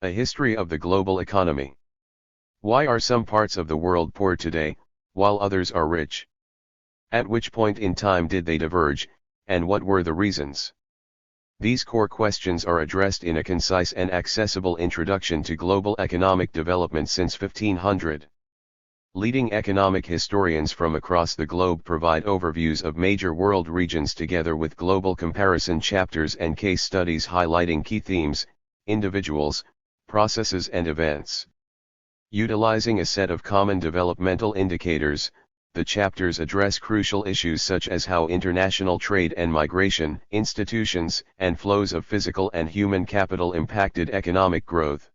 A history of the global economy. Why are some parts of the world poor today, while others are rich? At which point in time did they diverge, and what were the reasons? These core questions are addressed in a concise and accessible introduction to global economic development since 1500. Leading economic historians from across the globe provide overviews of major world regions together with global comparison chapters and case studies highlighting key themes, individuals, processes and events. Utilizing a set of common developmental indicators, the chapters address crucial issues such as how international trade and migration, institutions, and flows of physical and human capital impacted economic growth.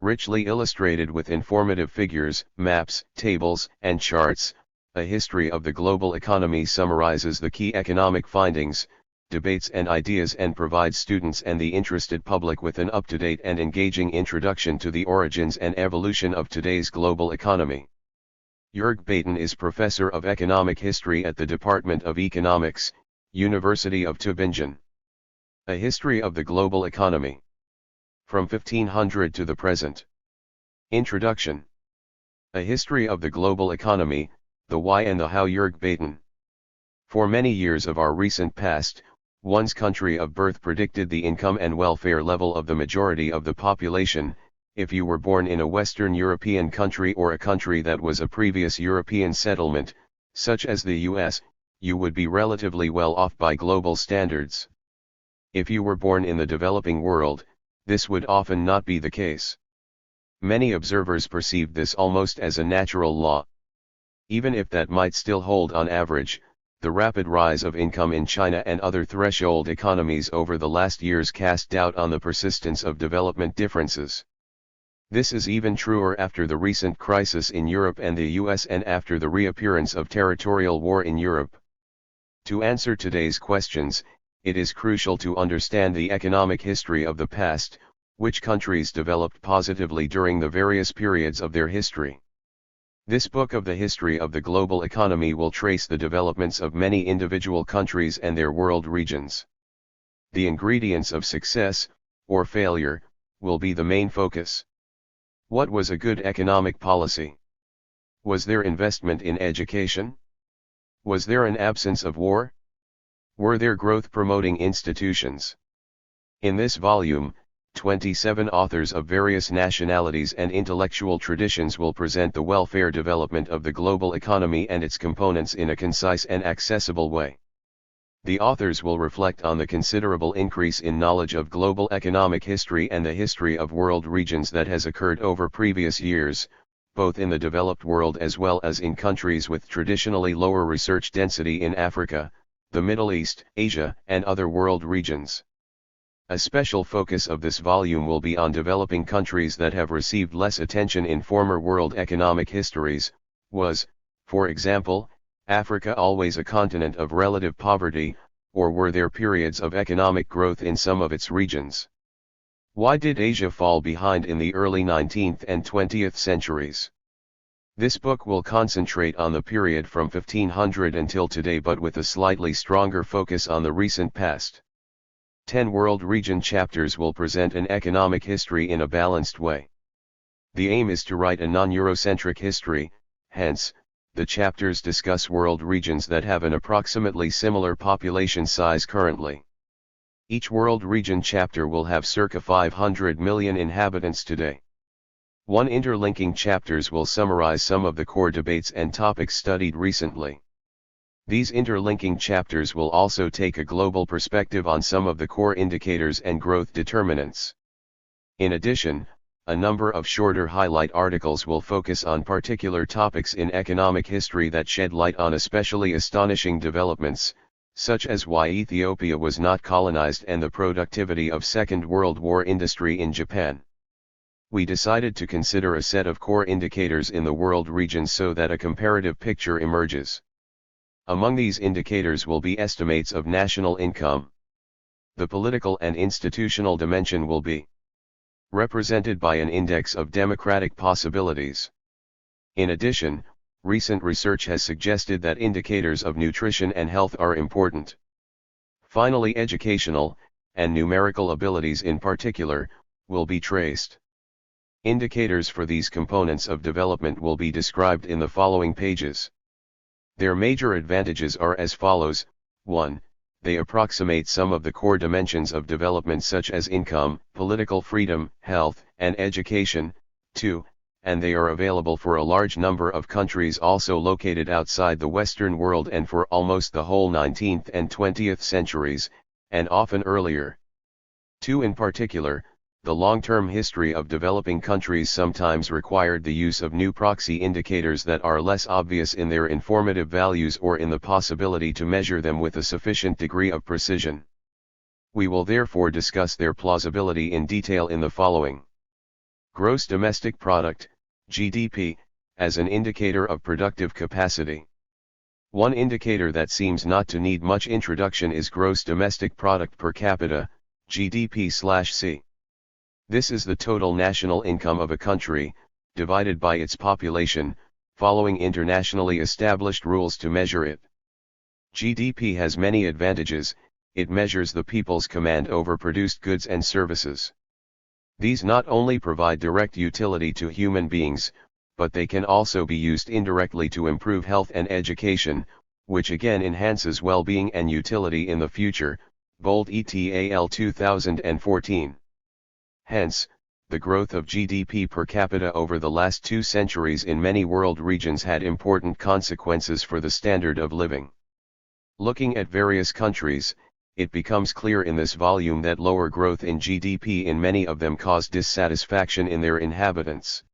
Richly illustrated with informative figures, maps, tables, and charts, a history of the global economy summarizes the key economic findings, debates and ideas and provides students and the interested public with an up-to-date and engaging introduction to the origins and evolution of today's global economy. Joerg Baten is Professor of Economic History at the Department of Economics, University of Tübingen. A history of the global economy. From 1500 to the present. Introduction. A history of the global economy, the why and the how. Joerg Baten. For many years of our recent past, one's country of birth predicted the income and welfare level of the majority of the population. If you were born in a Western European country or a country that was a previous European settlement, such as the US, you would be relatively well off by global standards. If you were born in the developing world, this would often not be the case. Many observers perceived this almost as a natural law. Even if that might still hold on average, the rapid rise of income in China and other threshold economies over the last years cast doubt on the persistence of development differences. This is even truer after the recent crisis in Europe and the US and after the reappearance of territorial war in Europe. To answer today's questions, it is crucial to understand the economic history of the past, which countries developed positively during the various periods of their history. This book of the history of the global economy will trace the developments of many individual countries and their world regions. The ingredients of success, or failure, will be the main focus. What was a good economic policy? Was there investment in education? Was there an absence of war? Were there growth-promoting institutions? In this volume, 27 authors of various nationalities and intellectual traditions will present the welfare development of the global economy and its components in a concise and accessible way. The authors will reflect on the considerable increase in knowledge of global economic history and the history of world regions that has occurred over previous years, both in the developed world as well as in countries with traditionally lower research density in Africa, the Middle East, Asia, and other world regions. A special focus of this volume will be on developing countries that have received less attention in former world economic histories. Was, for example, Africa always a continent of relative poverty, or were there periods of economic growth in some of its regions? Why did Asia fall behind in the early 19th and 20th centuries? This book will concentrate on the period from 1500 until today, but with a slightly stronger focus on the recent past. 10 world region chapters will present an economic history in a balanced way. The aim is to write a non-Eurocentric history, hence, the chapters discuss world regions that have an approximately similar population size currently. Each world region chapter will have circa 500 million inhabitants today. One interlinking chapters will summarize some of the core debates and topics studied recently. These interlinking chapters will also take a global perspective on some of the core indicators and growth determinants. In addition, a number of shorter highlight articles will focus on particular topics in economic history that shed light on especially astonishing developments, such as why Ethiopia was not colonized and the productivity of Second World War industry in Japan. We decided to consider a set of core indicators in the world regions so that a comparative picture emerges. Among these indicators will be estimates of national income. The political and institutional dimension will be represented by an index of democratic possibilities. In addition, recent research has suggested that indicators of nutrition and health are important. Finally, educational and numerical abilities in particular will be traced. Indicators for these components of development will be described in the following pages. Their major advantages are as follows: 1. They approximate some of the core dimensions of development such as income, political freedom, health, and education. 2. And they are available for a large number of countries also located outside the Western world and for almost the whole 19th and 20th centuries, and often earlier. 2. In particular, the long-term history of developing countries sometimes required the use of new proxy indicators that are less obvious in their informative values or in the possibility to measure them with a sufficient degree of precision. We will therefore discuss their plausibility in detail in the following. Gross domestic product, GDP, as an indicator of productive capacity. One indicator that seems not to need much introduction is gross domestic product per capita, GDP/C. This is the total national income of a country, divided by its population, following internationally established rules to measure it. GDP has many advantages. It measures the people's command over produced goods and services. These not only provide direct utility to human beings, but they can also be used indirectly to improve health and education, which again enhances well-being and utility in the future, bold ETAL 2014. Hence, the growth of GDP per capita over the last 2 centuries in many world regions had important consequences for the standard of living. Looking at various countries, it becomes clear in this volume that lower growth in GDP in many of them caused dissatisfaction in their inhabitants.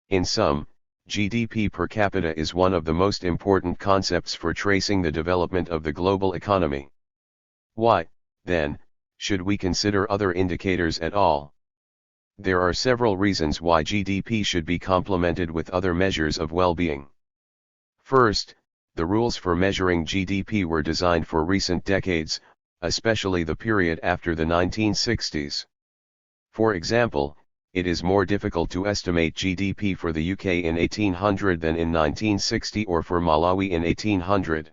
In sum, GDP per capita is one of the most important concepts for tracing the development of the global economy. Why, then, should we consider other indicators at all? There are several reasons why GDP should be complemented with other measures of well-being. First, the rules for measuring GDP were designed for recent decades, especially the period after the 1960s. For example, it is more difficult to estimate GDP for the UK in 1800 than in 1960 or for Malawi in 1800.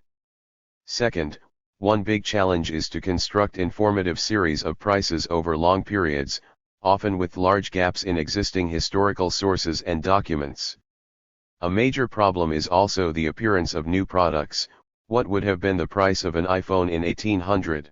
Second, one big challenge is to construct informative series of prices over long periods, often with large gaps in existing historical sources and documents. A major problem is also the appearance of new products. What would have been the price of an iPhone in 1800?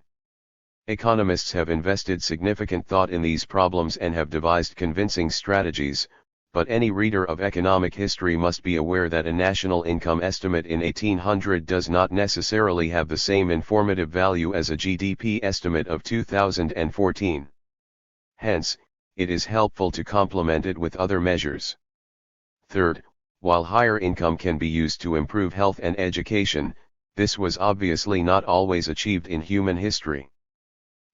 Economists have invested significant thought in these problems and have devised convincing strategies, but any reader of economic history must be aware that a national income estimate in 1800 does not necessarily have the same informative value as a GDP estimate of 2014. Hence, it is helpful to complement it with other measures. Third, while higher income can be used to improve health and education, this was obviously not always achieved in human history.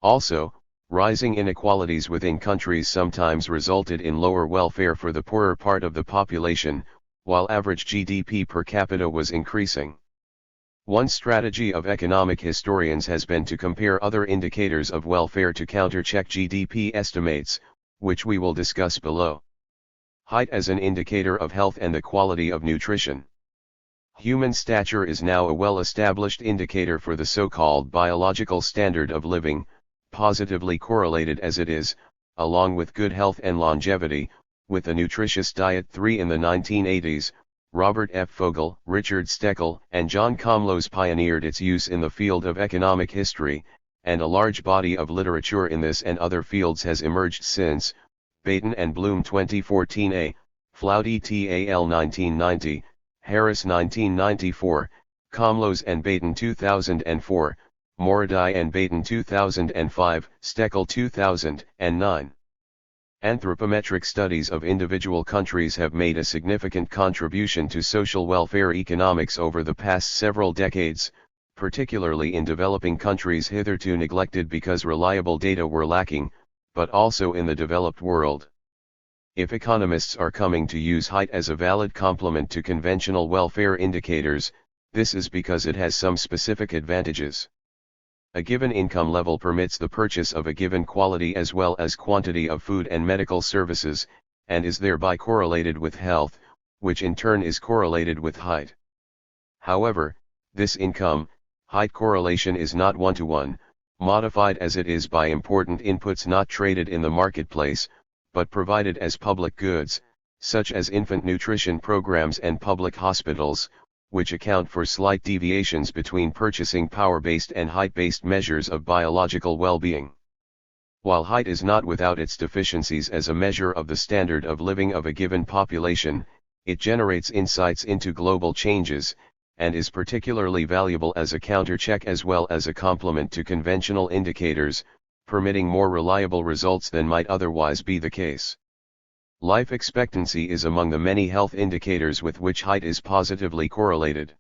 Also, rising inequalities within countries sometimes resulted in lower welfare for the poorer part of the population, while average GDP per capita was increasing. One strategy of economic historians has been to compare other indicators of welfare to countercheck GDP estimates, which we will discuss below. Height as an indicator of health and the quality of nutrition. Human stature is now a well-established indicator for the so-called biological standard of living, positively correlated as it is, along with good health and longevity, with a nutritious diet. 3. In the 1980s, Robert F. Fogel, Richard Steckel, and John Komlos pioneered its use in the field of economic history, and a large body of literature in this and other fields has emerged since. Baten and Bloom 2014a, Flout et al. 1990, Harris 1994, Komlos and Baten 2004, Moradai and Baten 2005, Steckel 2009. Anthropometric studies of individual countries have made a significant contribution to social welfare economics over the past several decades, particularly in developing countries hitherto neglected because reliable data were lacking, but also in the developed world. If economists are coming to use height as a valid complement to conventional welfare indicators, this is because it has some specific advantages. A given income level permits the purchase of a given quality as well as quantity of food and medical services, and is thereby correlated with health, which in turn is correlated with height. However, this income-height correlation is not one-to-one, modified as it is by important inputs not traded in the marketplace, but provided as public goods, such as infant nutrition programs and public hospitals, which account for slight deviations between purchasing power-based and height-based measures of biological well-being. While height is not without its deficiencies as a measure of the standard of living of a given population, it generates insights into global changes, and is particularly valuable as a counter-check as well as a complement to conventional indicators, permitting more reliable results than might otherwise be the case. Life expectancy is among the many health indicators with which height is positively correlated.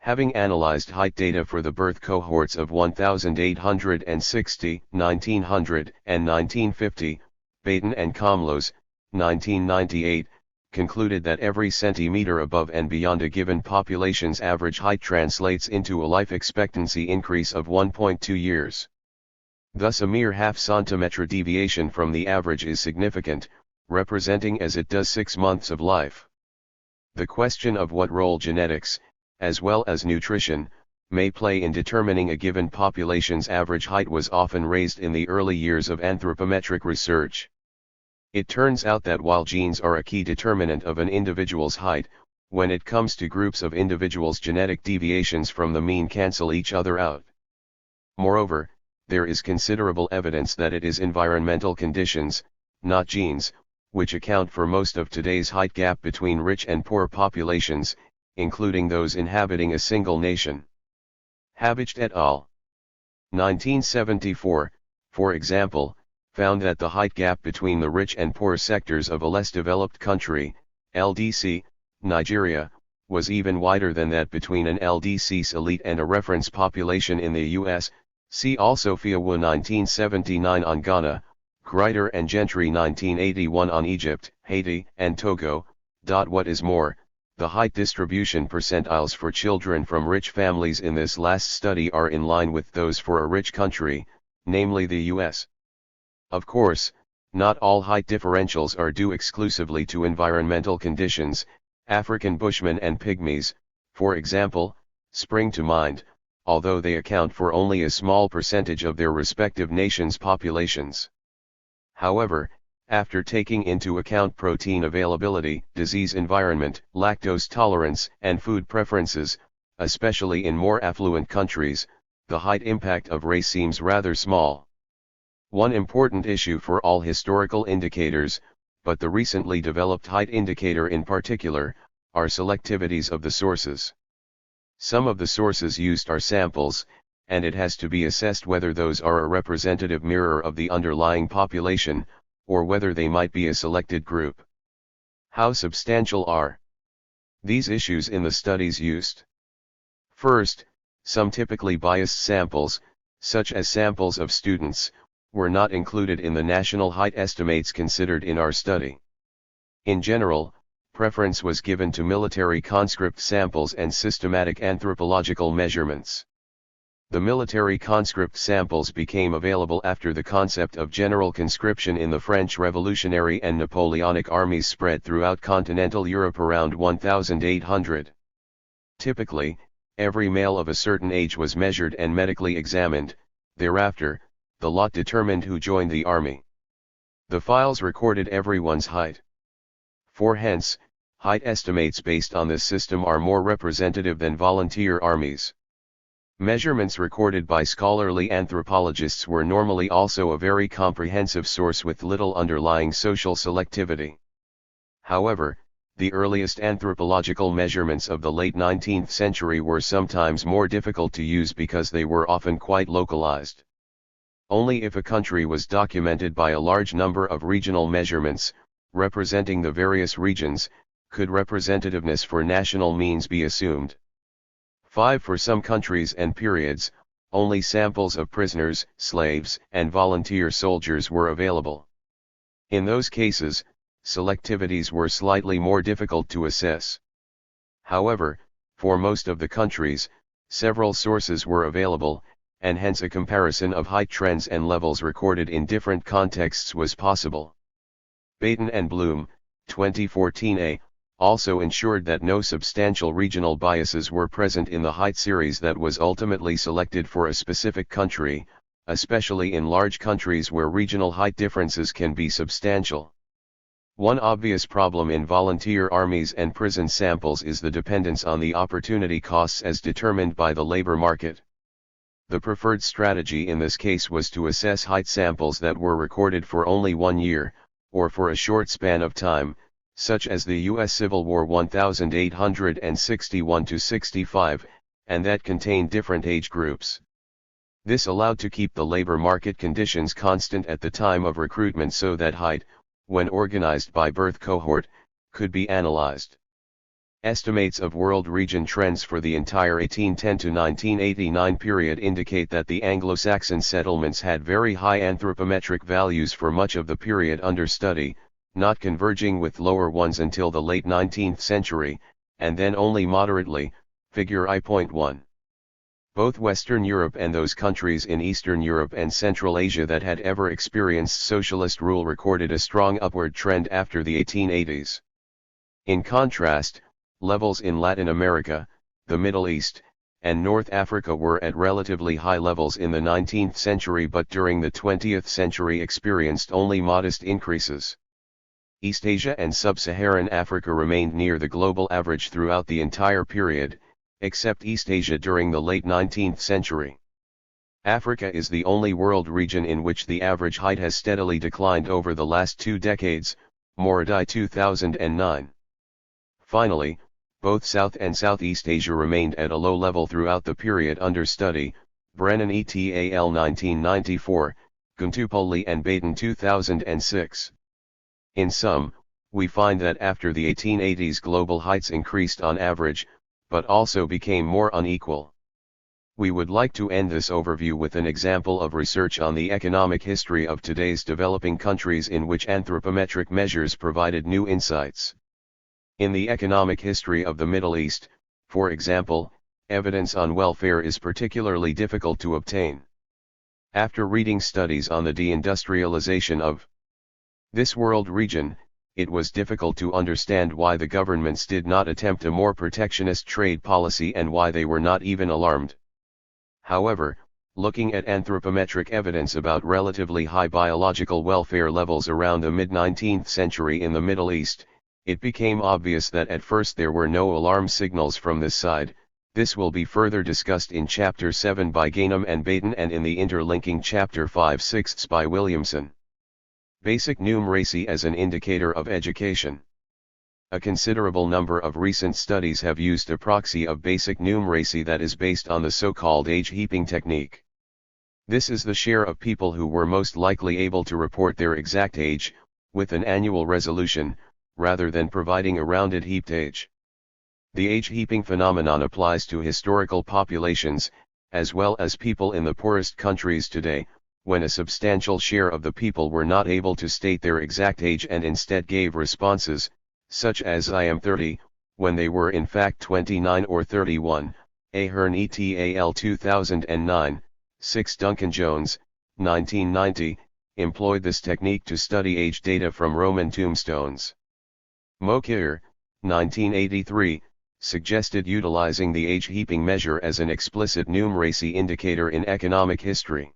Having analyzed height data for the birth cohorts of 1860, 1900, and 1950, Baten and Kamlos, 1998, concluded that every centimeter above and beyond a given population's average height translates into a life expectancy increase of 1.2 years. Thus a mere half centimeter deviation from the average is significant, representing as it does 6 months of life. The question of what role genetics, as well as nutrition, may play in determining a given population's average height was often raised in the early years of anthropometric research. It turns out that while genes are a key determinant of an individual's height, when it comes to groups of individuals, genetic deviations from the mean cancel each other out. Moreover, there is considerable evidence that it is environmental conditions, not genes, which account for most of today's height gap between rich and poor populations, including those inhabiting a single nation. Habicht et al. 1974, for example, found that the height gap between the rich and poor sectors of a less developed country, LDC, Nigeria, was even wider than that between an LDC's elite and a reference population in the US. See also Fiawa 1979 on Ghana, Grider and Gentry 1981 on Egypt, Haiti, and Togo. What is more, the height distribution percentiles for children from rich families in this last study are in line with those for a rich country, namely the US. Of course, not all height differentials are due exclusively to environmental conditions. African Bushmen and Pygmies, for example, spring to mind, although they account for only a small percentage of their respective nations' populations. However, after taking into account protein availability, disease environment, lactose tolerance, and food preferences, especially in more affluent countries, the height impact of race seems rather small. One important issue for all historical indicators, but the recently developed height indicator in particular, are selectivities of the sources. Some of the sources used are samples, and it has to be assessed whether those are a representative mirror of the underlying population, or whether they might be a selected group. How substantial are these issues in the studies used? First, some typically biased samples, such as samples of students, were not included in the national height estimates considered in our study. In general, preference was given to military conscript samples and systematic anthropological measurements. The military conscript samples became available after the concept of general conscription in the French Revolutionary and Napoleonic armies spread throughout continental Europe around 1800. Typically, every male of a certain age was measured and medically examined. Thereafter, the lot determined who joined the army. The files recorded everyone's height. Hence, height estimates based on this system are more representative than volunteer armies. Measurements recorded by scholarly anthropologists were normally also a very comprehensive source with little underlying social selectivity. However, the earliest anthropological measurements of the late 19th century were sometimes more difficult to use because they were often quite localized. Only if a country was documented by a large number of regional measurements, representing the various regions, could representativeness for national means be assumed. 5. For some countries and periods, only samples of prisoners, slaves, and volunteer soldiers were available. In those cases, selectivities were slightly more difficult to assess. However, for most of the countries, several sources were available, and hence a comparison of height trends and levels recorded in different contexts was possible. Baten and Bloom, 2014a, also ensured that no substantial regional biases were present in the height series that was ultimately selected for a specific country, especially in large countries where regional height differences can be substantial. One obvious problem in volunteer armies and prison samples is the dependence on the opportunity costs as determined by the labor market. The preferred strategy in this case was to assess height samples that were recorded for only 1 year, or for a short span of time, such as the U.S. Civil War 1861-65, and that contained different age groups. This allowed to keep the labor market conditions constant at the time of recruitment so that height, when organized by birth cohort, could be analyzed. Estimates of world region trends for the entire 1810 to 1989 period indicate that the Anglo-Saxon settlements had very high anthropometric values for much of the period under study, not converging with lower ones until the late 19th century, and then only moderately, figure I.1. Both Western Europe and those countries in Eastern Europe and Central Asia that had ever experienced socialist rule recorded a strong upward trend after the 1880s. In contrast, levels in Latin America, the Middle East, and North Africa were at relatively high levels in the 19th century but during the 20th century experienced only modest increases. East Asia and Sub-Saharan Africa remained near the global average throughout the entire period, except East Asia during the late 19th century. Africa is the only world region in which the average height has steadily declined over the last 2 decades, Moradi 2009. Finally, both South and Southeast Asia remained at a low level throughout the period under study, Brennan et al. 1994, Guntupoli and Baten 2006. In sum, we find that after the 1880s global heights increased on average, but also became more unequal. We would like to end this overview with an example of research on the economic history of today's developing countries in which anthropometric measures provided new insights. In the economic history of the Middle East, for example, evidence on welfare is particularly difficult to obtain. After reading studies on the deindustrialization of this world region, it was difficult to understand why the governments did not attempt a more protectionist trade policy and why they were not even alarmed. However, looking at anthropometric evidence about relatively high biological welfare levels around the mid-19th century in the Middle East, it became obvious that at first there were no alarm signals from this side. This will be further discussed in Chapter 7 by Gainham and Baten and in the interlinking Chapter 5/6 by Williamson. Basic numeracy as an indicator of education. A considerable number of recent studies have used a proxy of basic numeracy that is based on the so-called age heaping technique. This is the share of people who were most likely able to report their exact age, with an annual resolution, rather than providing a rounded heaped age. The age heaping phenomenon applies to historical populations, as well as people in the poorest countries today, when a substantial share of the people were not able to state their exact age and instead gave responses, such as I am 30, when they were in fact 29 or 31, Ahern et al. 2009, 6 Duncan Jones, 1990, employed this technique to study age data from Roman tombstones. Mokier, 1983, suggested utilizing the age heaping measure as an explicit numeracy indicator in economic history.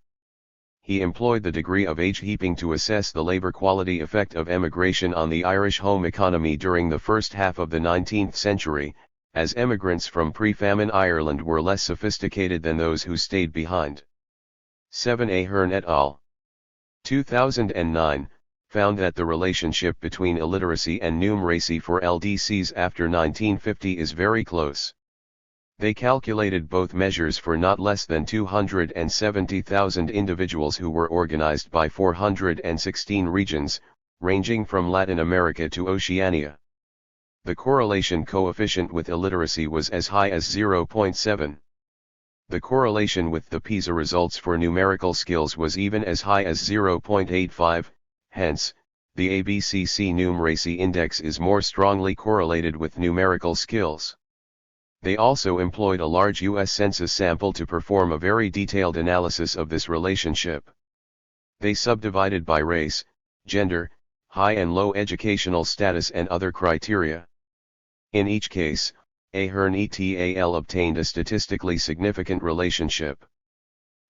He employed the degree of age heaping to assess the labor quality effect of emigration on the Irish home economy during the first half of the 19th century, as emigrants from pre-famine Ireland were less sophisticated than those who stayed behind. 7 Ahern et al. 2009, found that the relationship between illiteracy and numeracy for LDCs after 1950 is very close. They calculated both measures for not less than 270,000 individuals who were organized by 416 regions, ranging from Latin America to Oceania. The correlation coefficient with illiteracy was as high as 0.7. The correlation with the PISA results for numerical skills was even as high as 0.85, hence, the ABCC numeracy index is more strongly correlated with numerical skills. They also employed a large U.S. Census sample to perform a very detailed analysis of this relationship. They subdivided by race, gender, high and low educational status and other criteria. In each case, Ahern et al. Obtained a statistically significant relationship.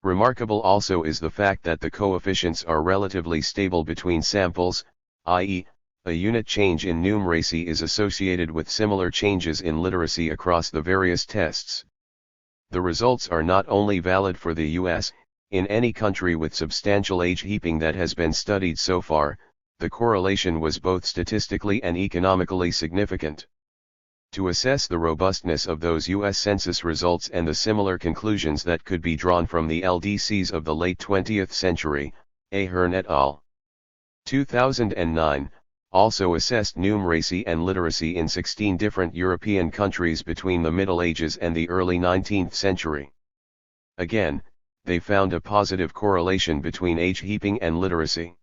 Remarkable also is the fact that the coefficients are relatively stable between samples, i.e., a unit change in numeracy is associated with similar changes in literacy across the various tests. The results are not only valid for the US, in any country with substantial age heaping that has been studied so far, the correlation was both statistically and economically significant. To assess the robustness of those US census results and the similar conclusions that could be drawn from the LDCs of the late 20th century, Ahern et al. 2009, also assessed numeracy and literacy in 16 different European countries between the Middle Ages and the early 19th century. Again, they found a positive correlation between age heaping and literacy.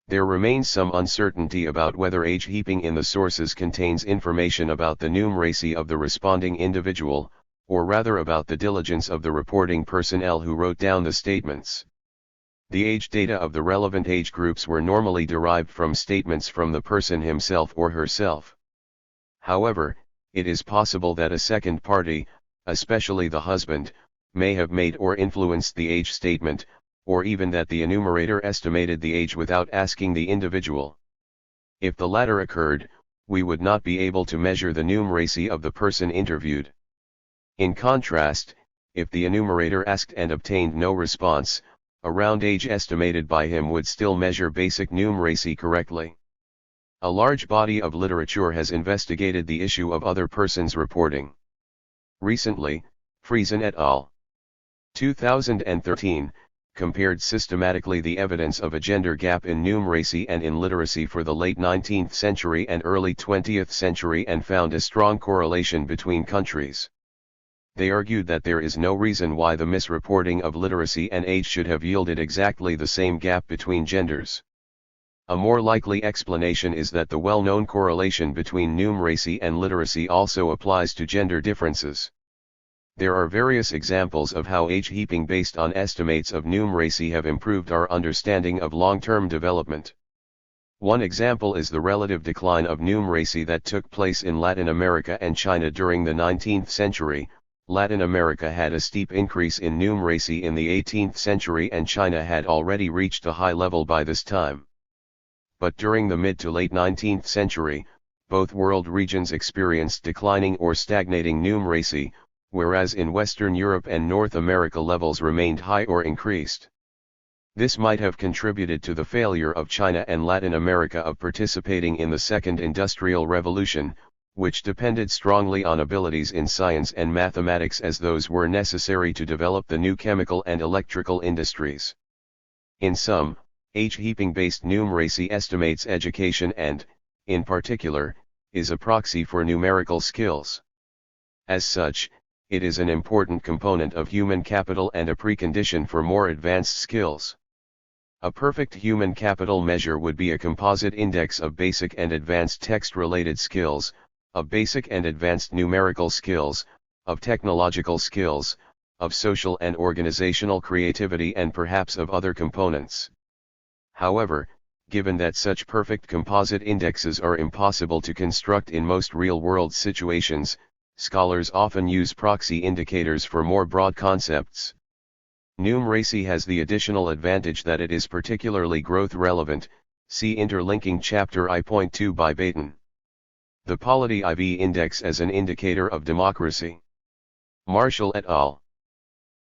There remains some uncertainty about whether age heaping in the sources contains information about the numeracy of the responding individual, or rather about the diligence of the reporting personnel who wrote down the statements. The age data of the relevant age groups were normally derived from statements from the person himself or herself. However, it is possible that a second party, especially the husband, may have made or influenced the age statement, or even that the enumerator estimated the age without asking the individual. If the latter occurred, we would not be able to measure the numeracy of the person interviewed. In contrast, if the enumerator asked and obtained no response, a round age estimated by him would still measure basic numeracy correctly. A large body of literature has investigated the issue of other persons reporting. Recently, Friesen et al. 2013, compared systematically the evidence of a gender gap in numeracy and in literacy for the late 19th century and early 20th century and found a strong correlation between countries. They argued that there is no reason why the misreporting of literacy and age should have yielded exactly the same gap between genders. A more likely explanation is that the well-known correlation between numeracy and literacy also applies to gender differences. There are various examples of how age heaping based on estimates of numeracy have improved our understanding of long-term development. One example is the relative decline of numeracy that took place in Latin America and China during the 19th century. Latin America had a steep increase in numeracy in the 18th century and China had already reached a high level by this time. But during the mid to late 19th century, both world regions experienced declining or stagnating numeracy, whereas in Western Europe and North America levels remained high or increased. This might have contributed to the failure of China and Latin America of participating in the Second Industrial Revolution, which depended strongly on abilities in science and mathematics as those were necessary to develop the new chemical and electrical industries. In sum, age heaping-based numeracy estimates education and, in particular, is a proxy for numerical skills. As such, it is an important component of human capital and a precondition for more advanced skills. A perfect human capital measure would be a composite index of basic and advanced text-related skills, of basic and advanced numerical skills, of technological skills, of social and organizational creativity and perhaps of other components. However, given that such perfect composite indexes are impossible to construct in most real-world situations, scholars often use proxy indicators for more broad concepts. Numeracy has the additional advantage that it is particularly growth-relevant, see interlinking chapter I.2 by Baten. The Polity IV index as an indicator of democracy. Marshall et al.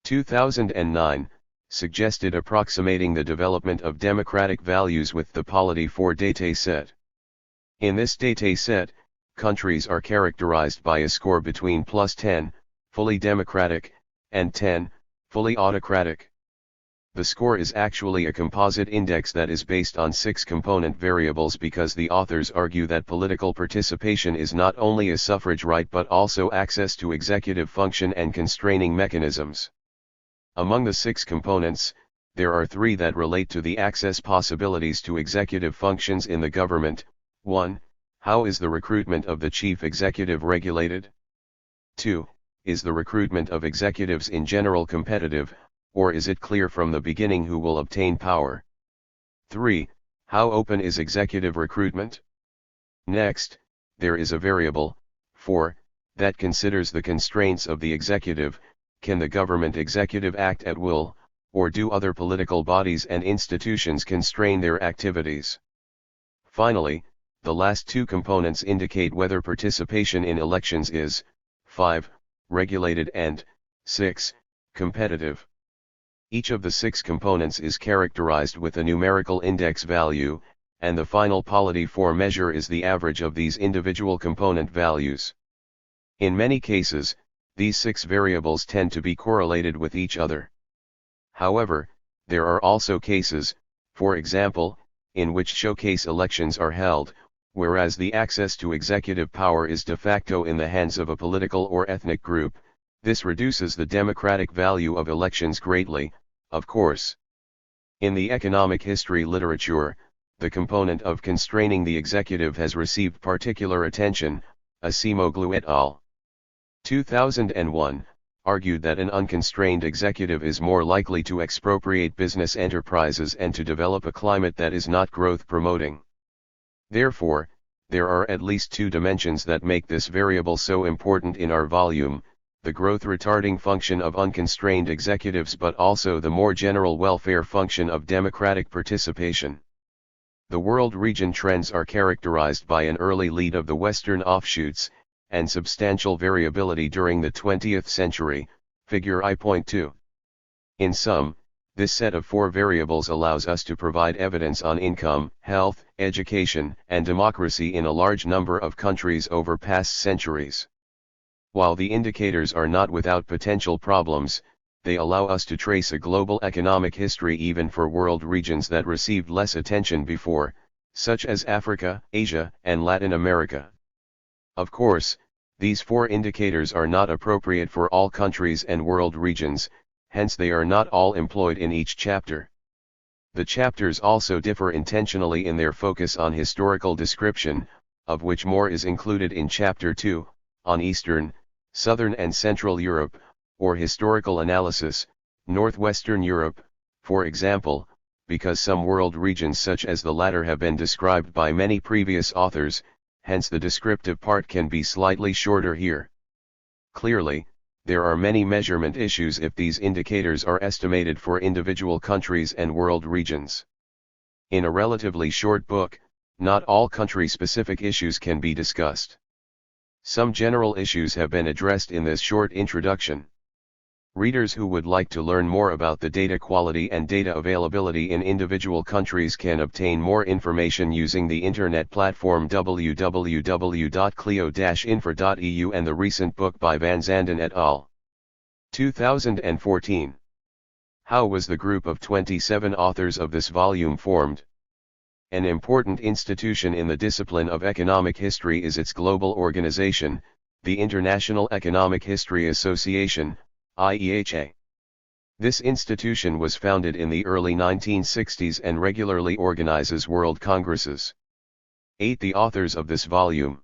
2009, suggested approximating the development of democratic values with the Polity IV dataset. In this dataset, countries are characterized by a score between +10, fully democratic, and 10, fully autocratic. The score is actually a composite index that is based on 6 component variables because the authors argue that political participation is not only a suffrage right but also access to executive function and constraining mechanisms. Among the 6 components, there are 3 that relate to the access possibilities to executive functions in the government. 1. How is the recruitment of the chief executive regulated? 2. Is the recruitment of executives in general competitive, or is it clear from the beginning who will obtain power? 3. How open is executive recruitment? Next, there is a variable, 4, that considers the constraints of the executive. Can the government executive act at will, or do other political bodies and institutions constrain their activities? Finally, the last two components indicate whether participation in elections is 5. Regulated and 6. Competitive. Each of the 6 components is characterized with a numerical index value, and the final polity for measure is the average of these individual component values. In many cases, these 6 variables tend to be correlated with each other. However, there are also cases, for example, in which showcase elections are held, whereas the access to executive power is de facto in the hands of a political or ethnic group. This reduces the democratic value of elections greatly, of course. In the economic history literature, the component of constraining the executive has received particular attention. Acemoglu et al. 2001, argued that an unconstrained executive is more likely to expropriate business enterprises and to develop a climate that is not growth-promoting. Therefore, there are at least 2 dimensions that make this variable so important in our volume: the growth-retarding function of unconstrained executives, but also the more general welfare function of democratic participation. The world region trends are characterized by an early lead of the Western offshoots, and substantial variability during the 20th century, figure I.2. In sum, this set of 4 variables allows us to provide evidence on income, health, education, and democracy in a large number of countries over past centuries. While the indicators are not without potential problems, they allow us to trace a global economic history even for world regions that received less attention before, such as Africa, Asia, and Latin America. Of course, these 4 indicators are not appropriate for all countries and world regions, hence they are not all employed in each chapter. The chapters also differ intentionally in their focus on historical description, of which more is included in Chapter 2, on Eastern, Southern and Central Europe, or historical analysis, Northwestern Europe, for example, because some world regions such as the latter have been described by many previous authors, hence the descriptive part can be slightly shorter here. Clearly, there are many measurement issues if these indicators are estimated for individual countries and world regions. In a relatively short book, not all country-specific issues can be discussed. Some general issues have been addressed in this short introduction. Readers who would like to learn more about the data quality and data availability in individual countries can obtain more information using the internet platform www.clio-infra.eu and the recent book by Van Zanden et al. 2014. How was the group of 27 authors of this volume formed? An important institution in the discipline of economic history is its global organization, the International Economic History Association, IEHA. This institution was founded in the early 1960s and regularly organizes world congresses. 8. The authors of this volume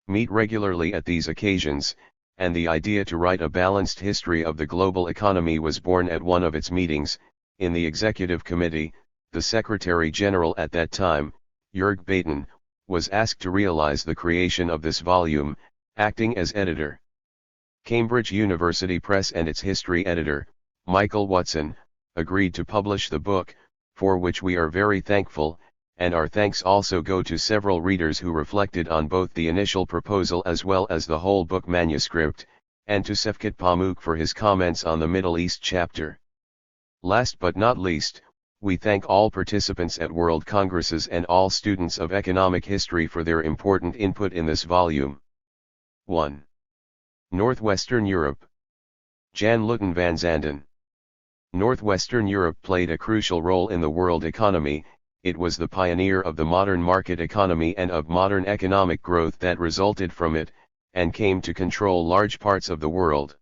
meet regularly at these occasions, and the idea to write a balanced history of the global economy was born at one of its meetings. In the executive committee, the Secretary General at that time, Joerg Baten, was asked to realize the creation of this volume, acting as editor. Cambridge University Press and its history editor, Michael Watson, agreed to publish the book, for which we are very thankful, and our thanks also go to several readers who reflected on both the initial proposal as well as the whole book manuscript, and to Sefkat Pamuk for his comments on the Middle East chapter. Last but not least, we thank all participants at World Congresses and all students of economic history for their important input in this volume. 1. Northwestern Europe. Jan Lutten van Zanden. Northwestern Europe played a crucial role in the world economy. It was the pioneer of the modern market economy and of modern economic growth that resulted from it, and came to control large parts of the world.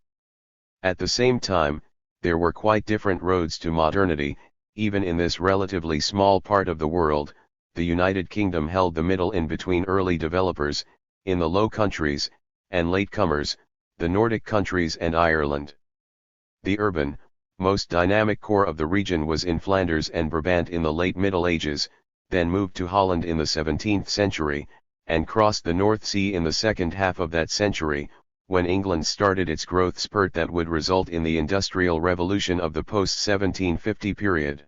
At the same time, there were quite different roads to modernity. Even in this relatively small part of the world, the United Kingdom held the middle in between early developers, in the Low Countries, and latecomers, the Nordic countries and Ireland. The urban, most dynamic core of the region was in Flanders and Brabant in the late Middle Ages, then moved to Holland in the 17th century, and crossed the North Sea in the second half of that century, when England started its growth spurt that would result in the Industrial Revolution of the post-1750 period.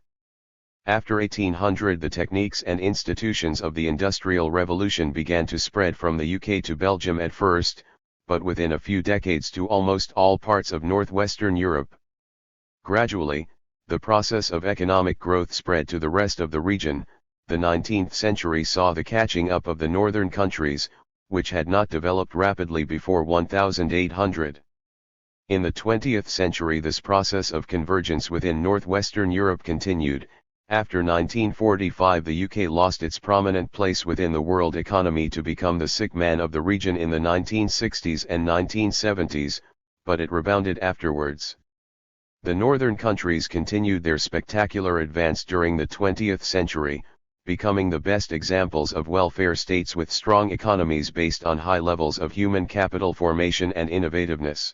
After 1800, the techniques and institutions of the Industrial Revolution began to spread from the UK to Belgium at first, but within a few decades to almost all parts of northwestern Europe. Gradually, the process of economic growth spread to the rest of the region. The 19th century saw the catching up of the northern countries, which had not developed rapidly before 1800. In the 20th century, this process of convergence within northwestern Europe continued. After 1945, the UK lost its prominent place within the world economy to become the sick man of the region in the 1960s and 1970s, but it rebounded afterwards. The northern countries continued their spectacular advance during the 20th century, becoming the best examples of welfare states with strong economies based on high levels of human capital formation and innovativeness.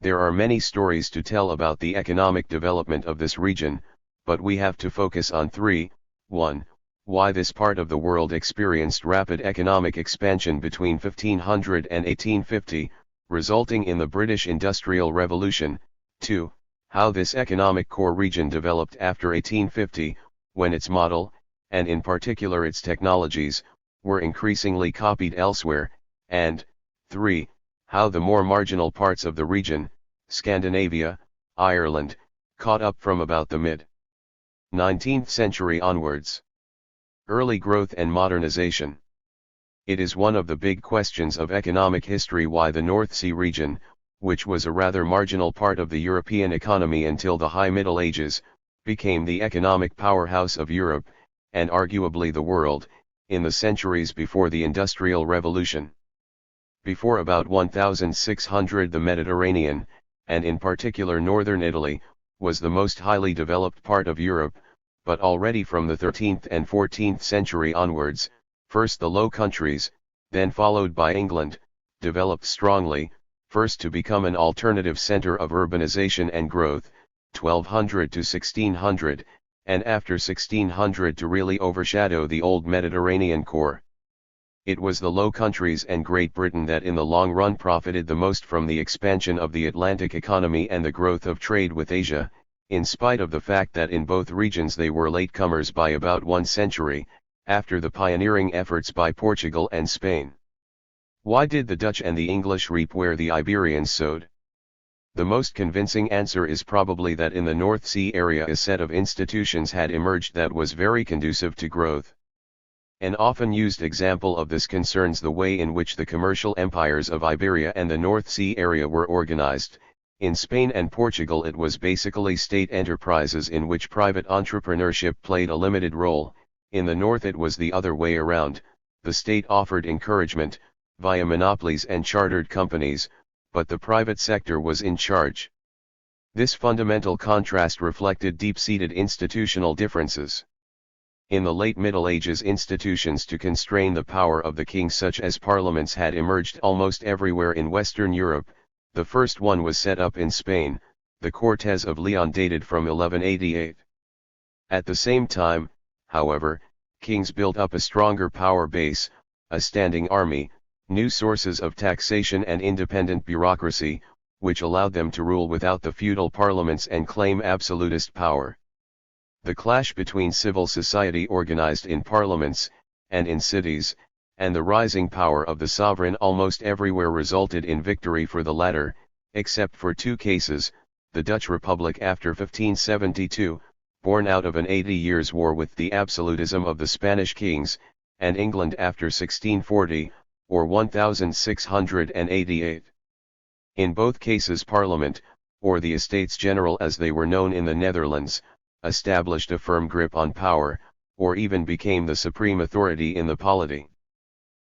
There are many stories to tell about the economic development of this region, but we have to focus on three. 1. Why this part of the world experienced rapid economic expansion between 1500 and 1850, resulting in the British Industrial Revolution. 2. How this economic core region developed after 1850, when its model, and in particular its technologies, were increasingly copied elsewhere, and 3. How the more marginal parts of the region, Scandinavia, Ireland, caught up from about the mid-19th century onwards. Early growth and modernization. It is one of the big questions of economic history why the North Sea region, which was a rather marginal part of the European economy until the High Middle Ages, became the economic powerhouse of Europe, and arguably the world, in the centuries before the Industrial Revolution. Before about 1600, the Mediterranean, and in particular northern Italy, was the most highly developed part of Europe, but already from the 13th and 14th century onwards, first the Low Countries, then followed by England, developed strongly, first to become an alternative center of urbanization and growth, 1200 to 1600, and after 1600 to really overshadow the old Mediterranean core. It was the Low Countries and Great Britain that in the long run profited the most from the expansion of the Atlantic economy and the growth of trade with Asia, in spite of the fact that in both regions they were latecomers by about 1 century, after the pioneering efforts by Portugal and Spain. Why did the Dutch and the English reap where the Iberians sowed? The most convincing answer is probably that in the North Sea area a set of institutions had emerged that was very conducive to growth. An often used example of this concerns the way in which the commercial empires of Iberia and the North Sea area were organized. In Spain and Portugal it was basically state enterprises in which private entrepreneurship played a limited role. In the north it was the other way around, the state offered encouragement, via monopolies and chartered companies, but the private sector was in charge. This fundamental contrast reflected deep-seated institutional differences. In the late Middle Ages, institutions to constrain the power of the king such as parliaments had emerged almost everywhere in Western Europe. The first one was set up in Spain, the Cortes of Leon dated from 1188. At the same time, however, kings built up a stronger power base, a standing army, new sources of taxation and independent bureaucracy, which allowed them to rule without the feudal parliaments and claim absolutist power. The clash between civil society organized in parliaments, and in cities, and the rising power of the sovereign almost everywhere resulted in victory for the latter, except for two cases: the Dutch Republic after 1572, born out of an 80 years' war with the absolutism of the Spanish kings, and England after 1640, or 1688. In both cases Parliament, or the Estates General as they were known in the Netherlands, established a firm grip on power, or even became the supreme authority in the polity.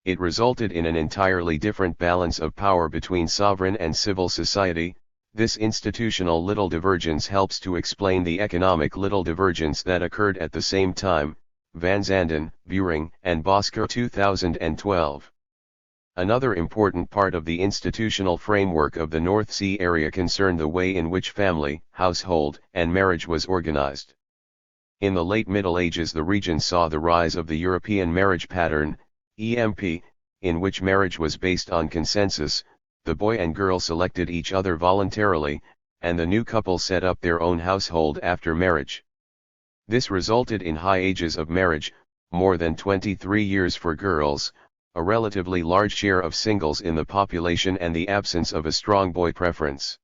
It resulted in an entirely different balance of power between sovereign and civil society. This institutional little divergence helps to explain the economic little divergence that occurred at the same time. Van Zanden, Buring, and Bosker 2012. Another important part of the institutional framework of the North Sea area concerned the way in which family, household, and marriage was organized. In the late Middle Ages the region saw the rise of the European marriage pattern, EMP, in which marriage was based on consensus, the boy and girl selected each other voluntarily, and the new couple set up their own household after marriage. This resulted in high ages of marriage, more than 23 years for girls, a relatively large share of singles in the population, and the absence of a strong boy preference.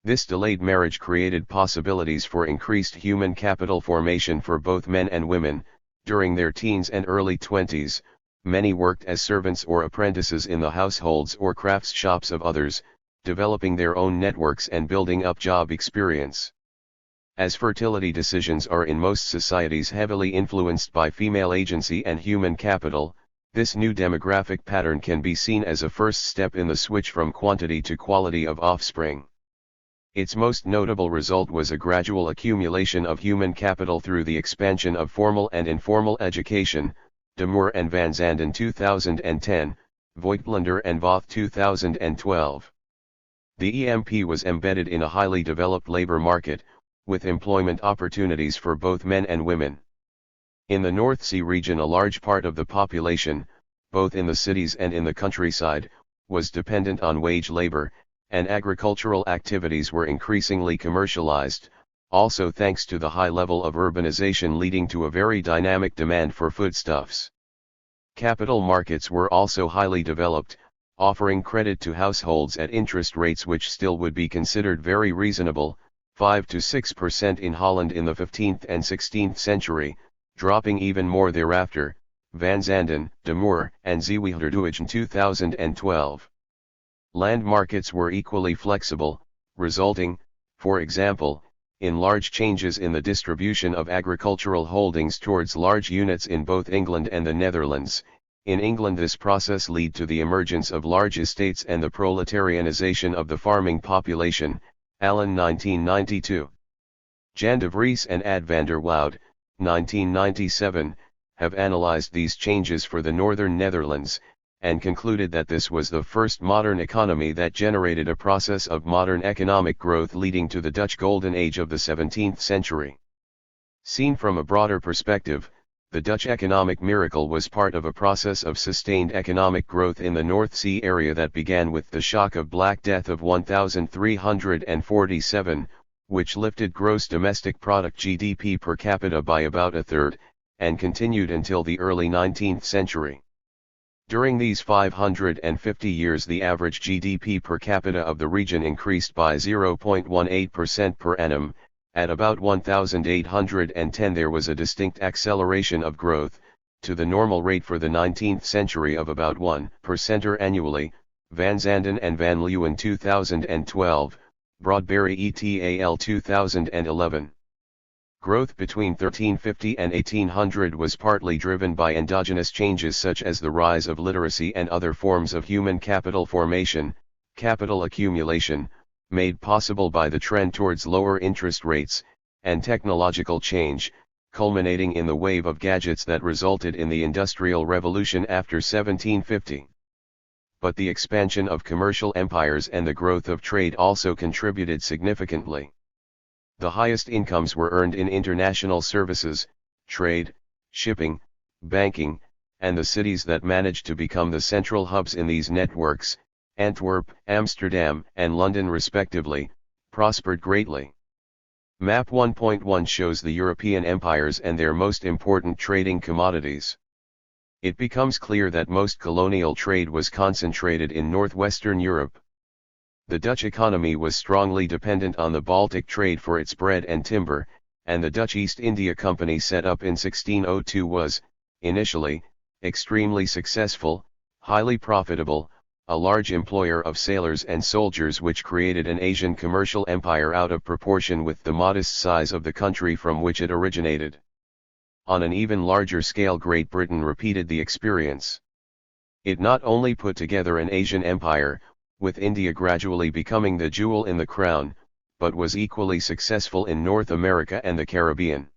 This delayed marriage created possibilities for increased human capital formation for both men and women. During their teens and early 20s, many worked as servants or apprentices in the households or crafts shops of others, developing their own networks and building up job experience. As fertility decisions are in most societies heavily influenced by female agency and human capital, this new demographic pattern can be seen as a first step in the switch from quantity to quality of offspring. Its most notable result was a gradual accumulation of human capital through the expansion of formal and informal education. De Moor and Van Zanden 2010, Voigtlander and Voth 2012. The EMP was embedded in a highly developed labor market, with employment opportunities for both men and women. In the North Sea region, a large part of the population, both in the cities and in the countryside, was dependent on wage labor, and agricultural activities were increasingly commercialized, also thanks to the high level of urbanization leading to a very dynamic demand for foodstuffs. Capital markets were also highly developed, offering credit to households at interest rates which still would be considered very reasonable, 5 to 6% in Holland in the 15th and 16th century, dropping even more thereafter. Van Zanden, De Moor, and Zeewegerdouwig in 2012. Land markets were equally flexible, resulting, for example, in large changes in the distribution of agricultural holdings towards large units in both England and the Netherlands. In England, this process led to the emergence of large estates and the proletarianization of the farming population. Allen 1992. Jan de Vries and Ad van der Woud, 1997, have analyzed these changes for the northern Netherlands, and concluded that this was the first modern economy that generated a process of modern economic growth leading to the Dutch Golden Age of the 17th century. Seen from a broader perspective, the Dutch economic miracle was part of a process of sustained economic growth in the North Sea area that began with the shock of Black Death of 1347, which lifted gross domestic product GDP per capita by about a third, and continued until the early 19th century. During these 550 years, the average GDP per capita of the region increased by 0.18% per annum. At about 1810 there was a distinct acceleration of growth, to the normal rate for the 19th century of about 1% annually. Van Zanden and Van Leeuwen 2012, Broadberry et al. 2011. Growth between 1350 and 1800 was partly driven by endogenous changes such as the rise of literacy and other forms of human capital formation, capital accumulation, made possible by the trend towards lower interest rates, and technological change, culminating in the wave of gadgets that resulted in the Industrial Revolution after 1750. But the expansion of commercial empires and the growth of trade also contributed significantly. The highest incomes were earned in international services, trade, shipping, banking, and the cities that managed to become the central hubs in these networks, Antwerp, Amsterdam, and London respectively, prospered greatly. Map 1.1 shows the European empires and their most important trading commodities. It becomes clear that most colonial trade was concentrated in northwestern Europe. The Dutch economy was strongly dependent on the Baltic trade for its bread and timber, and the Dutch East India Company set up in 1602 was, initially, extremely successful, highly profitable, a large employer of sailors and soldiers, which created an Asian commercial empire out of proportion with the modest size of the country from which it originated. On an even larger scale, Great Britain repeated the experience. It not only put together an Asian empire, with India gradually becoming the jewel in the crown, but was equally successful in North America and the Caribbean.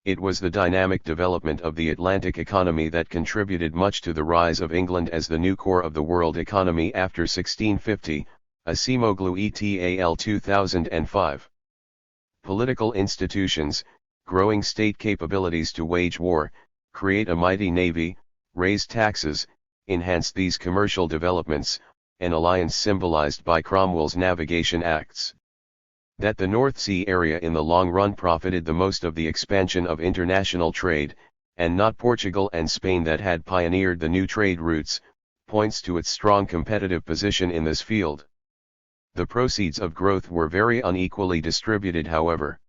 It was the dynamic development of the Atlantic economy that contributed much to the rise of England as the new core of the world economy after 1650, Acemoglu et al. 2005. Political institutions, growing state capabilities to wage war, create a mighty navy, raise taxes, enhance these commercial developments, an alliance symbolized by Cromwell's navigation acts. That the North Sea area in the long run profited the most of the expansion of international trade, and not Portugal and Spain that had pioneered the new trade routes, points to its strong competitive position in this field. The proceeds of growth were very unequally distributed, however.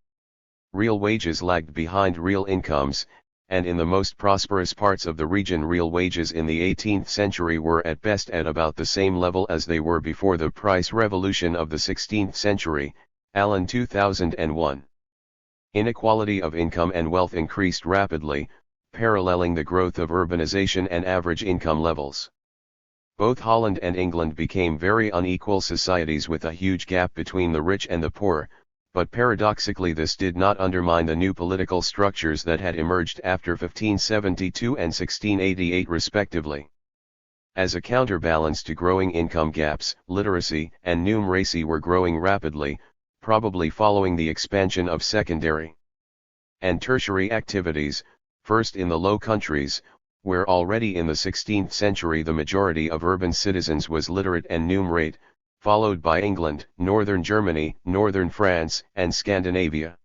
Real wages lagged behind real incomes, and in the most prosperous parts of the region real wages in the 18th century were at best at about the same level as they were before the price revolution of the 16th century, Allen 2001. Inequality of income and wealth increased rapidly, paralleling the growth of urbanization and average income levels. Both Holland and England became very unequal societies with a huge gap between the rich and the poor, but paradoxically this did not undermine the new political structures that had emerged after 1572 and 1688 respectively. As a counterbalance to growing income gaps, literacy and numeracy were growing rapidly, probably following the expansion of secondary and tertiary activities, first in the Low Countries, where already in the 16th century the majority of urban citizens was literate and numerate, followed by England, northern Germany, northern France, and Scandinavia.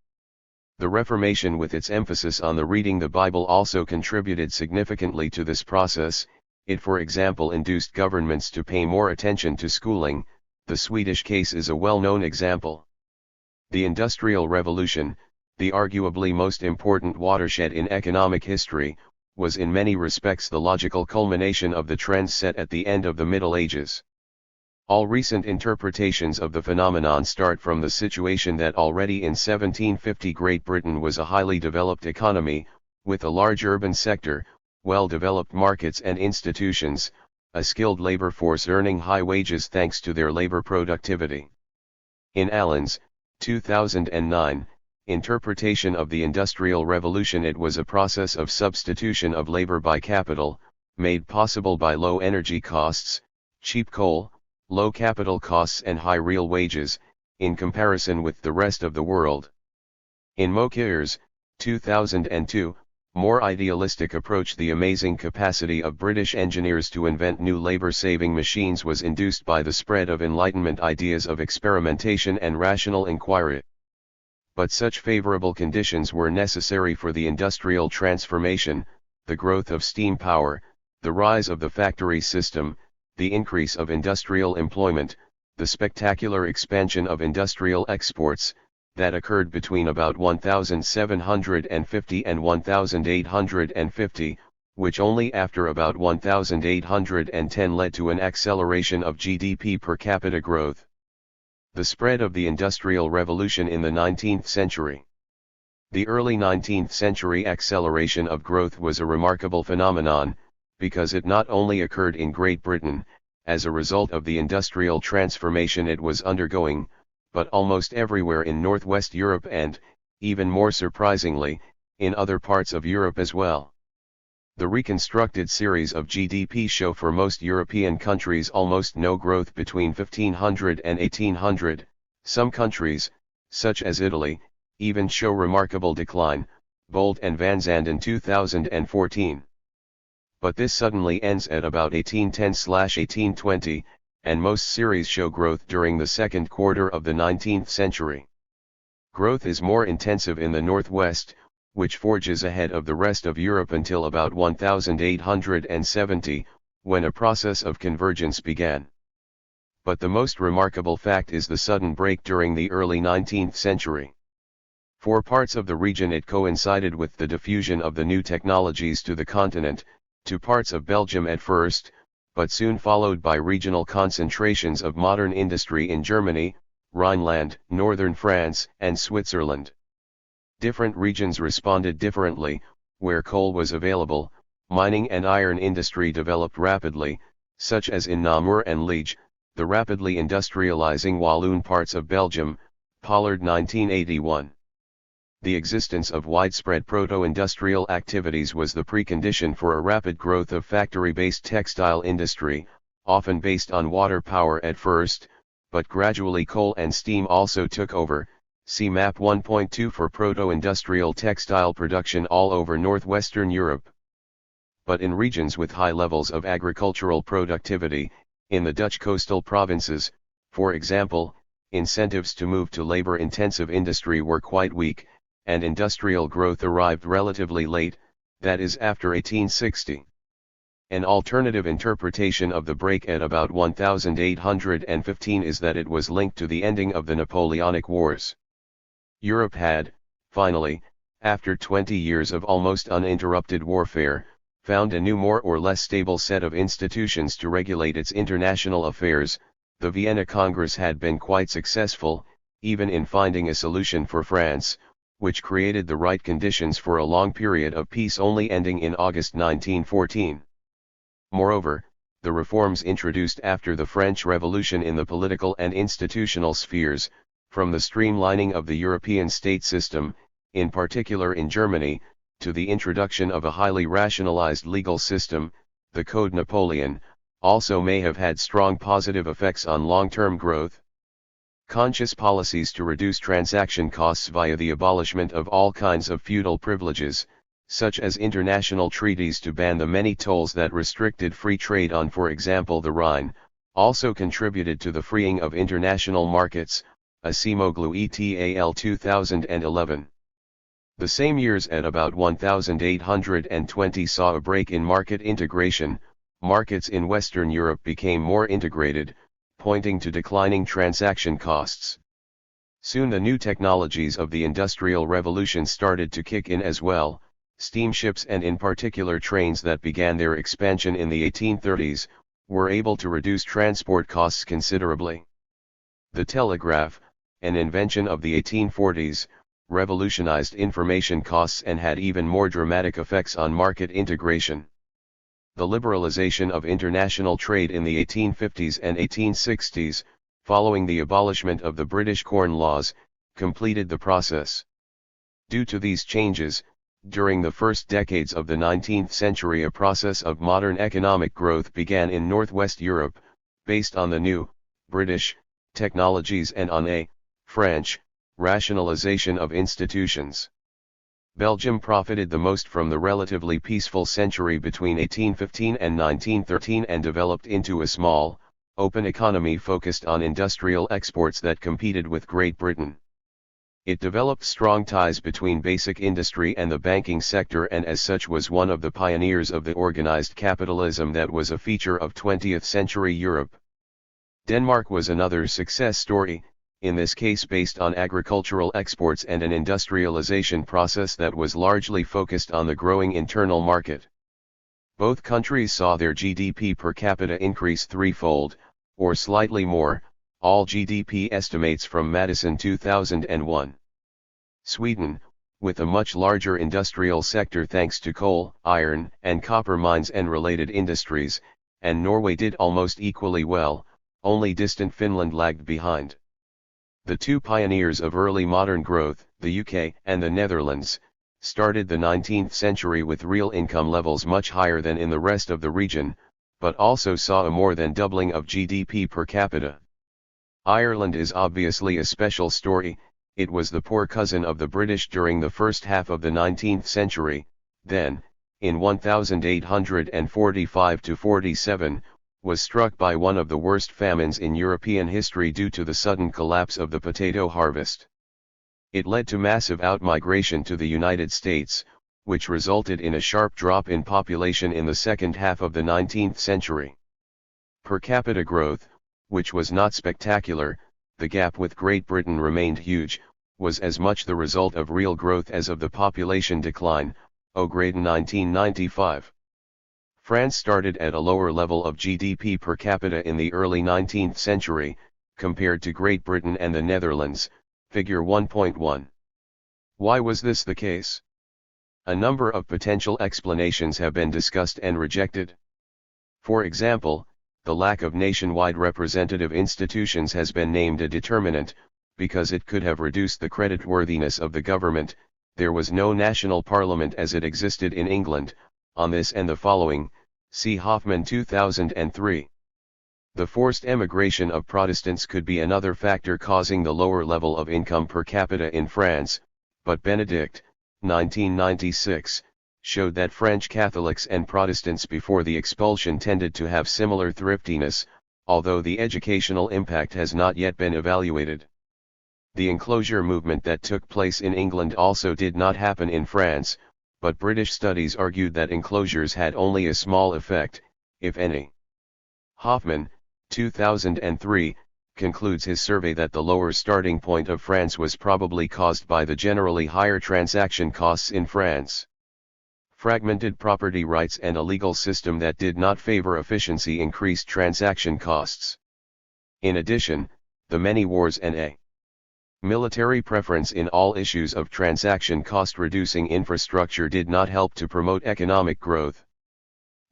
The Reformation with its emphasis on the reading the Bible also contributed significantly to this process. It for example induced governments to pay more attention to schooling. The Swedish case is a well-known example. The Industrial Revolution, the arguably most important watershed in economic history, was in many respects the logical culmination of the trends set at the end of the Middle Ages. All recent interpretations of the phenomenon start from the situation that already in 1750 Great Britain was a highly developed economy, with a large urban sector, well-developed markets and institutions, a skilled labor force earning high wages thanks to their labor productivity. In Allen's 2009 interpretation of the Industrial Revolution, it was a process of substitution of labor by capital, made possible by low energy costs, cheap coal, low capital costs and high real wages, in comparison with the rest of the world. In Mokier's 2002 more idealistic approach, the amazing capacity of British engineers to invent new labor-saving machines was induced by the spread of Enlightenment ideas of experimentation and rational inquiry. But such favorable conditions were necessary for the industrial transformation, the growth of steam power, the rise of the factory system, the increase of industrial employment, the spectacular expansion of industrial exports, that occurred between about 1750 and 1850, which only after about 1810 led to an acceleration of GDP per capita growth. The spread of the Industrial Revolution in the 19th century. The early 19th century acceleration of growth was a remarkable phenomenon, because it not only occurred in Great Britain, as a result of the industrial transformation it was undergoing, but almost everywhere in Northwest Europe and, even more surprisingly, in other parts of Europe as well. The reconstructed series of GDP show for most European countries almost no growth between 1500 and 1800, some countries, such as Italy, even show remarkable decline, Bolt and Van Zanden 2014. But this suddenly ends at about 1810-1820, and most series show growth during the second quarter of the 19th century. Growth is more intensive in the Northwest, which forges ahead of the rest of Europe until about 1870, when a process of convergence began. But the most remarkable fact is the sudden break during the early 19th century. For parts of the region it coincided with the diffusion of the new technologies to the continent, to parts of Belgium at first, but soon followed by regional concentrations of modern industry in Germany, Rhineland, northern France, and Switzerland. Different regions responded differently. Where coal was available, mining and iron industry developed rapidly, such as in Namur and Liege, the rapidly industrializing Walloon parts of Belgium, Pollard 1981. The existence of widespread proto-industrial activities was the precondition for a rapid growth of factory-based textile industry, often based on water power at first, but gradually coal and steam also took over. See Map 1.2 for proto-industrial textile production all over northwestern Europe. But in regions with high levels of agricultural productivity, In the Dutch coastal provinces, for example, incentives to move to labor-intensive industry were quite weak, and industrial growth arrived relatively late, that is after 1860. An alternative interpretation of the break at about 1815 is that it was linked to the ending of the Napoleonic Wars. Europe had, finally, after 20 years of almost uninterrupted warfare, found a new more or less stable set of institutions to regulate its international affairs. The Vienna Congress had been quite successful, even in finding a solution for France, which created the right conditions for a long period of peace only ending in August 1914. Moreover, the reforms introduced after the French Revolution in the political and institutional spheres, from the streamlining of the European state system, in particular in Germany, to the introduction of a highly rationalized legal system, the Code Napoleon, also may have had strong positive effects on long-term growth. Conscious policies to reduce transaction costs via the abolishment of all kinds of feudal privileges, such as international treaties to ban the many tolls that restricted free trade on, for example, the Rhine, also contributed to the freeing of international markets, Acemoglu et al. 2011. The same years at about 1820 saw a break in market integration. Markets in Western Europe became more integrated, pointing to declining transaction costs. Soon the new technologies of the Industrial Revolution started to kick in as well. Steamships and in particular trains that began their expansion in the 1830s, were able to reduce transport costs considerably. The telegraph, an invention of the 1840s, revolutionized information costs and had even more dramatic effects on market integration. The liberalization of international trade in the 1850s and 1860s, following the abolishment of the British Corn Laws, completed the process. Due to these changes, during the first decades of the 19th century a process of modern economic growth began in Northwest Europe, based on the new, British, technologies and on a, French, rationalization of institutions. Belgium profited the most from the relatively peaceful century between 1815 and 1913 and developed into a small, open economy focused on industrial exports that competed with Great Britain. It developed strong ties between basic industry and the banking sector and as such was one of the pioneers of the organized capitalism that was a feature of 20th century Europe. Denmark was another success story, in this case based on agricultural exports and an industrialization process that was largely focused on the growing internal market. Both countries saw their GDP per capita increase threefold, or slightly more, all GDP estimates from Madison 2001. Sweden, with a much larger industrial sector thanks to coal, iron, and copper mines and related industries, and Norway did almost equally well, only distant Finland lagged behind. The two pioneers of early modern growth, the UK and the Netherlands, started the 19th century with real income levels much higher than in the rest of the region, but also saw a more than doubling of GDP per capita. Ireland is obviously a special story. It was the poor cousin of the British during the first half of the 19th century, then, in 1845–47, was struck by one of the worst famines in European history due to the sudden collapse of the potato harvest. It led to massive outmigration to the United States, which resulted in a sharp drop in population in the second half of the 19th century. Per capita growth, which was not spectacular, the gap with Great Britain remained huge, was as much the result of real growth as of the population decline. O'Graden 1995. France started at a lower level of GDP per capita in the early 19th century, compared to Great Britain and the Netherlands, figure 1.1. Why was this the case? A number of potential explanations have been discussed and rejected. For example, the lack of nationwide representative institutions has been named a determinant, because it could have reduced the creditworthiness of the government. There was no national parliament as it existed in England. On this and the following, see Hoffman 2003. The forced emigration of Protestants could be another factor causing the lower level of income per capita in France, but Benedict, 1996, showed that French Catholics and Protestants before the expulsion tended to have similar thriftiness, although the educational impact has not yet been evaluated. The enclosure movement that took place in England also did not happen in France, but British studies argued that enclosures had only a small effect, if any. Hoffman, 2003, concludes his survey that the lower starting point of France was probably caused by the generally higher transaction costs in France. Fragmented property rights and a legal system that did not favor efficiency increased transaction costs. In addition, the many wars and a military preference in all issues of transaction cost reducing infrastructure did not help to promote economic growth.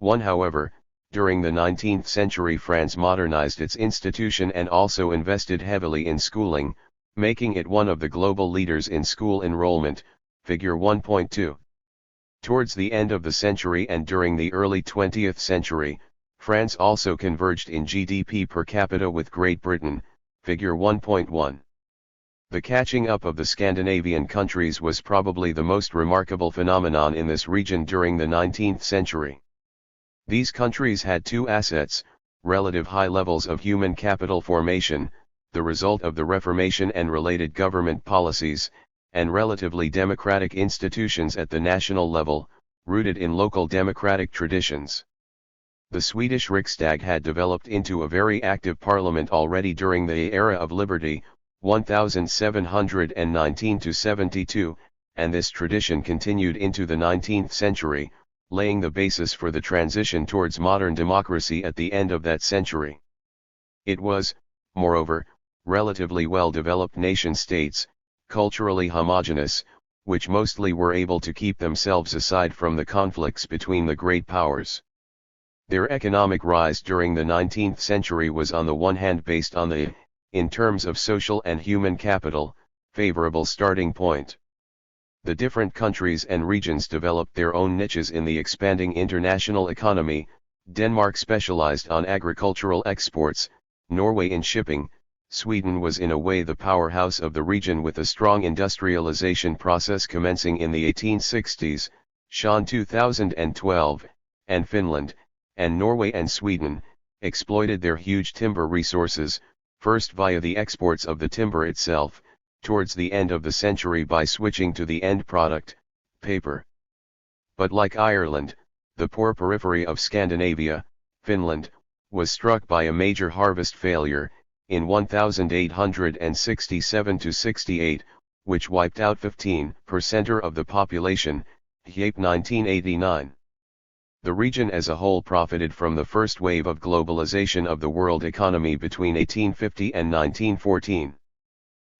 However, during the 19th century France modernized its institution and also invested heavily in schooling, making it one of the global leaders in school enrollment, figure 1.2. Towards the end of the century and during the early 20th century, France also converged in GDP per capita with Great Britain, figure 1.1. The catching up of the Scandinavian countries was probably the most remarkable phenomenon in this region during the 19th century. These countries had two assets: relative high levels of human capital formation, the result of the Reformation and related government policies, and relatively democratic institutions at the national level, rooted in local democratic traditions. The Swedish Riksdag had developed into a very active parliament already during the era of liberty, 1719–72, and this tradition continued into the 19th century, laying the basis for the transition towards modern democracy at the end of that century. It was, moreover, relatively well-developed nation-states, culturally homogeneous, which mostly were able to keep themselves aside from the conflicts between the great powers. Their economic rise during the 19th century was on the one hand based on the, in terms of social and human capital, favorable starting point. The different countries and regions developed their own niches in the expanding international economy. Denmark specialized on agricultural exports, Norway in shipping. Sweden was in a way the powerhouse of the region with a strong industrialization process commencing in the 1860s, Sean 2012, and Finland, and Norway and Sweden, exploited their huge timber resources, first via the exports of the timber itself, towards the end of the century by switching to the end product, paper. But like Ireland, the poor periphery of Scandinavia, Finland, was struck by a major harvest failure, in 1867–68, which wiped out 15% of the population, Yape 1989. The region as a whole profited from the first wave of globalization of the world economy between 1850 and 1914.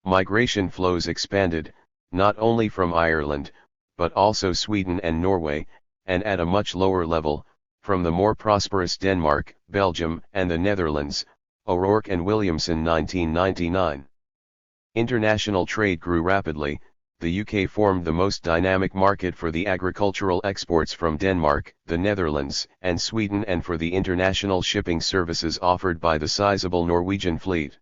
Migration flows expanded, not only from Ireland, but also Sweden and Norway, and at a much lower level, from the more prosperous Denmark, Belgium, and the Netherlands, O'Rourke and Williamson 1999. International trade grew rapidly. The UK formed the most dynamic market for the agricultural exports from Denmark, the Netherlands, and Sweden, and for the international shipping services offered by the sizable Norwegian fleet.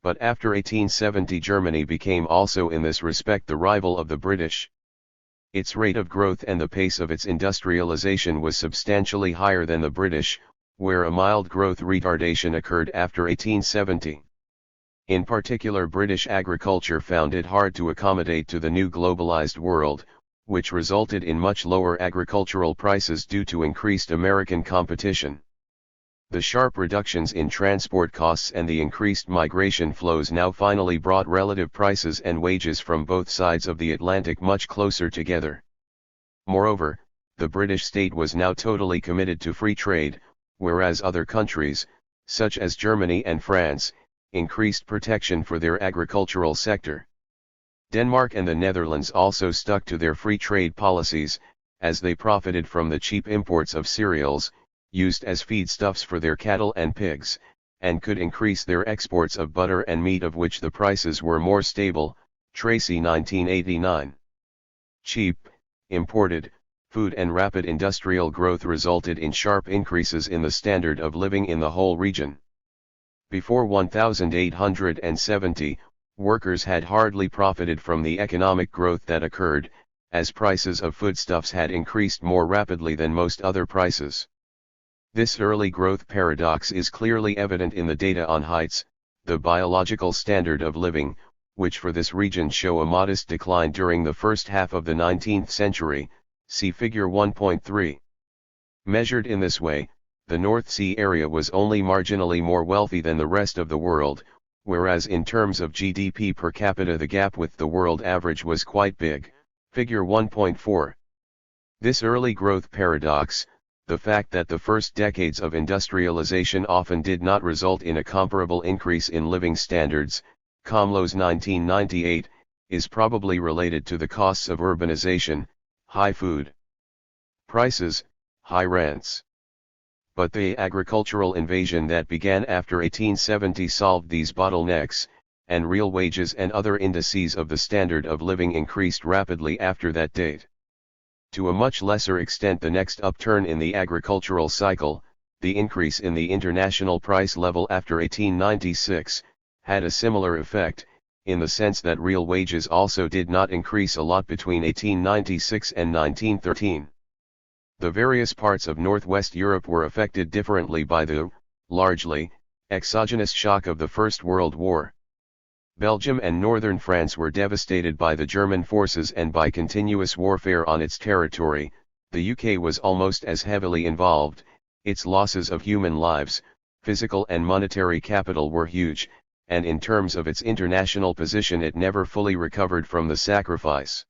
But after 1870 Germany became also in this respect the rival of the British. Its rate of growth and the pace of its industrialization was substantially higher than the British, where a mild growth retardation occurred after 1870. In particular, British agriculture found it hard to accommodate to the new globalized world, which resulted in much lower agricultural prices due to increased American competition. The sharp reductions in transport costs and the increased migration flows now finally brought relative prices and wages from both sides of the Atlantic much closer together. Moreover, the British state was now totally committed to free trade, whereas other countries, such as Germany and France, increased protection for their agricultural sector. Denmark and the Netherlands also stuck to their free trade policies, as they profited from the cheap imports of cereals, used as feedstuffs for their cattle and pigs, and could increase their exports of butter and meat, of which the prices were more stable. Tracy 1989. Cheap, imported, food and rapid industrial growth resulted in sharp increases in the standard of living in the whole region. Before 1870, workers had hardly profited from the economic growth that occurred, as prices of foodstuffs had increased more rapidly than most other prices. This early growth paradox is clearly evident in the data on heights, the biological standard of living, which for this region show a modest decline during the first half of the 19th century, see figure 1.3. Measured in this way, the North Sea area was only marginally more wealthy than the rest of the world, whereas in terms of GDP per capita the gap with the world average was quite big, figure 1.4. This early growth paradox, the fact that the first decades of industrialization often did not result in a comparable increase in living standards, Comlow's 1998, is probably related to the costs of urbanization, high food prices, high rents. But the agricultural invasion that began after 1870 solved these bottlenecks, and real wages and other indices of the standard of living increased rapidly after that date. To a much lesser extent, the next upturn in the agricultural cycle, the increase in the international price level after 1896, had a similar effect, in the sense that real wages also did not increase a lot between 1896 and 1913. The various parts of Northwest Europe were affected differently by the, largely, exogenous shock of the First World War. Belgium and northern France were devastated by the German forces and by continuous warfare on its territory. The UK was almost as heavily involved, its losses of human lives, physical and monetary capital were huge, and in terms of its international position it never fully recovered from the sacrifice.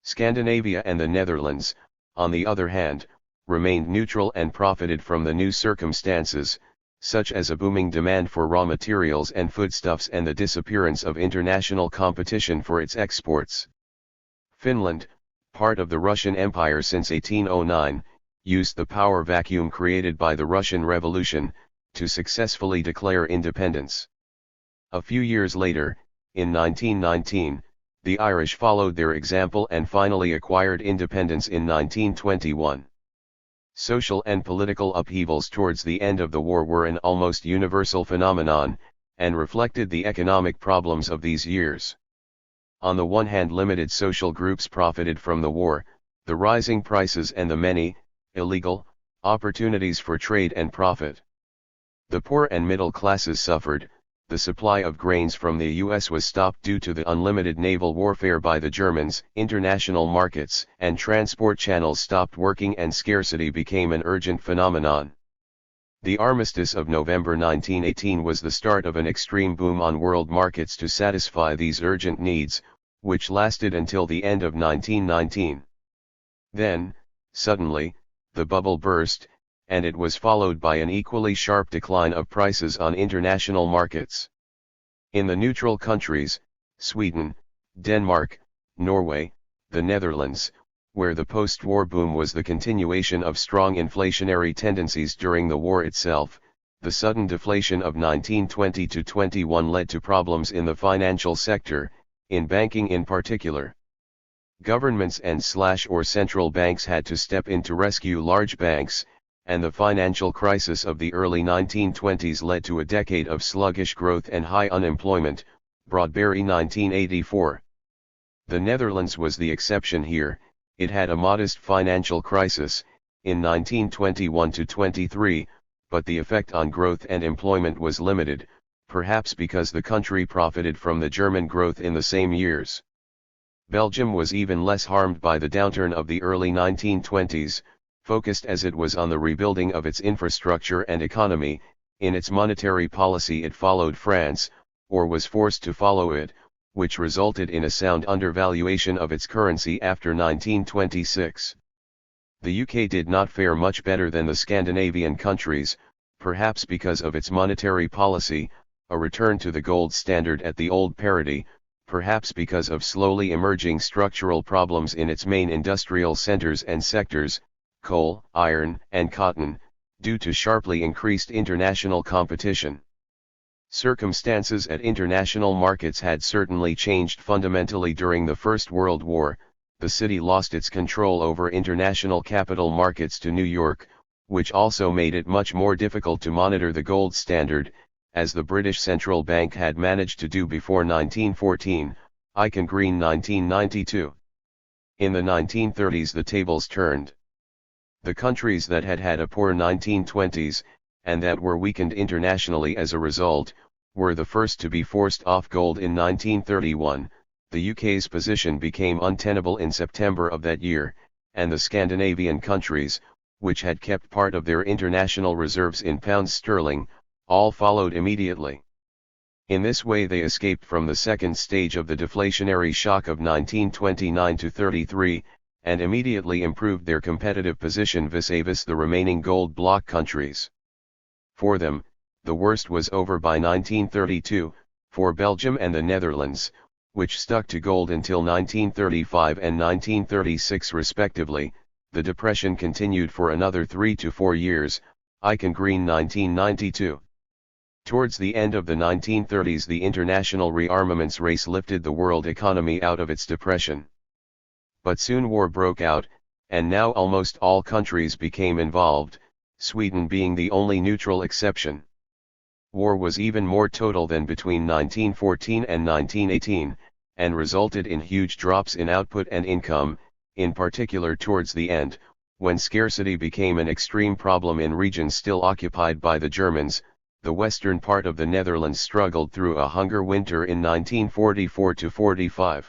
Scandinavia and the Netherlands, on the other hand, remained neutral and profited from the new circumstances, such as a booming demand for raw materials and foodstuffs and the disappearance of international competition for its exports. Finland, part of the Russian Empire since 1809, used the power vacuum created by the Russian Revolution, to successfully declare independence. A few years later, in 1919, the Irish followed their example and finally acquired independence in 1921. Social and political upheavals towards the end of the war were an almost universal phenomenon, and reflected the economic problems of these years. On the one hand, limited social groups profited from the war, the rising prices and the many, illegal, opportunities for trade and profit. The poor and middle classes suffered. The supply of grains from the US was stopped due to the unlimited naval warfare by the Germans, international markets and transport channels stopped working and scarcity became an urgent phenomenon. The Armistice of November 1918 was the start of an extreme boom on world markets to satisfy these urgent needs, which lasted until the end of 1919. Then, suddenly, the bubble burst, and it was followed by an equally sharp decline of prices on international markets. In the neutral countries, Sweden, Denmark, Norway, the Netherlands, where the post-war boom was the continuation of strong inflationary tendencies during the war itself, the sudden deflation of 1920-21 led to problems in the financial sector, in banking in particular. Governments and/or central banks had to step in to rescue large banks, and the financial crisis of the early 1920s led to a decade of sluggish growth and high unemployment, Broadberry 1984. The Netherlands was the exception here. It had a modest financial crisis, in 1921-23, but the effect on growth and employment was limited, perhaps because the country profited from the German growth in the same years. Belgium was even less harmed by the downturn of the early 1920s, focused as it was on the rebuilding of its infrastructure and economy. In its monetary policy it followed France, or was forced to follow it, which resulted in a sound undervaluation of its currency after 1926. The UK did not fare much better than the Scandinavian countries, perhaps because of its monetary policy, a return to the gold standard at the old parity, perhaps because of slowly emerging structural problems in its main industrial centres and sectors, coal, iron, and cotton, due to sharply increased international competition. Circumstances at international markets had certainly changed fundamentally during the First World War. The city lost its control over international capital markets to New York, which also made it much more difficult to monitor the gold standard, as the British Central Bank had managed to do before 1914, Icon Green 1992. In the 1930s the tables turned. The countries that had had a poor 1920s, and that were weakened internationally as a result, were the first to be forced off gold in 1931. The UK's position became untenable in September of that year, and the Scandinavian countries, which had kept part of their international reserves in pounds sterling, all followed immediately. In this way they escaped from the second stage of the deflationary shock of 1929-33, and immediately improved their competitive position vis-à-vis the remaining gold bloc countries. For them, the worst was over by 1932, for Belgium and the Netherlands, which stuck to gold until 1935 and 1936 respectively. The depression continued for another 3 to 4 years, Icon Green 1992. Towards the end of the 1930s the international rearmaments race lifted the world economy out of its depression. But soon war broke out, and now almost all countries became involved, Sweden being the only neutral exception. War was even more total than between 1914 and 1918, and resulted in huge drops in output and income, in particular towards the end, when scarcity became an extreme problem in regions still occupied by the Germans. The western part of the Netherlands struggled through a hunger winter in 1944-45.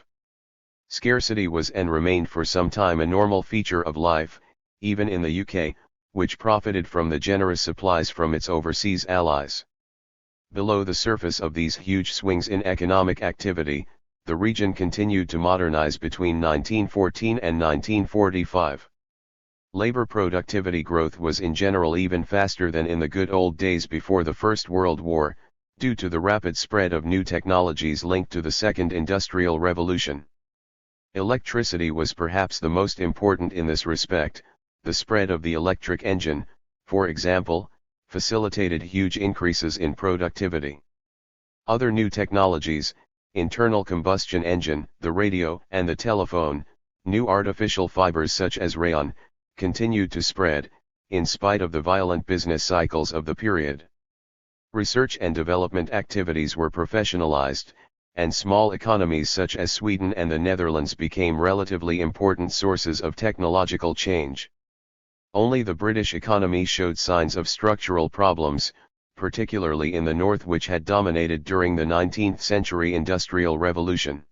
Scarcity was and remained for some time a normal feature of life, even in the UK, which profited from the generous supplies from its overseas allies. Below the surface of these huge swings in economic activity, the region continued to modernize between 1914 and 1945. Labor productivity growth was in general even faster than in the good old days before the First World War, due to the rapid spread of new technologies linked to the Second Industrial Revolution. Electricity was perhaps the most important in this respect. The spread of the electric engine, for example, facilitated huge increases in productivity. Other new technologies, internal combustion engine, the radio and the telephone, new artificial fibers such as rayon, continued to spread, in spite of the violent business cycles of the period. Research and development activities were professionalized, and small economies such as Sweden and the Netherlands became relatively important sources of technological change. Only the British economy showed signs of structural problems, particularly in the north, which had dominated during the 19th century Industrial Revolution.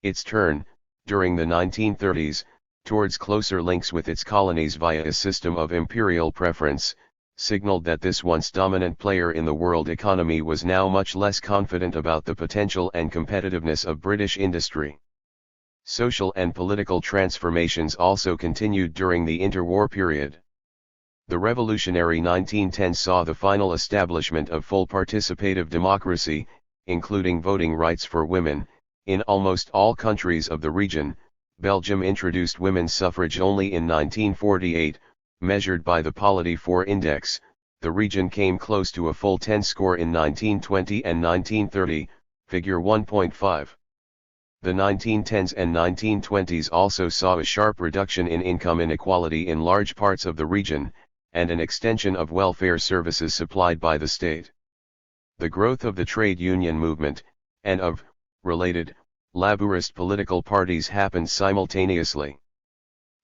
Its turn, during the 1930s, towards closer links with its colonies via a system of imperial preference, signaled that this once dominant player in the world economy was now much less confident about the potential and competitiveness of British industry. Social and political transformations also continued during the interwar period. The revolutionary 1910s saw the final establishment of full participative democracy, including voting rights for women, in almost all countries of the region. Belgium introduced women's suffrage only in 1948, measured by the Polity 4 index. The region came close to a full 10 score in 1920 and 1930, figure 1.5. The 1910s and 1920s also saw a sharp reduction in income inequality in large parts of the region, and an extension of welfare services supplied by the state. The growth of the trade union movement, and of, related, Labourist political parties happened simultaneously.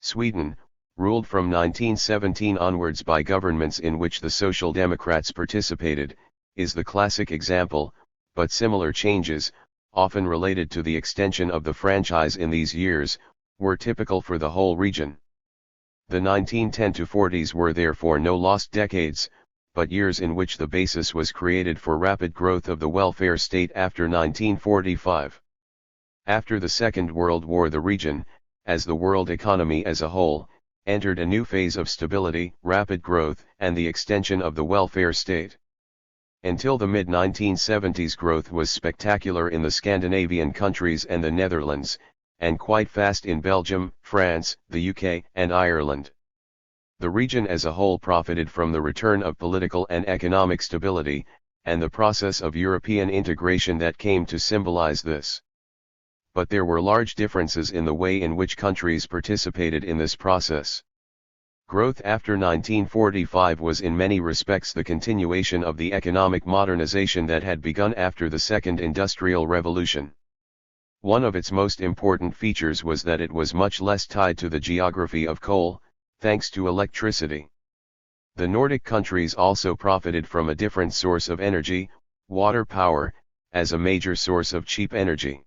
Sweden, ruled from 1917 onwards by governments in which the Social Democrats participated, is the classic example, but similar changes, often related to the extension of the franchise in these years, were typical for the whole region. The 1910-40s were therefore no lost decades, but years in which the basis was created for rapid growth of the welfare state after 1945. After the Second World War, the region, as the world economy as a whole, entered a new phase of stability, rapid growth, and the extension of the welfare state. Until the mid-1970s, growth was spectacular in the Scandinavian countries and the Netherlands, and quite fast in Belgium, France, the UK, and Ireland. The region as a whole profited from the return of political and economic stability, and the process of European integration that came to symbolize this. But there were large differences in the way in which countries participated in this process. Growth after 1945 was in many respects the continuation of the economic modernization that had begun after the Second Industrial Revolution. One of its most important features was that it was much less tied to the geography of coal, thanks to electricity. The Nordic countries also profited from a different source of energy, water power, as a major source of cheap energy.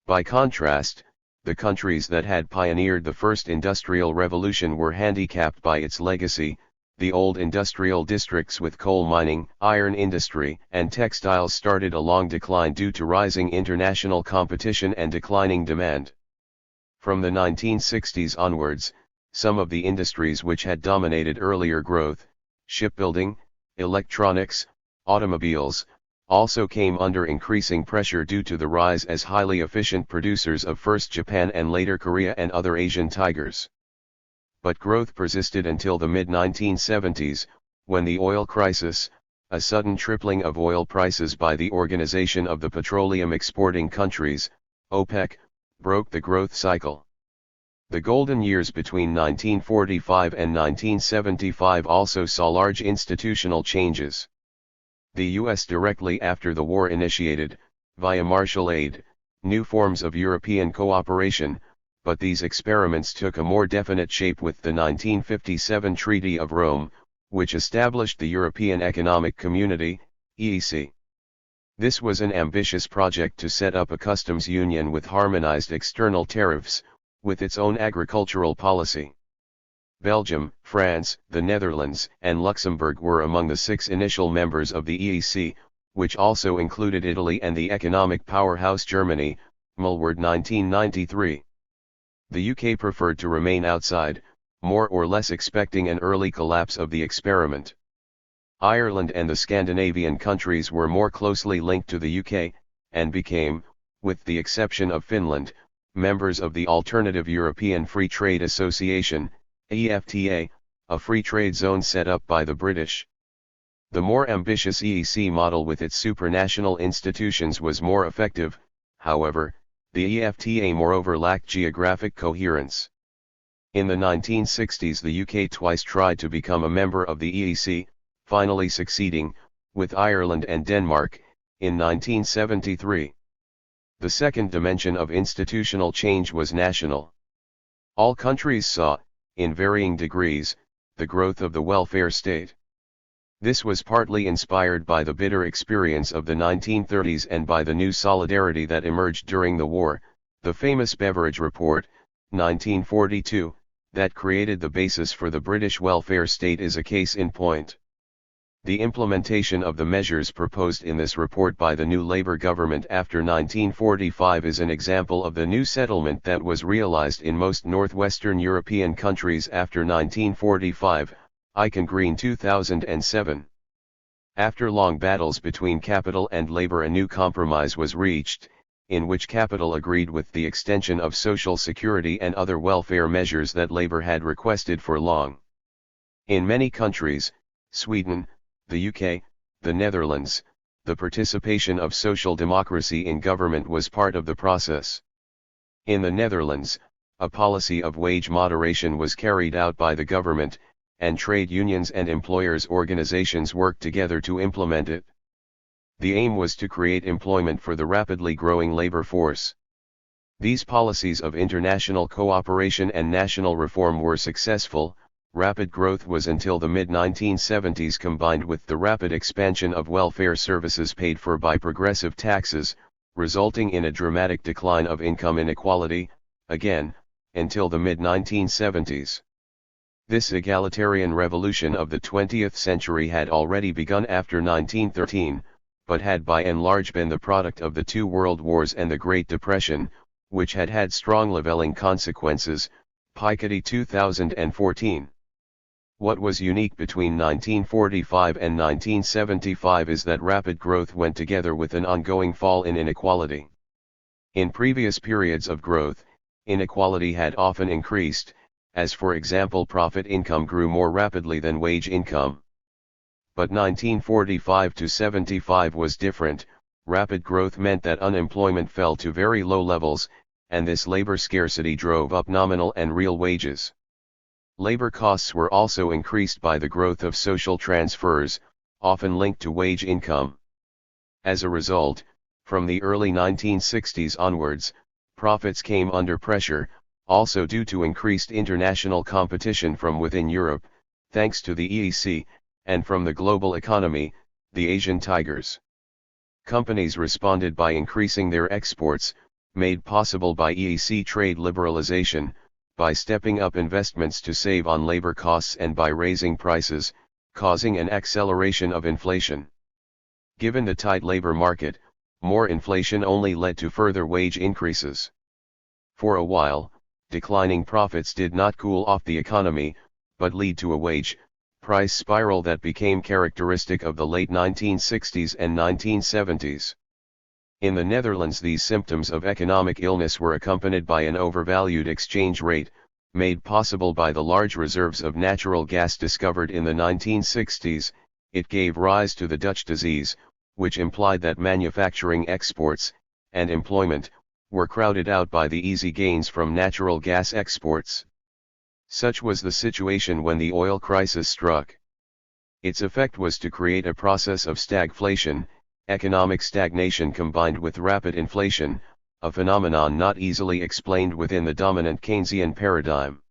By contrast, the countries that had pioneered the first industrial revolution were handicapped by its legacy. The old industrial districts with coal mining, iron industry, and textiles started a long decline due to rising international competition and declining demand. From the 1960s onwards, some of the industries which had dominated earlier growth, shipbuilding, electronics, automobiles, also came under increasing pressure due to the rise as highly efficient producers of first Japan and later Korea and other Asian tigers. But growth persisted until the mid-1970s, when the oil crisis, a sudden tripling of oil prices by the Organization of the Petroleum Exporting Countries, OPEC, broke the growth cycle. The golden years between 1945 and 1975 also saw large institutional changes. The U.S. directly after the war initiated, via Marshall Aid, new forms of European cooperation, but these experiments took a more definite shape with the 1957 Treaty of Rome, which established the European Economic Community, EEC. This was an ambitious project to set up a customs union with harmonized external tariffs, with its own agricultural policy. Belgium, France, the Netherlands, and Luxembourg were among the 6 initial members of the EEC, which also included Italy and the economic powerhouse Germany, Mulward 1993. The UK preferred to remain outside, more or less expecting an early collapse of the experiment. Ireland and the Scandinavian countries were more closely linked to the UK, and became, with the exception of Finland, members of the Alternative European Free Trade Association, EFTA, a free trade zone set up by the British. The more ambitious EEC model with its supranational institutions was more effective, however. The EFTA moreover lacked geographic coherence. In the 1960s the UK twice tried to become a member of the EEC, finally succeeding, with Ireland and Denmark, in 1973. The second dimension of institutional change was national. All countries saw, in varying degrees, the growth of the welfare state. This was partly inspired by the bitter experience of the 1930s and by the new solidarity that emerged during the war, the famous Beveridge Report, 1942, that created the basis for the British welfare state is a case in point. The implementation of the measures proposed in this report by the new Labour government after 1945 is an example of the new settlement that was realised in most northwestern European countries after 1945. Icon Green 2007. After long battles between capital and labor a new compromise was reached, in which capital agreed with the extension of social security and other welfare measures that labor had requested for long. In many countries, Sweden, the UK, the Netherlands, the participation of social democracy in government was part of the process. In the Netherlands, a policy of wage moderation was carried out by the government, and trade unions and employers' organizations worked together to implement it. The aim was to create employment for the rapidly growing labor force. These policies of international cooperation and national reform were successful. Rapid growth was until the mid-1970s combined with the rapid expansion of welfare services paid for by progressive taxes, resulting in a dramatic decline of income inequality, again, until the mid-1970s. This egalitarian revolution of the 20th century had already begun after 1913, but had by and large been the product of the 2 World Wars and the Great Depression, which had had strong leveling consequences. Piketty 2014. What was unique between 1945 and 1975 is that rapid growth went together with an ongoing fall in inequality. In previous periods of growth, inequality had often increased, as for example profit income grew more rapidly than wage income. But 1945 to 75 was different. Rapid growth meant that unemployment fell to very low levels, and this labor scarcity drove up nominal and real wages. Labor costs were also increased by the growth of social transfers, often linked to wage income. As a result, from the early 1960s onwards, profits came under pressure, also due to increased international competition from within Europe, thanks to the EEC, and from the global economy, the Asian tigers. Companies responded by increasing their exports, made possible by EEC trade liberalization, by stepping up investments to save on labor costs and by raising prices, causing an acceleration of inflation. Given the tight labor market, more inflation only led to further wage increases. For a while, declining profits did not cool off the economy, but lead to a wage-price spiral that became characteristic of the late 1960s and 1970s. In the Netherlands, these symptoms of economic illness were accompanied by an overvalued exchange rate, made possible by the large reserves of natural gas discovered in the 1960s. It gave rise to the Dutch disease, which implied that manufacturing exports, and employment, were crowded out by the easy gains from natural gas exports. Such was the situation when the oil crisis struck. Its effect was to create a process of stagflation, economic stagnation combined with rapid inflation, a phenomenon not easily explained within the dominant Keynesian paradigm.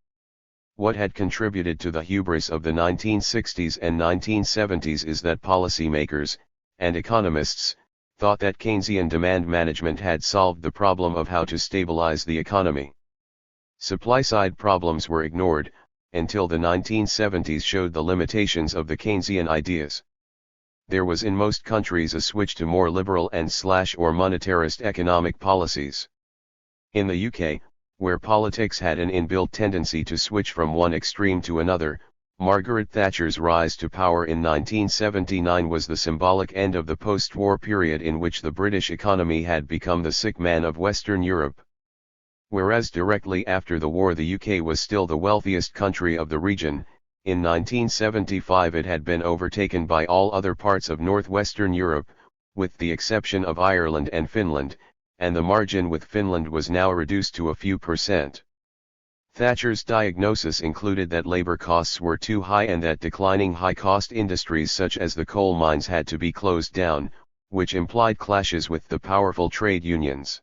What had contributed to the hubris of the 1960s and 1970s is that policymakers, and economists, thought that Keynesian demand management had solved the problem of how to stabilize the economy. Supply-side problems were ignored, until the 1970s showed the limitations of the Keynesian ideas. There was in most countries a switch to more liberal and/or monetarist economic policies. In the UK, where politics had an inbuilt tendency to switch from one extreme to another, Margaret Thatcher's rise to power in 1979 was the symbolic end of the post-war period in which the British economy had become the sick man of Western Europe. Whereas directly after the war the UK was still the wealthiest country of the region, in 1975 it had been overtaken by all other parts of northwestern Europe, with the exception of Ireland and Finland, and the margin with Finland was now reduced to a few percent. Thatcher's diagnosis included that labor costs were too high and that declining high-cost industries such as the coal mines had to be closed down, which implied clashes with the powerful trade unions.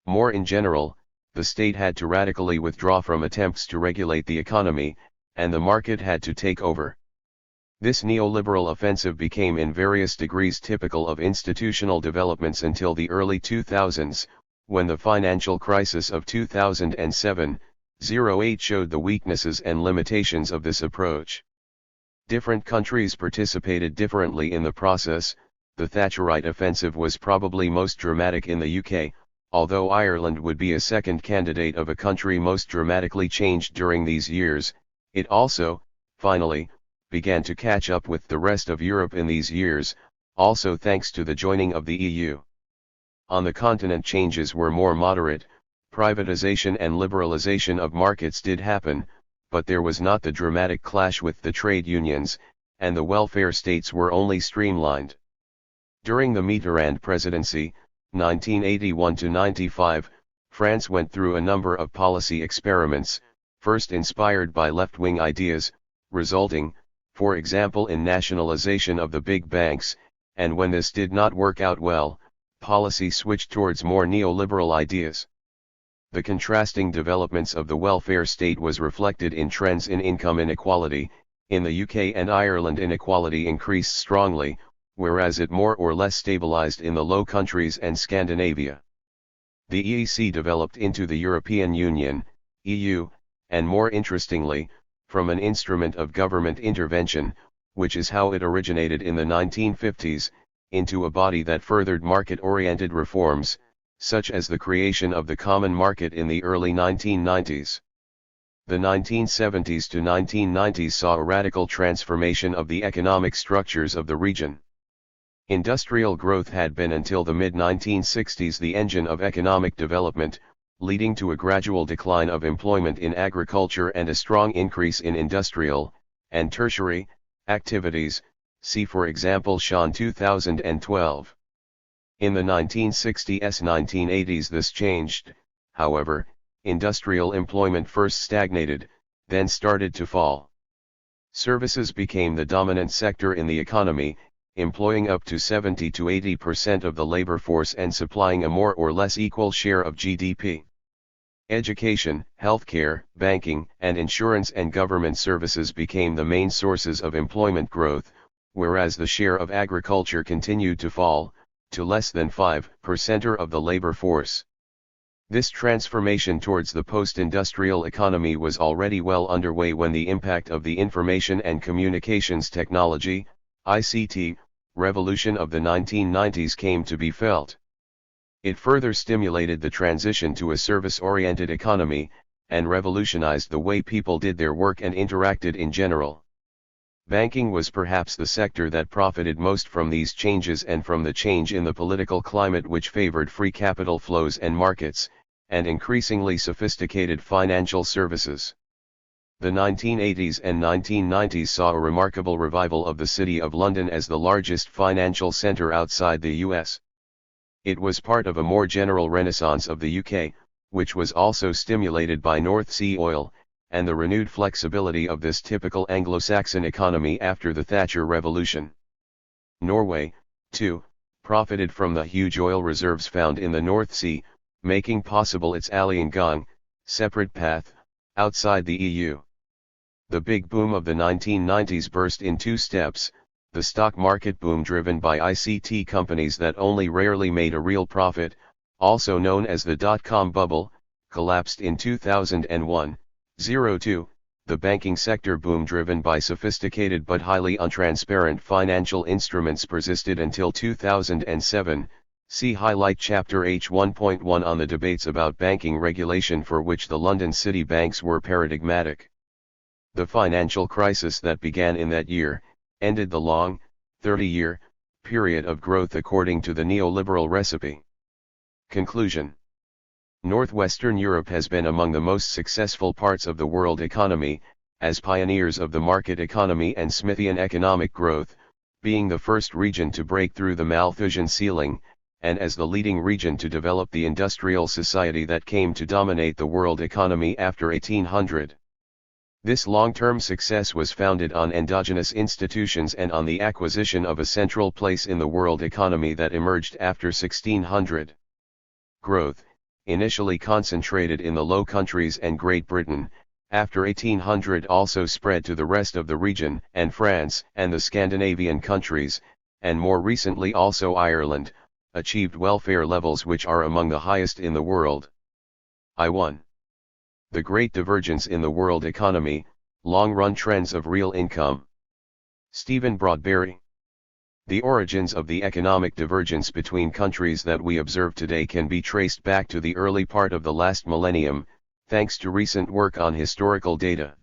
More in general, the state had to radically withdraw from attempts to regulate the economy, and the market had to take over. This neoliberal offensive became in various degrees typical of institutional developments until the early 2000s, when the financial crisis of 2007-08 showed the weaknesses and limitations of this approach. Different countries participated differently in the process. The Thatcherite offensive was probably most dramatic in the UK, although Ireland would be a second candidate of a country most dramatically changed during these years. It also, finally, began to catch up with the rest of Europe in these years, also thanks to the joining of the EU. On the continent changes were more moderate, privatization and liberalization of markets did happen, but there was not the dramatic clash with the trade unions, and the welfare states were only streamlined. During the Mitterrand presidency, 1981-95, France went through a number of policy experiments, first inspired by left-wing ideas, resulting, for example, in nationalization of the big banks, and when this did not work out well, policy switched towards more neoliberal ideas. The contrasting developments of the welfare state was reflected in trends in income inequality. In the UK and Ireland inequality increased strongly, whereas it more or less stabilized in the Low Countries and Scandinavia. The EEC developed into the European Union, EU, and more interestingly, from an instrument of government intervention, which is how it originated in the 1950s, into a body that furthered market-oriented reforms, such as the creation of the common market in the early 1990s. The 1970s to 1990s saw a radical transformation of the economic structures of the region. Industrial growth had been until the mid-1960s the engine of economic development, leading to a gradual decline of employment in agriculture and a strong increase in industrial, and tertiary, activities, see for example Sean 2012. In the 1960s-1980s this changed, however. Industrial employment first stagnated, then started to fall. Services became the dominant sector in the economy, employing up to 70 to 80% of the labor force and supplying a more or less equal share of GDP. Education, healthcare, banking, and insurance and government services became the main sources of employment growth, whereas the share of agriculture continued to fall, to less than 5% of the labor force. This transformation towards the post-industrial economy was already well underway when the impact of the information and communications technology, ICT, revolution of the 1990s came to be felt. It further stimulated the transition to a service-oriented economy, and revolutionized the way people did their work and interacted in general. Banking was perhaps the sector that profited most from these changes and from the change in the political climate which favored free capital flows and markets, and increasingly sophisticated financial services. The 1980s and 1990s saw a remarkable revival of the City of London as the largest financial centre outside the US. It was part of a more general renaissance of the UK, which was also stimulated by North Sea oil, and the renewed flexibility of this typical Anglo-Saxon economy after the Thatcher Revolution. Norway, too, profited from the huge oil reserves found in the North Sea, making possible its Alliangang, separate path, outside the EU. The big boom of the 1990s burst in two steps. The stock market boom driven by ICT companies that only rarely made a real profit, also known as the dot-com bubble, collapsed in 2001-02. The banking sector boom driven by sophisticated but highly untransparent financial instruments persisted until 2007. See highlight chapter H1.1 on the debates about banking regulation for which the London City banks were paradigmatic. The financial crisis that began in that year ended the long, 30-year, period of growth according to the neoliberal recipe. Conclusion. Northwestern Europe has been among the most successful parts of the world economy, as pioneers of the market economy and Smithian economic growth, being the first region to break through the Malthusian ceiling, and as the leading region to develop the industrial society that came to dominate the world economy after 1800. This long-term success was founded on endogenous institutions and on the acquisition of a central place in the world economy that emerged after 1600. Growth, initially concentrated in the Low Countries and Great Britain, after 1800 also spread to the rest of the region and France and the Scandinavian countries, and more recently also Ireland, achieved welfare levels which are among the highest in the world. I1. The Great Divergence in the World Economy, Long-Run Trends of Real Income. Stephen Broadberry. The origins of the economic divergence between countries that we observe today can be traced back to the early part of the last millennium, thanks to recent work on historical data.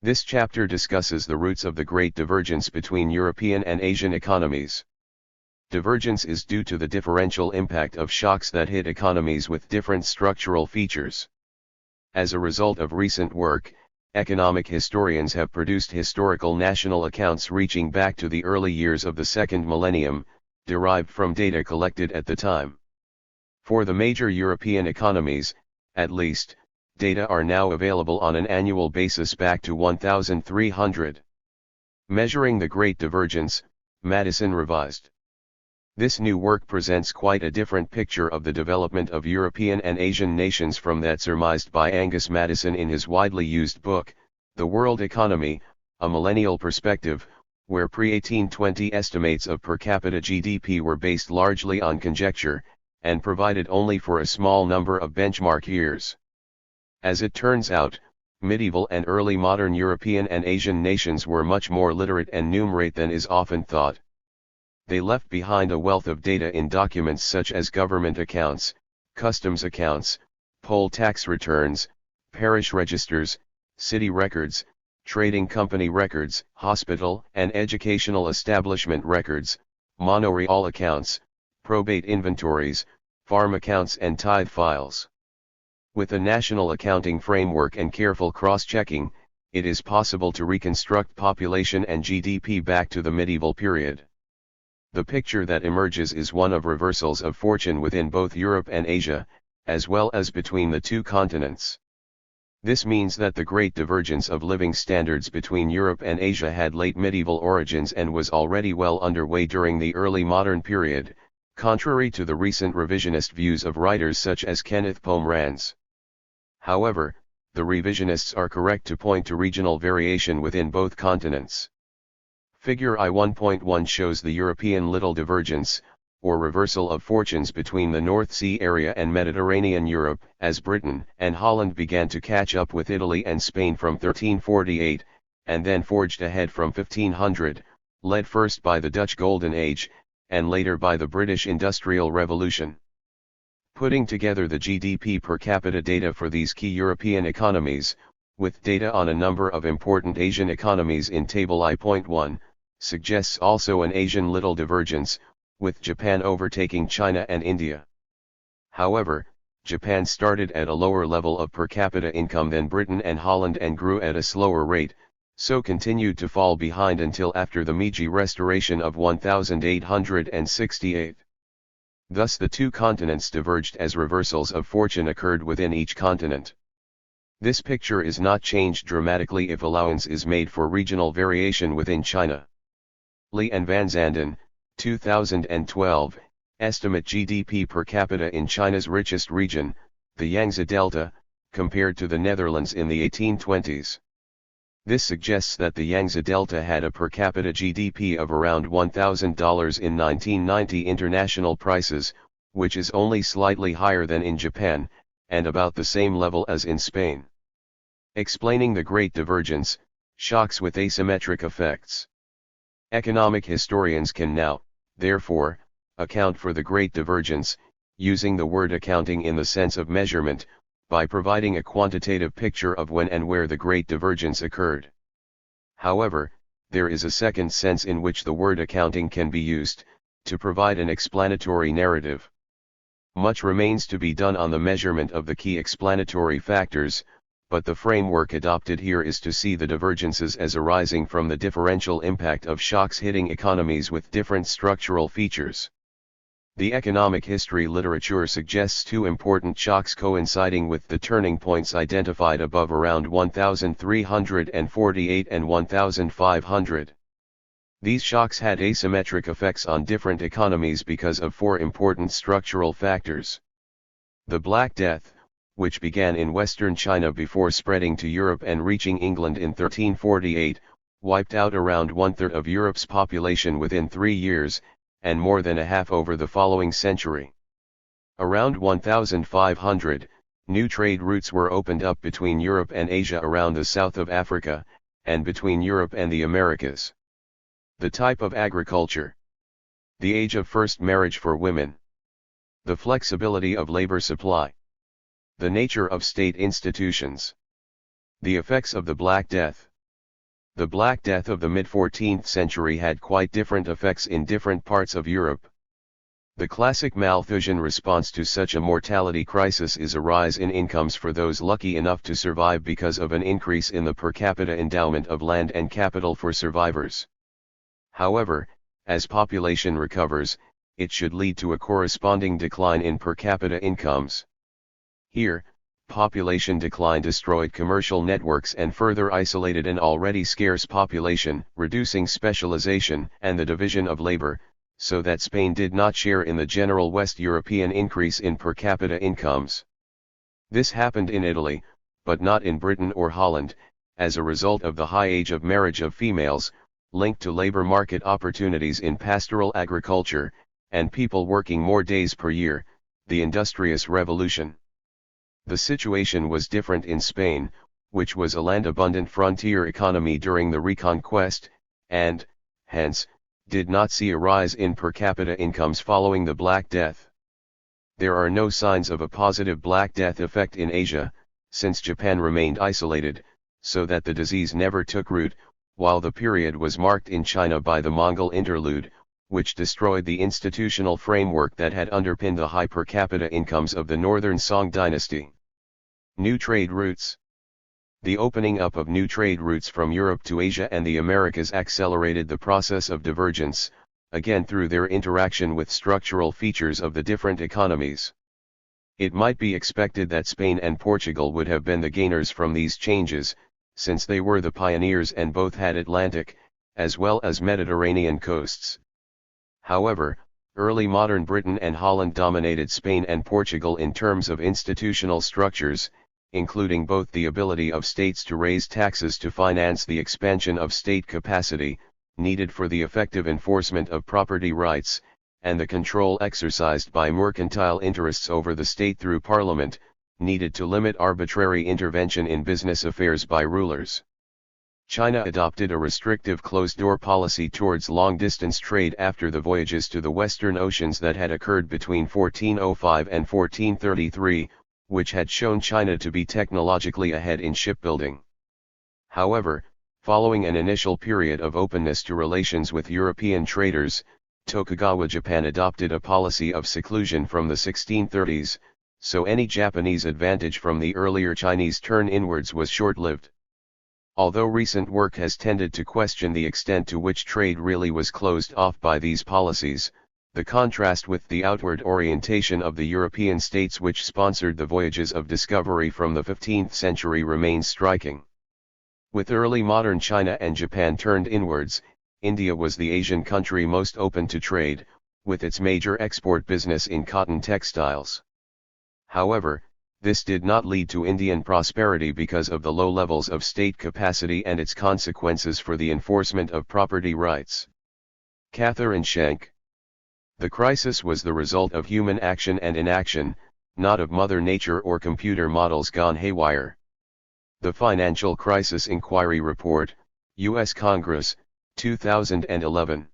This chapter discusses the roots of the Great Divergence between European and Asian economies. Divergence is due to the differential impact of shocks that hit economies with different structural features. As a result of recent work, economic historians have produced historical national accounts reaching back to the early years of the second millennium, derived from data collected at the time. For the major European economies, at least, data are now available on an annual basis back to 1300. Measuring the Great Divergence, Madison revised. This new work presents quite a different picture of the development of European and Asian nations from that surmised by Angus Madison in his widely used book, The World Economy, A Millennial Perspective, where pre-1820 estimates of per capita GDP were based largely on conjecture, and provided only for a small number of benchmark years. As it turns out, medieval and early modern European and Asian nations were much more literate and numerate than is often thought. They left behind a wealth of data in documents such as government accounts, customs accounts, poll tax returns, parish registers, city records, trading company records, hospital and educational establishment records, manorial accounts, probate inventories, farm accounts and tithe files. With a national accounting framework and careful cross-checking, it is possible to reconstruct population and GDP back to the medieval period. The picture that emerges is one of reversals of fortune within both Europe and Asia, as well as between the two continents. This means that the great divergence of living standards between Europe and Asia had late medieval origins and was already well underway during the early modern period, contrary to the recent revisionist views of writers such as Kenneth Pomeranz. However, the revisionists are correct to point to regional variation within both continents. Figure I-1.1 shows the European little divergence, or reversal of fortunes between the North Sea area and Mediterranean Europe, as Britain and Holland began to catch up with Italy and Spain from 1348, and then forged ahead from 1500, led first by the Dutch Golden Age, and later by the British Industrial Revolution. Putting together the GDP per capita data for these key European economies, with data on a number of important Asian economies in Table I.1, suggests also an Asian little divergence, with Japan overtaking China and India. However, Japan started at a lower level of per capita income than Britain and Holland and grew at a slower rate, so continued to fall behind until after the Meiji Restoration of 1868. Thus the two continents diverged as reversals of fortune occurred within each continent. This picture is not changed dramatically if allowance is made for regional variation within China. Lee and Van Zanden, 2012, estimate GDP per capita in China's richest region, the Yangtze Delta, compared to the Netherlands in the 1820s. This suggests that the Yangtze Delta had a per capita GDP of around $1,000 in 1990 international prices, which is only slightly higher than in Japan, and about the same level as in Spain. Explaining the Great Divergence, shocks with asymmetric effects. Economic historians can now, therefore, account for the Great Divergence, using the word accounting in the sense of measurement, by providing a quantitative picture of when and where the Great Divergence occurred. However, there is a second sense in which the word accounting can be used, to provide an explanatory narrative. Much remains to be done on the measurement of the key explanatory factors, but the framework adopted here is to see the divergences as arising from the differential impact of shocks hitting economies with different structural features. The economic history literature suggests two important shocks coinciding with the turning points identified above around 1348 and 1500. These shocks had asymmetric effects on different economies because of four important structural factors. The Black Death, which began in western China before spreading to Europe and reaching England in 1348, wiped out around one-third of Europe's population within 3 years, and more than a half over the following century. Around 1500, new trade routes were opened up between Europe and Asia around the south of Africa, and between Europe and the Americas. The type of agriculture. The age of first marriage for women. The flexibility of labor supply. The nature of state institutions. The effects of the Black Death. The Black Death of the mid-14th century had quite different effects in different parts of Europe. The classic Malthusian response to such a mortality crisis is a rise in incomes for those lucky enough to survive because of an increase in the per capita endowment of land and capital for survivors. However, as population recovers, it should lead to a corresponding decline in per capita incomes. Here, population decline destroyed commercial networks and further isolated an already scarce population, reducing specialization and the division of labor, so that Spain did not share in the general West European increase in per capita incomes. This happened in Italy, but not in Britain or Holland, as a result of the high age of marriage of females, linked to labor market opportunities in pastoral agriculture, and people working more days per year, the Industrious Revolution. The situation was different in Spain, which was a land-abundant frontier economy during the Reconquest, and, hence, did not see a rise in per capita incomes following the Black Death. There are no signs of a positive Black Death effect in Asia, since Japan remained isolated, so that the disease never took root, while the period was marked in China by the Mongol interlude, which destroyed the institutional framework that had underpinned the high per capita incomes of the Northern Song dynasty. New trade routes. The opening up of new trade routes from Europe to Asia and the Americas accelerated the process of divergence, again through their interaction with structural features of the different economies. It might be expected that Spain and Portugal would have been the gainers from these changes, since they were the pioneers and both had Atlantic, as well as Mediterranean coasts. However, early modern Britain and Holland dominated Spain and Portugal in terms of institutional structures, including both the ability of states to raise taxes to finance the expansion of state capacity, needed for the effective enforcement of property rights, and the control exercised by mercantile interests over the state through parliament, needed to limit arbitrary intervention in business affairs by rulers. China adopted a restrictive closed-door policy towards long-distance trade after the voyages to the Western Oceans that had occurred between 1405 and 1433, which had shown China to be technologically ahead in shipbuilding. However, following an initial period of openness to relations with European traders, Tokugawa Japan adopted a policy of seclusion from the 1630s, so any Japanese advantage from the earlier Chinese turn inwards was short-lived. Although recent work has tended to question the extent to which trade really was closed off by these policies, the contrast with the outward orientation of the European states which sponsored the voyages of discovery from the 15th century remains striking. With early modern China and Japan turned inwards, India was the Asian country most open to trade, with its major export business in cotton textiles. However, this did not lead to Indian prosperity because of the low levels of state capacity and its consequences for the enforcement of property rights. Cather and Schenck. The crisis was the result of human action and inaction, not of Mother Nature or computer models gone haywire. The Financial Crisis Inquiry Report, U.S. Congress, 2011.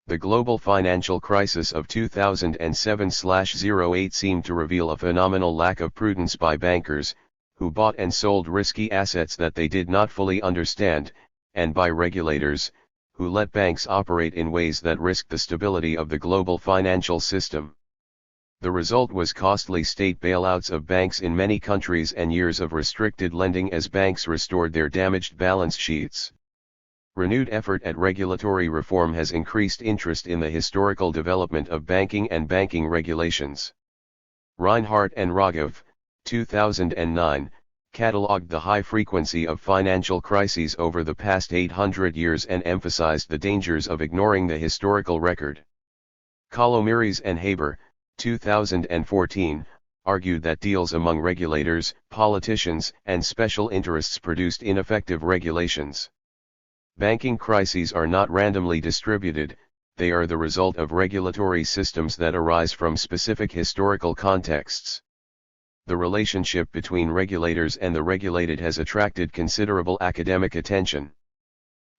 The global financial crisis of 2007-08 seemed to reveal a phenomenal lack of prudence by bankers, who bought and sold risky assets that they did not fully understand, and by regulators, who let banks operate in ways that risked the stability of the global financial system. The result was costly state bailouts of banks in many countries and years of restricted lending as banks restored their damaged balance sheets. Renewed effort at regulatory reform has increased interest in the historical development of banking and banking regulations. Reinhardt and Raghav, 2009, catalogued the high frequency of financial crises over the past 800 years and emphasized the dangers of ignoring the historical record. Colomiris and Haber, 2014, argued that deals among regulators, politicians, and special interests produced ineffective regulations. Banking crises are not randomly distributed, they are the result of regulatory systems that arise from specific historical contexts. The relationship between regulators and the regulated has attracted considerable academic attention.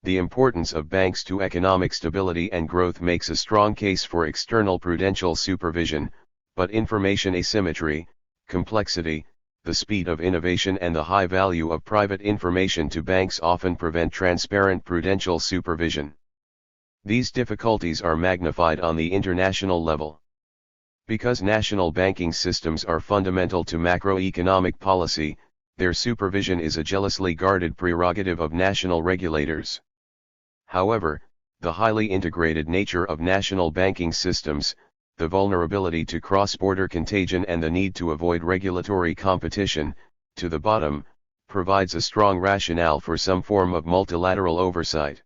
The importance of banks to economic stability and growth makes a strong case for external prudential supervision, but information asymmetry, complexity, the speed of innovation and the high value of private information to banks often prevent transparent prudential supervision. These difficulties are magnified on the international level. Because national banking systems are fundamental to macroeconomic policy, their supervision is a jealously guarded prerogative of national regulators. However, the highly integrated nature of national banking systems, the vulnerability to cross-border contagion and the need to avoid regulatory competition, to the bottom, provides a strong rationale for some form of multilateral oversight.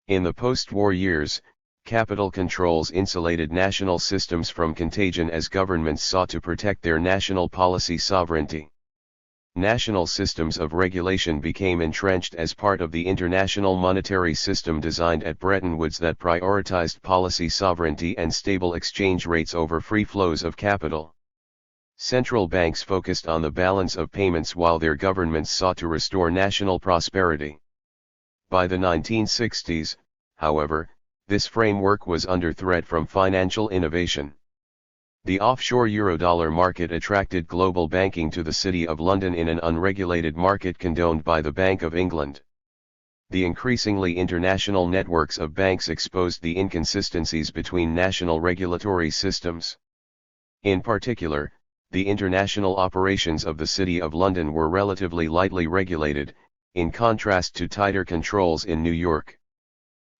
In the post-war years, capital controls insulated national systems from contagion as governments sought to protect their national policy sovereignty. National systems of regulation became entrenched as part of the international monetary system designed at Bretton Woods that prioritized policy sovereignty and stable exchange rates over free flows of capital. Central banks focused on the balance of payments while their governments sought to restore national prosperity. By the 1960s, however, this framework was under threat from financial innovation. The offshore eurodollar market attracted global banking to the City of London in an unregulated market condoned by the Bank of England. The increasingly international networks of banks exposed the inconsistencies between national regulatory systems. In particular, the international operations of the City of London were relatively lightly regulated, in contrast to tighter controls in New York.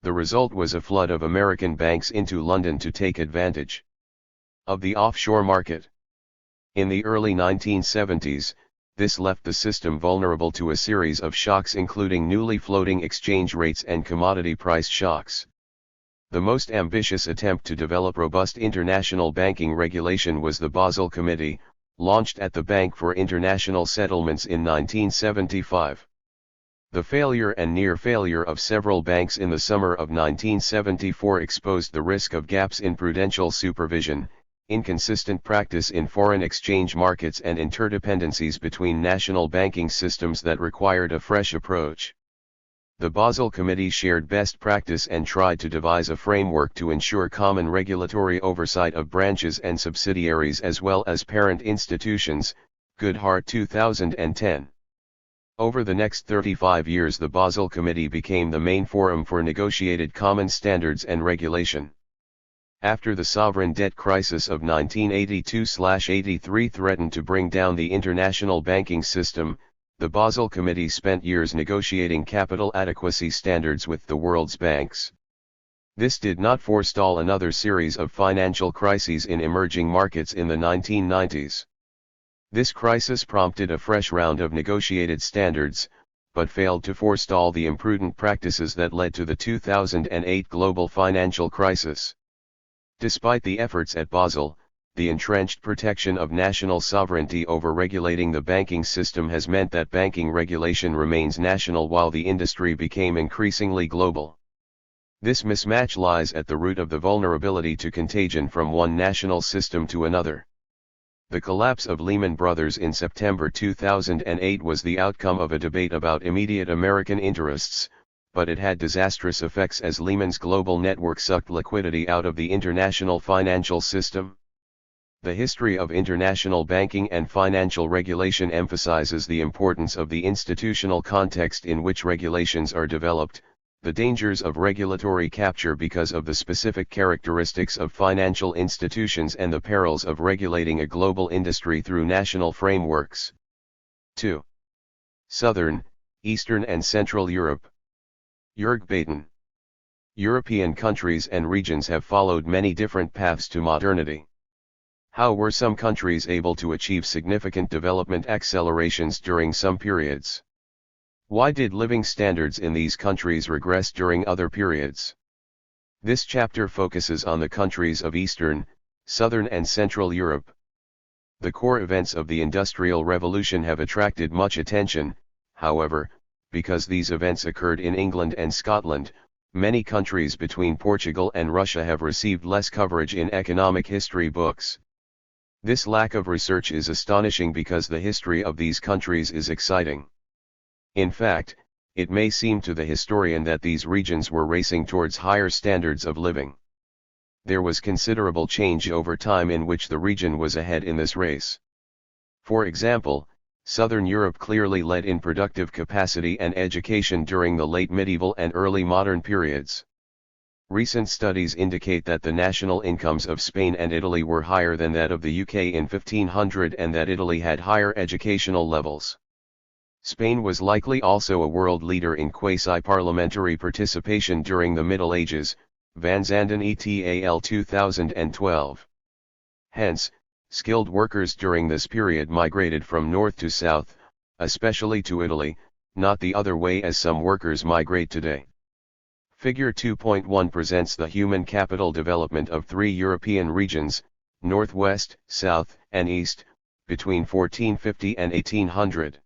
The result was a flood of American banks into London to take advantage of the offshore market. In the early 1970s, this left the system vulnerable to a series of shocks including newly floating exchange rates and commodity price shocks. The most ambitious attempt to develop robust international banking regulation was the Basel Committee, launched at the Bank for International Settlements in 1975. The failure and near failure of several banks in the summer of 1974 exposed the risk of gaps in prudential supervision, inconsistent practice in foreign exchange markets and interdependencies between national banking systems that required a fresh approach. The Basel Committee shared best practice and tried to devise a framework to ensure common regulatory oversight of branches and subsidiaries as well as parent institutions, Goodhart 2010. Over the next 35 years the Basel Committee became the main forum for negotiated common standards and regulation. After the sovereign debt crisis of 1982-83 threatened to bring down the international banking system, the Basel Committee spent years negotiating capital adequacy standards with the world's banks. This did not forestall another series of financial crises in emerging markets in the 1990s. This crisis prompted a fresh round of negotiated standards, but failed to forestall the imprudent practices that led to the 2008 global financial crisis. Despite the efforts at Basel, the entrenched protection of national sovereignty over regulating the banking system has meant that banking regulation remains national while the industry became increasingly global. This mismatch lies at the root of the vulnerability to contagion from one national system to another. The collapse of Lehman Brothers in September 2008 was the outcome of a debate about immediate American interests, but it had disastrous effects as Lehman's global network sucked liquidity out of the international financial system. The history of international banking and financial regulation emphasizes the importance of the institutional context in which regulations are developed, the dangers of regulatory capture because of the specific characteristics of financial institutions and the perils of regulating a global industry through national frameworks. 2. Southern, Eastern and Central Europe. Joerg Baten. European countries and regions have followed many different paths to modernity. How were some countries able to achieve significant development accelerations during some periods? Why did living standards in these countries regress during other periods? This chapter focuses on the countries of Eastern, Southern and Central Europe. The core events of the Industrial Revolution have attracted much attention, however, because these events occurred in England and Scotland, many countries between Portugal and Russia have received less coverage in economic history books. This lack of research is astonishing because the history of these countries is exciting. In fact, it may seem to the historian that these regions were racing towards higher standards of living. There was considerable change over time in which the region was ahead in this race. For example, Southern Europe clearly led in productive capacity and education during the late medieval and early modern periods. Recent studies indicate that the national incomes of Spain and Italy were higher than that of the UK in 1500 and that Italy had higher educational levels. Spain was likely also a world leader in quasi-parliamentary participation during the Middle Ages, Van Zanden et al. 2012. Hence, skilled workers during this period migrated from north to south, especially to Italy, not the other way as some workers migrate today. Figure 2.1 presents the human capital development of three European regions, Northwest, South, and East, between 1450 and 1800.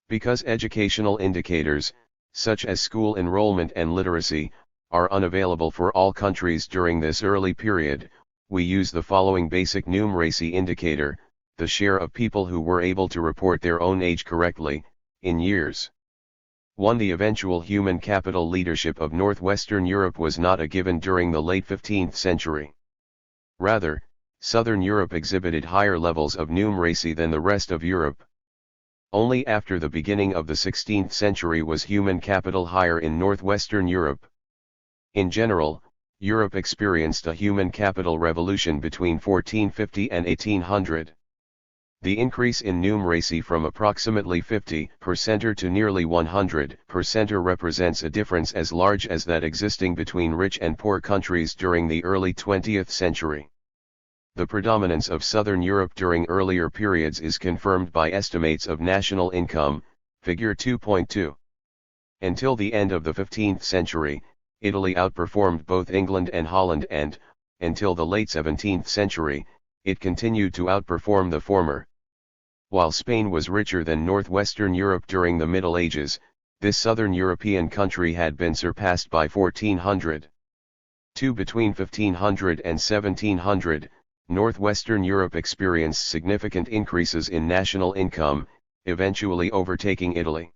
Because educational indicators, such as school enrollment and literacy, are unavailable for all countries during this early period, we use the following basic numeracy indicator, the share of people who were able to report their own age correctly, in years. 1. The eventual human capital leadership of Northwestern Europe was not a given during the late 15th century. Rather, Southern Europe exhibited higher levels of numeracy than the rest of Europe. Only after the beginning of the 16th century was human capital higher in Northwestern Europe. In general, Europe experienced a human capital revolution between 1450 and 1800. The increase in numeracy from approximately 50% to nearly 100% represents a difference as large as that existing between rich and poor countries during the early 20th century. The predominance of Southern Europe during earlier periods is confirmed by estimates of national income, figure 2.2. Until the end of the 15th century, Italy outperformed both England and Holland and, until the late 17th century, it continued to outperform the former. While Spain was richer than northwestern Europe during the Middle Ages, this southern European country had been surpassed by 1400. Between 1500 and 1700, northwestern Europe experienced significant increases in national income, eventually overtaking Italy.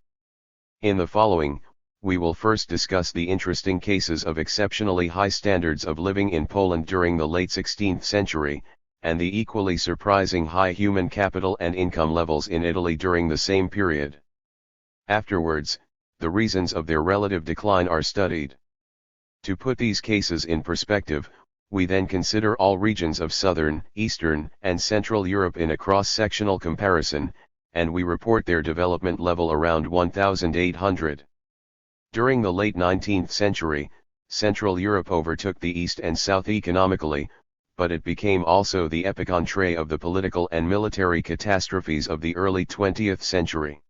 In the following, we will first discuss the interesting cases of exceptionally high standards of living in Poland during the late 16th century, and the equally surprising high human capital and income levels in Italy during the same period. Afterwards, the reasons of their relative decline are studied. To put these cases in perspective, we then consider all regions of southern, eastern, and central Europe in a cross-sectional comparison, and we report their development level around 1800. During the late 19th century, Central Europe overtook the East and South economically, but it became also the epicenter of the political and military catastrophes of the early 20th century.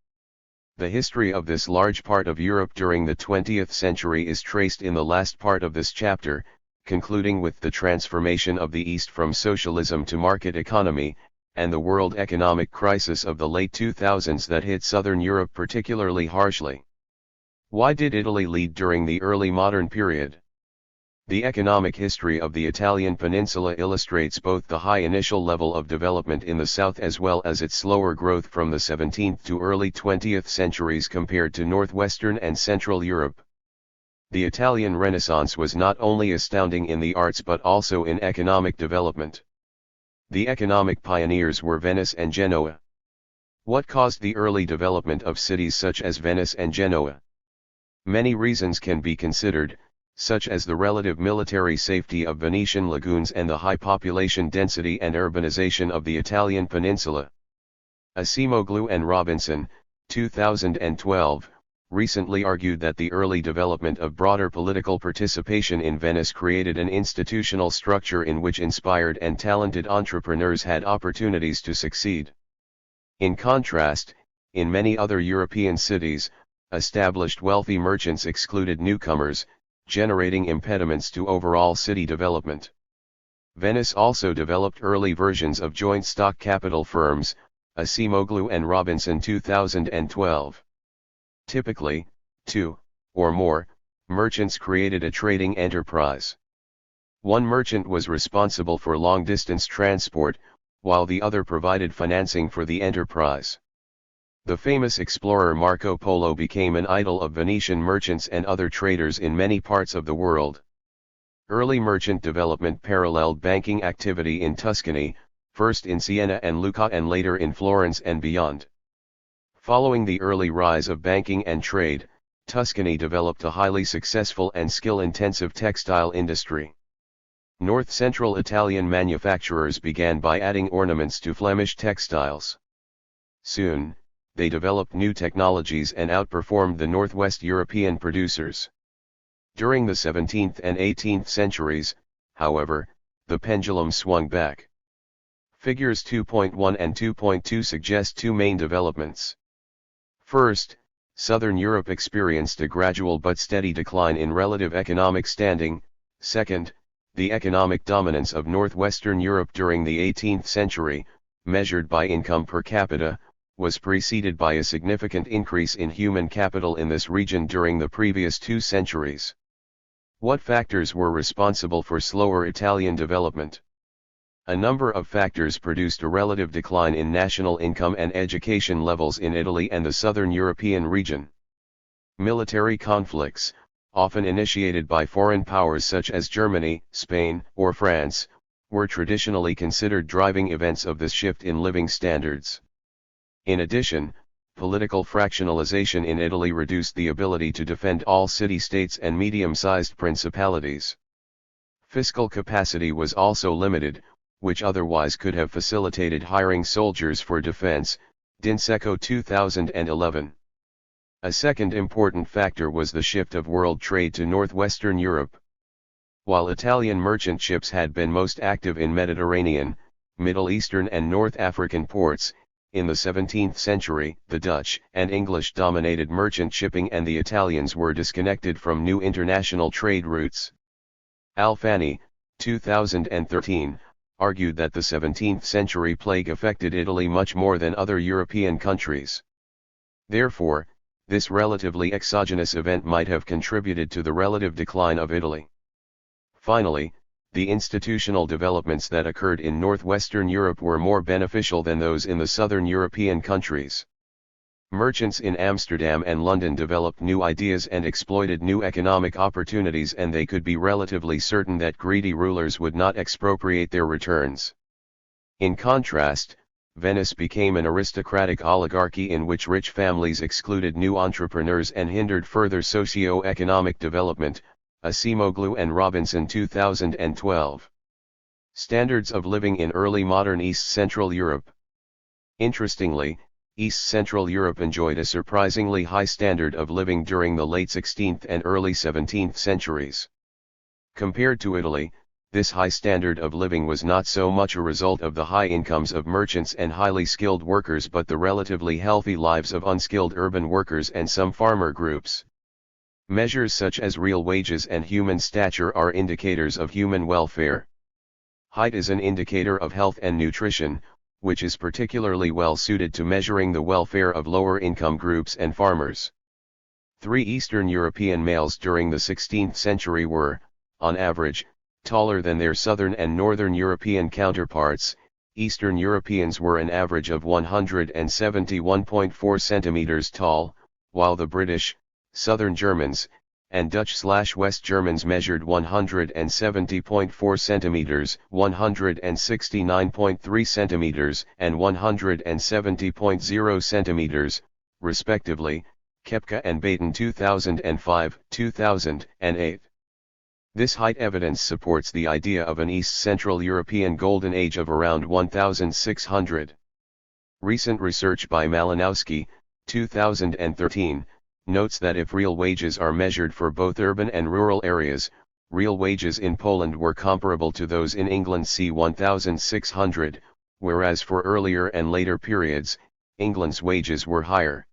The history of this large part of Europe during the 20th century is traced in the last part of this chapter, concluding with the transformation of the East from socialism to market economy, and the world economic crisis of the late 2000s that hit southern Europe particularly harshly. Why did Italy lead during the early modern period? The economic history of the Italian peninsula illustrates both the high initial level of development in the south as well as its slower growth from the 17th to early 20th centuries compared to northwestern and central Europe. The Italian Renaissance was not only astounding in the arts but also in economic development. The economic pioneers were Venice and Genoa. What caused the early development of cities such as Venice and Genoa? Many reasons can be considered, such as the relative military safety of Venetian lagoons and the high population density and urbanization of the Italian peninsula. Acemoglu and Robinson, 2012, recently argued that the early development of broader political participation in Venice created an institutional structure in which inspired and talented entrepreneurs had opportunities to succeed. In contrast, in many other European cities, established wealthy merchants excluded newcomers, generating impediments to overall city development. Venice also developed early versions of joint stock capital firms, Acemoglu and Robinson 2012. Typically, two, or more, merchants created a trading enterprise. One merchant was responsible for long-distance transport, while the other provided financing for the enterprise. The famous explorer Marco Polo became an idol of Venetian merchants and other traders in many parts of the world. Early merchant development paralleled banking activity in Tuscany, first in Siena and Lucca and later in Florence and beyond. Following the early rise of banking and trade, Tuscany developed a highly successful and skill-intensive textile industry. North-central Italian manufacturers began by adding ornaments to Flemish textiles. Soon, they developed new technologies and outperformed the Northwest European producers. During the 17th and 18th centuries, however, the pendulum swung back. Figures 2.1 and 2.2 suggest two main developments. First, Southern Europe experienced a gradual but steady decline in relative economic standing. Second, the economic dominance of Northwestern Europe during the 18th century, measured by income per capita, was preceded by a significant increase in human capital in this region during the previous 2 centuries. What factors were responsible for slower Italian development? A number of factors produced a relative decline in national income and education levels in Italy and the southern European region. Military conflicts, often initiated by foreign powers such as Germany, Spain, or France, were traditionally considered driving events of this shift in living standards. In addition, political fractionalization in Italy reduced the ability to defend all city-states and medium-sized principalities. Fiscal capacity was also limited, which otherwise could have facilitated hiring soldiers for defense, Dinseco 2011. A second important factor was the shift of world trade to northwestern Europe. While Italian merchant ships had been most active in Mediterranean, Middle Eastern and North African ports, in the 17th century, the Dutch and English dominated merchant shipping and the Italians were disconnected from new international trade routes. Alfani, 2013, argued that the 17th century plague affected Italy much more than other European countries. Therefore, this relatively exogenous event might have contributed to the relative decline of Italy. Finally, the institutional developments that occurred in northwestern Europe were more beneficial than those in the southern European countries. Merchants in Amsterdam and London developed new ideas and exploited new economic opportunities, and they could be relatively certain that greedy rulers would not expropriate their returns. In contrast, Venice became an aristocratic oligarchy in which rich families excluded new entrepreneurs and hindered further socio-economic development. Acemoglu and Robinson 2012. Standards of living in early modern East Central Europe. Interestingly, East Central Europe enjoyed a surprisingly high standard of living during the late 16th and early 17th centuries. Compared to Italy, this high standard of living was not so much a result of the high incomes of merchants and highly skilled workers but the relatively healthy lives of unskilled urban workers and some farmer groups. Measures such as real wages and human stature are indicators of human welfare. Height is an indicator of health and nutrition, which is particularly well suited to measuring the welfare of lower income groups and farmers. 3 Eastern European males during the 16th century were, on average, taller than their southern and northern European counterparts. Eastern Europeans were an average of 171.4 centimeters tall, while the British, Southern Germans, and Dutch/West Germans measured 170.4 centimeters, 169.3 centimeters, and 170.0 centimeters, respectively, Kepka and Baten 2005, 2008. This height evidence supports the idea of an East Central European Golden Age of around 1600. Recent research by Malinowski, 2013, notes that if real wages are measured for both urban and rural areas, real wages in Poland were comparable to those in England c. 1600, whereas for earlier and later periods, England's wages were higher.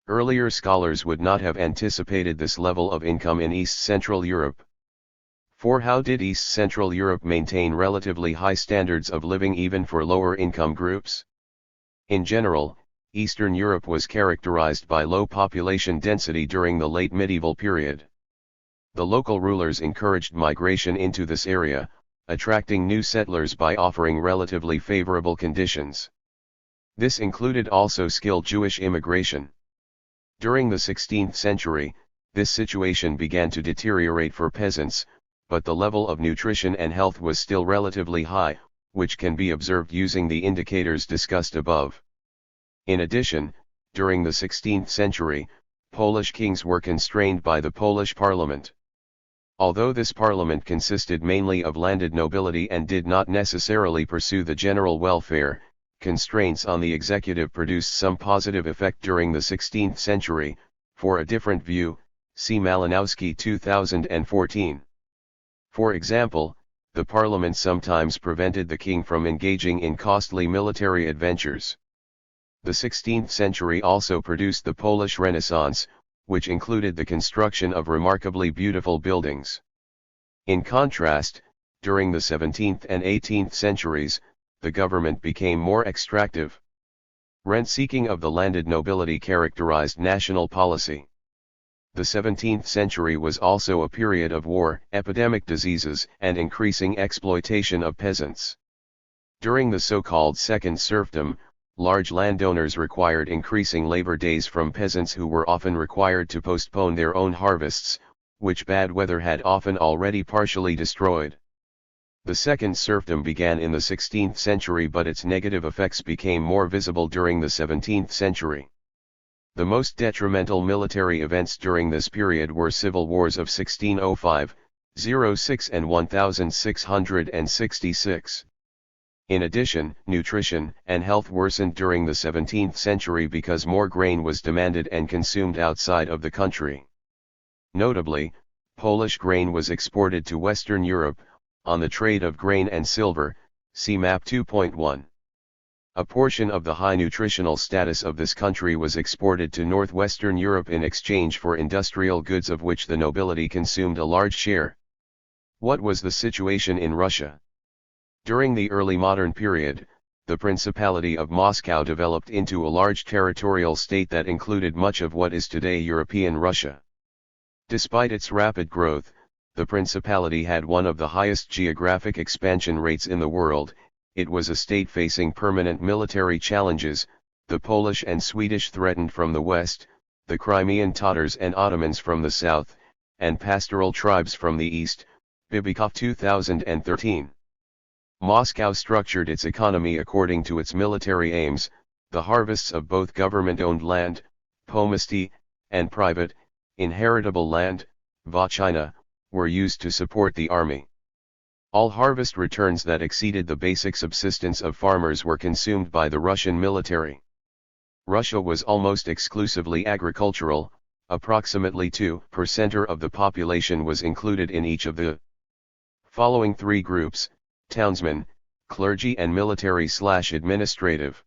Earlier scholars would not have anticipated this level of income in East Central Europe. For how did East Central Europe maintain relatively high standards of living even for lower income groups? In general, Eastern Europe was characterized by low population density during the late medieval period. The local rulers encouraged migration into this area, attracting new settlers by offering relatively favorable conditions. This included also skilled Jewish immigration. During the 16th century, this situation began to deteriorate for peasants, but the level of nutrition and health was still relatively high, which can be observed using the indicators discussed above. In addition, during the 16th century, Polish kings were constrained by the Polish parliament. Although this parliament consisted mainly of landed nobility and did not necessarily pursue the general welfare, constraints on the executive produced some positive effect during the 16th century. For a different view, see Malinowski 2014. For example, the parliament sometimes prevented the king from engaging in costly military adventures. The 16th century also produced the Polish Renaissance, which included the construction of remarkably beautiful buildings. In contrast, during the 17th and 18th centuries, the government became more extractive. Rent-seeking of the landed nobility characterized national policy. The 17th century was also a period of war, epidemic diseases, and increasing exploitation of peasants. During the so-called Second Serfdom, large landowners required increasing labor days from peasants who were often required to postpone their own harvests, which bad weather had often already partially destroyed. The Second Serfdom began in the 16th century, but its negative effects became more visible during the 17th century. The most detrimental military events during this period were civil wars of 1605, 06 and 1666. In addition, nutrition and health worsened during the 17th century because more grain was demanded and consumed outside of the country. Notably, Polish grain was exported to Western Europe, on the trade of grain and silver, see map 2.1. A portion of the high nutritional status of this country was exported to northwestern Europe in exchange for industrial goods of which the nobility consumed a large share. What was the situation in Russia? During the early modern period, the Principality of Moscow developed into a large territorial state that included much of what is today European Russia. Despite its rapid growth, the Principality had one of the highest geographic expansion rates in the world. It was a state facing permanent military challenges. The Polish and Swedish threatened from the west, the Crimean Tatars and Ottomans from the south, and pastoral tribes from the east. Bibikov 2013. Moscow structured its economy according to its military aims. The harvests of both government-owned land, pomesty, and private, inheritable land, votchina, were used to support the army. All harvest returns that exceeded the basic subsistence of farmers were consumed by the Russian military. Russia was almost exclusively agricultural. Approximately 2% of the population was included in each of the following three groups: townsmen, clergy and military/administrative.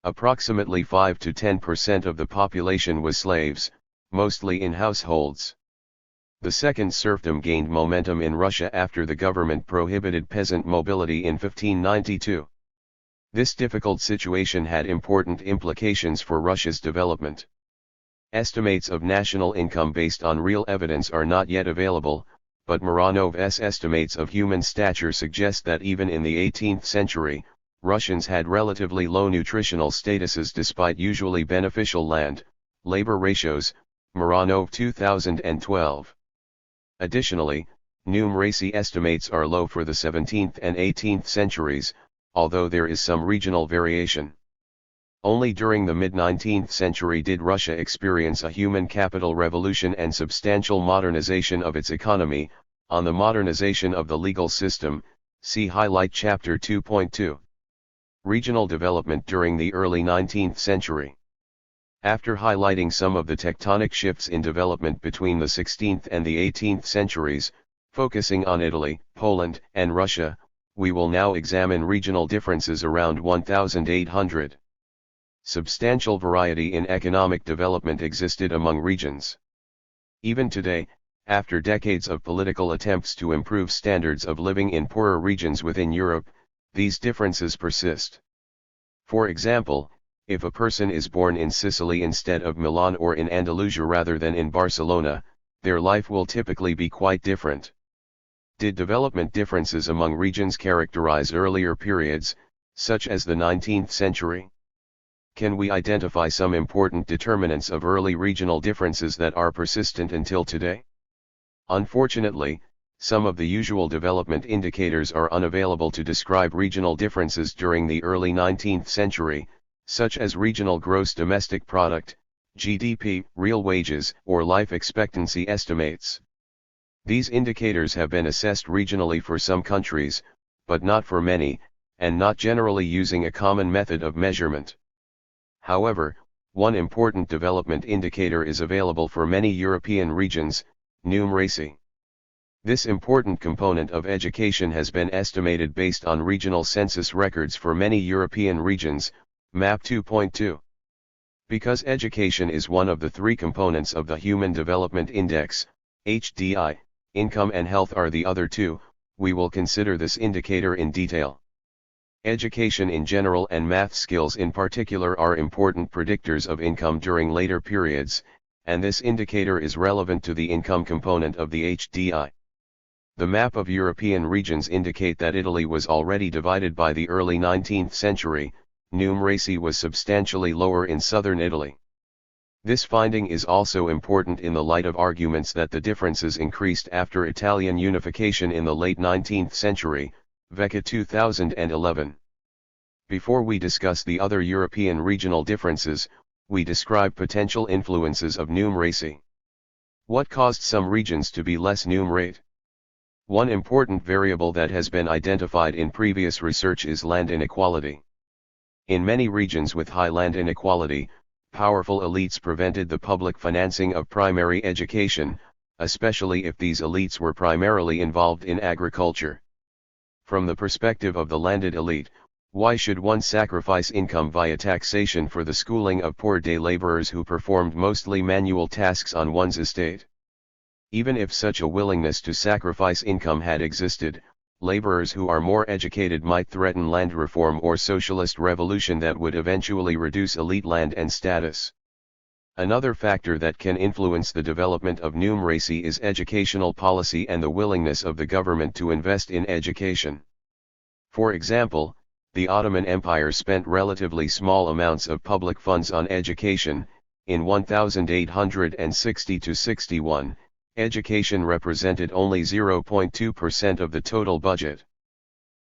Approximately 5 to 10% of the population was slaves, mostly in households. The second serfdom gained momentum in Russia after the government prohibited peasant mobility in 1592. This difficult situation had important implications for Russia's development. Estimates of national income based on real evidence are not yet available, but Muranov's estimates of human stature suggest that even in the 18th century, Russians had relatively low nutritional statuses despite usually beneficial land-labor ratios. Muranov 2012. Additionally, numeracy estimates are low for the 17th and 18th centuries, although there is some regional variation. Only during the mid-19th century did Russia experience a human capital revolution and substantial modernization of its economy. On the modernization of the legal system, see Highlight Chapter 2.2. Regional development during the early 19th century. After highlighting some of the tectonic shifts in development between the 16th and the 18th centuries, focusing on Italy, Poland, and Russia, we will now examine regional differences around 1800. Substantial variety in economic development existed among regions. Even today, after decades of political attempts to improve standards of living in poorer regions within Europe, these differences persist. For example, if a person is born in Sicily instead of Milan or in Andalusia rather than in Barcelona, their life will typically be quite different. Did development differences among regions characterize earlier periods, such as the 19th century? Can we identify some important determinants of early regional differences that are persistent until today? Unfortunately, some of the usual development indicators are unavailable to describe regional differences during the early 19th century, such as regional gross domestic product, GDP, real wages, or life expectancy estimates. These indicators have been assessed regionally for some countries, but not for many, and not generally using a common method of measurement. However, one important development indicator is available for many European regions: numeracy. This important component of education has been estimated based on regional census records for many European regions, Map 2.2. Because education is one of the three components of the Human Development Index, HDI, income and health are the other two, we will consider this indicator in detail. Education in general and math skills in particular are important predictors of income during later periods, and this indicator is relevant to the income component of the HDI. The map of European regions indicate that Italy was already divided by the early 19th century. Numeracy was substantially lower in southern Italy. This finding is also important in the light of arguments that the differences increased after Italian unification in the late 19th century, Vecca 2011. Before we discuss the other European regional differences, we describe potential influences of numeracy. What caused some regions to be less numerate? One important variable that has been identified in previous research is land inequality. In many regions with high land inequality, powerful elites prevented the public financing of primary education, especially if these elites were primarily involved in agriculture. From the perspective of the landed elite, why should one sacrifice income via taxation for the schooling of poor day laborers who performed mostly manual tasks on one's estate? Even if such a willingness to sacrifice income had existed, laborers who are more educated might threaten land reform or socialist revolution that would eventually reduce elite land and status. Another factor that can influence the development of numeracy is educational policy and the willingness of the government to invest in education. For example, the Ottoman Empire spent relatively small amounts of public funds on education. In 1860–61, education represented only 0.2% of the total budget.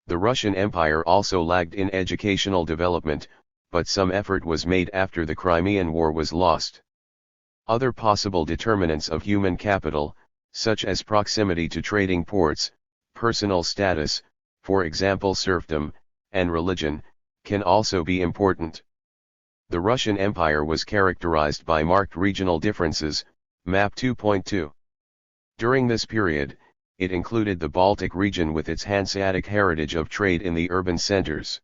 The Russian Empire also lagged in educational development, but some effort was made after the Crimean War was lost. Other possible determinants of human capital, such as proximity to trading ports, personal status, for example serfdom, and religion, can also be important. The Russian Empire was characterized by marked regional differences, Map 2.2. During this period, it included the Baltic region with its Hanseatic heritage of trade in the urban centers.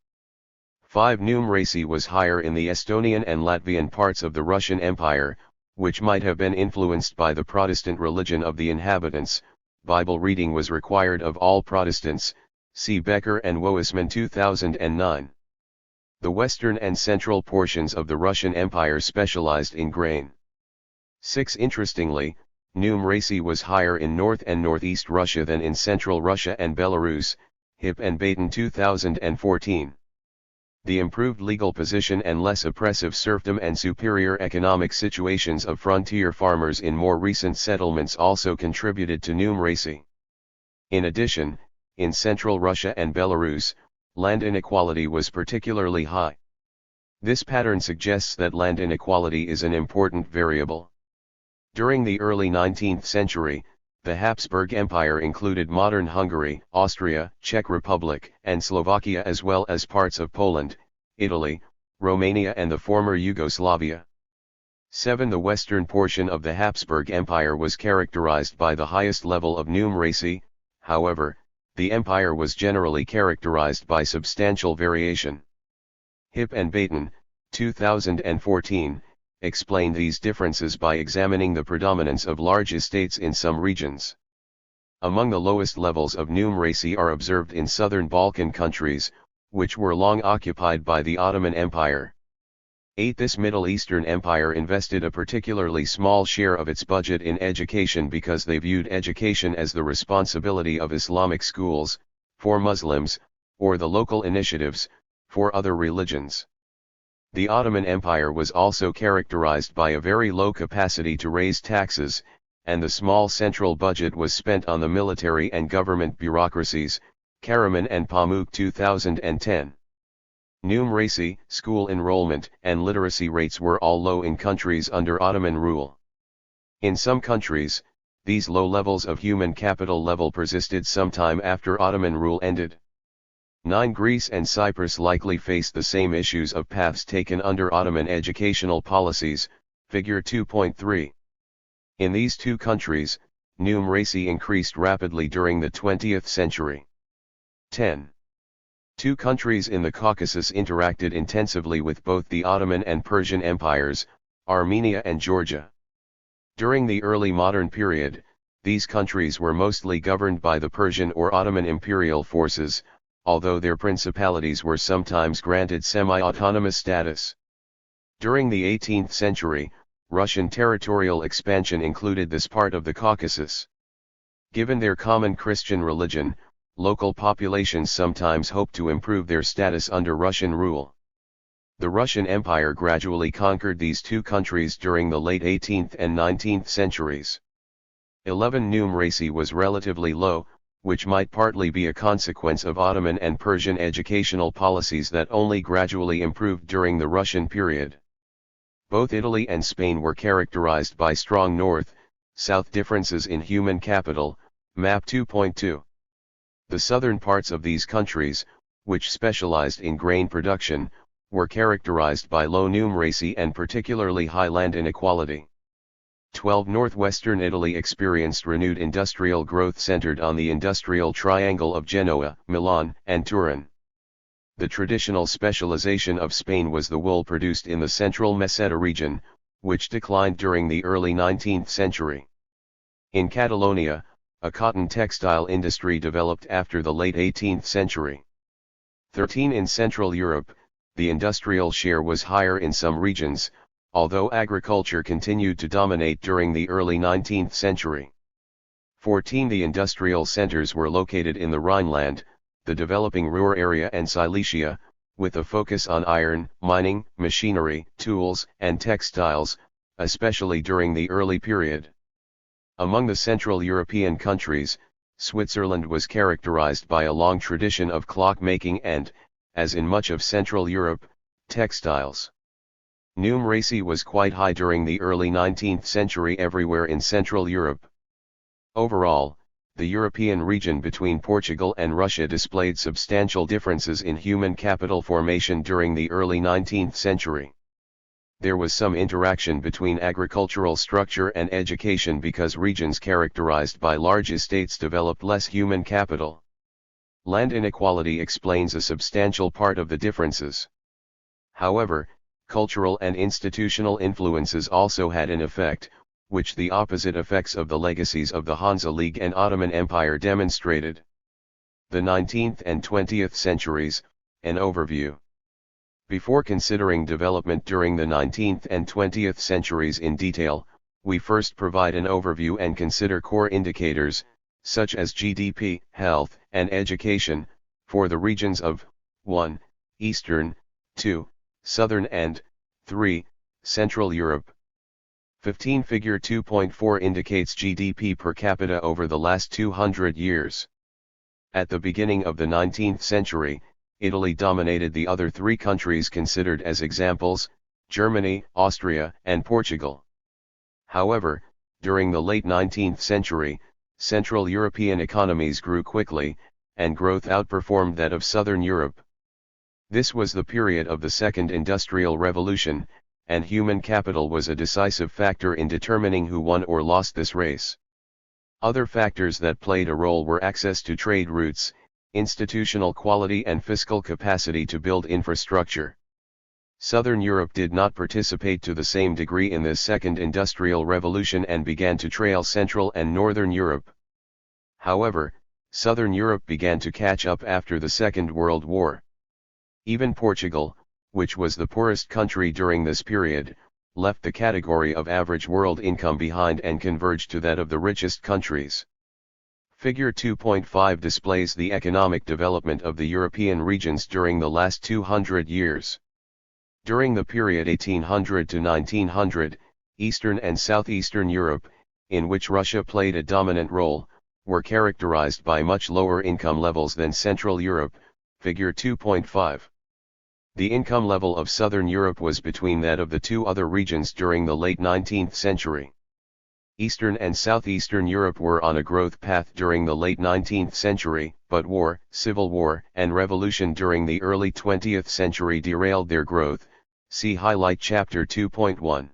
5. Numeracy was higher in the Estonian and Latvian parts of the Russian Empire, which might have been influenced by the Protestant religion of the inhabitants. Bible reading was required of all Protestants, see Becker and Woisman 2009. The western and central portions of the Russian Empire specialized in grain. 6. Interestingly, numeracy was higher in North and Northeast Russia than in Central Russia and Belarus, Hip and Baten 2014. The improved legal position and less oppressive serfdom and superior economic situations of frontier farmers in more recent settlements also contributed to numeracy. In addition, in Central Russia and Belarus, land inequality was particularly high. This pattern suggests that land inequality is an important variable. During the early 19th century, the Habsburg Empire included modern Hungary, Austria, Czech Republic, and Slovakia as well as parts of Poland, Italy, Romania and the former Yugoslavia. 7. The western portion of the Habsburg Empire was characterized by the highest level of numeracy. However, the empire was generally characterized by substantial variation. Hip and Baten, 2014, explain these differences by examining the predominance of large estates in some regions. Among the lowest levels of numeracy are observed in southern Balkan countries, which were long occupied by the Ottoman Empire. 8. This Middle Eastern empire invested a particularly small share of its budget in education because they viewed education as the responsibility of Islamic schools, for Muslims, or the local initiatives, for other religions. The Ottoman Empire was also characterized by a very low capacity to raise taxes, and the small central budget was spent on the military and government bureaucracies, Karaman and Pamuk 2010. Numeracy, school enrollment, and literacy rates were all low in countries under Ottoman rule. In some countries, these low levels of human capital level persisted sometime after Ottoman rule ended. 9. Greece and Cyprus likely faced the same issues of paths taken under Ottoman educational policies, figure 2.3. In these two countries, numeracy increased rapidly during the 20th century. 10. Two countries in the Caucasus interacted intensively with both the Ottoman and Persian empires, Armenia and Georgia. During the early modern period, these countries were mostly governed by the Persian or Ottoman imperial forces, although their principalities were sometimes granted semi-autonomous status. During the 18th century, Russian territorial expansion included this part of the Caucasus. Given their common Christian religion, local populations sometimes hoped to improve their status under Russian rule. The Russian Empire gradually conquered these two countries during the late 18th and 19th centuries. 11. Numeracy was relatively low, which might partly be a consequence of Ottoman and Persian educational policies that only gradually improved during the Russian period. Both Italy and Spain were characterized by strong north-south differences in human capital, Map 2.2. The southern parts of these countries, which specialized in grain production, were characterized by low numeracy and particularly high land inequality. 12. Northwestern Italy experienced renewed industrial growth centered on the industrial triangle of Genoa, Milan, and Turin. The traditional specialization of Spain was the wool produced in the central Meseta region, which declined during the early 19th century. In Catalonia, a cotton textile industry developed after the late 18th century. 13. In Central Europe, the industrial share was higher in some regions, although agriculture continued to dominate during the early 19th century. 14. The industrial centers were located in the Rhineland, the developing Ruhr area and Silesia, with a focus on iron, mining, machinery, tools, and textiles, especially during the early period. Among the Central European countries, Switzerland was characterized by a long tradition of clock-making and, as in much of Central Europe, textiles. Numeracy was quite high during the early 19th century everywhere in Central Europe. Overall, the European region between Portugal and Russia displayed substantial differences in human capital formation during the early 19th century. There was some interaction between agricultural structure and education because regions characterized by large estates developed less human capital. Land inequality explains a substantial part of the differences. However, cultural and institutional influences also had an effect, which the opposite effects of the legacies of the Hansa League and Ottoman Empire demonstrated. The 19th and 20th centuries, an overview. Before considering development during the 19th and 20th centuries in detail, we first provide an overview and consider core indicators, such as GDP, health, and education, for the regions of 1. Eastern, 2. Southern and 3. Central Europe. 15. Figure 2.4 indicates GDP per capita over the last 200 years. At the beginning of the 19th century, Italy dominated the other three countries considered as examples, Germany, Austria, and Portugal. However, during the late 19th century, Central European economies grew quickly, and growth outperformed that of Southern Europe. This was the period of the Second Industrial Revolution, and human capital was a decisive factor in determining who won or lost this race. Other factors that played a role were access to trade routes, institutional quality and fiscal capacity to build infrastructure. Southern Europe did not participate to the same degree in this Second Industrial Revolution and began to trail Central and Northern Europe. However, Southern Europe began to catch up after the Second World War. Even Portugal, which was the poorest country during this period, left the category of average world income behind and converged to that of the richest countries. Figure 2.5 displays the economic development of the European regions during the last 200 years. During the period 1800 to 1900, Eastern and Southeastern Europe, in which Russia played a dominant role, were characterized by much lower income levels than Central Europe, figure 2.5. The income level of Southern Europe was between that of the two other regions during the late 19th century. Eastern and Southeastern Europe were on a growth path during the late 19th century, but war, civil war, and revolution during the early 20th century derailed their growth. See highlight chapter 2.1.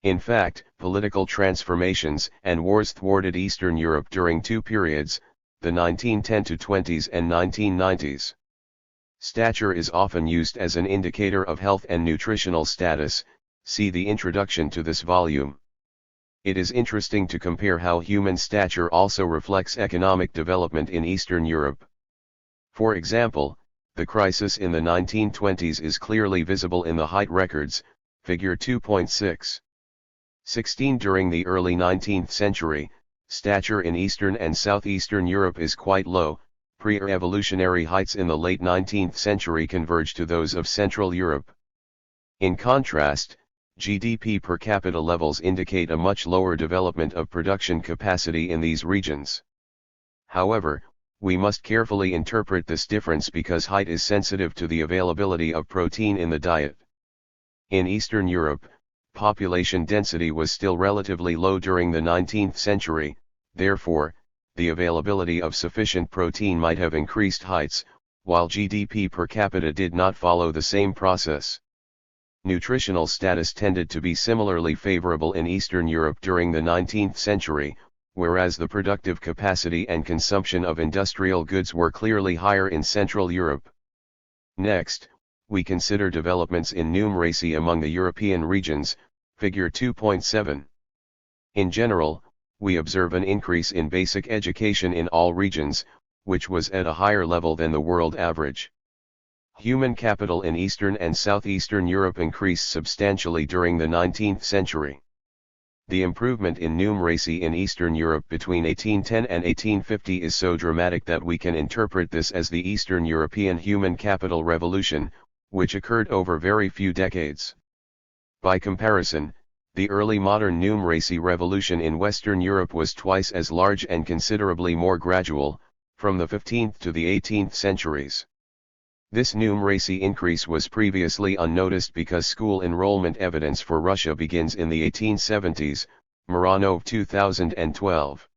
In fact, political transformations and wars thwarted Eastern Europe during two periods, the 1910-20s and 1990s. Stature is often used as an indicator of health and nutritional status, see the introduction to this volume. It is interesting to compare how human stature also reflects economic development in Eastern Europe. For example, the crisis in the 1920s is clearly visible in the height records, figure 2.6. 16. During the early 19th century, stature in Eastern and Southeastern Europe is quite low. Pre-evolutionary heights in the late 19th century converge to those of Central Europe. In contrast, GDP per capita levels indicate a much lower development of production capacity in these regions. However, we must carefully interpret this difference because height is sensitive to the availability of protein in the diet. In Eastern Europe, population density was still relatively low during the 19th century, therefore, the availability of sufficient protein might have increased heights, while GDP per capita did not follow the same process. Nutritional status tended to be similarly favorable in Eastern Europe during the 19th century, whereas the productive capacity and consumption of industrial goods were clearly higher in Central Europe. Next, we consider developments in numeracy among the European regions, figure 2.7. In general, we observe an increase in basic education in all regions, which was at a higher level than the world average. Human capital in Eastern and Southeastern Europe increased substantially during the 19th century. The improvement in numeracy in Eastern Europe between 1810 and 1850 is so dramatic that we can interpret this as the Eastern European human capital revolution, which occurred over very few decades. By comparison, the early modern numeracy revolution in Western Europe was twice as large and considerably more gradual, from the 15th to the 18th centuries. This numeracy increase was previously unnoticed because school enrollment evidence for Russia begins in the 1870s, Moranov 2012.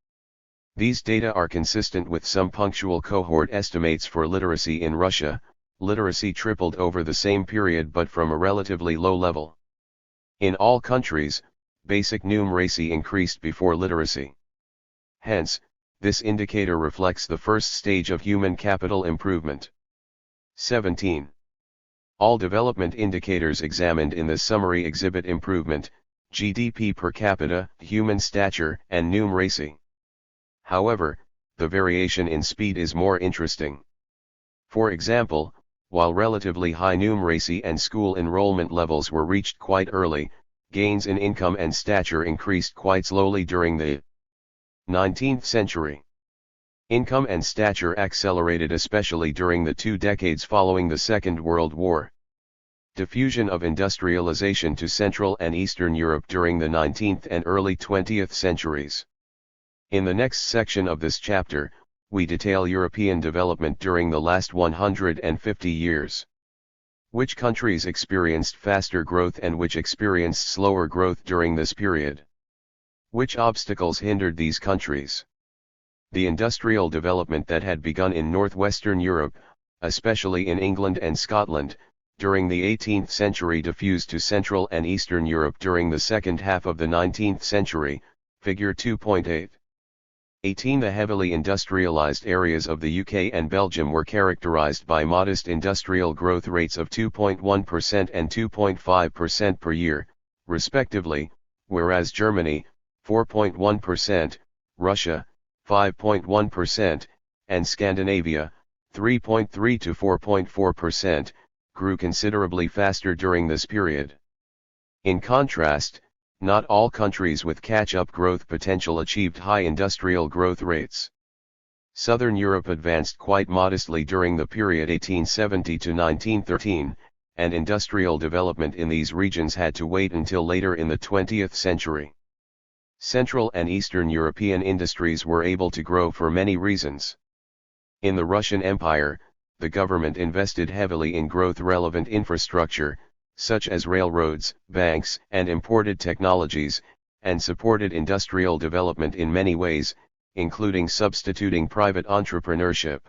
These data are consistent with some punctual cohort estimates for literacy in Russia. Literacy tripled over the same period but from a relatively low level. In all countries, basic numeracy increased before literacy. Hence, this indicator reflects the first stage of human capital improvement. 17. All development indicators examined in this summary exhibit improvement: GDP per capita, human stature, and numeracy. However, the variation in speed is more interesting. For example, while relatively high numeracy and school enrollment levels were reached quite early, gains in income and stature increased quite slowly during the 19th century. Income and stature accelerated especially during the 2 decades following the Second World War. Diffusion of industrialization to Central and Eastern Europe during the 19th and early 20th centuries. In the next section of this chapter, we detail European development during the last 150 years. Which countries experienced faster growth and which experienced slower growth during this period? Which obstacles hindered these countries? The industrial development that had begun in northwestern Europe, especially in England and Scotland, during the 18th century diffused to Central and Eastern Europe during the second half of the 19th century, figure 2.8. 18. The heavily industrialized areas of the UK and Belgium were characterized by modest industrial growth rates of 2.1% and 2.5% per year, respectively, whereas Germany, 4.1%, Russia, 5.1%, and Scandinavia, 3.3 to 4.4%, grew considerably faster during this period. In contrast, not all countries with catch-up growth potential achieved high industrial growth rates. Southern Europe advanced quite modestly during the period 1870 to 1913, and industrial development in these regions had to wait until later in the 20th century. Central and Eastern European industries were able to grow for many reasons. In the Russian Empire, the government invested heavily in growth-relevant infrastructure, such as railroads, banks, and imported technologies, and supported industrial development in many ways, including substituting private entrepreneurship.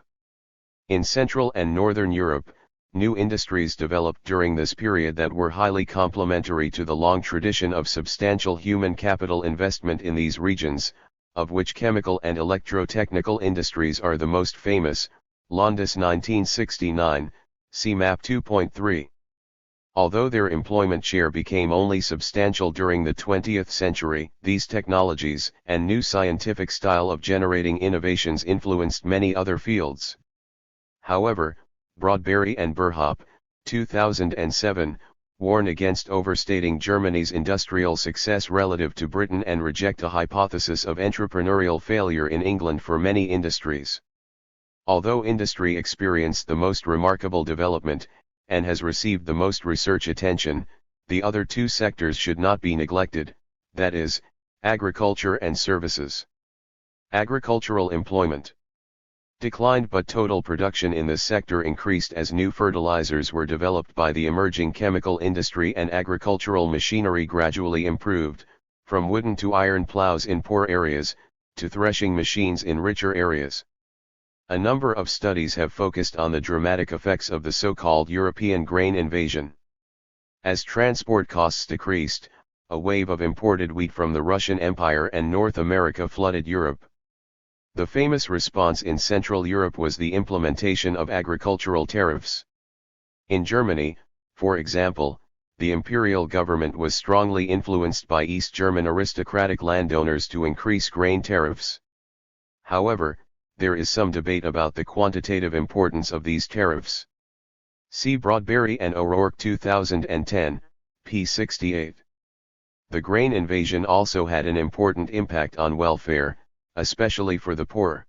In Central and Northern Europe, new industries developed during this period that were highly complementary to the long tradition of substantial human capital investment in these regions, of which chemical and electrotechnical industries are the most famous. Landis 1969, see Map 2.3. Although their employment share became only substantial during the 20th century, these technologies and new scientific style of generating innovations influenced many other fields. However, Broadberry and Burhop, 2007, warn against overstating Germany's industrial success relative to Britain and reject a hypothesis of entrepreneurial failure in England for many industries. Although industry experienced the most remarkable development, and has received the most research attention, the other two sectors should not be neglected, that is, agriculture and services. Agricultural employment declined, but total production in this sector increased as new fertilizers were developed by the emerging chemical industry and agricultural machinery gradually improved, from wooden to iron plows in poor areas, to threshing machines in richer areas. A number of studies have focused on the dramatic effects of the so-called European grain invasion. As transport costs decreased, a wave of imported wheat from the Russian Empire and North America flooded Europe. The famous response in Central Europe was the implementation of agricultural tariffs. In Germany, for example, the imperial government was strongly influenced by East German aristocratic landowners to increase grain tariffs. However, there is some debate about the quantitative importance of these tariffs. See Broadberry and O'Rourke 2010, p. 68. The grain invasion also had an important impact on welfare, especially for the poor.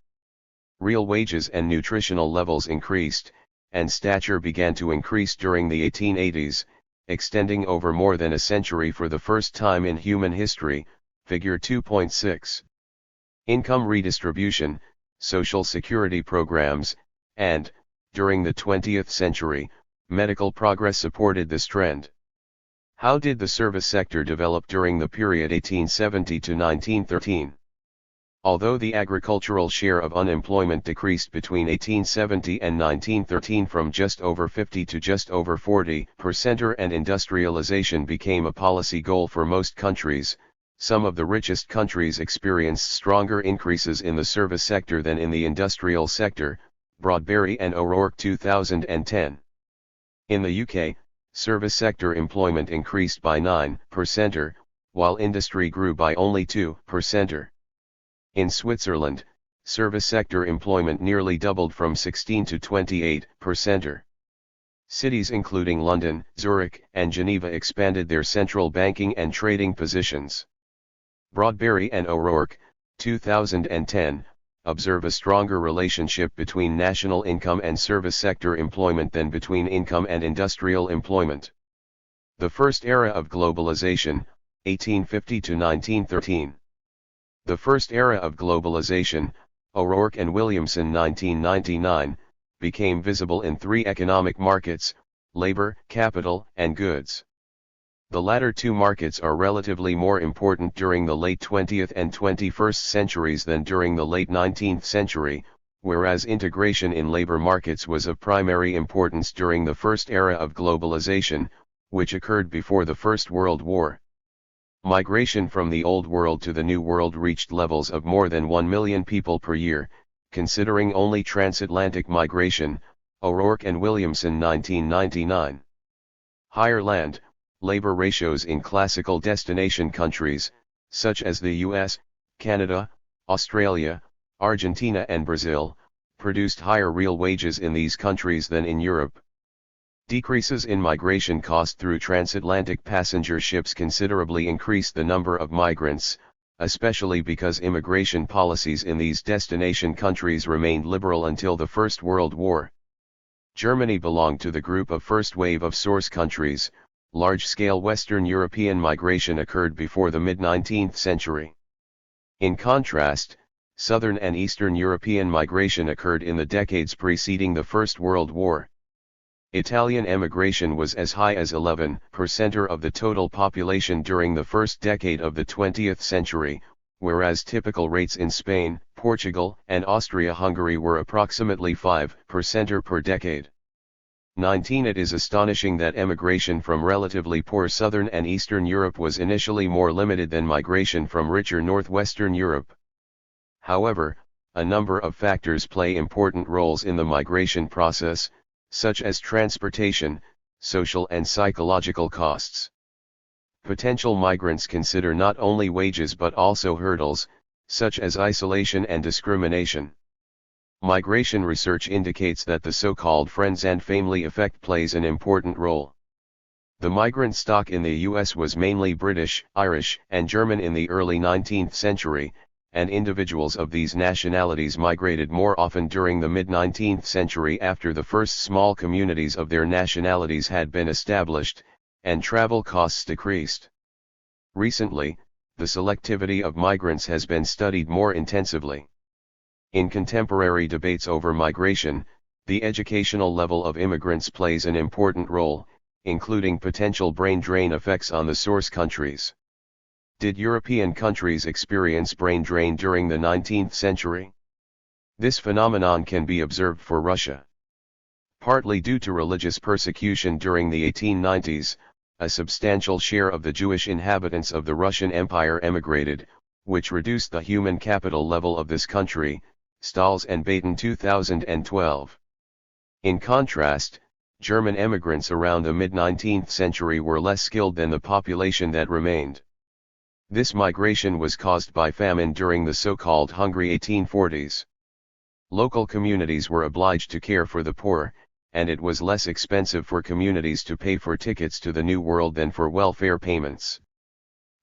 Real wages and nutritional levels increased, and stature began to increase during the 1880s, extending over more than a century for the first time in human history, figure 2.6. Income redistribution, social security programs, and, during the 20th century, medical progress supported this trend. How did the service sector develop during the period 1870 to 1913? Although the agricultural share of unemployment decreased between 1870 and 1913 from just over 50 to just over 40%, and industrialization became a policy goal for most countries, some of the richest countries experienced stronger increases in the service sector than in the industrial sector, Broadberry and O'Rourke 2010. In the UK, service sector employment increased by 9%, while industry grew by only 2%. In Switzerland, service sector employment nearly doubled from 16 to 28%. Cities including London, Zurich, and Geneva expanded their central banking and trading positions. Broadberry and O'Rourke, 2010, observe a stronger relationship between national income and service sector employment than between income and industrial employment. The First Era of Globalization, 1850 to 1913. The First Era of Globalization, O'Rourke and Williamson 1999, became visible in three economic markets: labor, capital, and goods. The latter two markets are relatively more important during the late 20th and 21st centuries than during the late 19th century, whereas integration in labor markets was of primary importance during the First Era of Globalization, which occurred before the First World War. Migration from the Old World to the New World reached levels of more than 1 million people per year, considering only transatlantic migration, O'Rourke and Williamson 1999. Higher land, labor ratios in classical destination countries, such as the US, Canada, Australia, Argentina and Brazil, produced higher real wages in these countries than in Europe. Decreases in migration cost through transatlantic passenger ships considerably increased the number of migrants, especially because immigration policies in these destination countries remained liberal until the First World War. Germany belonged to the group of first wave of source countries. Large-scale Western European migration occurred before the mid-19th century. In contrast, Southern and Eastern European migration occurred in the decades preceding the First World War. Italian emigration was as high as 11% of the total population during the first decade of the 20th century, whereas typical rates in Spain, Portugal, and Austria-Hungary were approximately 5% per decade. 19. It is astonishing that emigration from relatively poor Southern and Eastern Europe was initially more limited than migration from richer Northwestern Europe. However, a number of factors play important roles in the migration process, such as transportation, social and psychological costs. Potential migrants consider not only wages but also hurdles, such as isolation and discrimination. Migration research indicates that the so-called friends and family effect plays an important role. The migrant stock in the US was mainly British, Irish, and German in the early 19th century, and individuals of these nationalities migrated more often during the mid-19th century after the first small communities of their nationalities had been established, and travel costs decreased. Recently, the selectivity of migrants has been studied more intensively. In contemporary debates over migration, the educational level of immigrants plays an important role, including potential brain drain effects on the source countries. Did European countries experience brain drain during the 19th century? This phenomenon can be observed for Russia. Partly due to religious persecution during the 1890s, a substantial share of the Jewish inhabitants of the Russian Empire emigrated, which reduced the human capital level of this country, Stahls and Baten 2012. In contrast, German emigrants around the mid-19th century were less skilled than the population that remained. This migration was caused by famine during the so-called hungry 1840s. Local communities were obliged to care for the poor, and it was less expensive for communities to pay for tickets to the New World than for welfare payments.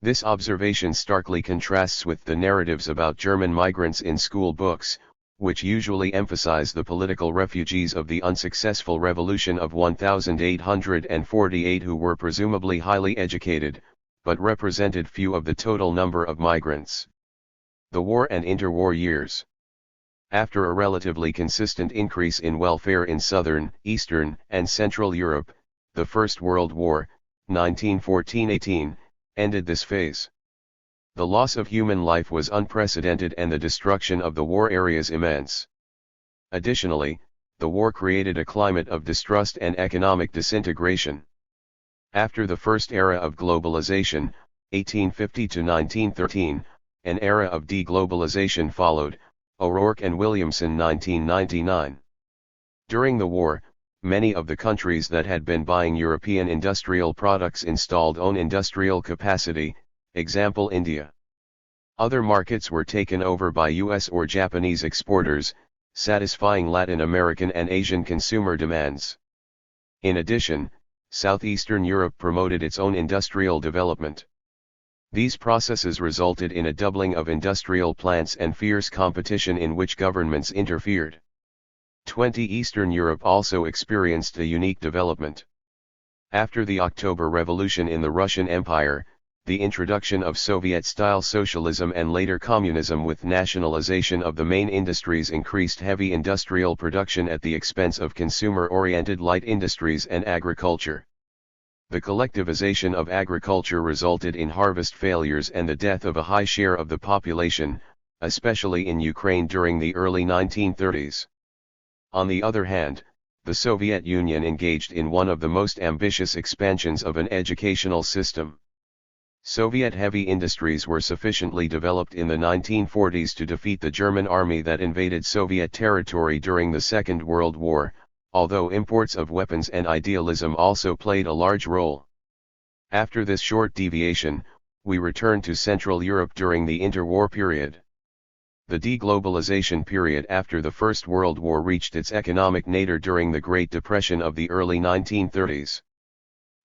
This observation starkly contrasts with the narratives about German migrants in school books, which usually emphasize the political refugees of the unsuccessful revolution of 1848 who were presumably highly educated, but represented few of the total number of migrants. The war and interwar years. After a relatively consistent increase in welfare in southern, eastern, and central Europe, the First World War, 1914-18, ended this phase. The loss of human life was unprecedented and the destruction of the war areas immense. Additionally, the war created a climate of distrust and economic disintegration. After the first era of globalization, 1850 to 1913, an era of deglobalization followed, O'Rourke and Williamson 1999. During the war, many of the countries that had been buying European industrial products installed own industrial capacity, example India. Other markets were taken over by US or Japanese exporters, satisfying Latin American and Asian consumer demands. In addition, Southeastern Europe promoted its own industrial development. These processes resulted in a doubling of industrial plants and fierce competition in which governments interfered. Eastern Europe also experienced a unique development. After the October Revolution in the Russian Empire, the introduction of Soviet-style socialism and later communism with nationalization of the main industries increased heavy industrial production at the expense of consumer-oriented light industries and agriculture. The collectivization of agriculture resulted in harvest failures and the death of a high share of the population, especially in Ukraine during the early 1930s. On the other hand, the Soviet Union engaged in one of the most ambitious expansions of an educational system. Soviet heavy industries were sufficiently developed in the 1940s to defeat the German army that invaded Soviet territory during the Second World War, although imports of weapons and idealism also played a large role. After this short deviation, we return to Central Europe during the interwar period. The deglobalization period after the First World War reached its economic nadir during the Great Depression of the early 1930s.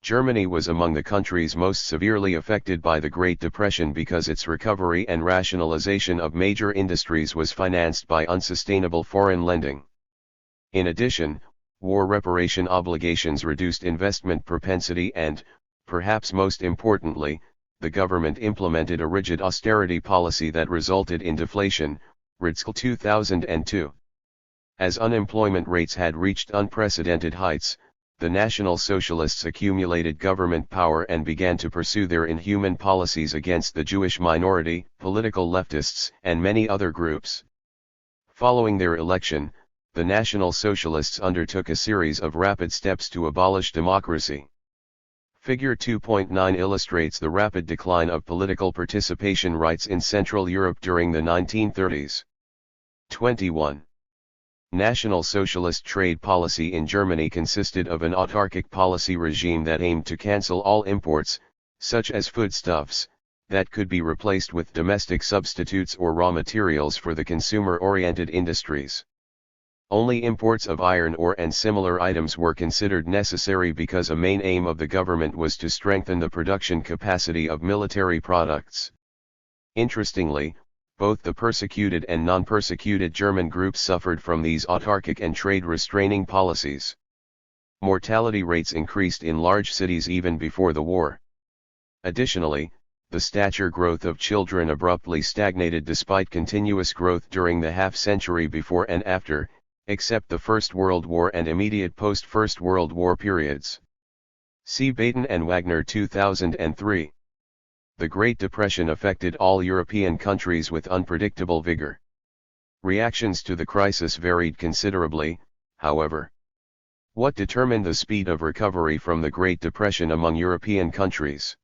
Germany was among the countries most severely affected by the Great Depression because its recovery and rationalization of major industries was financed by unsustainable foreign lending. In addition, war reparation obligations reduced investment propensity and, perhaps most importantly, the government implemented a rigid austerity policy that resulted in deflation, Ritzl 2002. As unemployment rates had reached unprecedented heights, the National Socialists accumulated government power and began to pursue their inhuman policies against the Jewish minority, political leftists, and many other groups. Following their election, the National Socialists undertook a series of rapid steps to abolish democracy. Figure 2.9 illustrates the rapid decline of political participation rights in Central Europe during the 1930s. 21. National Socialist trade policy in Germany consisted of an autarkic policy regime that aimed to cancel all imports, such as foodstuffs, that could be replaced with domestic substitutes or raw materials for the consumer-oriented industries. Only imports of iron ore and similar items were considered necessary because a main aim of the government was to strengthen the production capacity of military products. Interestingly, both the persecuted and non-persecuted German groups suffered from these autarkic and trade-restraining policies. Mortality rates increased in large cities even before the war. Additionally, the stature growth of children abruptly stagnated despite continuous growth during the half-century before and after, except the First World War and immediate post-First World War periods. See Baten and Wagner 2003. The Great Depression affected all European countries with unpredictable vigor. Reactions to the crisis varied considerably, however. What determined the speed of recovery from the Great Depression among European countries?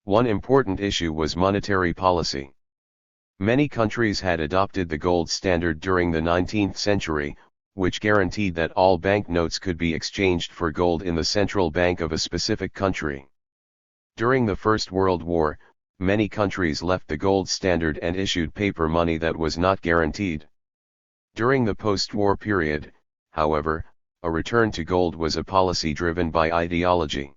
One important issue was monetary policy. Many countries had adopted the gold standard during the 19th century, which guaranteed that all banknotes could be exchanged for gold in the central bank of a specific country. During the First World War, many countries left the gold standard and issued paper money that was not guaranteed. During the post-war period, however, a return to gold was a policy driven by ideology.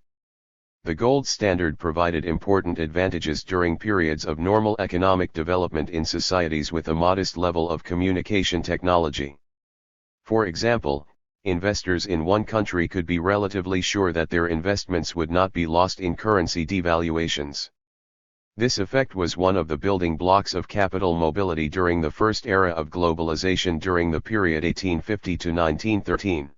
The gold standard provided important advantages during periods of normal economic development in societies with a modest level of communication technology. For example, investors in one country could be relatively sure that their investments would not be lost in currency devaluations. This effect was one of the building blocks of capital mobility during the first era of globalization during the period 1850 to 1913.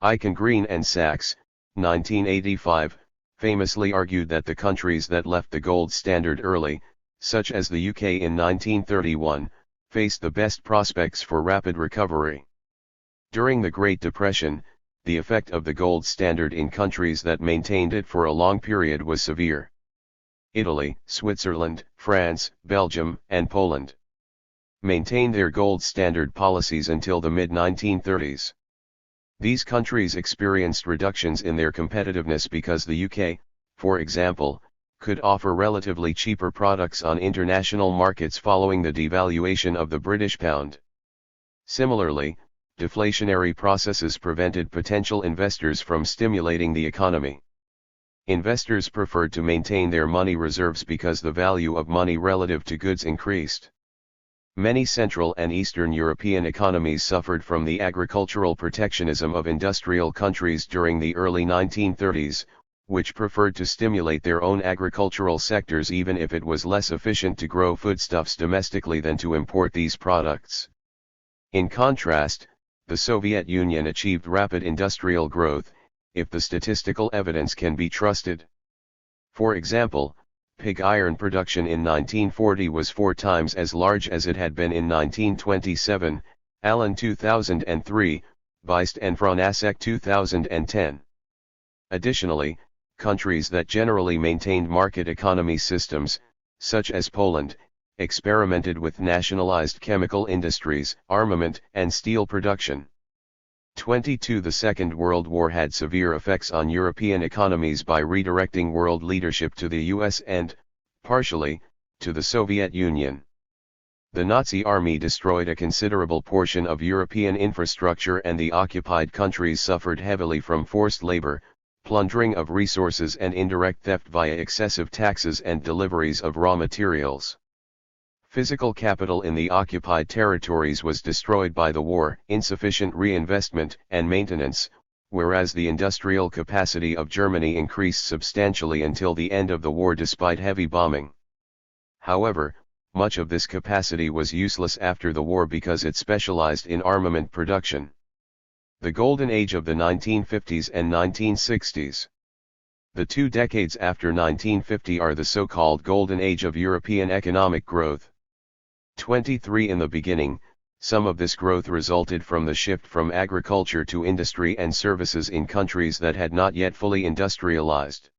Eichengreen Green and Sachs, 1985, famously argued that the countries that left the gold standard early, such as the UK in 1931, faced the best prospects for rapid recovery. During the Great Depression, the effect of the gold standard in countries that maintained it for a long period was severe. Italy, Switzerland, France, Belgium, and Poland maintained their gold standard policies until the mid-1930s. These countries experienced reductions in their competitiveness because the UK, for example, could offer relatively cheaper products on international markets following the devaluation of the British pound. Similarly, deflationary processes prevented potential investors from stimulating the economy. Investors preferred to maintain their money reserves because the value of money relative to goods increased. Many Central and Eastern European economies suffered from the agricultural protectionism of industrial countries during the early 1930s, which preferred to stimulate their own agricultural sectors even if it was less efficient to grow foodstuffs domestically than to import these products. In contrast, the Soviet Union achieved rapid industrial growth, if the statistical evidence can be trusted. For example, pig iron production in 1940 was 4 times as large as it had been in 1927, Allen 2003, Beist and Franasek 2010. Additionally, countries that generally maintained market economy systems, such as Poland, experimented with nationalized chemical industries, armament, and steel production. 22 The Second World War had severe effects on European economies by redirecting world leadership to the US and, partially, to the Soviet Union. The Nazi army destroyed a considerable portion of European infrastructure and the occupied countries suffered heavily from forced labor, plundering of resources and indirect theft via excessive taxes and deliveries of raw materials. Physical capital in the occupied territories was destroyed by the war, insufficient reinvestment and maintenance, whereas the industrial capacity of Germany increased substantially until the end of the war despite heavy bombing. However, much of this capacity was useless after the war because it specialized in armament production. The golden age of the 1950s and 1960s. The 2 decades after 1950 are the so-called golden age of European economic growth. 23 In the beginning, some of this growth resulted from the shift from agriculture to industry and services in countries that had not yet fully industrialized.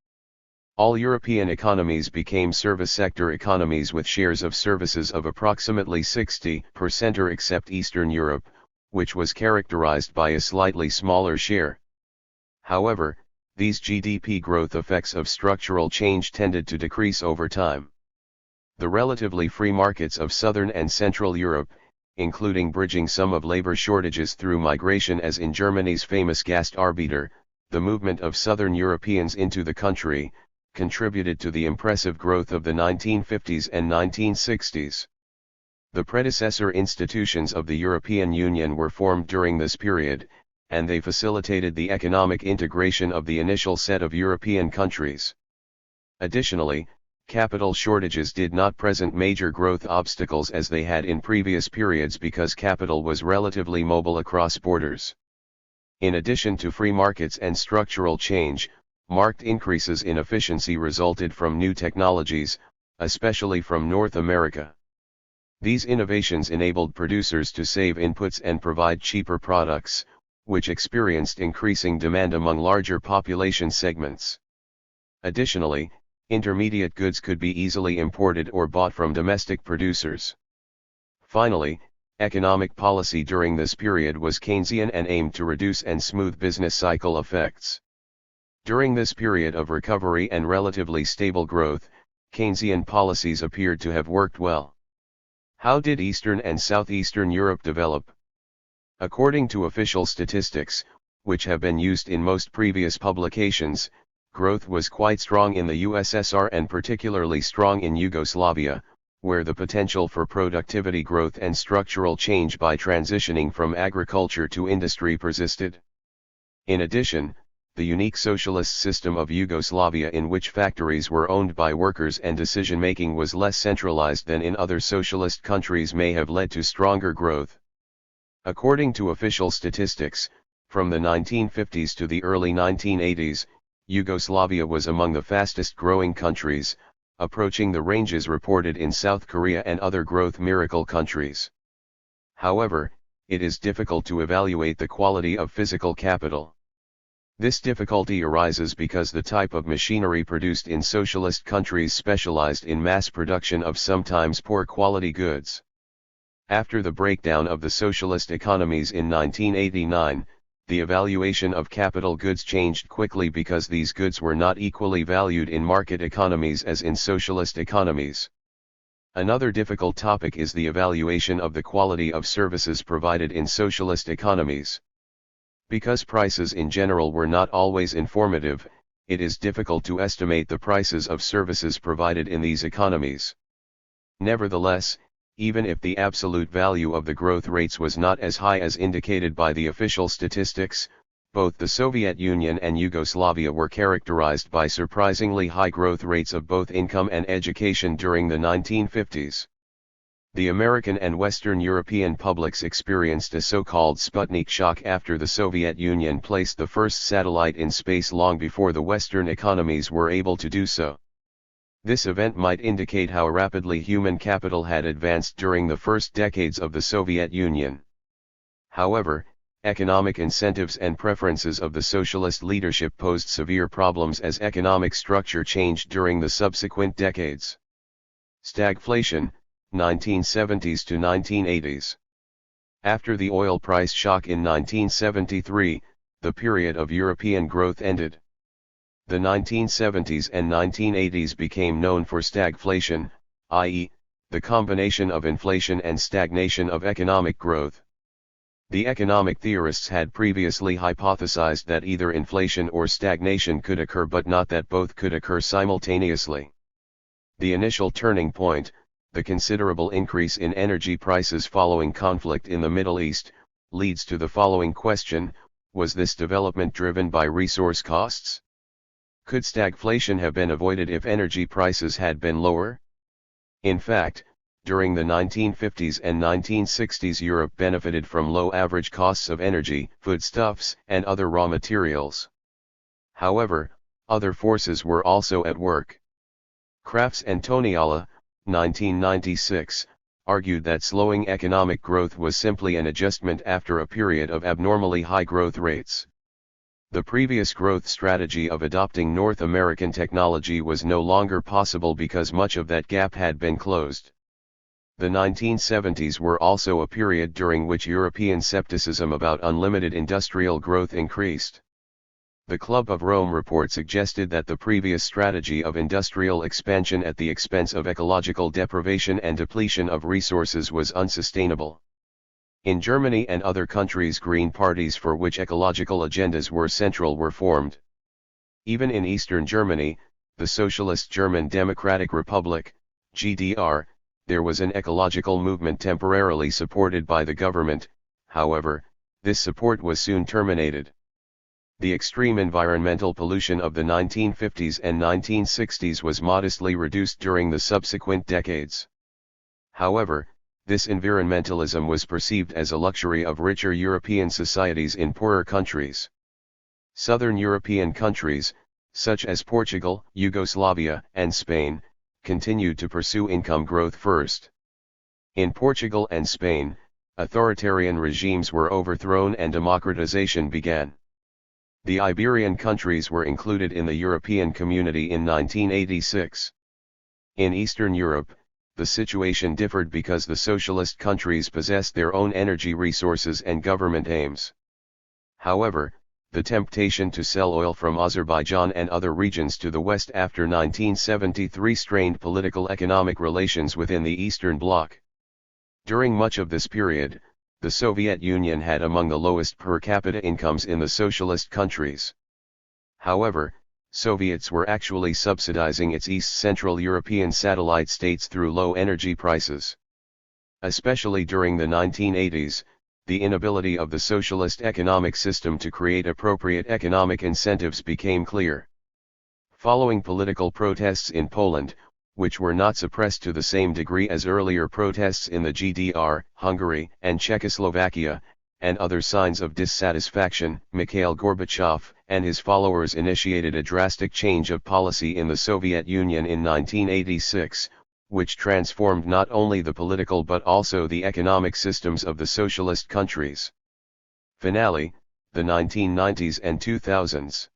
All European economies became service sector economies with shares of services of approximately 60% or except Eastern Europe, which was characterized by a slightly smaller share. However, these GDP growth effects of structural change tended to decrease over time. The relatively free markets of Southern and Central Europe, including bridging some of labor shortages through migration as in Germany's famous Gastarbeiter, the movement of Southern Europeans into the country, contributed to the impressive growth of the 1950s and 1960s. The predecessor institutions of the European Union were formed during this period, and they facilitated the economic integration of the initial set of European countries. Additionally, capital shortages did not present major growth obstacles as they had in previous periods because capital was relatively mobile across borders. In addition to free markets and structural change, marked increases in efficiency resulted from new technologies, especially from North America. These innovations enabled producers to save inputs and provide cheaper products, which experienced increasing demand among larger population segments. Additionally, intermediate goods could be easily imported or bought from domestic producers. Finally, Economic policy during this period was Keynesian and aimed to reduce and smooth business cycle effects. During this period of recovery and relatively stable growth, Keynesian policies appeared to have worked well. How did Eastern and Southeastern Europe develop? According to official statistics, which have been used in most previous publications, growth was quite strong in the USSR and particularly strong in Yugoslavia, where the potential for productivity growth and structural change by transitioning from agriculture to industry persisted. In addition, the unique socialist system of Yugoslavia, in which factories were owned by workers and decision-making was less centralized than in other socialist countries, may have led to stronger growth. According to official statistics, from the 1950s to the early 1980s, Yugoslavia was among the fastest growing countries, approaching the ranges reported in South Korea and other growth miracle countries. However, it is difficult to evaluate the quality of physical capital. This difficulty arises because the type of machinery produced in socialist countries specialized in mass production of sometimes poor quality goods. After the breakdown of the socialist economies in 1989, the evaluation of capital goods changed quickly because these goods were not equally valued in market economies as in socialist economies. Another difficult topic is the evaluation of the quality of services provided in socialist economies. Because prices in general were not always informative, it is difficult to estimate the prices of services provided in these economies. Nevertheless, even if the absolute value of the growth rates was not as high as indicated by the official statistics, both the Soviet Union and Yugoslavia were characterized by surprisingly high growth rates of both income and education during the 1950s. The American and Western European publics experienced a so-called Sputnik shock after the Soviet Union placed the first satellite in space long before the Western economies were able to do so. This event might indicate how rapidly human capital had advanced during the first decades of the Soviet Union. However, economic incentives and preferences of the socialist leadership posed severe problems as economic structure changed during the subsequent decades. Stagflation, 1970s to 1980s. After the oil price shock in 1973, the period of European growth ended. The 1970s and 1980s became known for stagflation, i.e., the combination of inflation and stagnation of economic growth. The economic theorists had previously hypothesized that either inflation or stagnation could occur, but not that both could occur simultaneously. The initial turning point, the considerable increase in energy prices following conflict in the Middle East, leads to the following question: was this development driven by resource costs? Could stagflation have been avoided if energy prices had been lower? In fact, during the 1950s and 1960s, Europe benefited from low average costs of energy, foodstuffs, and other raw materials. However, other forces were also at work. Crafts and Toniala, 1996, argued that slowing economic growth was simply an adjustment after a period of abnormally high growth rates. The previous growth strategy of adopting North American technology was no longer possible because much of that gap had been closed. The 1970s were also a period during which European skepticism about unlimited industrial growth increased. The Club of Rome report suggested that the previous strategy of industrial expansion at the expense of ecological deprivation and depletion of resources was unsustainable. In Germany and other countries, green parties for which ecological agendas were central were formed. Even in Eastern Germany, the Socialist German Democratic Republic, GDR, there was an ecological movement temporarily supported by the government. However, this support was soon terminated. The extreme environmental pollution of the 1950s and 1960s was modestly reduced during the subsequent decades. However, this environmentalism was perceived as a luxury of richer European societies in poorer countries. Southern European countries, such as Portugal, Yugoslavia, and Spain, continued to pursue income growth first. In Portugal and Spain, authoritarian regimes were overthrown and democratization began. The Iberian countries were included in the European Community in 1986. In Eastern Europe, the situation differed because the socialist countries possessed their own energy resources and government aims. However, the temptation to sell oil from Azerbaijan and other regions to the West after 1973 strained political economic relations within the Eastern Bloc. During much of this period, the Soviet Union had among the lowest per capita incomes in the socialist countries. However, Soviets were actually subsidizing its East Central European satellite states through low energy prices. Especially during the 1980s, the inability of the socialist economic system to create appropriate economic incentives became clear. Following political protests in Poland, which were not suppressed to the same degree as earlier protests in the GDR, Hungary, and Czechoslovakia, and other signs of dissatisfaction, Mikhail Gorbachev and his followers initiated a drastic change of policy in the Soviet Union in 1986, which transformed not only the political but also the economic systems of the socialist countries. Finale, the 1990s and 2000s.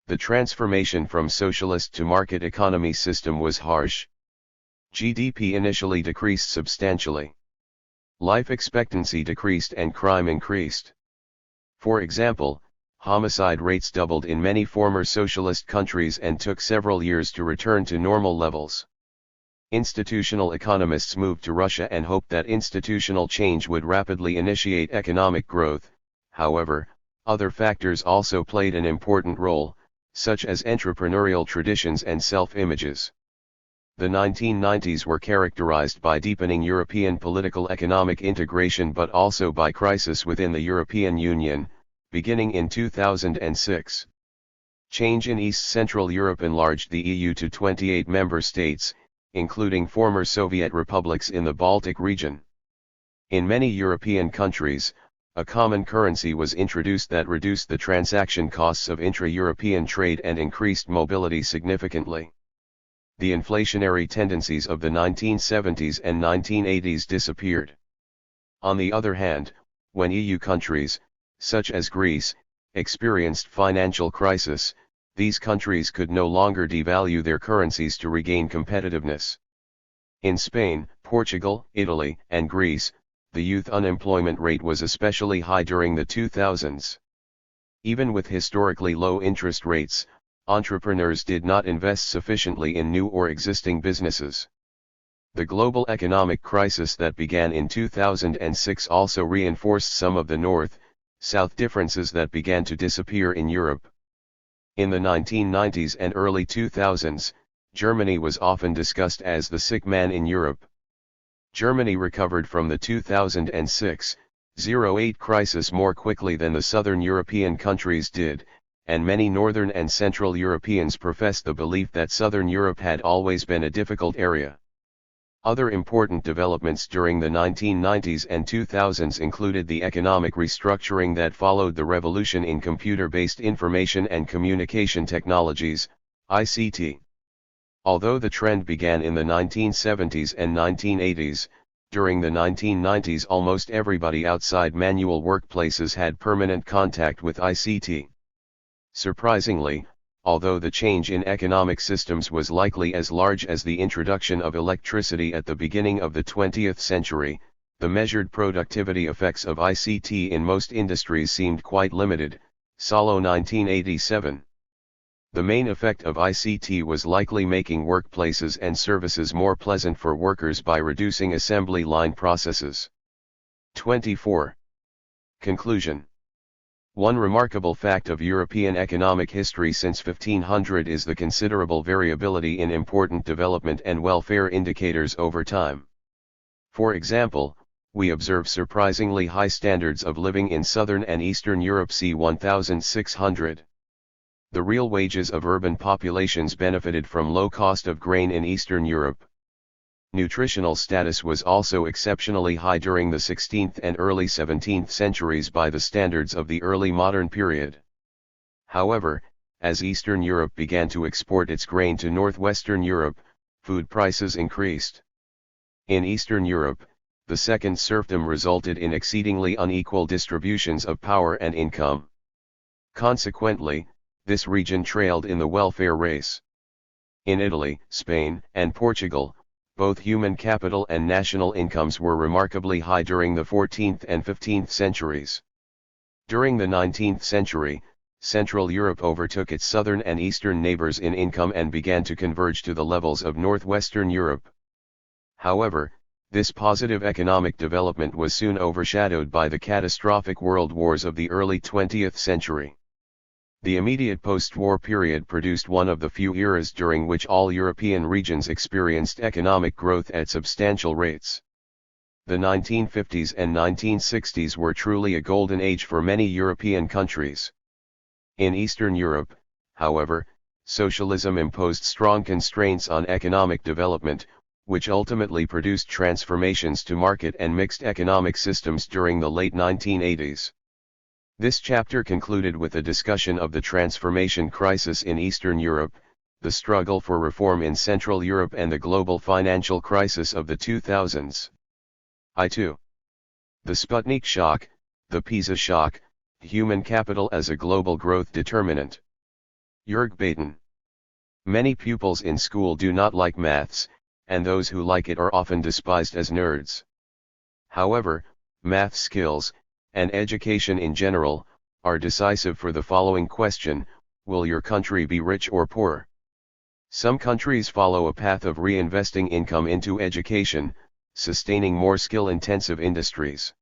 The transformation from socialist to market economy system was harsh. GDP initially decreased substantially. Life expectancy decreased and crime increased. For example, homicide rates doubled in many former socialist countries and took several years to return to normal levels. Institutional economists moved to Russia and hoped that institutional change would rapidly initiate economic growth. However, other factors also played an important role, such as entrepreneurial traditions and self-images. The 1990s were characterized by deepening European political economic integration but also by crisis within the European Union, beginning in 2006. Change in East Central Europe enlarged the EU to 28 member states, including former Soviet republics in the Baltic region. In many European countries, a common currency was introduced that reduced the transaction costs of intra-European trade and increased mobility significantly. The inflationary tendencies of the 1970s and 1980s disappeared. On the other hand, when EU countries, such as Greece, experienced financial crisis, these countries could no longer devalue their currencies to regain competitiveness. In Spain, Portugal, Italy, and Greece, the youth unemployment rate was especially high during the 2000s. Even with historically low interest rates, entrepreneurs did not invest sufficiently in new or existing businesses. The global economic crisis that began in 2006 also reinforced some of the North-South differences that began to disappear in Europe. In the 1990s and early 2000s, Germany was often discussed as the sick man in Europe. Germany recovered from the 2006-08 crisis more quickly than the southern European countries did, and many Northern and Central Europeans professed the belief that Southern Europe had always been a difficult area. Other important developments during the 1990s and 2000s included the economic restructuring that followed the revolution in computer-based information and communication technologies, ICT. Although the trend began in the 1970s and 1980s, during the 1990s almost everybody outside manual workplaces had permanent contact with ICT. Surprisingly, although the change in economic systems was likely as large as the introduction of electricity at the beginning of the 20th century, the measured productivity effects of ICT in most industries seemed quite limited. Salo 1987. The main effect of ICT was likely making workplaces and services more pleasant for workers by reducing assembly line processes. 24. Conclusion. One remarkable fact of European economic history since 1500 is the considerable variability in important development and welfare indicators over time. For example, we observe surprisingly high standards of living in Southern and Eastern Europe c. 1600. The real wages of urban populations benefited from low cost of grain in Eastern Europe. Nutritional status was also exceptionally high during the 16th and early 17th centuries by the standards of the early modern period. However, as Eastern Europe began to export its grain to Northwestern Europe, food prices increased. In Eastern Europe, the second serfdom resulted in exceedingly unequal distributions of power and income. Consequently, this region trailed in the welfare race. In Italy, Spain, and Portugal, both human capital and national incomes were remarkably high during the 14th and 15th centuries. During the 19th century, Central Europe overtook its southern and eastern neighbors in income and began to converge to the levels of northwestern Europe. However, this positive economic development was soon overshadowed by the catastrophic world wars of the early 20th century. The immediate post-war period produced one of the few eras during which all European regions experienced economic growth at substantial rates. The 1950s and 1960s were truly a golden age for many European countries. In Eastern Europe, however, socialism imposed strong constraints on economic development, which ultimately produced transformations to market and mixed economic systems during the late 1980s. This chapter concluded with a discussion of the transformation crisis in Eastern Europe, the struggle for reform in Central Europe, and the global financial crisis of the 2000s. I2. The Sputnik shock, the Pisa shock, human capital as a global growth determinant. Joerg Baten. Many pupils in school do not like maths, and those who like it are often despised as nerds. However, math skills, and education in general, are decisive for the following question: will your country be rich or poor? Some countries follow a path of reinvesting income into education, sustaining more skill-intensive industries.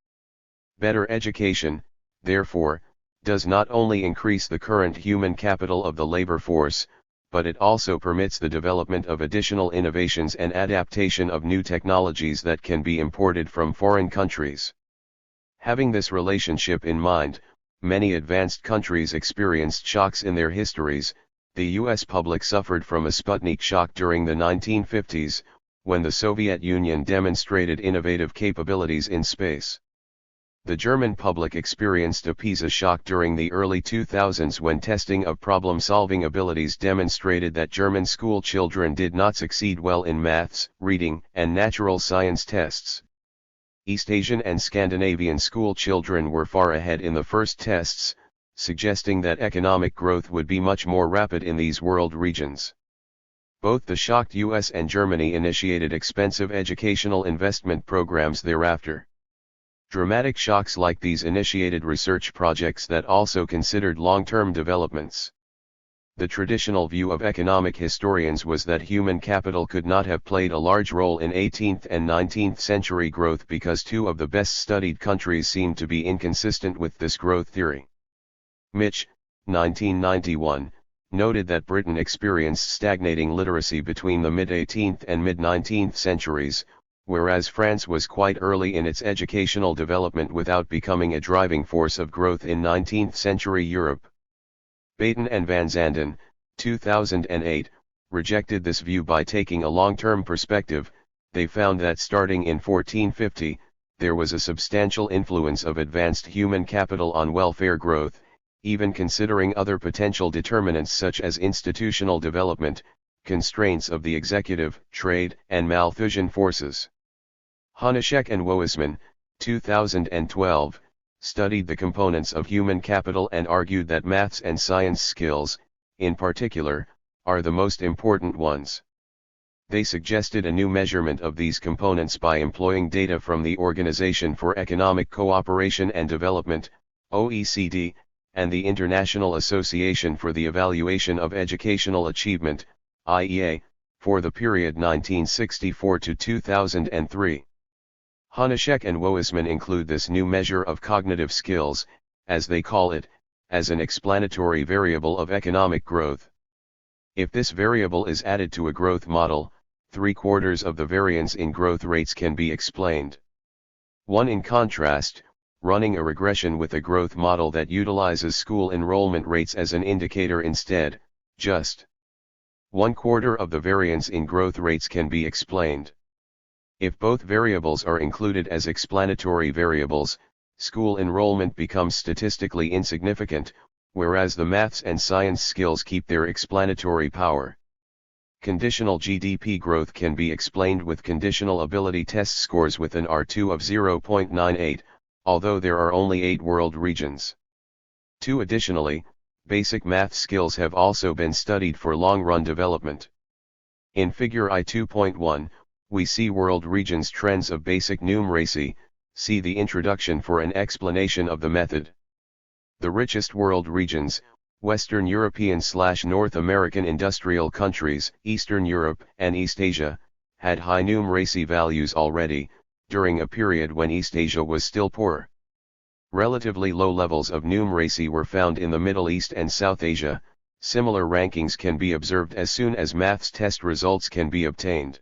Better education, therefore, does not only increase the current human capital of the labor force, but it also permits the development of additional innovations and adaptation of new technologies that can be imported from foreign countries. Having this relationship in mind, many advanced countries experienced shocks in their histories. The US public suffered from a Sputnik shock during the 1950s, when the Soviet Union demonstrated innovative capabilities in space. The German public experienced a Pisa shock during the early 2000s when testing of problem-solving abilities demonstrated that German school children did not succeed well in maths, reading, and natural science tests. East Asian and Scandinavian school children were far ahead in the first tests, suggesting that economic growth would be much more rapid in these world regions. Both the shocked US and Germany initiated expensive educational investment programs thereafter. Dramatic shocks like these initiated research projects that also considered long-term developments. The traditional view of economic historians was that human capital could not have played a large role in 18th and 19th century growth because two of the best-studied countries seemed to be inconsistent with this growth theory. Mitch, 1991, noted that Britain experienced stagnating literacy between the mid-18th and mid-19th centuries, whereas France was quite early in its educational development without becoming a driving force of growth in 19th century Europe. Baten and Van Zanden, 2008, rejected this view by taking a long-term perspective. They found that starting in 1450, there was a substantial influence of advanced human capital on welfare growth, even considering other potential determinants such as institutional development, constraints of the executive, trade, and Malthusian forces. Honishek and Woisman, 2012, studied the components of human capital and argued that maths and science skills, in particular, are the most important ones. They suggested a new measurement of these components by employing data from the Organization for Economic Cooperation and Development, OECD, and the International Association for the Evaluation of Educational Achievement, IEA, for the period 1964 to 2003. Honishek and Woisman include this new measure of cognitive skills, as they call it, as an explanatory variable of economic growth. If this variable is added to a growth model, 3/4 of the variance in growth rates can be explained. In contrast, running a regression with a growth model that utilizes school enrollment rates as an indicator instead, just 1/4 of the variance in growth rates can be explained. If both variables are included as explanatory variables, school enrollment becomes statistically insignificant, whereas the maths and science skills keep their explanatory power. Conditional GDP growth can be explained with conditional ability test scores with an R2 of 0.98, although there are only 8 world regions. Additionally, basic math skills have also been studied for long-run development. In Figure I 2.1, we see world regions trends of basic numeracy. See the introduction for an explanation of the method. The richest world regions, Western European/North American industrial countries, Eastern Europe and East Asia, had high numeracy values already, during a period when East Asia was still poor. Relatively low levels of numeracy were found in the Middle East and South Asia. Similar rankings can be observed as soon as maths test results can be obtained.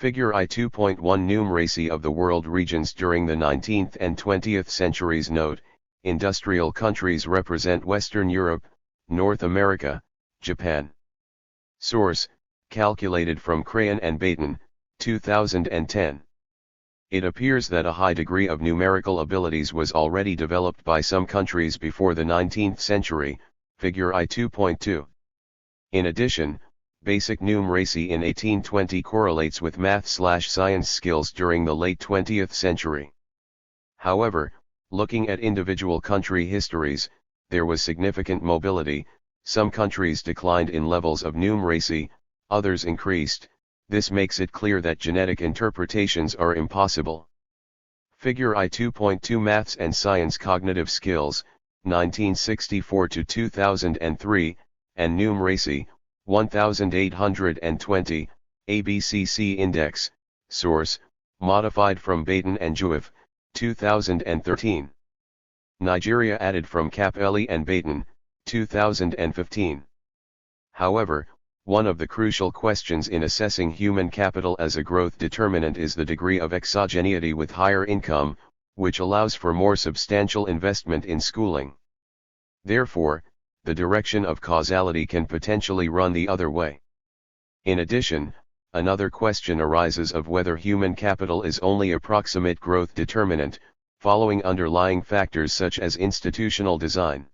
Figure I 2.1 Numeracy of the world regions during the 19th and 20th centuries. Note, industrial countries represent Western Europe, North America, Japan. Source, calculated from Crayon and Baten, 2010. It appears that a high degree of numerical abilities was already developed by some countries before the 19th century, figure I 2.2. In addition, basic numeracy in 1820 correlates with math/science skills during the late 20th century. However, looking at individual country histories, there was significant mobility. Some countries declined in levels of numeracy, others increased. This makes it clear that genetic interpretations are impossible. Figure I 2.2 Maths and Science Cognitive Skills, 1964 to 2003, and Numeracy, 1820, ABCC Index, source, modified from Baten and Joerg, 2013. Nigeria added from Capelli and Baten, 2015. However, one of the crucial questions in assessing human capital as a growth determinant is the degree of exogeneity with higher income, which allows for more substantial investment in schooling. Therefore, the direction of causality can potentially run the other way. In addition, another question arises of whether human capital is only approximate growth determinant, following underlying factors such as institutional design.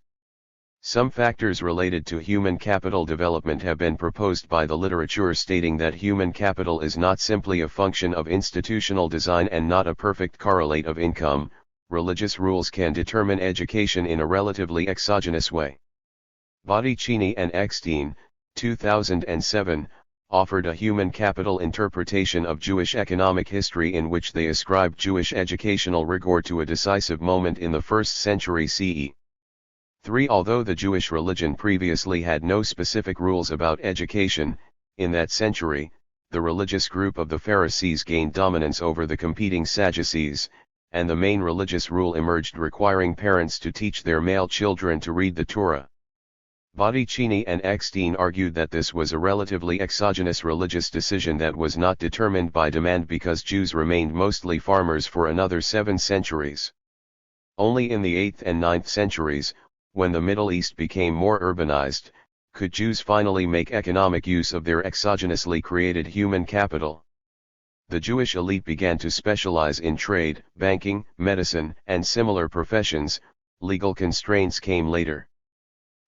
Some factors related to human capital development have been proposed by the literature, stating that human capital is not simply a function of institutional design and not a perfect correlate of income. Religious rules can determine education in a relatively exogenous way. Botticini and Eckstein, 2007, offered a human capital interpretation of Jewish economic history in which they ascribed Jewish educational rigor to a decisive moment in the 1st century CE. 3. Although the Jewish religion previously had no specific rules about education, in that century, the religious group of the Pharisees gained dominance over the competing Sadducees, and the main religious rule emerged requiring parents to teach their male children to read the Torah. Botticini and Eckstein argued that this was a relatively exogenous religious decision that was not determined by demand because Jews remained mostly farmers for another 7 centuries. Only in the 8th and 9th centuries, when the Middle East became more urbanized, could Jews finally make economic use of their exogenously created human capital. The Jewish elite began to specialize in trade, banking, medicine, and similar professions. Legal constraints came later.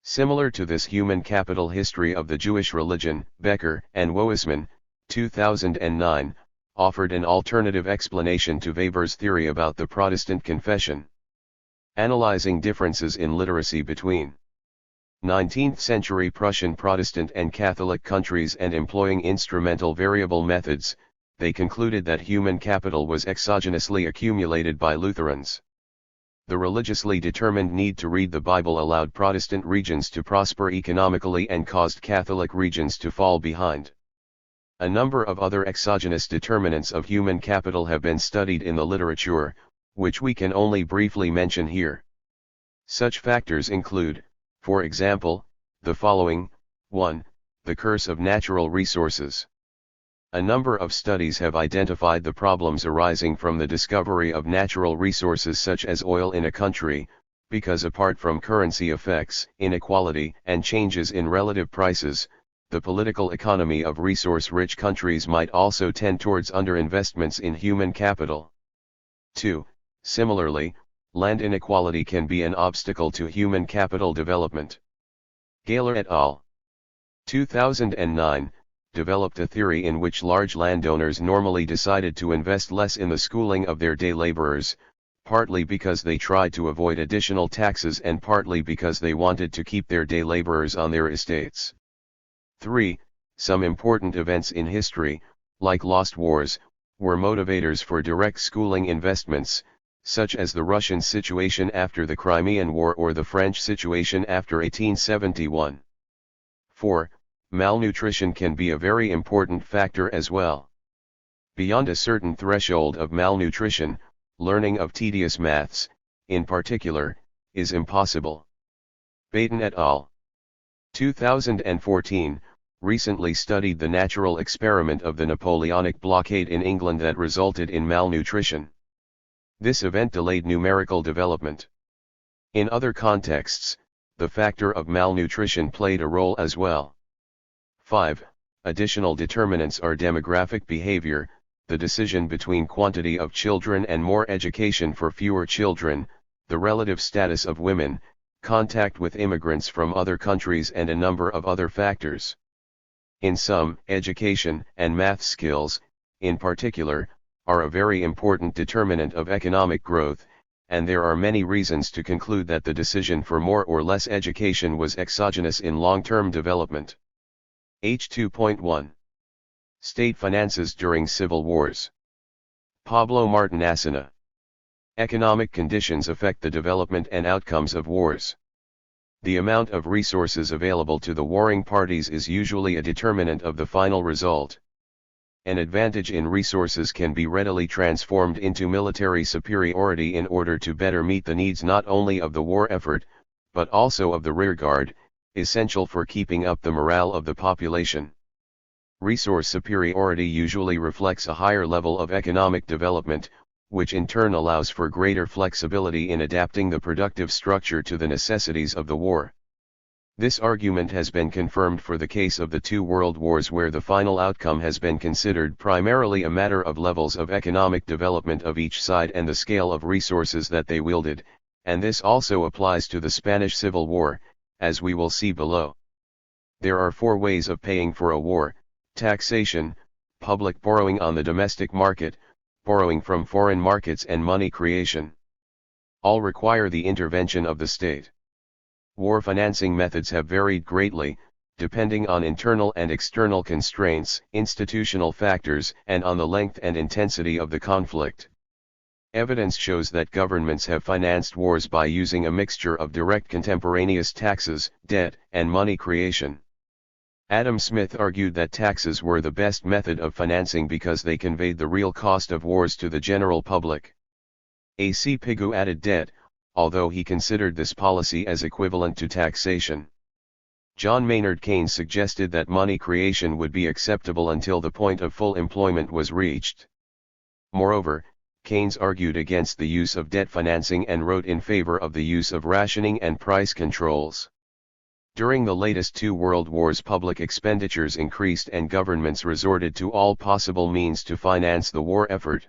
Similar to this human capital history of the Jewish religion, Becker and Woisman, 2009, offered an alternative explanation to Weber's theory about the Protestant confession. Analyzing differences in literacy between 19th century Prussian Protestant and Catholic countries and employing instrumental variable methods, they concluded that human capital was exogenously accumulated by Lutherans. The religiously determined need to read the Bible allowed Protestant regions to prosper economically and caused Catholic regions to fall behind. A number of other exogenous determinants of human capital have been studied in the literature, which we can only briefly mention here. Such factors include, for example, the following: 1. The curse of natural resources. A number of studies have identified the problems arising from the discovery of natural resources such as oil in a country, because apart from currency effects, inequality, and changes in relative prices, the political economy of resource-rich countries might also tend towards underinvestments in human capital. 2. Similarly, land inequality can be an obstacle to human capital development. Gaylor et al. 2009, developed a theory in which large landowners normally decided to invest less in the schooling of their day laborers, partly because they tried to avoid additional taxes and partly because they wanted to keep their day laborers on their estates. 3. Some important events in history, like lost wars, were motivators for direct schooling investments, such as the Russian situation after the Crimean War or the French situation after 1871. 4. Malnutrition can be a very important factor as well. Beyond a certain threshold of malnutrition, learning of tedious maths, in particular, is impossible. Baten et al. 2014, recently studied the natural experiment of the Napoleonic blockade in England that resulted in malnutrition. This event delayed numerical development. In other contexts, the factor of malnutrition played a role as well. 5. Additional determinants are demographic behavior, the decision between quantity of children and more education for fewer children, the relative status of women, contact with immigrants from other countries and a number of other factors. In sum, education and math skills, in particular, are a very important determinant of economic growth, and there are many reasons to conclude that the decision for more or less education was exogenous in long-term development. H2.1. State finances during civil wars. Pablo Martinasina. Economic conditions affect the development and outcomes of wars. The amount of resources available to the warring parties is usually a determinant of the final result. An advantage in resources can be readily transformed into military superiority in order to better meet the needs not only of the war effort, but also of the rearguard, essential for keeping up the morale of the population. Resource superiority usually reflects a higher level of economic development, which in turn allows for greater flexibility in adapting the productive structure to the necessities of the war. This argument has been confirmed for the case of the two world wars, where the final outcome has been considered primarily a matter of levels of economic development of each side and the scale of resources that they wielded, and this also applies to the Spanish Civil War, as we will see below. There are four ways of paying for a war: taxation, public borrowing on the domestic market, borrowing from foreign markets, and money creation. All require the intervention of the state. War financing methods have varied greatly, depending on internal and external constraints, institutional factors, and on the length and intensity of the conflict. Evidence shows that governments have financed wars by using a mixture of direct contemporaneous taxes, debt, and money creation. Adam Smith argued that taxes were the best method of financing because they conveyed the real cost of wars to the general public. A.C. Pigou added debt, although he considered this policy as equivalent to taxation. John Maynard Keynes suggested that money creation would be acceptable until the point of full employment was reached. Moreover, Keynes argued against the use of debt financing and wrote in favor of the use of rationing and price controls. During the latest two world wars, public expenditures increased and governments resorted to all possible means to finance the war effort.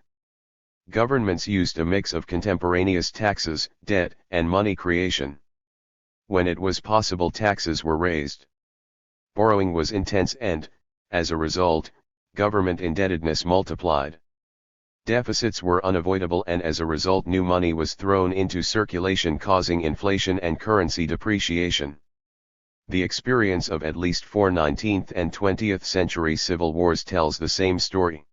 Governments used a mix of contemporaneous taxes, debt, and money creation. When it was possible, taxes were raised. Borrowing was intense and, as a result, government indebtedness multiplied. Deficits were unavoidable, and as a result new money was thrown into circulation, causing inflation and currency depreciation. The experience of at least 4 19th and 20th century civil wars tells the same story.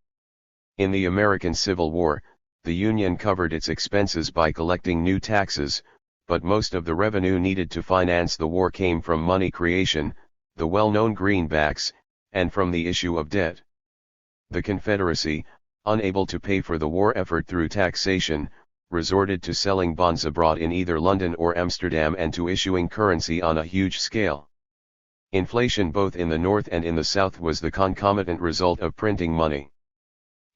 In the American Civil War, the Union covered its expenses by collecting new taxes, but most of the revenue needed to finance the war came from money creation, the well-known greenbacks, and from the issue of debt. The Confederacy, unable to pay for the war effort through taxation, resorted to selling bonds abroad in either London or Amsterdam and to issuing currency on a huge scale. Inflation both in the North and in the South was the concomitant result of printing money.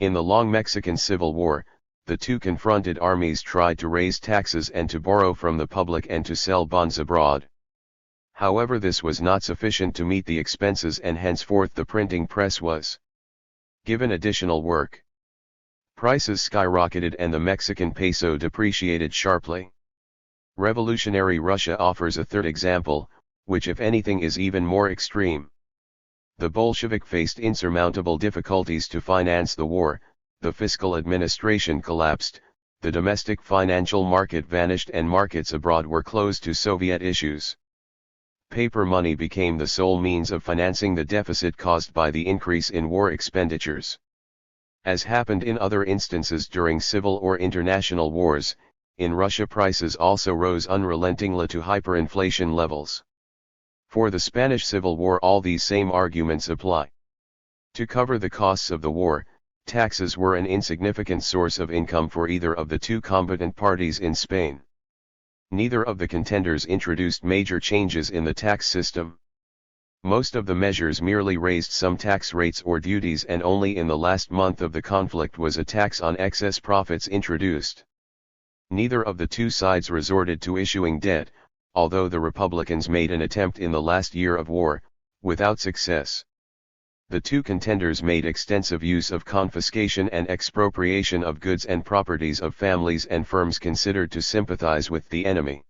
In the long Mexican Civil War, the two confronted armies tried to raise taxes and to borrow from the public and to sell bonds abroad. However, this was not sufficient to meet the expenses, and henceforth the printing press was given additional work. Prices skyrocketed and the Mexican peso depreciated sharply. Revolutionary Russia offers a third example, which if anything is even more extreme. The Bolshevik faced insurmountable difficulties to finance the war, the fiscal administration collapsed, the domestic financial market vanished, and markets abroad were closed to Soviet issues. Paper money became the sole means of financing the deficit caused by the increase in war expenditures. As happened in other instances during civil or international wars, in Russia prices also rose unrelentingly to hyperinflation levels. For the Spanish Civil War all these same arguments apply. To cover the costs of the war, taxes were an insignificant source of income for either of the two combatant parties in Spain. Neither of the contenders introduced major changes in the tax system. Most of the measures merely raised some tax rates or duties, and only in the last month of the conflict was a tax on excess profits introduced. Neither of the two sides resorted to issuing debt, although the Republicans made an attempt in the last year of war, without success. The two contenders made extensive use of confiscation and expropriation of goods and properties of families and firms considered to sympathize with the enemy.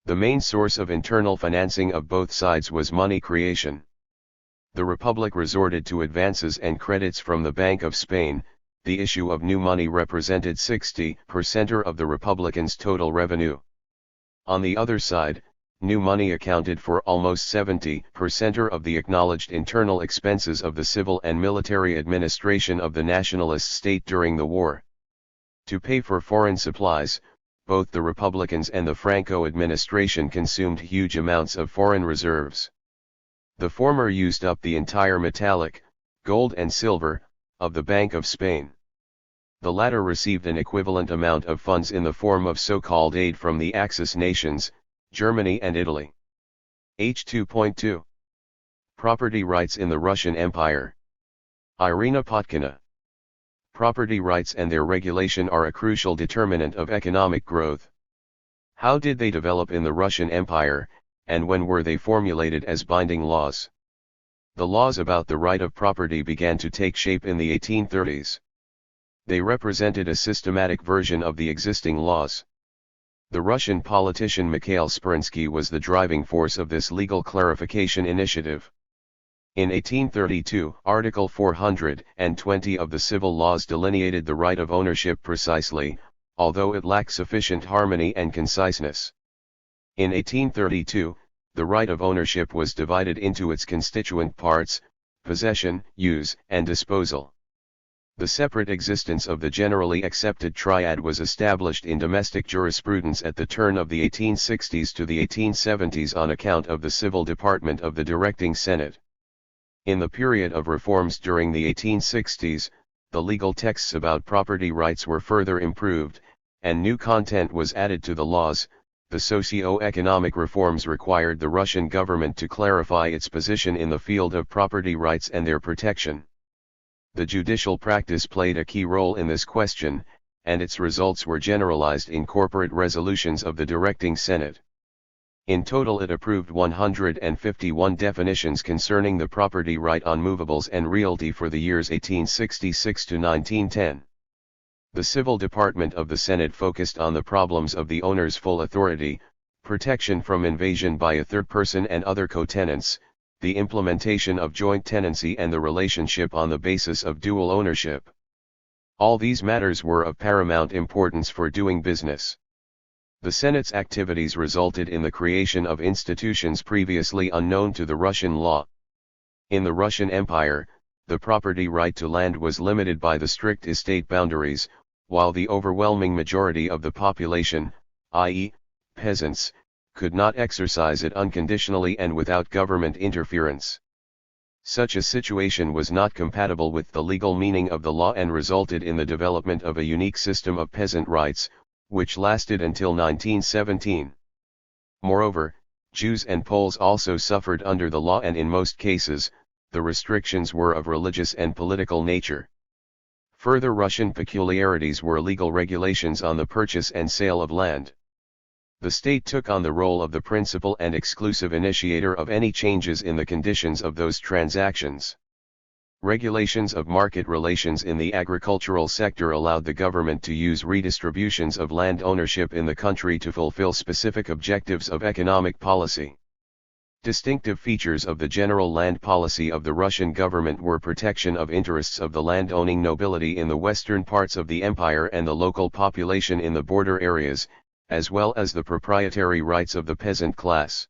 The main source of internal financing of both sides was money creation. The Republic resorted to advances and credits from the Bank of Spain. The issue of new money represented 60% of the Republicans' total revenue. On the other side, new money accounted for almost 70% of the acknowledged internal expenses of the civil and military administration of the nationalist state during the war. To pay for foreign supplies, both the Republicans and the Franco administration consumed huge amounts of foreign reserves. The former used up the entire metallic, gold and silver, of the Bank of Spain. The latter received an equivalent amount of funds in the form of so-called aid from the Axis nations, Germany and Italy. H2.2. Property rights in the Russian Empire. Irina Potkina. Property rights and their regulation are a crucial determinant of economic growth. How did they develop in the Russian Empire, and when were they formulated as binding laws? The laws about the right of property began to take shape in the 1830s. They represented a systematic version of the existing laws. The Russian politician Mikhail Speransky was the driving force of this legal clarification initiative. In 1832, Article 420 of the civil laws delineated the right of ownership precisely, although it lacked sufficient harmony and conciseness. In 1832, the right of ownership was divided into its constituent parts: possession, use, and disposal. The separate existence of the generally accepted triad was established in domestic jurisprudence at the turn of the 1860s to the 1870s on account of the civil department of the directing Senate. In the period of reforms during the 1860s, the legal texts about property rights were further improved, and new content was added to the laws. The socio-economic reforms required the Russian government to clarify its position in the field of property rights and their protection. The judicial practice played a key role in this question, and its results were generalized in corporate resolutions of the directing Senate. In total it approved 151 definitions concerning the property right on movables and realty for the years 1866 to 1910. The civil department of the Senate focused on the problems of the owner's full authority, protection from invasion by a third person and other co-tenants, the implementation of joint tenancy and the relationship on the basis of dual ownership. All these matters were of paramount importance for doing business. The Senate's activities resulted in the creation of institutions previously unknown to the Russian law. In the Russian Empire, the property right to land was limited by the strict estate boundaries, while the overwhelming majority of the population, i.e., peasants, could not exercise it unconditionally and without government interference. Such a situation was not compatible with the legal meaning of the law and resulted in the development of a unique system of peasant rights, which lasted until 1917. Moreover, Jews and Poles also suffered under the law, and in most cases, the restrictions were of religious and political nature. Further Russian peculiarities were legal regulations on the purchase and sale of land. The state took on the role of the principal and exclusive initiator of any changes in the conditions of those transactions. Regulations of market relations in the agricultural sector allowed the government to use redistributions of land ownership in the country to fulfill specific objectives of economic policy. Distinctive features of the general land policy of the Russian government were protection of interests of the land-owning nobility in the western parts of the empire and the local population in the border areas, as well as the proprietary rights of the peasant class.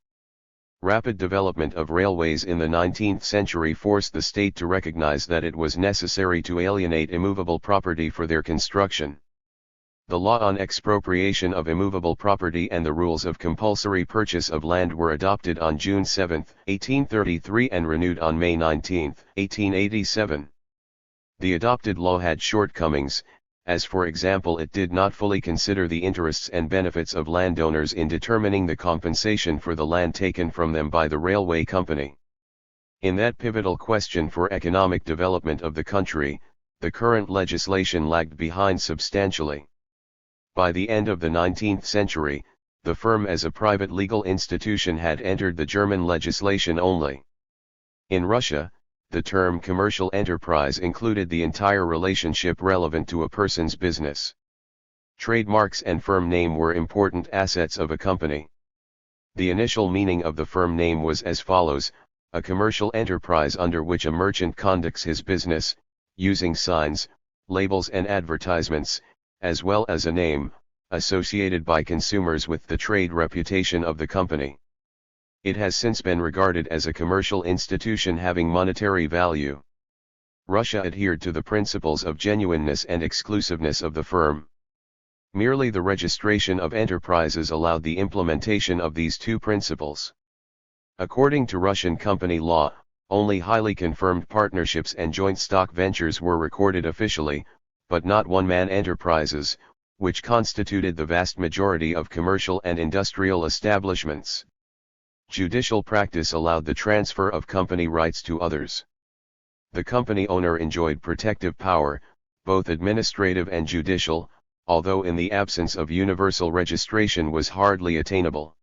Rapid development of railways in the 19th century forced the state to recognize that it was necessary to alienate immovable property for their construction. The law on expropriation of immovable property and the rules of compulsory purchase of land were adopted on June 7, 1833 and renewed on May 19, 1887. The adopted law had shortcomings, as for example it did not fully consider the interests and benefits of landowners in determining the compensation for the land taken from them by the railway company. In that pivotal question for economic development of the country, the current legislation lagged behind substantially. By the end of the 19th century, the firm as a private legal institution had entered the German legislation only. In Russia, the term commercial enterprise included the entire relationship relevant to a person's business. Trademarks and firm name were important assets of a company. The initial meaning of the firm name was as follows: a commercial enterprise under which a merchant conducts his business, using signs, labels and advertisements, as well as a name, associated by consumers with the trade reputation of the company. It has since been regarded as a commercial institution having monetary value. Russia adhered to the principles of genuineness and exclusiveness of the firm. Merely the registration of enterprises allowed the implementation of these two principles. According to Russian company law, only highly confirmed partnerships and joint stock ventures were recorded officially, but not one-man enterprises, which constituted the vast majority of commercial and industrial establishments. Judicial practice allowed the transfer of company rights to others. The company owner enjoyed protective power, both administrative and judicial, although in the absence of universal registration was hardly attainable.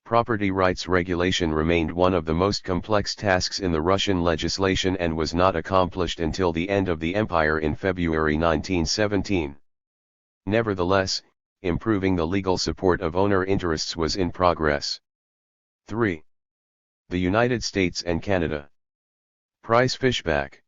Property rights regulation remained one of the most complex tasks in the Russian legislation and was not accomplished until the end of the empire in February 1917. Nevertheless, improving the legal support of owner interests was in progress. 3. The United States and Canada. Price fishback.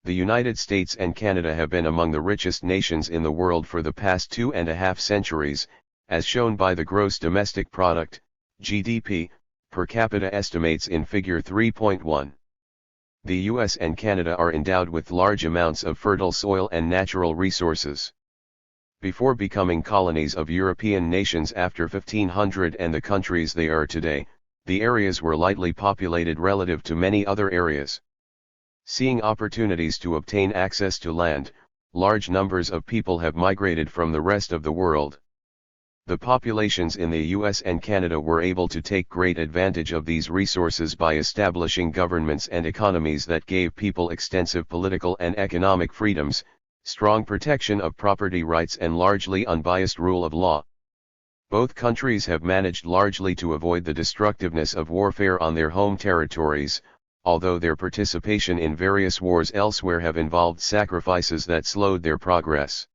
The United States and Canada have been among the richest nations in the world for the past 2.5 centuries, as shown by the gross domestic product, GDP, per capita estimates in Figure 3.1. The US and Canada are endowed with large amounts of fertile soil and natural resources. Before becoming colonies of European nations after 1500 and the countries they are today, the areas were lightly populated relative to many other areas. Seeing opportunities to obtain access to land, large numbers of people have migrated from the rest of the world. The populations in the US and Canada were able to take great advantage of these resources by establishing governments and economies that gave people extensive political and economic freedoms, strong protection of property rights and largely unbiased rule of law. Both countries have managed largely to avoid the destructiveness of warfare on their home territories, although their participation in various wars elsewhere have involved sacrifices that slowed their progress.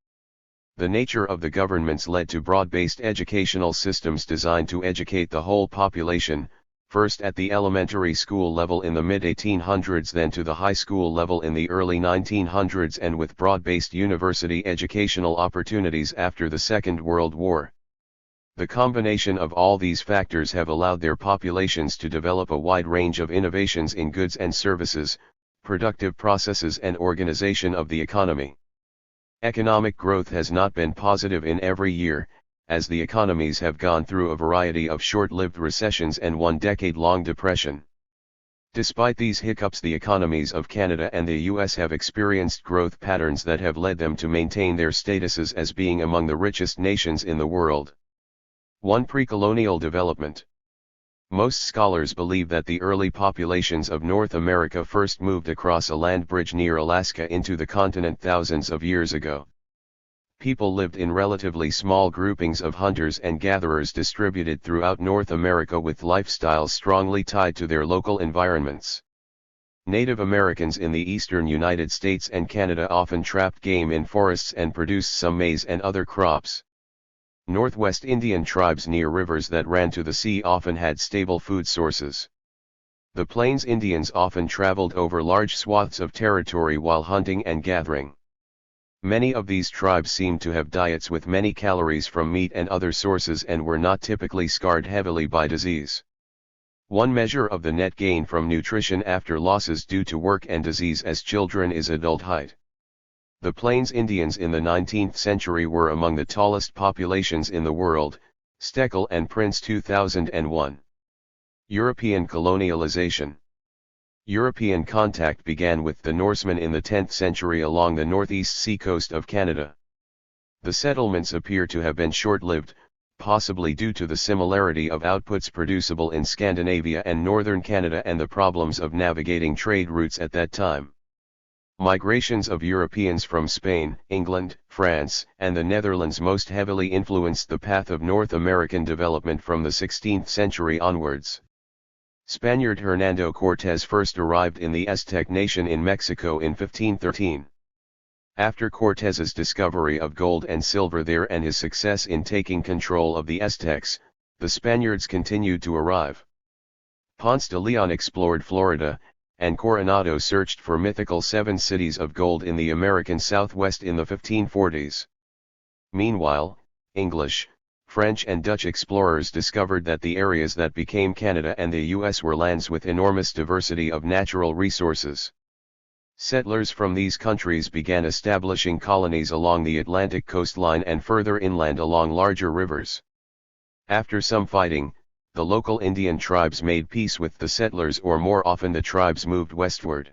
The nature of the governments led to broad-based educational systems designed to educate the whole population, first at the elementary school level in the mid-1800s, then to the high school level in the early 1900s, and with broad-based university educational opportunities after the Second World War. The combination of all these factors have allowed their populations to develop a wide range of innovations in goods and services, productive processes and organization of the economy. Economic growth has not been positive in every year, as the economies have gone through a variety of short-lived recessions and one decade-long depression. Despite these hiccups, the economies of Canada and the US have experienced growth patterns that have led them to maintain their statuses as being among the richest nations in the world. 1. Pre-colonial development. Most scholars believe that the early populations of North America first moved across a land bridge near Alaska into the continent thousands of years ago. People lived in relatively small groupings of hunters and gatherers distributed throughout North America with lifestyles strongly tied to their local environments. Native Americans in the eastern United States and Canada often trapped game in forests and produced some maize and other crops. Northwest Indian tribes near rivers that ran to the sea often had stable food sources. The Plains Indians often traveled over large swaths of territory while hunting and gathering. Many of these tribes seemed to have diets with many calories from meat and other sources and were not typically scarred heavily by disease. One measure of the net gain from nutrition after losses due to work and disease as children is adult height. The Plains Indians in the 19th century were among the tallest populations in the world, Steckel and Prince 2001. European colonialization. European contact began with the Norsemen in the 10th century along the northeast seacoast of Canada. The settlements appear to have been short-lived, possibly due to the similarity of outputs producible in Scandinavia and northern Canada and the problems of navigating trade routes at that time. Migrations of Europeans from Spain, England, France, and the Netherlands most heavily influenced the path of North American development from the 16th century onwards. Spaniard Hernando Cortés first arrived in the Aztec nation in Mexico in 1513. After Cortés's discovery of gold and silver there and his success in taking control of the Aztecs, the Spaniards continued to arrive. Ponce de Leon explored Florida, and Coronado searched for mythical 7 cities of gold in the American Southwest in the 1540s. Meanwhile, English, French and Dutch explorers discovered that the areas that became Canada and the US were lands with enormous diversity of natural resources. Settlers from these countries began establishing colonies along the Atlantic coastline and further inland along larger rivers. After some fighting, the local Indian tribes made peace with the settlers, or more often the tribes moved westward.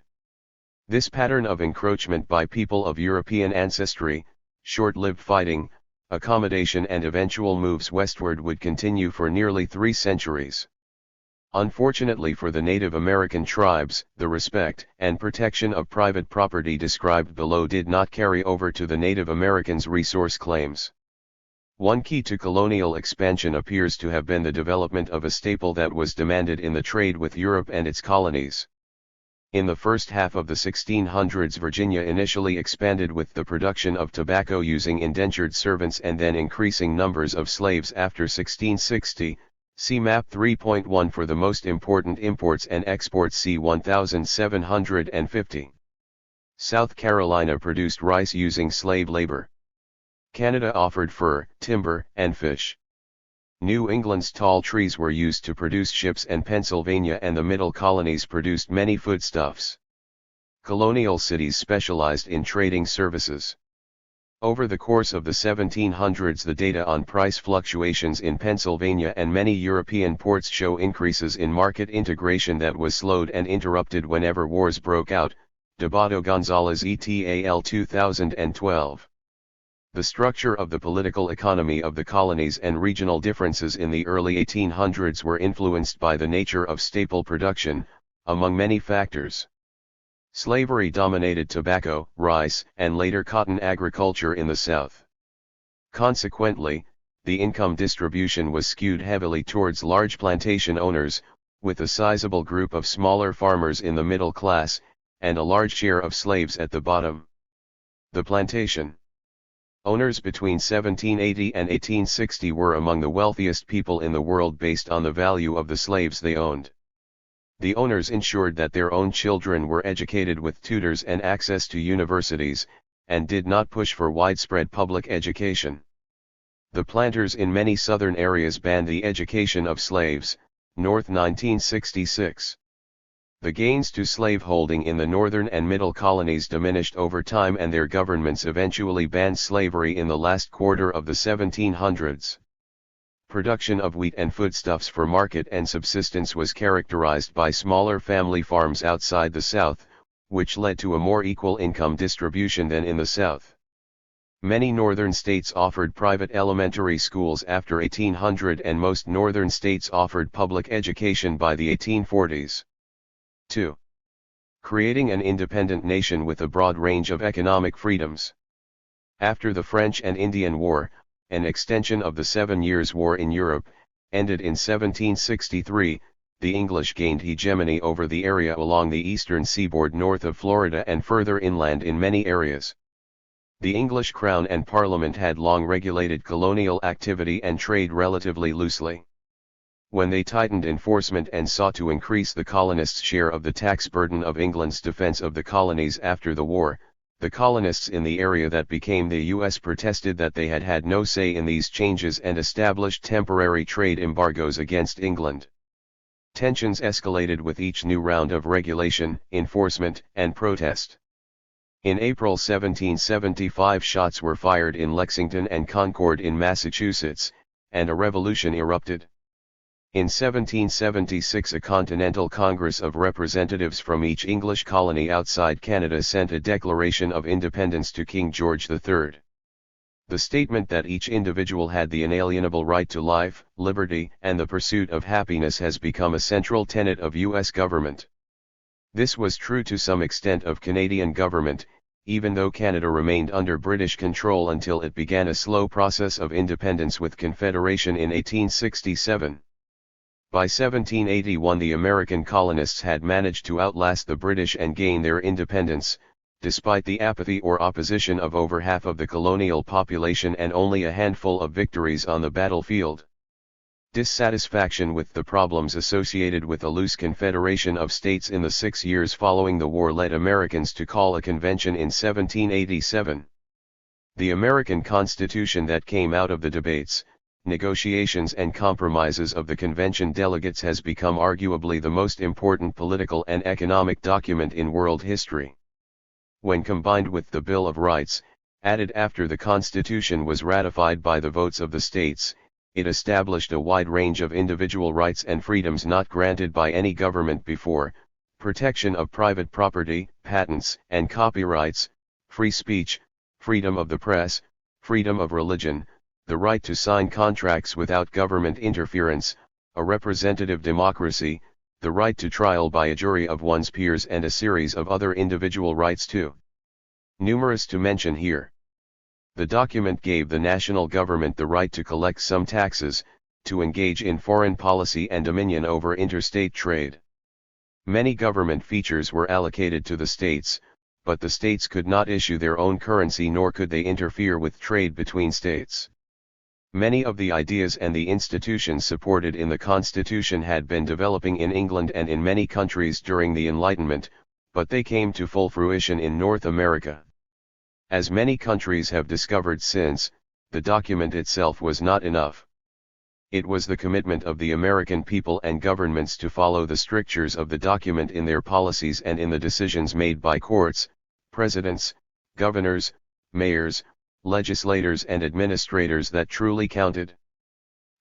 This pattern of encroachment by people of European ancestry, short-lived fighting, accommodation and eventual moves westward would continue for nearly 3 centuries. Unfortunately for the Native American tribes, the respect and protection of private property described below did not carry over to the Native Americans' resource claims. One key to colonial expansion appears to have been the development of a staple that was demanded in the trade with Europe and its colonies. In the first half of the 1600s, Virginia initially expanded with the production of tobacco using indentured servants and then increasing numbers of slaves after 1660. See Map 3.1 for the most important imports and exports. See 1750. South Carolina produced rice using slave labor. Canada offered fur, timber, and fish. New England's tall trees were used to produce ships, and Pennsylvania and the Middle Colonies produced many foodstuffs. Colonial cities specialized in trading services. Over the course of the 1700s, the data on price fluctuations in Pennsylvania and many European ports show increases in market integration that was slowed and interrupted whenever wars broke out. Debato Gonzalez et al. 2012. The structure of the political economy of the colonies and regional differences in the early 1800s were influenced by the nature of staple production, among many factors. Slavery dominated tobacco, rice, and later cotton agriculture in the South. Consequently, the income distribution was skewed heavily towards large plantation owners, with a sizable group of smaller farmers in the middle class, and a large share of slaves at the bottom. The plantation owners between 1780 and 1860 were among the wealthiest people in the world based on the value of the slaves they owned. The owners ensured that their own children were educated with tutors and access to universities, and did not push for widespread public education. The planters in many southern areas banned the education of slaves. North 1966. The gains to slaveholding in the northern and middle colonies diminished over time, and their governments eventually banned slavery in the last quarter of the 1700s. Production of wheat and foodstuffs for market and subsistence was characterized by smaller family farms outside the South, which led to a more equal income distribution than in the South. Many northern states offered private elementary schools after 1800, and most northern states offered public education by the 1840s. 2. Creating an independent nation with a broad range of economic freedoms. After the French and Indian War, an extension of the 7 Years' War in Europe, ended in 1763, the English gained hegemony over the area along the eastern seaboard north of Florida and further inland in many areas. The English Crown and Parliament had long regulated colonial activity and trade relatively loosely. When they tightened enforcement and sought to increase the colonists' share of the tax burden of England's defense of the colonies after the war, the colonists in the area that became the U.S. protested that they had had no say in these changes and established temporary trade embargoes against England. Tensions escalated with each new round of regulation, enforcement, and protest. In April 1775 shots were fired in Lexington and Concord in Massachusetts, and a revolution erupted. In 1776 a Continental Congress of Representatives from each English colony outside Canada sent a Declaration of Independence to King George III. The statement that each individual had the inalienable right to life, liberty, and the pursuit of happiness has become a central tenet of U.S. government. This was true to some extent of Canadian government, even though Canada remained under British control until it began a slow process of independence with Confederation in 1867. By 1781 the American colonists had managed to outlast the British and gain their independence, despite the apathy or opposition of over half of the colonial population and only a handful of victories on the battlefield. Dissatisfaction with the problems associated with a loose confederation of states in the 6 years following the war led Americans to call a convention in 1787. The American Constitution that came out of the debates, negotiations and compromises of the convention delegates has become arguably the most important political and economic document in world history. When combined with the Bill of Rights, added after the Constitution was ratified by the votes of the states, it established a wide range of individual rights and freedoms not granted by any government before: protection of private property, patents and copyrights, free speech, freedom of the press, freedom of religion, the right to sign contracts without government interference, a representative democracy, the right to trial by a jury of one's peers, and a series of other individual rights too numerous to mention here. The document gave the national government the right to collect some taxes, to engage in foreign policy and dominion over interstate trade. Many government features were allocated to the states, but the states could not issue their own currency nor could they interfere with trade between states. Many of the ideas and the institutions supported in the Constitution had been developing in England and in many countries during the Enlightenment, but they came to full fruition in North America. As many countries have discovered since, the document itself was not enough. It was the commitment of the American people and governments to follow the strictures of the document in their policies and in the decisions made by courts, presidents, governors, mayors, legislators and administrators that truly counted.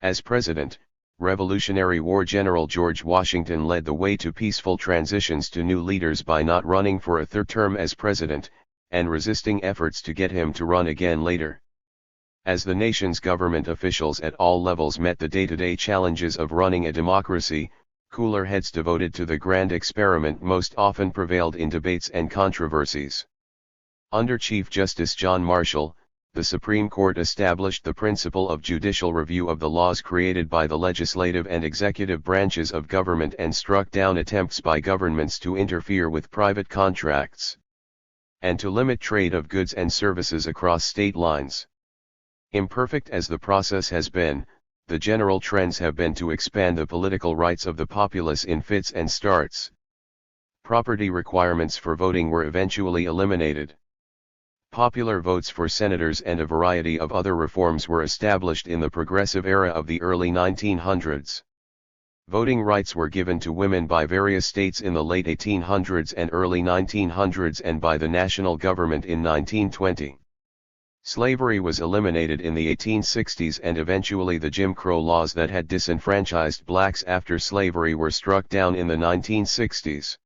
As President, Revolutionary War General George Washington led the way to peaceful transitions to new leaders by not running for a third term as president, and resisting efforts to get him to run again later. As the nation's government officials at all levels met the day-to-day challenges of running a democracy, cooler heads devoted to the grand experiment most often prevailed in debates and controversies. Under Chief Justice John Marshall, the Supreme Court established the principle of judicial review of the laws created by the legislative and executive branches of government and struck down attempts by governments to interfere with private contracts and to limit trade of goods and services across state lines. Imperfect as the process has been, the general trends have been to expand the political rights of the populace in fits and starts. Property requirements for voting were eventually eliminated. Popular votes for senators and a variety of other reforms were established in the progressive era of the early 1900s. Voting rights were given to women by various states in the late 1800s and early 1900s and by the national government in 1920. Slavery was eliminated in the 1860s and eventually the Jim Crow laws that had disenfranchised blacks after slavery were struck down in the 1960s.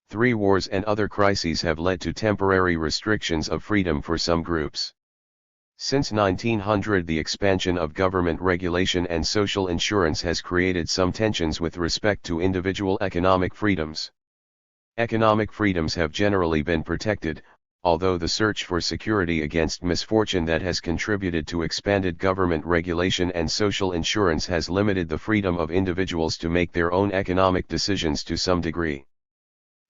3 wars and other crises have led to temporary restrictions of freedom for some groups. Since 1900 the expansion of government regulation and social insurance has created some tensions with respect to individual economic freedoms. Economic freedoms have generally been protected, although the search for security against misfortune that has contributed to expanded government regulation and social insurance has limited the freedom of individuals to make their own economic decisions to some degree.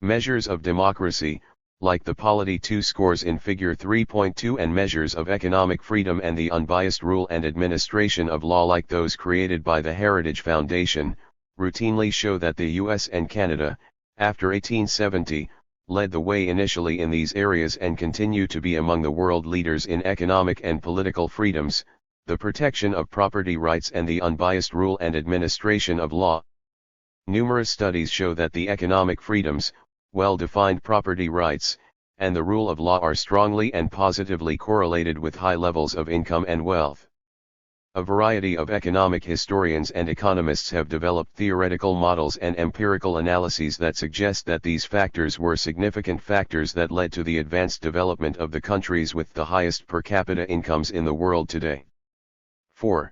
Measures of democracy, like the polity 2 scores in Figure 3.2, and measures of economic freedom and the unbiased rule and administration of law like those created by the Heritage Foundation, routinely show that the US and Canada, after 1870, led the way initially in these areas and continue to be among the world leaders in economic and political freedoms, the protection of property rights and the unbiased rule and administration of law. Numerous studies show that the economic freedoms, well-defined property rights, and the rule of law are strongly and positively correlated with high levels of income and wealth. A variety of economic historians and economists have developed theoretical models and empirical analyses that suggest that these factors were significant factors that led to the advanced development of the countries with the highest per capita incomes in the world today. 4.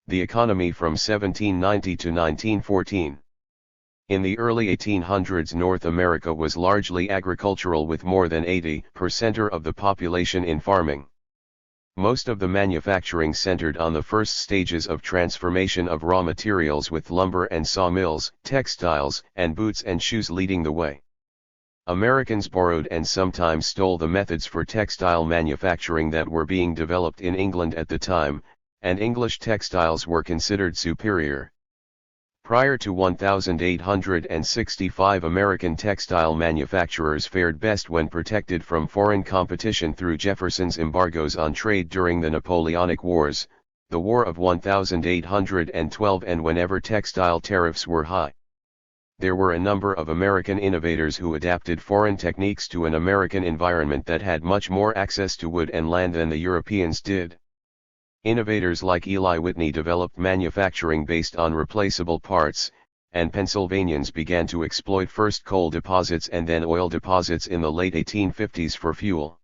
The economy from 1790 to 1914. In the early 1800s, North America was largely agricultural, with more than 80% of the population in farming. Most of the manufacturing centered on the first stages of transformation of raw materials, with lumber and sawmills, textiles, and boots and shoes leading the way. Americans borrowed and sometimes stole the methods for textile manufacturing that were being developed in England at the time, and English textiles were considered superior. Prior to 1865, American textile manufacturers fared best when protected from foreign competition through Jefferson's embargoes on trade during the Napoleonic Wars, the War of 1812, and whenever textile tariffs were high. There were a number of American innovators who adapted foreign techniques to an American environment that had much more access to wood and land than the Europeans did. Innovators like Eli Whitney developed manufacturing based on replaceable parts, and Pennsylvanians began to exploit first coal deposits and then oil deposits in the late 1850s for fuel.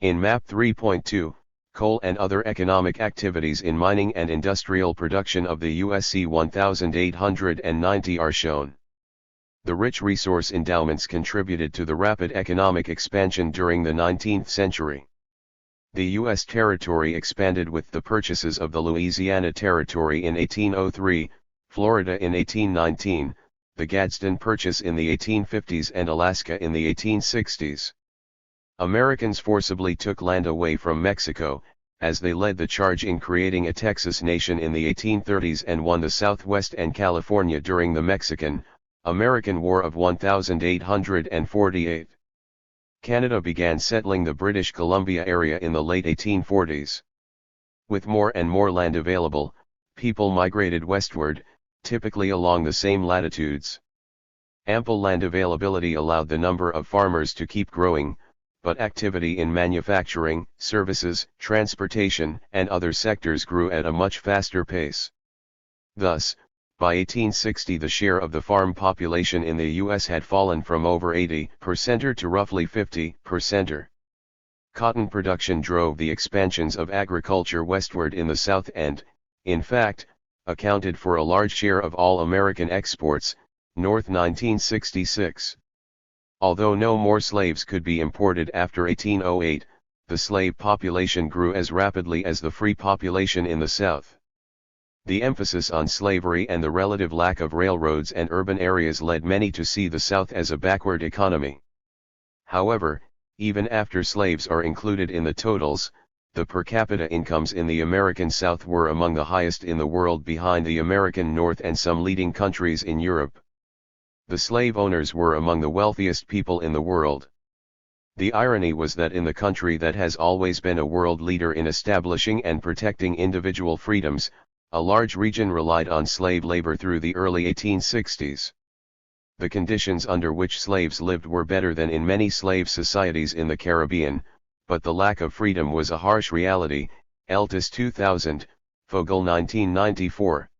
In Map 3.2, coal and other economic activities in mining and industrial production of the USC 1890 are shown. The rich resource endowments contributed to the rapid economic expansion during the 19th century. The U.S. territory expanded with the purchases of the Louisiana Territory in 1803, Florida in 1819, the Gadsden Purchase in the 1850s, and Alaska in the 1860s. Americans forcibly took land away from Mexico, as they led the charge in creating a Texas nation in the 1830s and won the Southwest and California during the Mexican-American War of 1848. Canada began settling the British Columbia area in the late 1840s. With more and more land available, people migrated westward, typically along the same latitudes. Ample land availability allowed the number of farmers to keep growing, but activity in manufacturing, services, transportation, and other sectors grew at a much faster pace. Thus, by 1860 the share of the farm population in the U.S. had fallen from over 80% to roughly 50%. Cotton production drove the expansions of agriculture westward in the South and, in fact, accounted for a large share of all American exports, north 1966. Although no more slaves could be imported after 1808, the slave population grew as rapidly as the free population in the South. The emphasis on slavery and the relative lack of railroads and urban areas led many to see the South as a backward economy. However, even after slaves are included in the totals, the per capita incomes in the American South were among the highest in the world, behind the American North and some leading countries in Europe. The slave owners were among the wealthiest people in the world. The irony was that in the country that has always been a world leader in establishing and protecting individual freedoms, a large region relied on slave labor through the early 1860s. The conditions under which slaves lived were better than in many slave societies in the Caribbean, but the lack of freedom was a harsh reality. Eltis 2000, Fogel 1994.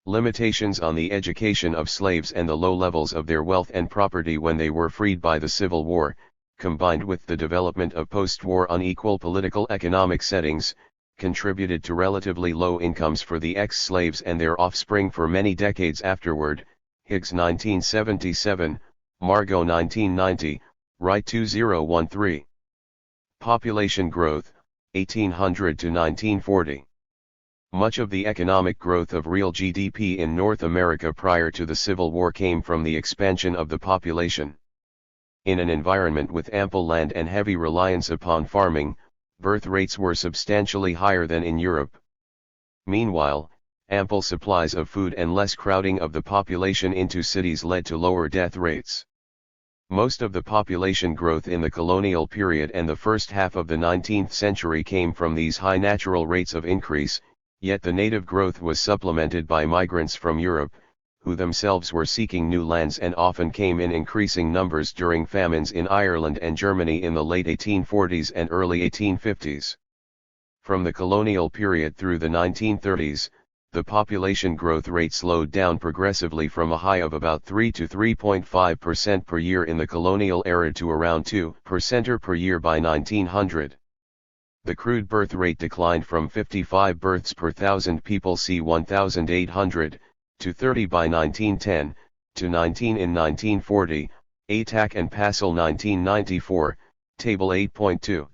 Limitations on the education of slaves and the low levels of their wealth and property when they were freed by the Civil War, combined with the development of post-war unequal political economic settings, contributed to relatively low incomes for the ex-slaves and their offspring for many decades afterward. Higgs 1977, Margot 1990, Wright 2013. Population growth, 1800 to 1940. Much of the economic growth of real GDP in North America prior to the Civil War came from the expansion of the population. In an environment with ample land and heavy reliance upon farming, birth rates were substantially higher than in Europe. Meanwhile, ample supplies of food and less crowding of the population into cities led to lower death rates. Most of the population growth in the colonial period and the first half of the 19th century came from these high natural rates of increase, yet the native growth was supplemented by migrants from Europe, who themselves were seeking new lands and often came in increasing numbers during famines in Ireland and Germany in the late 1840s and early 1850s. From the colonial period through the 1930s, the population growth rate slowed down progressively from a high of about 3 to 3.5% per year in the colonial era to around 2% per year by 1900. The crude birth rate declined from 55 births per thousand people c. 1800, to 30 by 1910, to 19 in 1940, Atack and Passel 1994, Table 8.2.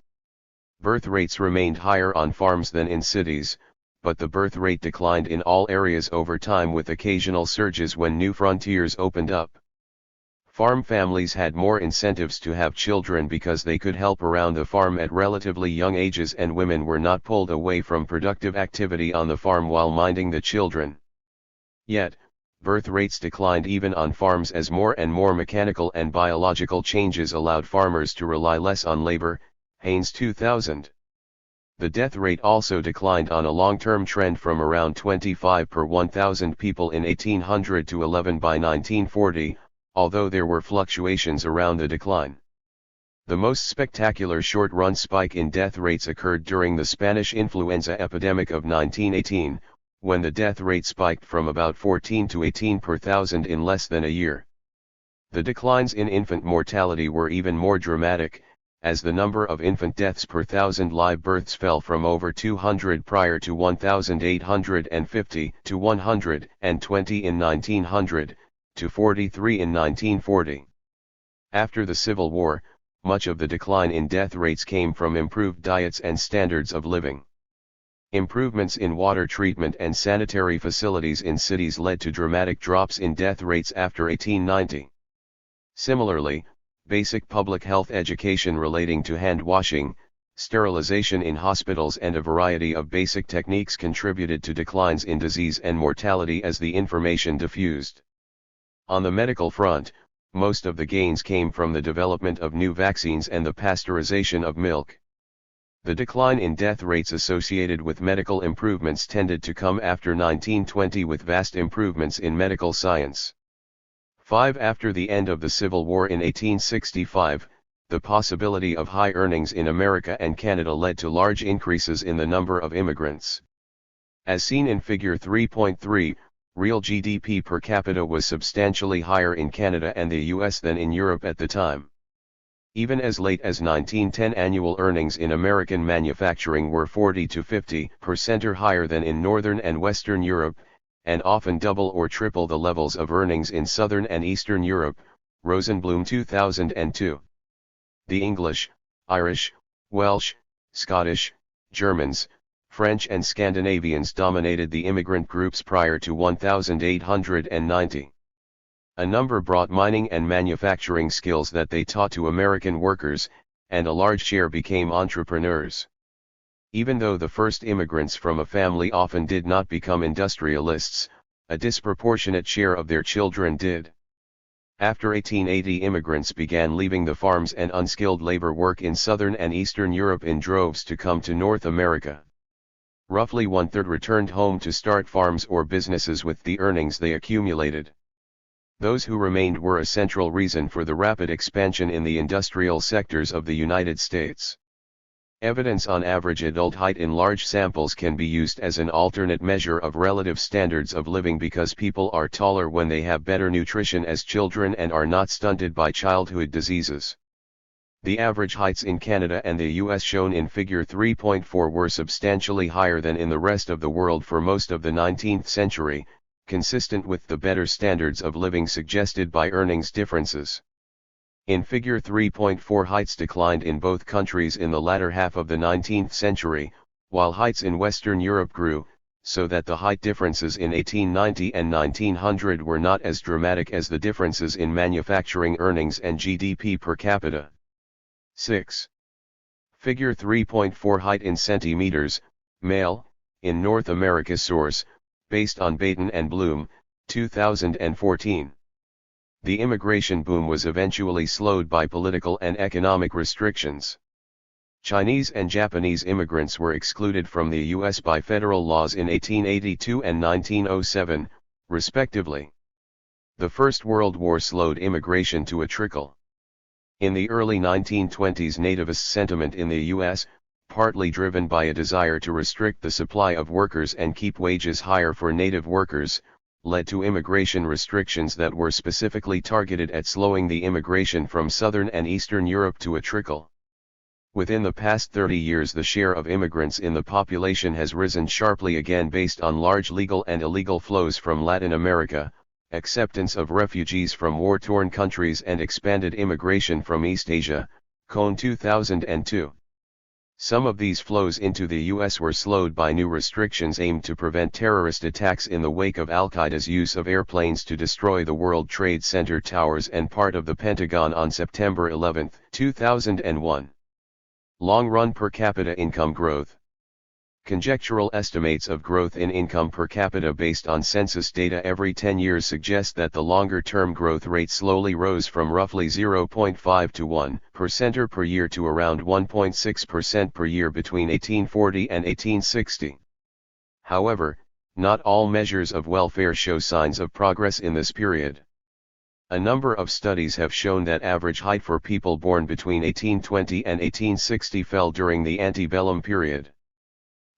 Birth rates remained higher on farms than in cities, but the birth rate declined in all areas over time with occasional surges when new frontiers opened up. Farm families had more incentives to have children because they could help around the farm at relatively young ages and women were not pulled away from productive activity on the farm while minding the children. Yet, birth rates declined even on farms as more and more mechanical and biological changes allowed farmers to rely less on labor, Haynes 2000. The death rate also declined on a long-term trend from around 25 per 1,000 people in 1800 to 11 by 1940, although there were fluctuations around the decline. The most spectacular short-run spike in death rates occurred during the Spanish influenza epidemic of 1918, when the death rate spiked from about 14 to 18 per thousand in less than a year. The declines in infant mortality were even more dramatic, as the number of infant deaths per thousand live births fell from over 200 prior to 1,850 to 120 in 1900, to 43 in 1940. After the Civil War, much of the decline in death rates came from improved diets and standards of living. Improvements in water treatment and sanitary facilities in cities led to dramatic drops in death rates after 1890. Similarly, basic public health education relating to hand washing, sterilization in hospitals and a variety of basic techniques contributed to declines in disease and mortality as the information diffused. On the medical front, most of the gains came from the development of new vaccines and the pasteurization of milk. The decline in death rates associated with medical improvements tended to come after 1920 with vast improvements in medical science. 5. After the end of the Civil War in 1865, the possibility of high earnings in America and Canada led to large increases in the number of immigrants. As seen in Figure 3.3, real GDP per capita was substantially higher in Canada and the US than in Europe at the time. Even as late as 1910, annual earnings in American manufacturing were 40 to 50% or higher than in Northern and Western Europe, and often double or triple the levels of earnings in Southern and Eastern Europe, Rosenblum 2002. The English, Irish, Welsh, Scottish, Germans, French and Scandinavians dominated the immigrant groups prior to 1890. A number brought mining and manufacturing skills that they taught to American workers, and a large share became entrepreneurs. Even though the first immigrants from a family often did not become industrialists, a disproportionate share of their children did. After 1880, immigrants began leaving the farms and unskilled labor work in Southern and Eastern Europe in droves to come to North America. Roughly one-third returned home to start farms or businesses with the earnings they accumulated. Those who remained were a central reason for the rapid expansion in the industrial sectors of the United States. Evidence on average adult height in large samples can be used as an alternate measure of relative standards of living because people are taller when they have better nutrition as children and are not stunted by childhood diseases. The average heights in Canada and the US shown in Figure 3.4 were substantially higher than in the rest of the world for most of the 19th century, consistent with the better standards of living suggested by earnings differences. In Figure 3.4, heights declined in both countries in the latter half of the 19th century, while heights in Western Europe grew, so that the height differences in 1890 and 1900 were not as dramatic as the differences in manufacturing earnings and GDP per capita. 6. Figure 3.4, height in centimeters, male, in North America. Source, based on Baten and Bloom, 2014. The immigration boom was eventually slowed by political and economic restrictions. Chinese and Japanese immigrants were excluded from the U.S. by federal laws in 1882 and 1907, respectively. The First World War slowed immigration to a trickle. In the early 1920s, nativist sentiment in the U.S., partly driven by a desire to restrict the supply of workers and keep wages higher for native workers, led to immigration restrictions that were specifically targeted at slowing the immigration from Southern and Eastern Europe to a trickle. Within the past 30 years, the share of immigrants in the population has risen sharply again based on large legal and illegal flows from Latin America, acceptance of refugees from war-torn countries, and expanded immigration from East Asia, Cone 2002. Some of these flows into the U.S. were slowed by new restrictions aimed to prevent terrorist attacks in the wake of Al-Qaeda's use of airplanes to destroy the World Trade Center towers and part of the Pentagon on September 11, 2001. Long-run per capita income growth. Conjectural estimates of growth in income per capita based on census data every 10 years suggest that the longer-term growth rate slowly rose from roughly 0.5 to 1% per year to around 1.6% per year between 1840 and 1860. However, not all measures of welfare show signs of progress in this period. A number of studies have shown that average height for people born between 1820 and 1860 fell during the antebellum period.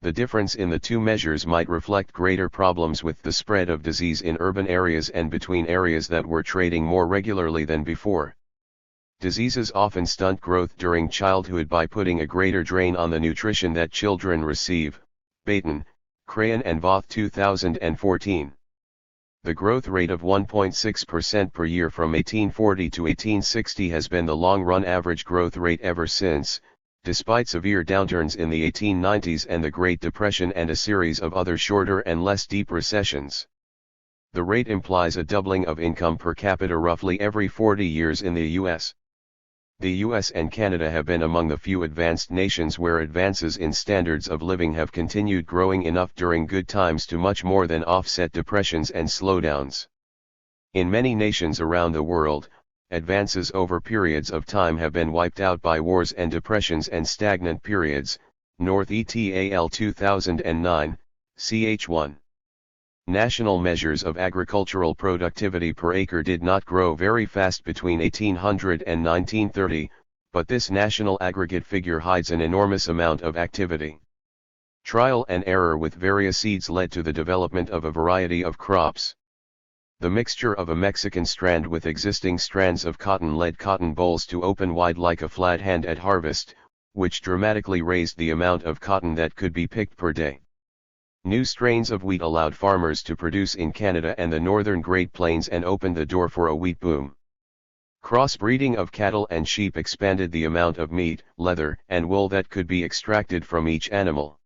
The difference in the two measures might reflect greater problems with the spread of disease in urban areas and between areas that were trading more regularly than before. Diseases often stunt growth during childhood by putting a greater drain on the nutrition that children receive. Baten, Crayon and Voth 2014. The growth rate of 1.6% per year from 1840 to 1860 has been the long-run average growth rate ever since, despite severe downturns in the 1890s and the Great Depression and a series of other shorter and less deep recessions. The rate implies a doubling of income per capita roughly every 40 years in the U.S. The U.S. and Canada have been among the few advanced nations where advances in standards of living have continued growing enough during good times to much more than offset depressions and slowdowns. In many nations around the world, advances over periods of time have been wiped out by wars and depressions and stagnant periods. North et al. 2009, ch. 1. National measures of agricultural productivity per acre did not grow very fast between 1800 and 1930, but this national aggregate figure hides an enormous amount of activity. Trial and error with various seeds led to the development of a variety of crops. The mixture of a Mexican strand with existing strands of cotton led cotton bolls to open wide like a flat hand at harvest, which dramatically raised the amount of cotton that could be picked per day. New strains of wheat allowed farmers to produce in Canada and the northern Great Plains and opened the door for a wheat boom. Crossbreeding of cattle and sheep expanded the amount of meat, leather, and wool that could be extracted from each animal.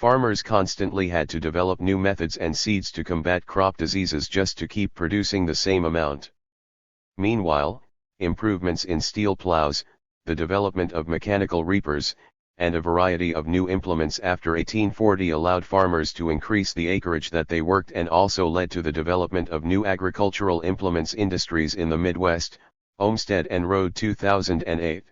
Farmers constantly had to develop new methods and seeds to combat crop diseases just to keep producing the same amount. Meanwhile, improvements in steel plows, the development of mechanical reapers, and a variety of new implements after 1840 allowed farmers to increase the acreage that they worked and also led to the development of new agricultural implements industries in the Midwest. Olmsted and Road 2008.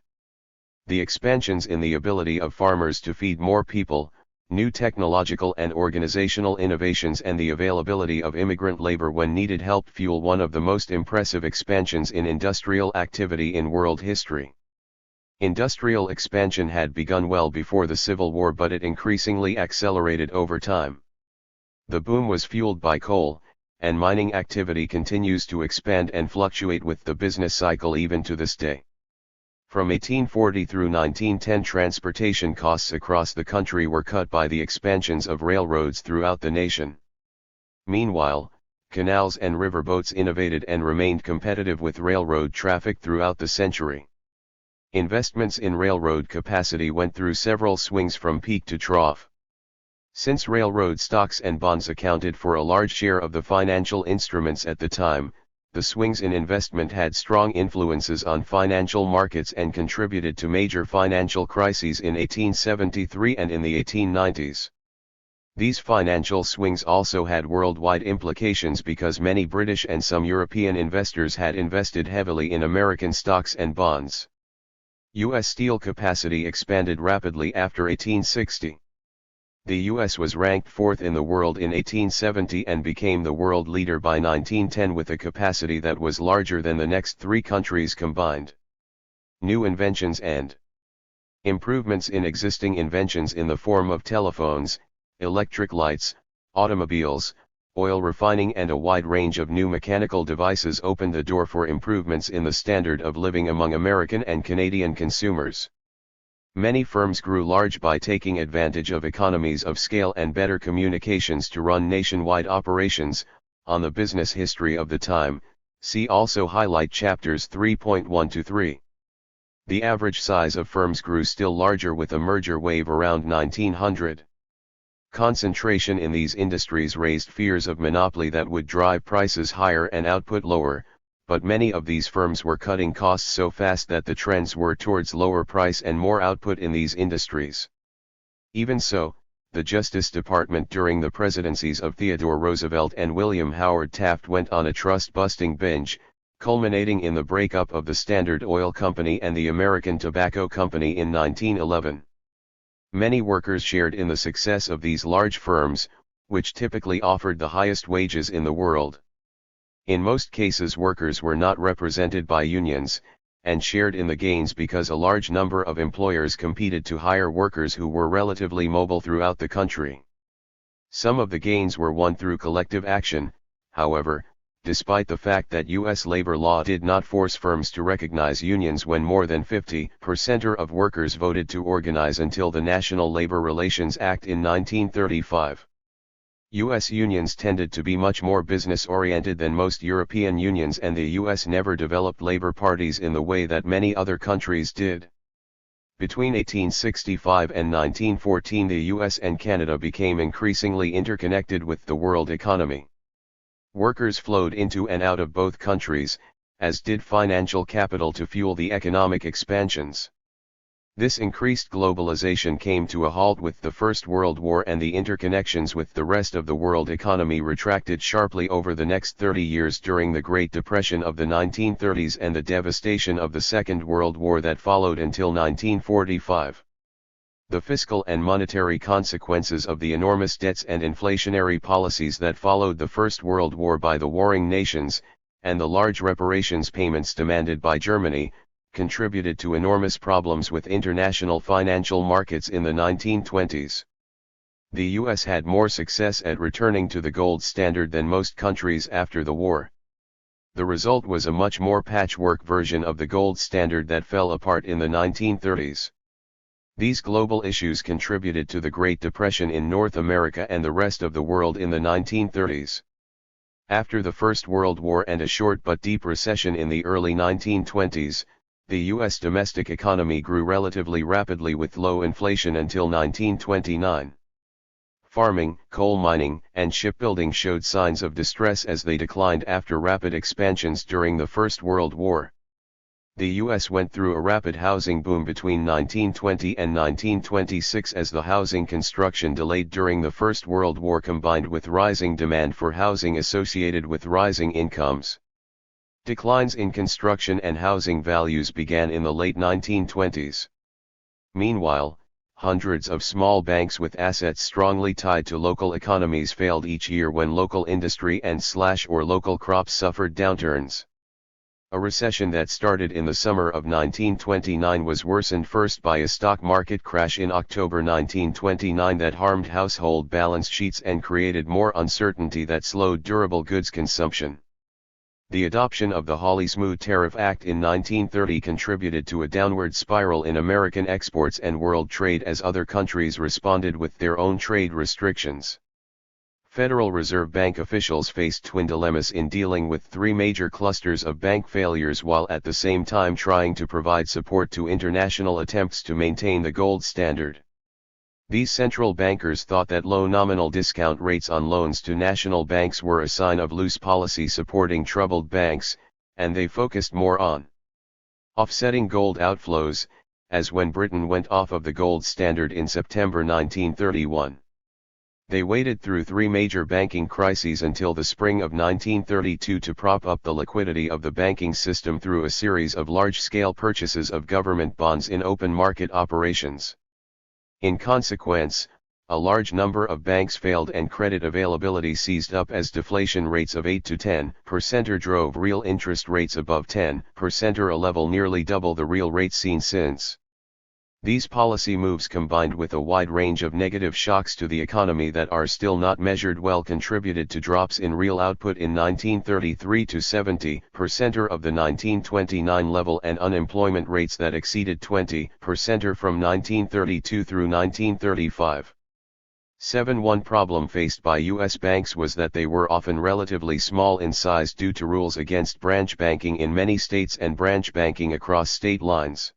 The expansions in the ability of farmers to feed more people, new technological and organizational innovations, and the availability of immigrant labor when needed helped fuel one of the most impressive expansions in industrial activity in world history. Industrial expansion had begun well before the Civil War, but it increasingly accelerated over time. The boom was fueled by coal, and mining activity continues to expand and fluctuate with the business cycle even to this day. From 1840 through 1910, transportation costs across the country were cut by the expansions of railroads throughout the nation. Meanwhile, canals and riverboats innovated and remained competitive with railroad traffic throughout the century. Investments in railroad capacity went through several swings from peak to trough. Since railroad stocks and bonds accounted for a large share of the financial instruments at the time, the swings in investment had strong influences on financial markets and contributed to major financial crises in 1873 and in the 1890s. These financial swings also had worldwide implications because many British and some European investors had invested heavily in American stocks and bonds. U.S. steel capacity expanded rapidly after 1860. The US was ranked fourth in the world in 1870 and became the world leader by 1910 with a capacity that was larger than the next three countries combined. New inventions and improvements in existing inventions in the form of telephones, electric lights, automobiles, oil refining and a wide range of new mechanical devices opened the door for improvements in the standard of living among American and Canadian consumers. Many firms grew large by taking advantage of economies of scale and better communications to run nationwide operations. On the business history of the time, see also highlight chapters 3.1 to 3. The average size of firms grew still larger with a merger wave around 1900. Concentration in these industries raised fears of monopoly that would drive prices higher and output lower, but many of these firms were cutting costs so fast that the trends were towards lower price and more output in these industries. Even so, the Justice Department during the presidencies of Theodore Roosevelt and William Howard Taft went on a trust-busting binge, culminating in the breakup of the Standard Oil Company and the American Tobacco Company in 1911. Many workers shared in the success of these large firms, which typically offered the highest wages in the world. In most cases workers were not represented by unions, and shared in the gains because a large number of employers competed to hire workers who were relatively mobile throughout the country. Some of the gains were won through collective action, however, despite the fact that U.S. labor law did not force firms to recognize unions when more than 50% of workers voted to organize until the National Labor Relations Act in 1935. U.S. unions tended to be much more business-oriented than most European unions, and the U.S. never developed labor parties in the way that many other countries did. Between 1865 and 1914 the U.S. and Canada became increasingly interconnected with the world economy. Workers flowed into and out of both countries, as did financial capital to fuel the economic expansions. This increased globalization came to a halt with the First World War, and the interconnections with the rest of the world economy retracted sharply over the next 30 years during the Great Depression of the 1930s and the devastation of the Second World War that followed until 1945. The fiscal and monetary consequences of the enormous debts and inflationary policies that followed the First World War by the warring nations, and the large reparations payments demanded by Germany, contributed to enormous problems with international financial markets in the 1920s. The U.S. had more success at returning to the gold standard than most countries after the war. The result was a much more patchwork version of the gold standard that fell apart in the 1930s. These global issues contributed to the Great Depression in North America and the rest of the world in the 1930s. After the First World War and a short but deep recession in the early 1920s, the U.S. domestic economy grew relatively rapidly with low inflation until 1929. Farming, coal mining, and shipbuilding showed signs of distress as they declined after rapid expansions during the First World War. The U.S. went through a rapid housing boom between 1920 and 1926 as the housing construction delayed during the First World War combined with rising demand for housing associated with rising incomes. Declines in construction and housing values began in the late 1920s. Meanwhile, hundreds of small banks with assets strongly tied to local economies failed each year when local industry and/or local crops suffered downturns. A recession that started in the summer of 1929 was worsened first by a stock market crash in October 1929 that harmed household balance sheets and created more uncertainty that slowed durable goods consumption. The adoption of the Hawley-Smoot Tariff Act in 1930 contributed to a downward spiral in American exports and world trade as other countries responded with their own trade restrictions. Federal Reserve Bank officials faced twin dilemmas in dealing with three major clusters of bank failures while at the same time trying to provide support to international attempts to maintain the gold standard. These central bankers thought that low nominal discount rates on loans to national banks were a sign of loose policy supporting troubled banks, and they focused more on offsetting gold outflows, as when Britain went off of the gold standard in September 1931. They waited through three major banking crises until the spring of 1932 to prop up the liquidity of the banking system through a series of large-scale purchases of government bonds in open market operations. In consequence, a large number of banks failed and credit availability seized up as deflation rates of 8 to 10% drove real interest rates above 10%, a level nearly double the real rate seen since. These policy moves combined with a wide range of negative shocks to the economy that are still not measured well contributed to drops in real output in 1933 to 70% of the 1929 level and unemployment rates that exceeded 20% from 1932 through 1935. 1 problem faced by U.S. banks was that they were often relatively small in size due to rules against branch banking in many states and branch banking across state lines.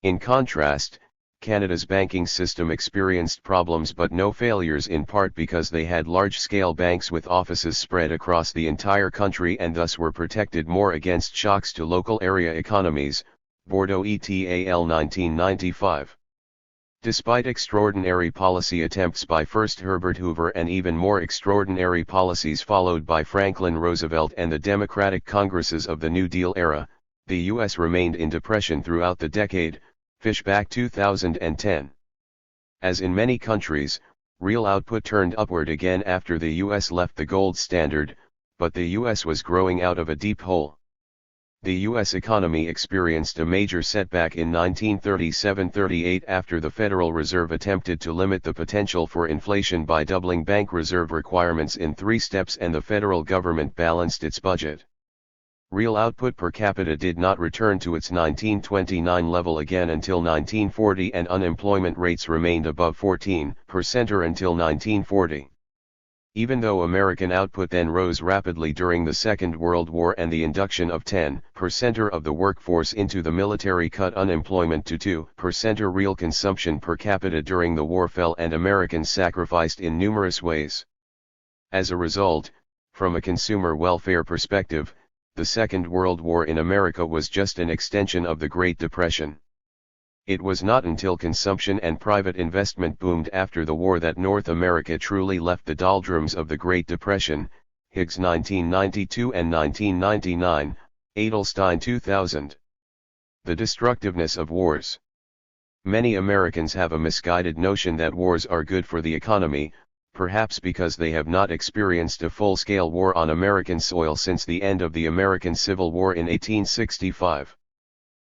In contrast, Canada's banking system experienced problems but no failures, in part because they had large-scale banks with offices spread across the entire country and thus were protected more against shocks to local area economies. Bordeaux et al. 1995. Despite extraordinary policy attempts by first Herbert Hoover and even more extraordinary policies followed by Franklin Roosevelt and the Democratic Congresses of the New Deal era, the U.S. remained in depression throughout the decade. Fishback 2010. As in many countries, real output turned upward again after the U.S. left the gold standard, but the U.S. was growing out of a deep hole. The U.S. economy experienced a major setback in 1937-38 after the Federal Reserve attempted to limit the potential for inflation by doubling bank reserve requirements in 3 steps and the federal government balanced its budget. Real output per capita did not return to its 1929 level again until 1940 and unemployment rates remained above 14% until 1940. Even though American output then rose rapidly during the Second World War and the induction of 10% of the workforce into the military cut unemployment to 2%, real consumption per capita during the war fell and Americans sacrificed in numerous ways. As a result, from a consumer welfare perspective, the Second World War in America was just an extension of the Great Depression. It was not until consumption and private investment boomed after the war that North America truly left the doldrums of the Great Depression. Higgs 1992 and 1999, Adelstein 2000. The destructiveness of wars. Many Americans have a misguided notion that wars are good for the economy, perhaps because they have not experienced a full-scale war on American soil since the end of the American Civil War in 1865.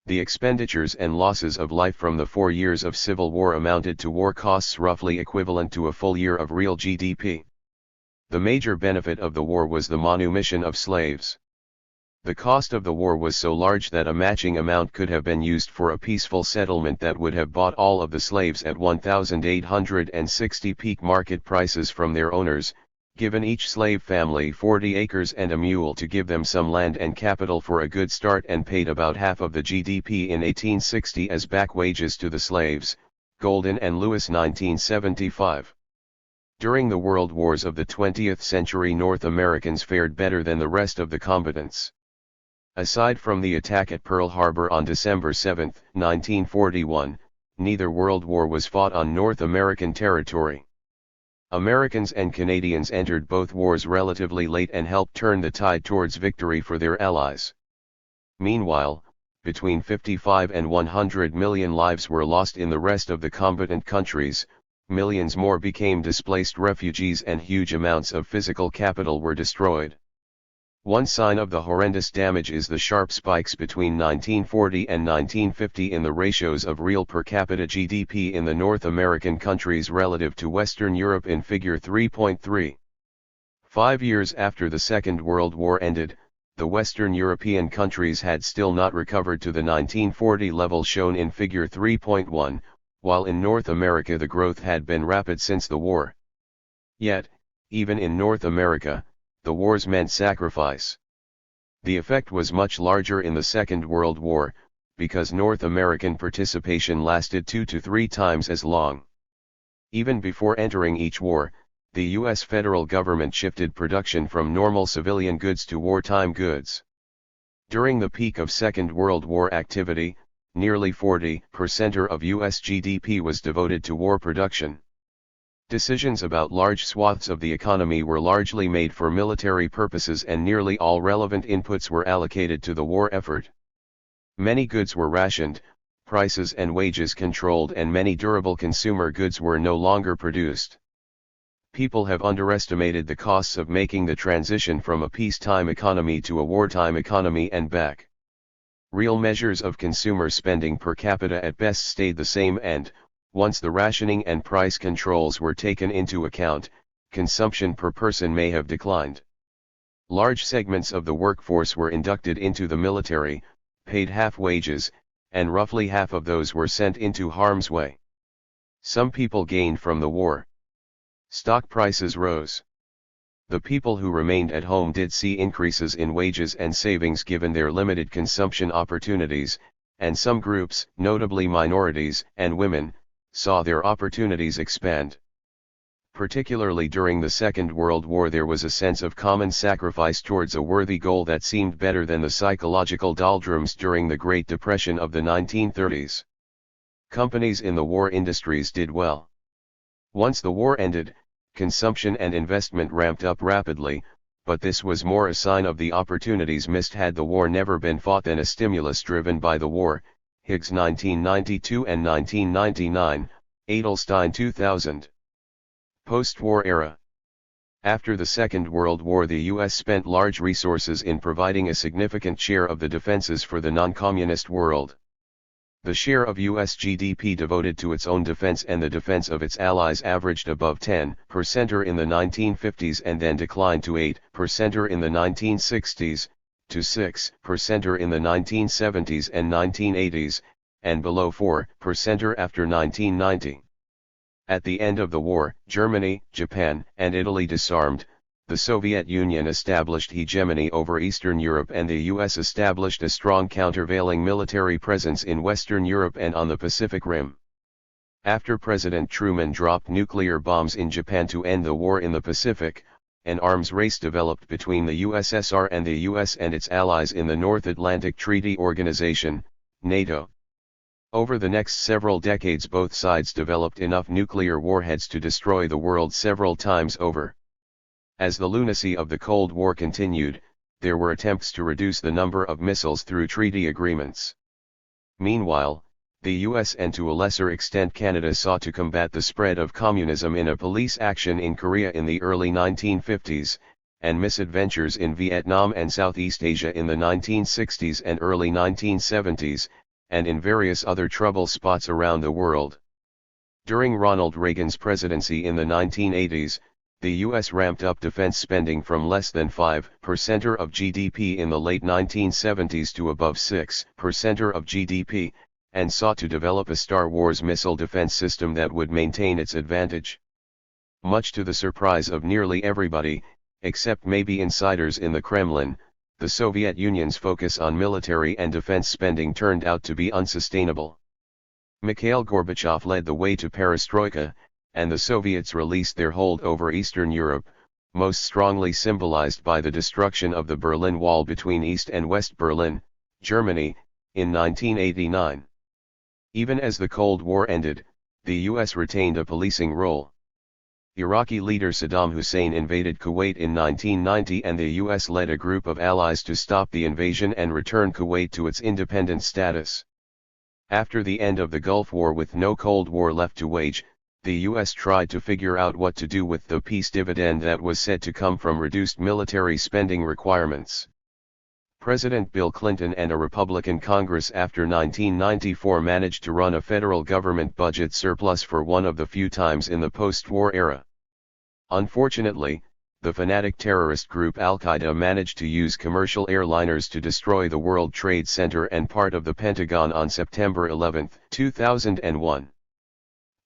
The expenditures and losses of life from the 4 years of Civil War amounted to war costs roughly equivalent to a full year of real GDP. The major benefit of the war was the manumission of slaves. The cost of the war was so large that a matching amount could have been used for a peaceful settlement that would have bought all of the slaves at 1,860 peak market prices from their owners, given each slave family 40 acres and a mule to give them some land and capital for a good start, and paid about half of the GDP in 1860 as back wages to the slaves. Golden and Lewis 1975. During the world wars of the 20th century, North Americans fared better than the rest of the combatants. Aside from the attack at Pearl Harbor on December 7, 1941, neither world war was fought on North American territory. Americans and Canadians entered both wars relatively late and helped turn the tide towards victory for their allies. Meanwhile, between 55 and 100 million lives were lost in the rest of the combatant countries, millions more became displaced refugees, and huge amounts of physical capital were destroyed. One sign of the horrendous damage is the sharp spikes between 1940 and 1950 in the ratios of real per capita GDP in the North American countries relative to Western Europe in Figure 3.3. 5 years after the Second World War ended, the Western European countries had still not recovered to the 1940 level shown in Figure 3.1, while in North America the growth had been rapid since the war. Yet, even in North America, the wars meant sacrifice. The effect was much larger in the Second World War, because North American participation lasted 2 to 3 times as long. Even before entering each war, the U.S. federal government shifted production from normal civilian goods to wartime goods. During the peak of Second World War activity, nearly 40% of U.S. GDP was devoted to war production. Decisions about large swaths of the economy were largely made for military purposes, and nearly all relevant inputs were allocated to the war effort. Many goods were rationed, prices and wages controlled, and many durable consumer goods were no longer produced. People have underestimated the costs of making the transition from a peacetime economy to a wartime economy and back. Real measures of consumer spending per capita at best stayed the same, and, once the rationing and price controls were taken into account, consumption per person may have declined. Large segments of the workforce were inducted into the military, paid half wages, and roughly half of those were sent into harm's way. Some people gained from the war. Stock prices rose. The people who remained at home did see increases in wages and savings given their limited consumption opportunities, and some groups, notably minorities and women, saw their opportunities expand. Particularly during the Second World War, there was a sense of common sacrifice towards a worthy goal that seemed better than the psychological doldrums during the Great Depression of the 1930s. Companies in the war industries did well. Once the war ended, consumption and investment ramped up rapidly, but this was more a sign of the opportunities missed had the war never been fought than a stimulus driven by the war. Higgs 1992 and 1999, Adelstein 2000. Post-war era. After the Second World War, the U.S. spent large resources in providing a significant share of the defenses for the non-communist world. The share of U.S. GDP devoted to its own defense and the defense of its allies averaged above 10% in the 1950s and then declined to 8% in the 1960s, to 6% in the 1970s and 1980s, and below 4% after 1990. At the end of the war, Germany, Japan, and Italy disarmed, the Soviet Union established hegemony over Eastern Europe, and the US established a strong countervailing military presence in Western Europe and on the Pacific Rim. After President Truman dropped nuclear bombs in Japan to end the war in the Pacific, an arms race developed between the USSR and the US and its allies in the North Atlantic Treaty Organization, NATO. Over the next several decades, both sides developed enough nuclear warheads to destroy the world several times over. As the lunacy of the Cold War continued, there were attempts to reduce the number of missiles through treaty agreements. Meanwhile, the US and to a lesser extent Canada sought to combat the spread of communism in a police action in Korea in the early 1950s, and misadventures in Vietnam and Southeast Asia in the 1960s and early 1970s, and in various other trouble spots around the world. During Ronald Reagan's presidency in the 1980s, the U.S. ramped up defense spending from less than 5% of GDP in the late 1970s to above 6% of GDP, and sought to develop a Star Wars missile defense system that would maintain its advantage. Much to the surprise of nearly everybody, except maybe insiders in the Kremlin, the Soviet Union's focus on military and defense spending turned out to be unsustainable. Mikhail Gorbachev led the way to perestroika, and the Soviets released their hold over Eastern Europe, most strongly symbolized by the destruction of the Berlin Wall between East and West Berlin, Germany, in 1989. Even as the Cold War ended, the US retained a policing role. Iraqi leader Saddam Hussein invaded Kuwait in 1990, and the US led a group of allies to stop the invasion and return Kuwait to its independent status. After the end of the Gulf War, with no Cold War left to wage, the US tried to figure out what to do with the peace dividend that was said to come from reduced military spending requirements. President Bill Clinton and a Republican Congress after 1994 managed to run a federal government budget surplus for one of the few times in the post-war era. Unfortunately, the fanatic terrorist group Al-Qaeda managed to use commercial airliners to destroy the World Trade Center and part of the Pentagon on September 11, 2001.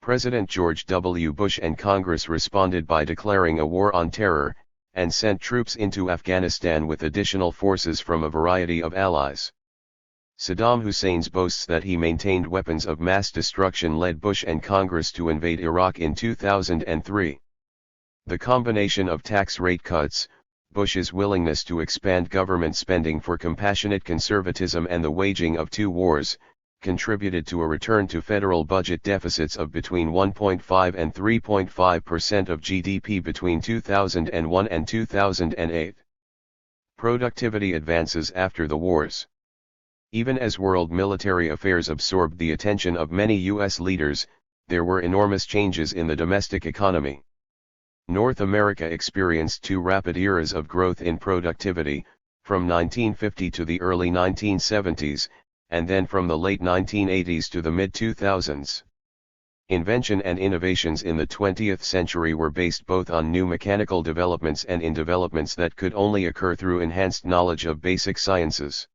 President George W. Bush and Congress responded by declaring a war on terror, and sent troops into Afghanistan with additional forces from a variety of allies. Saddam Hussein's boasts that he maintained weapons of mass destruction led Bush and Congress to invade Iraq in 2003. The combination of tax rate cuts, Bush's willingness to expand government spending for compassionate conservatism, and the waging of two wars, contributed to a return to federal budget deficits of between 1.5 and 3.5% of GDP between 2001 and 2008. Productivity advances after the wars. Even as world military affairs absorbed the attention of many U.S. leaders, there were enormous changes in the domestic economy. North America experienced two rapid eras of growth in productivity, from 1950 to the early 1970s, and then from the late 1980s to the mid-2000s. Invention and innovations in the 20th century were based both on new mechanical developments and in developments that could only occur through enhanced knowledge of basic sciences.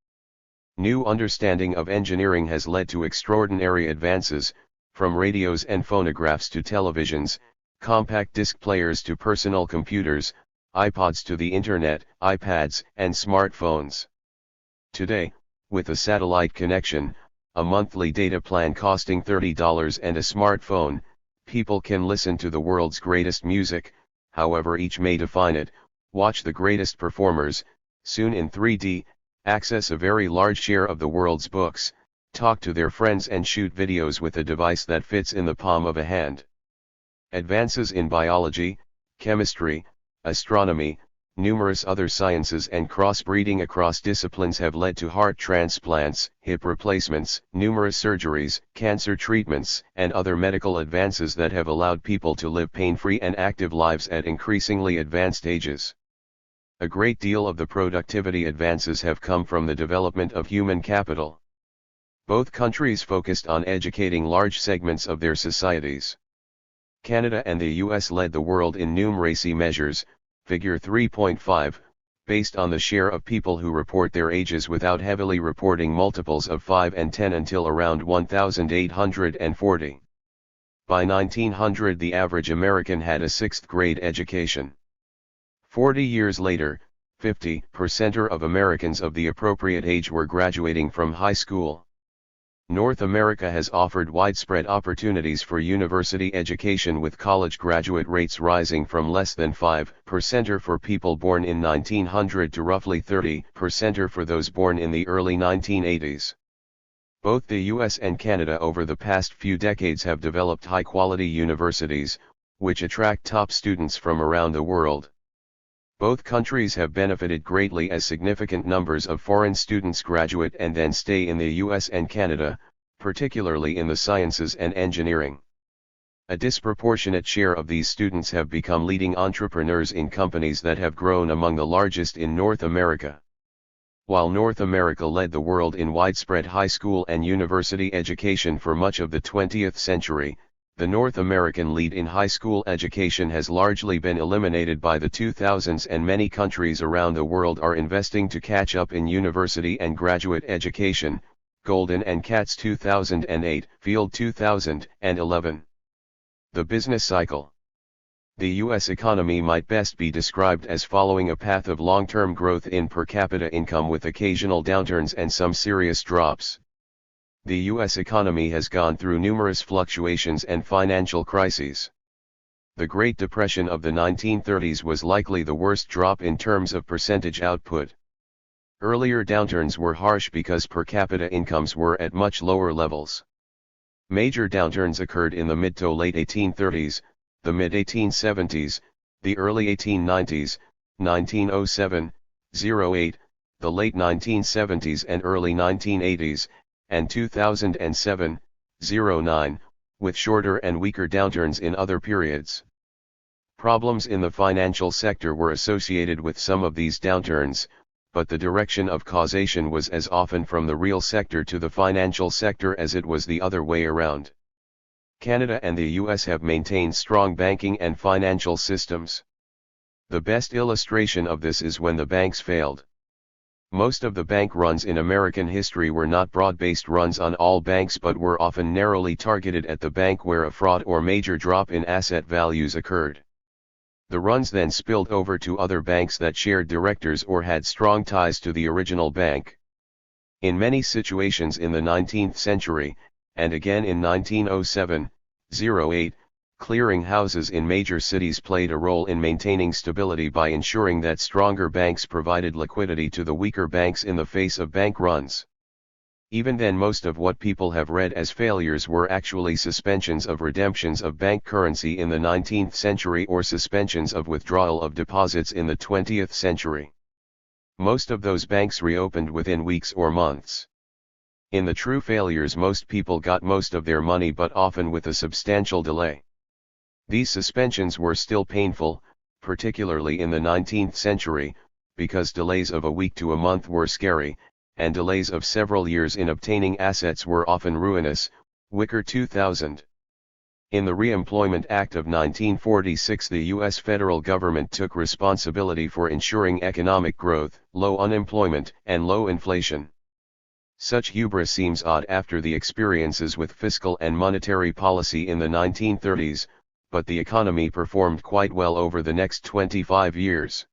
New understanding of engineering has led to extraordinary advances, from radios and phonographs to televisions, compact disc players to personal computers, iPods to the internet, iPads, and smartphones. Today, with a satellite connection, a monthly data plan costing $30 and a smartphone, people can listen to the world's greatest music, however each may define it, watch the greatest performers, soon in 3D, access a very large share of the world's books, talk to their friends and shoot videos with a device that fits in the palm of a hand. Advances in biology, chemistry, astronomy, numerous other sciences and crossbreeding across disciplines have led to heart transplants, hip replacements, numerous surgeries, cancer treatments, and other medical advances that have allowed people to live pain-free and active lives at increasingly advanced ages. A great deal of the productivity advances have come from the development of human capital. Both countries focused on educating large segments of their societies. Canada and the US led the world in numeracy measures, figure 3.5, based on the share of people who report their ages without heavily reporting multiples of 5 and 10 until around 1840. By 1900 the average American had a 6th grade education. 40 years later, 50% of Americans of the appropriate age were graduating from high school. North America has offered widespread opportunities for university education, with college graduate rates rising from less than 5% for people born in 1900 to roughly 30% for those born in the early 1980s. Both the US and Canada over the past few decades have developed high-quality universities, which attract top students from around the world. Both countries have benefited greatly as significant numbers of foreign students graduate and then stay in the US and Canada, particularly in the sciences and engineering. A disproportionate share of these students have become leading entrepreneurs in companies that have grown among the largest in North America. While North America led the world in widespread high school and university education for much of the 20th century, the North American lead in high school education has largely been eliminated by the 2000s, and many countries around the world are investing to catch up in university and graduate education. Golden and Katz 2008, Field 2011. The business cycle. The U.S. economy might best be described as following a path of long-term growth in per capita income with occasional downturns and some serious drops. The U.S. economy has gone through numerous fluctuations and financial crises. The Great Depression of the 1930s was likely the worst drop in terms of percentage output. Earlier downturns were harsh because per capita incomes were at much lower levels. Major downturns occurred in the mid to late 1830s, the mid-1870s, the early 1890s, 1907, 08, the late 1970s and early 1980s, and 2007, 09, with shorter and weaker downturns in other periods. Problems in the financial sector were associated with some of these downturns, but the direction of causation was as often from the real sector to the financial sector as it was the other way around. Canada and the US have maintained strong banking and financial systems. The best illustration of this is when the banks failed. Most of the bank runs in American history were not broad-based runs on all banks, but were often narrowly targeted at the bank where a fraud or major drop in asset values occurred. The runs then spilled over to other banks that shared directors or had strong ties to the original bank. In many situations in the 19th century, and again in 1907, 08, clearing houses in major cities played a role in maintaining stability by ensuring that stronger banks provided liquidity to the weaker banks in the face of bank runs. Even then, most of what people have read as failures were actually suspensions of redemptions of bank currency in the 19th century or suspensions of withdrawal of deposits in the 20th century. Most of those banks reopened within weeks or months. In the true failures, most people got most of their money, but often with a substantial delay. These suspensions were still painful, particularly in the 19th century, because delays of a week to a month were scary, and delays of several years in obtaining assets were often ruinous. Wicker 2000. In the Re-employment Act of 1946, the U.S. federal government took responsibility for ensuring economic growth, low unemployment, and low inflation. Such hubris seems odd after the experiences with fiscal and monetary policy in the 1930s, but the economy performed quite well over the next 25 years.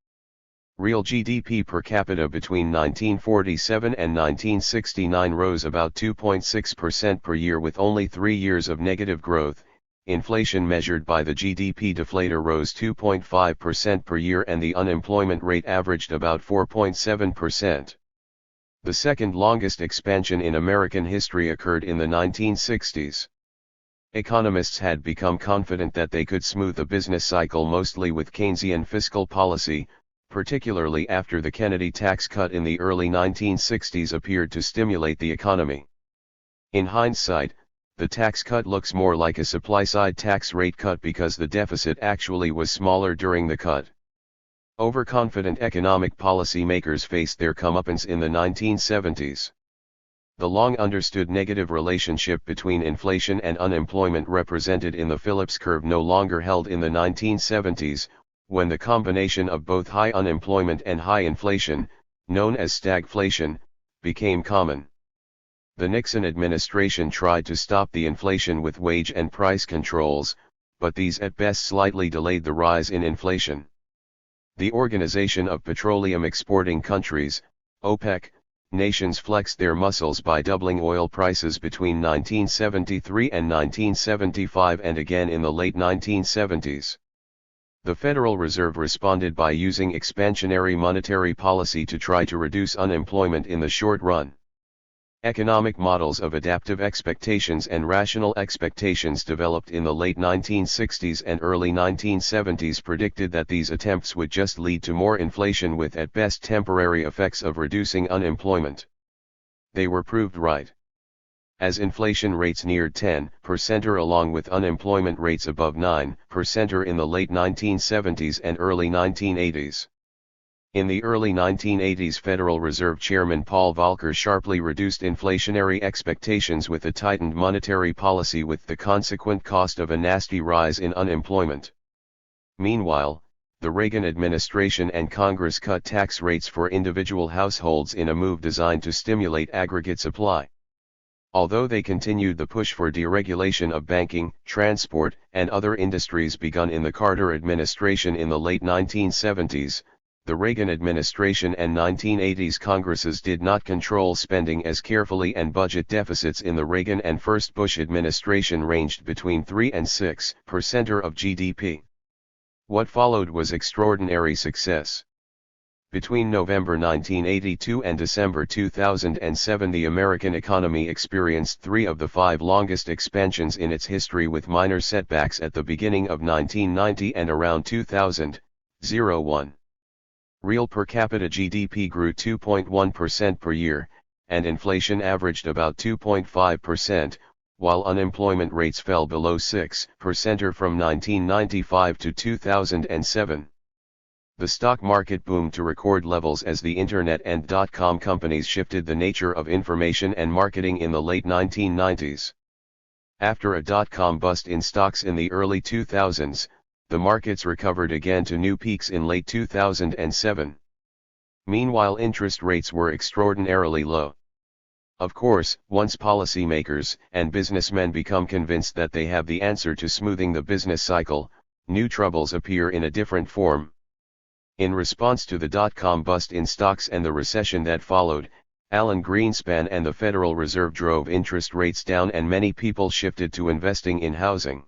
Real GDP per capita between 1947 and 1969 rose about 2.6% per year with only 3 years of negative growth. Inflation measured by the GDP deflator rose 2.5% per year, and the unemployment rate averaged about 4.7%. The second longest expansion in American history occurred in the 1960s. Economists had become confident that they could smooth the business cycle mostly with Keynesian fiscal policy, particularly after the Kennedy tax cut in the early 1960s appeared to stimulate the economy. In hindsight, the tax cut looks more like a supply-side tax rate cut because the deficit actually was smaller during the cut. Overconfident economic policy makers faced their comeuppance in the 1970s. The long-understood negative relationship between inflation and unemployment represented in the Phillips curve no longer held in the 1970s, when the combination of both high unemployment and high inflation, known as stagflation, became common. The Nixon administration tried to stop the inflation with wage and price controls, but these at best slightly delayed the rise in inflation. The Organization of Petroleum Exporting Countries, OPEC, nations flexed their muscles by doubling oil prices between 1973 and 1975 and again in the late 1970s. The Federal Reserve responded by using expansionary monetary policy to try to reduce unemployment in the short run. Economic models of adaptive expectations and rational expectations developed in the late 1960s and early 1970s predicted that these attempts would just lead to more inflation with at best temporary effects of reducing unemployment. They were proved right. As inflation rates neared 10% along with unemployment rates above 9% in the late 1970s and early 1980s. In the early 1980s, Federal Reserve Chairman Paul Volcker sharply reduced inflationary expectations with a tightened monetary policy, with the consequent cost of a nasty rise in unemployment. Meanwhile, the Reagan administration and Congress cut tax rates for individual households in a move designed to stimulate aggregate supply. Although they continued the push for deregulation of banking, transport, and other industries begun in the Carter administration in the late 1970s, the Reagan administration and 1980s Congresses did not control spending as carefully, and budget deficits in the Reagan and first Bush administration ranged between 3 and 6% of GDP. What followed was extraordinary success. Between November 1982 and December 2007, the American economy experienced 3 of the 5 longest expansions in its history, with minor setbacks at the beginning of 1990 and around 2001. Real per capita GDP grew 2.1% per year, and inflation averaged about 2.5%, while unemployment rates fell below 6% from 1995 to 2007. The stock market boomed to record levels as the internet and dot-com companies shifted the nature of information and marketing in the late 1990s. After a dot-com bust in stocks in the early 2000s, the markets recovered again to new peaks in late 2007. Meanwhile, interest rates were extraordinarily low. Of course, once policymakers and businessmen become convinced that they have the answer to smoothing the business cycle, new troubles appear in a different form. In response to the dot-com bust in stocks and the recession that followed, Alan Greenspan and the Federal Reserve drove interest rates down, and many people shifted to investing in housing.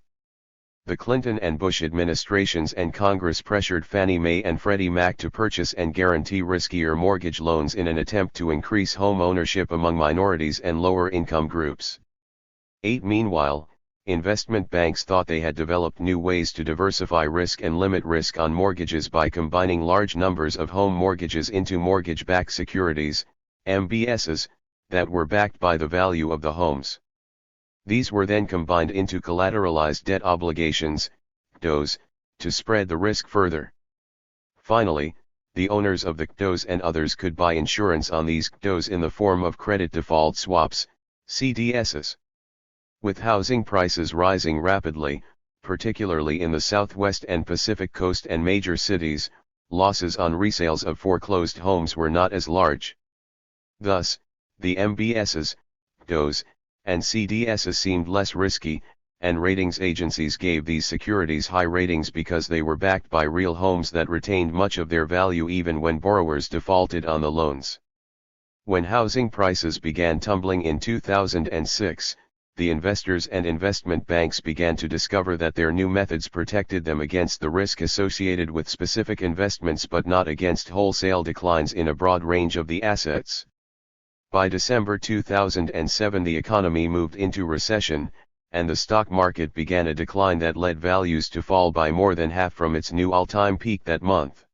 The Clinton and Bush administrations and Congress pressured Fannie Mae and Freddie Mac to purchase and guarantee riskier mortgage loans in an attempt to increase home ownership among minorities and lower-income groups. Meanwhile, investment banks thought they had developed new ways to diversify risk and limit risk on mortgages by combining large numbers of home mortgages into mortgage-backed securities, MBSs, that were backed by the value of the homes. These were then combined into collateralized debt obligations, CDOs, to spread the risk further. Finally, the owners of the CDOs and others could buy insurance on these CDOs in the form of credit default swaps, CDSs. With housing prices rising rapidly, particularly in the Southwest and Pacific Coast and major cities, losses on resales of foreclosed homes were not as large. Thus, the MBSs, CDOs, and CDSs seemed less risky, and ratings agencies gave these securities high ratings because they were backed by real homes that retained much of their value even when borrowers defaulted on the loans. When housing prices began tumbling in 2006, the investors and investment banks began to discover that their new methods protected them against the risk associated with specific investments but not against wholesale declines in a broad range of the assets. By December 2007 the economy moved into recession, and the stock market began a decline that led values to fall by more than half from its new all-time peak that month.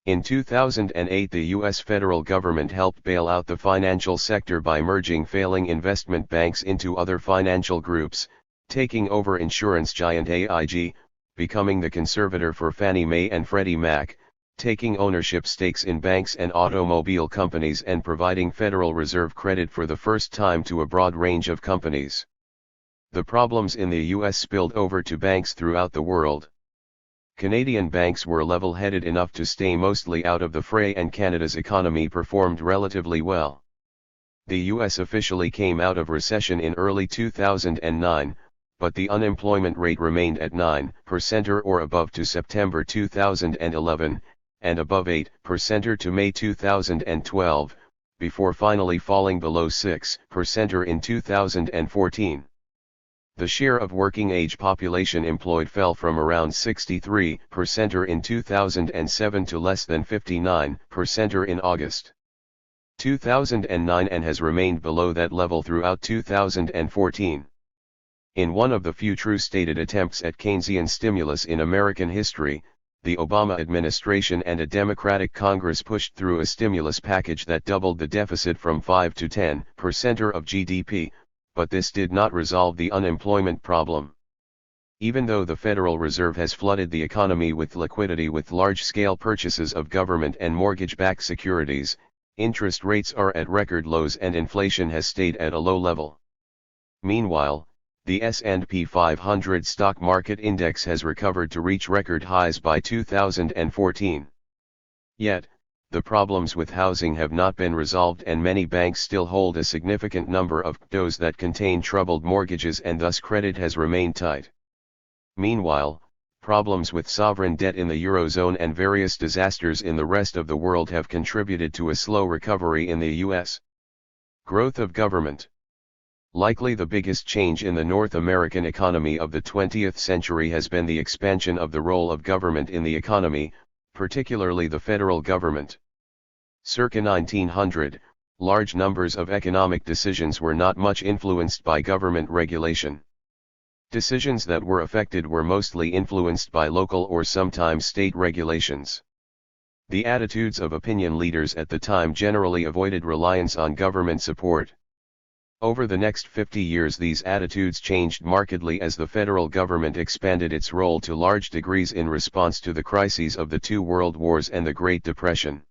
In 2008 the U.S. federal government helped bail out the financial sector by merging failing investment banks into other financial groups, taking over insurance giant AIG, becoming the conservator for Fannie Mae and Freddie Mac, taking ownership stakes in banks and automobile companies and providing Federal Reserve credit for the first time to a broad range of companies. The problems in the U.S. spilled over to banks throughout the world. Canadian banks were level-headed enough to stay mostly out of the fray and Canada's economy performed relatively well. The U.S. officially came out of recession in early 2009, but the unemployment rate remained at 9% or above to September 2011, and above 8% to May 2012, before finally falling below 6% in 2014. The share of working-age population employed fell from around 63% in 2007 to less than 59% in August 2009 and has remained below that level throughout 2014. In one of the few true stated attempts at Keynesian stimulus in American history, the Obama administration and a Democratic Congress pushed through a stimulus package that doubled the deficit from 5 to 10% of GDP, but this did not resolve the unemployment problem. Even though the Federal Reserve has flooded the economy with liquidity with large-scale purchases of government and mortgage-backed securities, interest rates are at record lows and inflation has stayed at a low level. Meanwhile, the S&P 500 stock market index has recovered to reach record highs by 2014. Yet, the problems with housing have not been resolved and many banks still hold a significant number of CDOs that contain troubled mortgages and thus credit has remained tight. Meanwhile, problems with sovereign debt in the Eurozone and various disasters in the rest of the world have contributed to a slow recovery in the U.S. Growth of government. Likely the biggest change in the North American economy of the 20th century has been the expansion of the role of government in the economy, particularly the federal government. Circa 1900, large numbers of economic decisions were not much influenced by government regulation. Decisions that were affected were mostly influenced by local or sometimes state regulations. The attitudes of opinion leaders at the time generally avoided reliance on government support. Over the next 50 years these attitudes changed markedly as the federal government expanded its role to large degrees in response to the crises of the two world wars and the Great Depression.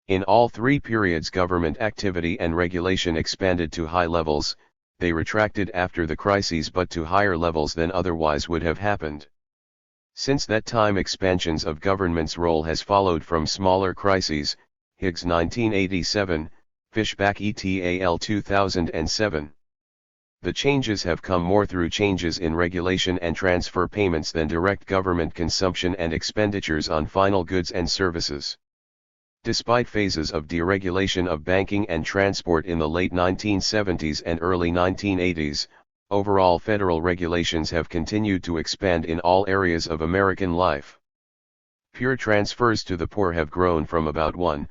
In all three periods government activity and regulation expanded to high levels, they retracted after the crises but to higher levels than otherwise would have happened. Since that time expansions of government's role has followed from smaller crises, Higgs 1987, Fishback et al. 2007. The changes have come more through changes in regulation and transfer payments than direct government consumption and expenditures on final goods and services. Despite phases of deregulation of banking and transport in the late 1970s and early 1980s, overall federal regulations have continued to expand in all areas of American life. Pure transfers to the poor have grown from about 1%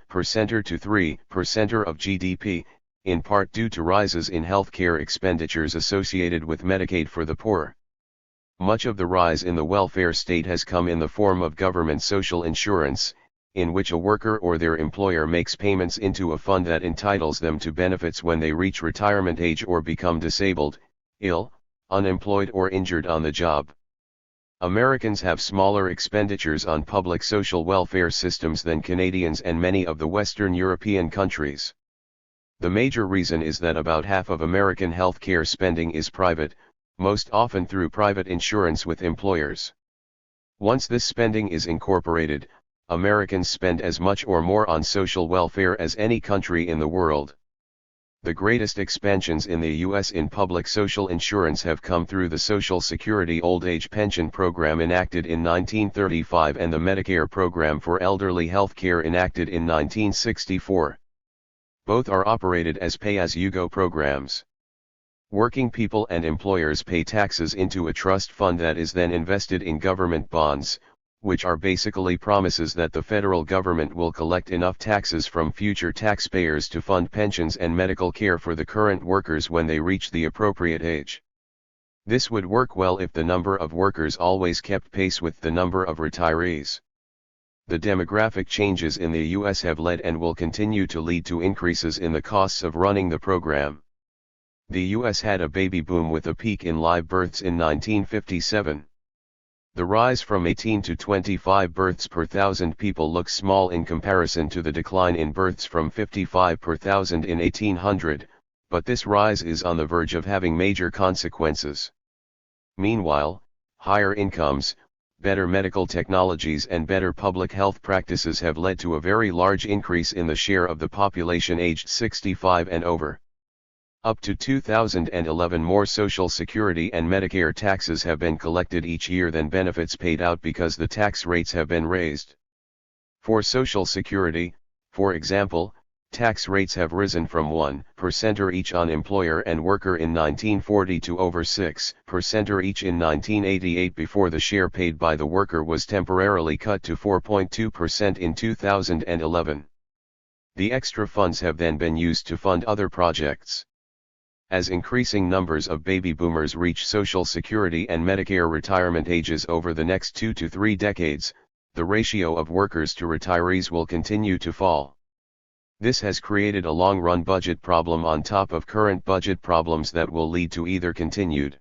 to 3% of GDP, in part due to rises in healthcare expenditures associated with Medicaid for the poor. Much of the rise in the welfare state has come in the form of government social insurance, in which a worker or their employer makes payments into a fund that entitles them to benefits when they reach retirement age or become disabled, ill, unemployed or injured on the job. Americans have smaller expenditures on public social welfare systems than Canadians and many of the Western European countries. The major reason is that about half of American healthcare spending is private, most often through private insurance with employers. Once this spending is incorporated, Americans spend as much or more on social welfare as any country in the world. The greatest expansions in the U.S. in public social insurance have come through the Social Security Old Age Pension Program enacted in 1935 and the Medicare Program for Elderly Health Care enacted in 1964. Both are operated as pay-as-you-go programs. Working people and employers pay taxes into a trust fund that is then invested in government bonds, which are basically promises that the federal government will collect enough taxes from future taxpayers to fund pensions and medical care for the current workers when they reach the appropriate age. This would work well if the number of workers always kept pace with the number of retirees. The demographic changes in the U.S. have led and will continue to lead to increases in the costs of running the program. The U.S. had a baby boom with a peak in live births in 1957. The rise from 18 to 25 births per thousand people looks small in comparison to the decline in births from 55 per thousand in 1800, but this rise is on the verge of having major consequences. Meanwhile, higher incomes, better medical technologies and better public health practices have led to a very large increase in the share of the population aged 65 and over. Up to 2011 more Social Security and Medicare taxes have been collected each year than benefits paid out because the tax rates have been raised. For Social Security, for example, tax rates have risen from 1% each on employer and worker in 1940 to over 6% each in 1988 before the share paid by the worker was temporarily cut to 4.2% in 2011. The extra funds have then been used to fund other projects. As increasing numbers of baby boomers reach Social Security and Medicare retirement ages over the next 2 to 3 decades, the ratio of workers to retirees will continue to fall. This has created a long-run budget problem on top of current budget problems that will lead to either continued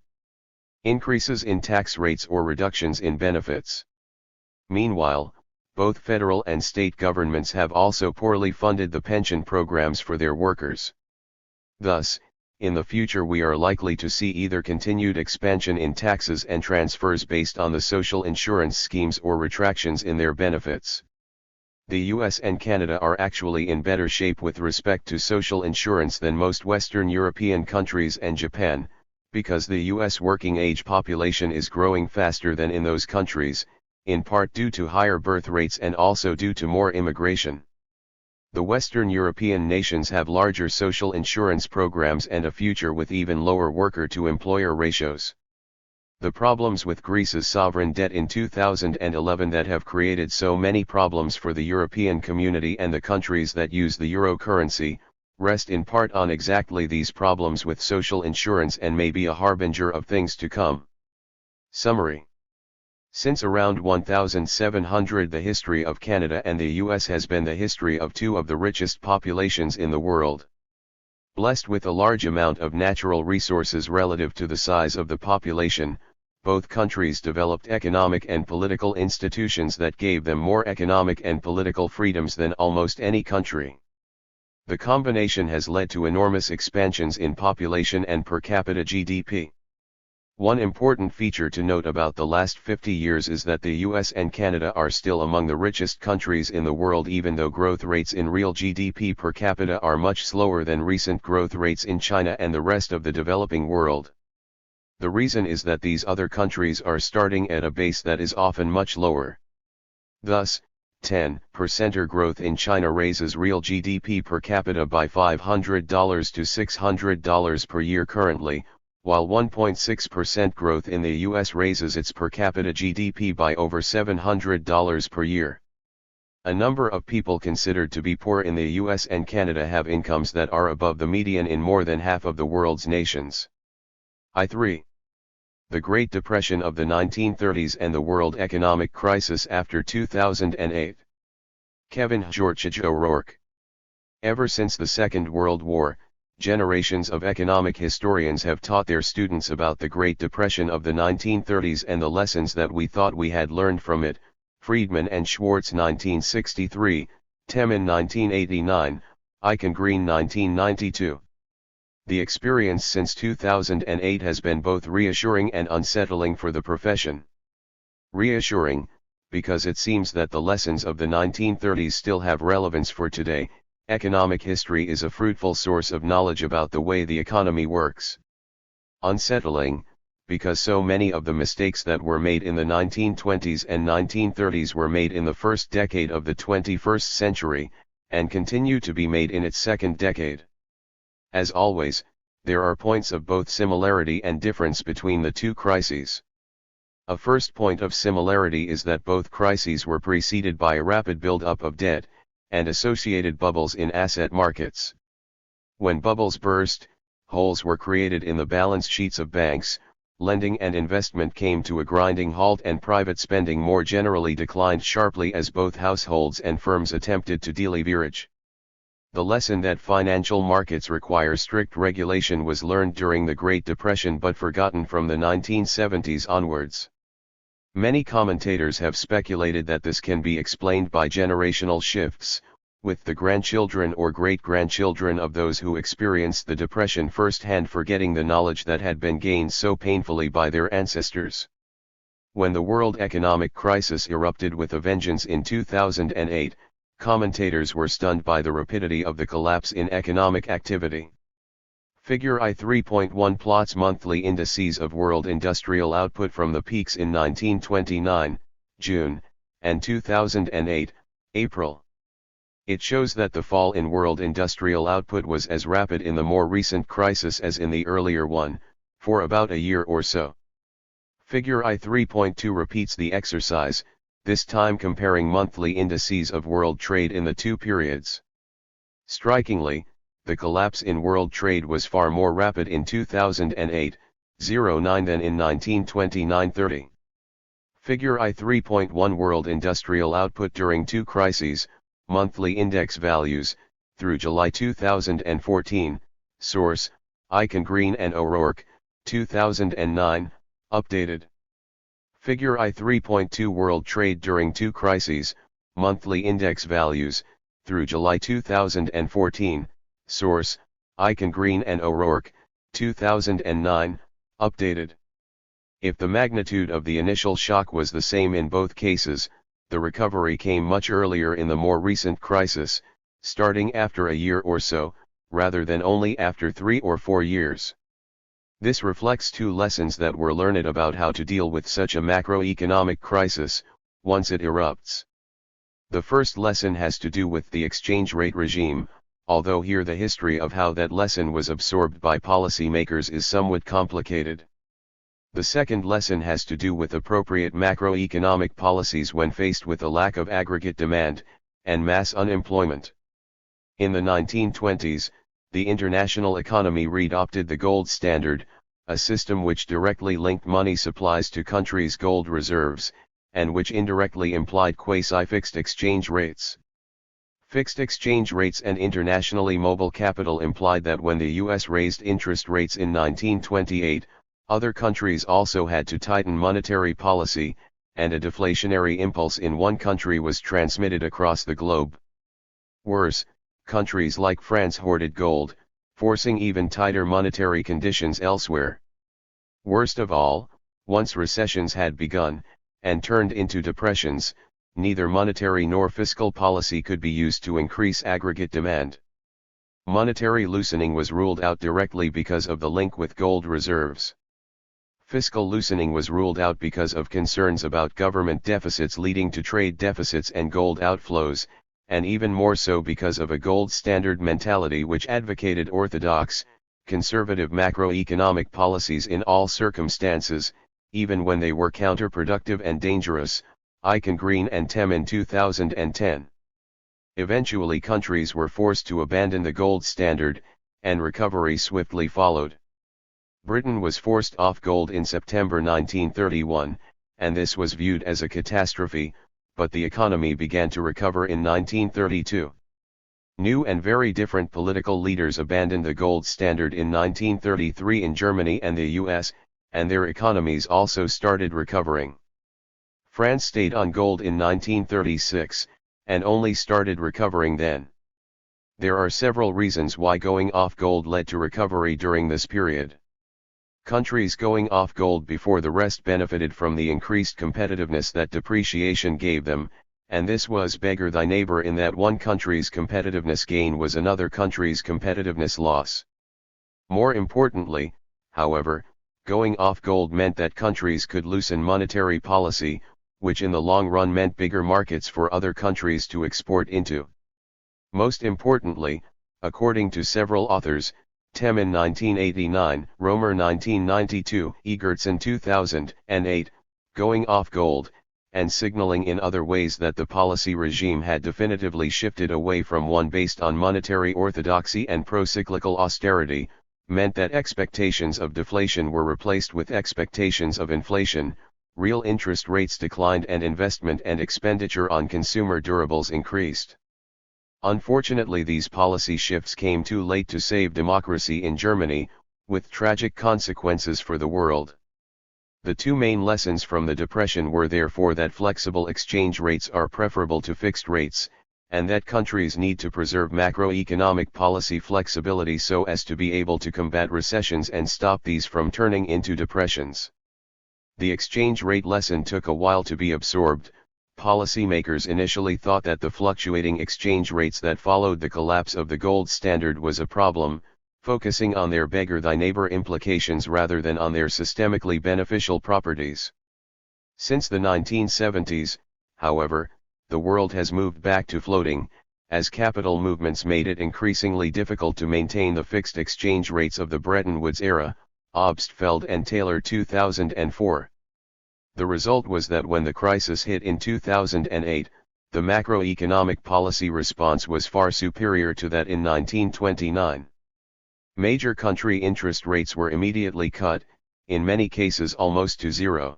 increases in tax rates or reductions in benefits. Meanwhile, both federal and state governments have also poorly funded the pension programs for their workers. Thus, in the future we are likely to see either continued expansion in taxes and transfers based on the social insurance schemes or retractions in their benefits. The US and Canada are actually in better shape with respect to social insurance than most Western European countries and Japan, because the US working age population is growing faster than in those countries, in part due to higher birth rates and also due to more immigration. The Western European nations have larger social insurance programs and a future with even lower worker-to-employer ratios. The problems with Greece's sovereign debt in 2011 that have created so many problems for the European community and the countries that use the euro currency, rest in part on exactly these problems with social insurance and may be a harbinger of things to come. Summary. Since around 1700 the history of Canada and the US has been the history of two of the richest populations in the world. Blessed with a large amount of natural resources relative to the size of the population, both countries developed economic and political institutions that gave them more economic and political freedoms than almost any country. The combination has led to enormous expansions in population and per capita GDP. One important feature to note about the last 50 years is that the US and Canada are still among the richest countries in the world even though growth rates in real GDP per capita are much slower than recent growth rates in China and the rest of the developing world. The reason is that these other countries are starting at a base that is often much lower. Thus, 10% growth in China raises real GDP per capita by $500 to $600 per year currently, while 1.6% growth in the US raises its per capita GDP by over $700 per year. A number of people considered to be poor in the US and Canada have incomes that are above the median in more than half of the world's nations. I3. The Great Depression of the 1930s and the world economic crisis after 2008. Kevin George Joerg. Ever since the Second World War, generations of economic historians have taught their students about the Great Depression of the 1930s and the lessons that we thought we had learned from it. Friedman and Schwartz 1963, Temin 1989, Eichengreen 1992. The experience since 2008 has been both reassuring and unsettling for the profession. Reassuring, because it seems that the lessons of the 1930s still have relevance for today. Economic history is a fruitful source of knowledge about the way the economy works. Unsettling, because so many of the mistakes that were made in the 1920s and 1930s were made in the first decade of the 21st century, and continue to be made in its second decade. As always, there are points of both similarity and difference between the two crises. A first point of similarity is that both crises were preceded by a rapid build-up of debt, and associated bubbles in asset markets. When bubbles burst, holes were created in the balance sheets of banks, lending and investment came to a grinding halt, and private spending more generally declined sharply as both households and firms attempted to deleverage. The lesson that financial markets require strict regulation was learned during the Great Depression but forgotten from the 1970s onwards. Many commentators have speculated that this can be explained by generational shifts, with the grandchildren or great-grandchildren of those who experienced the Depression firsthand forgetting the knowledge that had been gained so painfully by their ancestors. When the world economic crisis erupted with a vengeance in 2008, commentators were stunned by the rapidity of the collapse in economic activity. Figure I 3.1 plots monthly indices of world industrial output from the peaks in 1929, June, and 2008, April. It shows that the fall in world industrial output was as rapid in the more recent crisis as in the earlier one, for about a year or so. Figure I 3.2 repeats the exercise, this time comparing monthly indices of world trade in the two periods. Strikingly, the collapse in world trade was far more rapid in 2008-09 than in 1929-30. Figure I 3.1 world industrial output during two crises, monthly index values, through July 2014, source, Eichengreen and O'Rourke, 2009, updated. Figure I 3.2 world trade during two crises, monthly index values, through July 2014, source, Eichengreen and O'Rourke, 2009, updated. If the magnitude of the initial shock was the same in both cases, the recovery came much earlier in the more recent crisis, starting after a year or so, rather than only after 3 or 4 years. This reflects two lessons that were learned about how to deal with such a macroeconomic crisis, once it erupts. The first lesson has to do with the exchange rate regime, although here the history of how that lesson was absorbed by policymakers is somewhat complicated. The second lesson has to do with appropriate macroeconomic policies when faced with a lack of aggregate demand, and mass unemployment. In the 1920s, the international economy readopted the gold standard, a system which directly linked money supplies to countries' gold reserves, and which indirectly implied quasi-fixed exchange rates. Fixed exchange rates and internationally mobile capital implied that when the US raised interest rates in 1928, other countries also had to tighten monetary policy, and a deflationary impulse in one country was transmitted across the globe. Worse, countries like France hoarded gold, forcing even tighter monetary conditions elsewhere. Worst of all, once recessions had begun, and turned into depressions, neither monetary nor fiscal policy could be used to increase aggregate demand. Monetary loosening was ruled out directly because of the link with gold reserves. Fiscal loosening was ruled out because of concerns about government deficits leading to trade deficits and gold outflows, and even more so because of a gold standard mentality which advocated orthodox, conservative macroeconomic policies in all circumstances, even when they were counterproductive and dangerous. Eichengreen and Temin 2010. Eventually countries were forced to abandon the gold standard, and recovery swiftly followed. Britain was forced off gold in September 1931, and this was viewed as a catastrophe, but the economy began to recover in 1932. New and very different political leaders abandoned the gold standard in 1933 in Germany and the US, and their economies also started recovering. France stayed on gold in 1936, and only started recovering then. There are several reasons why going off gold led to recovery during this period. Countries going off gold before the rest benefited from the increased competitiveness that depreciation gave them, and this was beggar thy neighbor in that one country's competitiveness gain was another country's competitiveness loss. More importantly, however, going off gold meant that countries could loosen monetary policy, which in the long run meant bigger markets for other countries to export into. Most importantly, according to several authors, Tem in 1989, Romer 1992, Egertson 2008, going off gold, and signaling in other ways that the policy regime had definitively shifted away from one based on monetary orthodoxy and pro-cyclical austerity, meant that expectations of deflation were replaced with expectations of inflation, real interest rates declined and investment and expenditure on consumer durables increased. Unfortunately, these policy shifts came too late to save democracy in Germany, with tragic consequences for the world. The two main lessons from the Depression were therefore that flexible exchange rates are preferable to fixed rates, and that countries need to preserve macroeconomic policy flexibility so as to be able to combat recessions and stop these from turning into depressions. The exchange rate lesson took a while to be absorbed. Policymakers initially thought that the fluctuating exchange rates that followed the collapse of the gold standard was a problem, focusing on their beggar thy neighbor implications rather than on their systemically beneficial properties. Since the 1970s, however, the world has moved back to floating, as capital movements made it increasingly difficult to maintain the fixed exchange rates of the Bretton Woods era, Obstfeld and Taylor 2004. The result was that when the crisis hit in 2008, the macroeconomic policy response was far superior to that in 1929. Major country interest rates were immediately cut, in many cases almost to zero.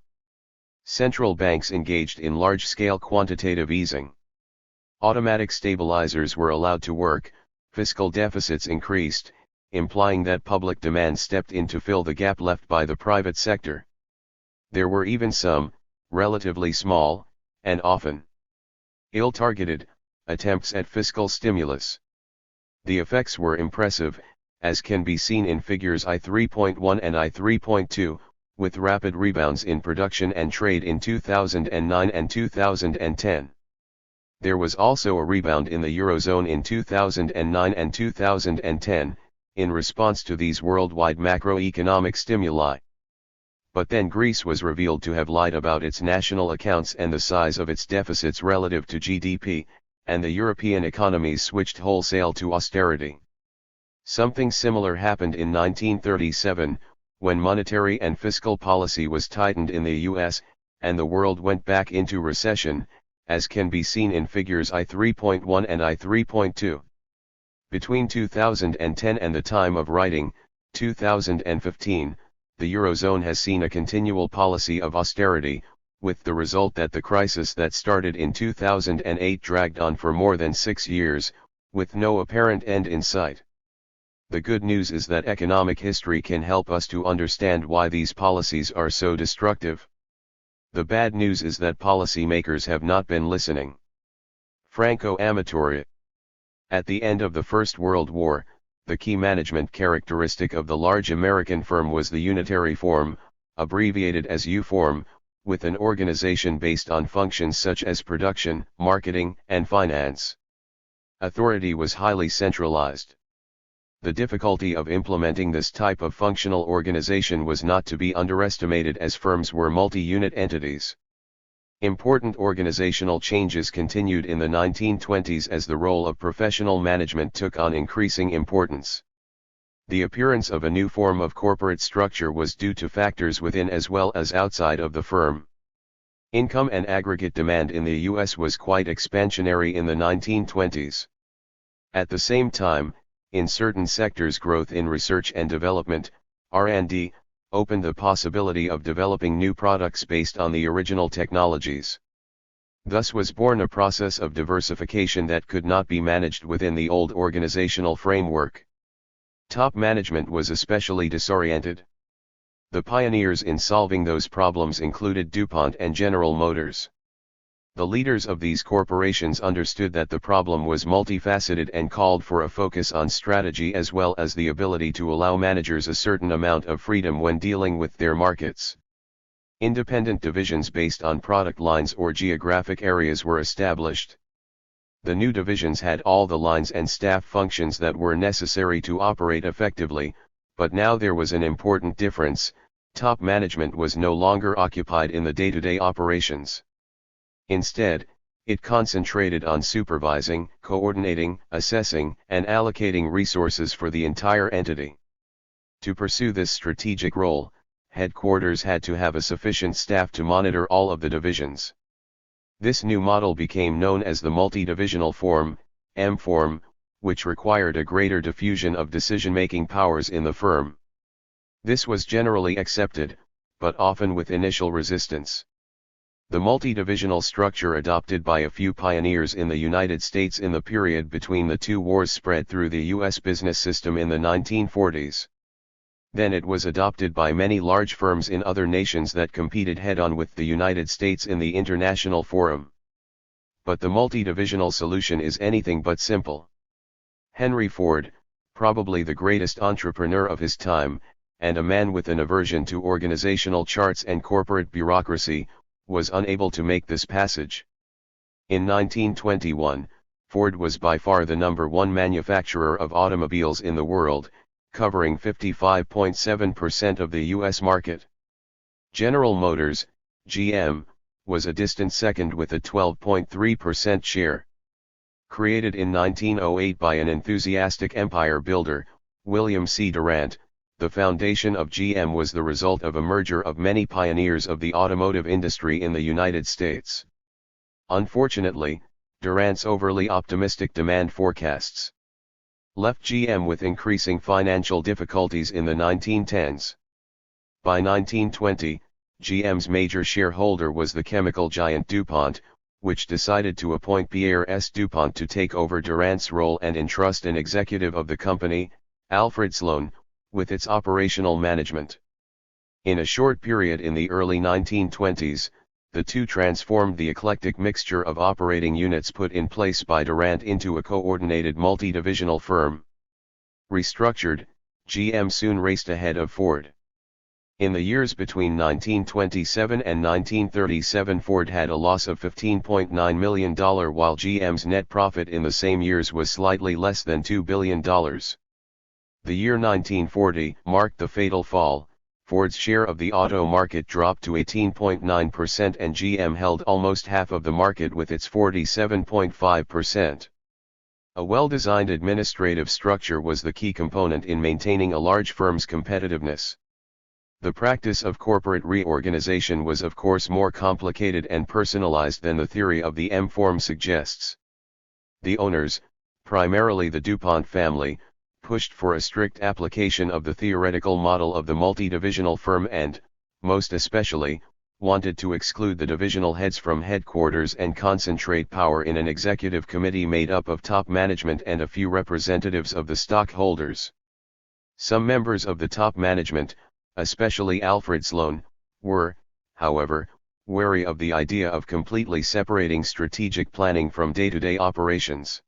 Central banks engaged in large-scale quantitative easing. Automatic stabilizers were allowed to work, fiscal deficits increased, implying that public demand stepped in to fill the gap left by the private sector. There were even some, relatively small, and often ill-targeted, attempts at fiscal stimulus. The effects were impressive, as can be seen in figures I3.1 and I3.2, with rapid rebounds in production and trade in 2009 and 2010. There was also a rebound in the Eurozone in 2009 and 2010, in response to these worldwide macroeconomic stimuli. But then Greece was revealed to have lied about its national accounts and the size of its deficits relative to GDP, and the European economies switched wholesale to austerity. Something similar happened in 1937, when monetary and fiscal policy was tightened in the US, and the world went back into recession, as can be seen in figures I3.1 and I3.2. Between 2010 and the time of writing, 2015, the Eurozone has seen a continual policy of austerity, with the result that the crisis that started in 2008 dragged on for more than 6 years, with no apparent end in sight. The good news is that economic history can help us to understand why these policies are so destructive. The bad news is that policymakers have not been listening. Franco-Amatorial. At the end of the First World War, the key management characteristic of the large American firm was the unitary form, abbreviated as U-form, with an organization based on functions such as production, marketing, and finance. Authority was highly centralized. The difficulty of implementing this type of functional organization was not to be underestimated, as firms were multi-unit entities. Important organizational changes continued in the 1920s as the role of professional management took on increasing importance. The appearance of a new form of corporate structure was due to factors within as well as outside of the firm. Income and aggregate demand in the US was quite expansionary in the 1920s. At the same time, in certain sectors, growth in research and development, R&D, opened the possibility of developing new products based on the original technologies. Thus was born a process of diversification that could not be managed within the old organizational framework. Top management was especially disoriented. The pioneers in solving those problems included DuPont and General Motors. The leaders of these corporations understood that the problem was multifaceted and called for a focus on strategy as well as the ability to allow managers a certain amount of freedom when dealing with their markets. Independent divisions based on product lines or geographic areas were established. The new divisions had all the lines and staff functions that were necessary to operate effectively, but now there was an important difference: top management was no longer occupied in the day-to-day operations. Instead, it concentrated on supervising, coordinating, assessing, and allocating resources for the entire entity. To pursue this strategic role, headquarters had to have a sufficient staff to monitor all of the divisions. This new model became known as the multi-divisional form, M-form, which required a greater diffusion of decision-making powers in the firm. This was generally accepted, but often with initial resistance. The multi-divisional structure adopted by a few pioneers in the United States in the period between the two wars spread through the U.S. business system in the 1940s. Then it was adopted by many large firms in other nations that competed head-on with the United States in the international forum. But the multi-divisional solution is anything but simple. Henry Ford, probably the greatest entrepreneur of his time, and a man with an aversion to organizational charts and corporate bureaucracy, was unable to make this passage. In 1921, Ford was by far the #1 manufacturer of automobiles in the world, covering 55.7% of the U.S. market. General Motors, GM, was a distant second with a 12.3% share. Created in 1908 by an enthusiastic empire builder, William C. Durant, the foundation of GM was the result of a merger of many pioneers of the automotive industry in the United States. Unfortunately, Durant's overly optimistic demand forecasts left GM with increasing financial difficulties in the 1910s. By 1920, GM's major shareholder was the chemical giant DuPont, which decided to appoint Pierre S. DuPont to take over Durant's role and entrust an executive of the company, Alfred Sloan, with its operational management. In a short period in the early 1920s, the two transformed the eclectic mixture of operating units put in place by Durant into a coordinated multi-divisional firm. Restructured, GM soon raced ahead of Ford. In the years between 1927 and 1937, Ford had a loss of $15.9 million while GM's net profit in the same years was slightly less than $2 billion. The year 1940 marked the fatal fall. Ford's share of the auto market dropped to 18.9% and GM held almost half of the market with its 47.5%. A well-designed administrative structure was the key component in maintaining a large firm's competitiveness. The practice of corporate reorganization was of course more complicated and personalized than the theory of the M-form suggests. The owners, primarily the DuPont family, pushed for a strict application of the theoretical model of the multi-divisional firm and, most especially, wanted to exclude the divisional heads from headquarters and concentrate power in an executive committee made up of top management and a few representatives of the stockholders. Some members of the top management, especially Alfred Sloan, were, however, wary of the idea of completely separating strategic planning from day-to-day operations.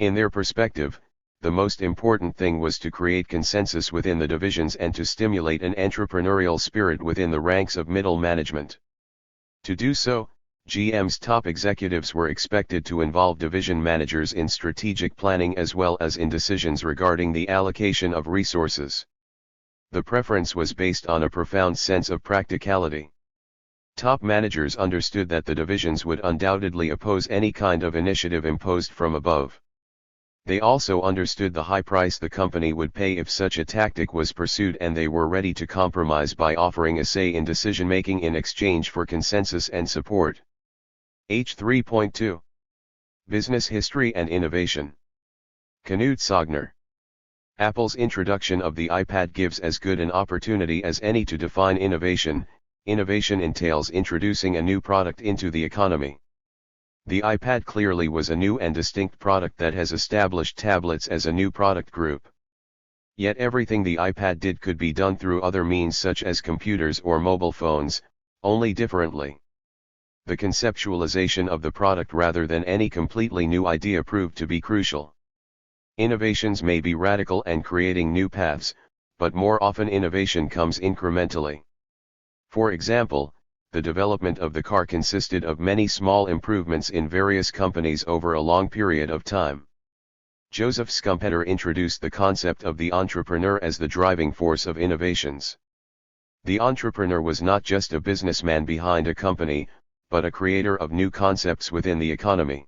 In their perspective, the most important thing was to create consensus within the divisions and to stimulate an entrepreneurial spirit within the ranks of middle management. To do so, GM's top executives were expected to involve division managers in strategic planning as well as in decisions regarding the allocation of resources. The preference was based on a profound sense of practicality. Top managers understood that the divisions would undoubtedly oppose any kind of initiative imposed from above. They also understood the high price the company would pay if such a tactic was pursued, and they were ready to compromise by offering a say in decision-making in exchange for consensus and support. H3.2 Business History and Innovation. Knut Sogner. Apple's introduction of the iPad gives as good an opportunity as any to define innovation. Innovation entails introducing a new product into the economy. The iPad clearly was a new and distinct product that has established tablets as a new product group. Yet everything the iPad did could be done through other means such as computers or mobile phones, only differently. The conceptualization of the product rather than any completely new idea proved to be crucial. Innovations may be radical and creating new paths, but more often innovation comes incrementally. For example, the development of the car consisted of many small improvements in various companies over a long period of time. Joseph Schumpeter introduced the concept of the entrepreneur as the driving force of innovations. The entrepreneur was not just a businessman behind a company, but a creator of new concepts within the economy.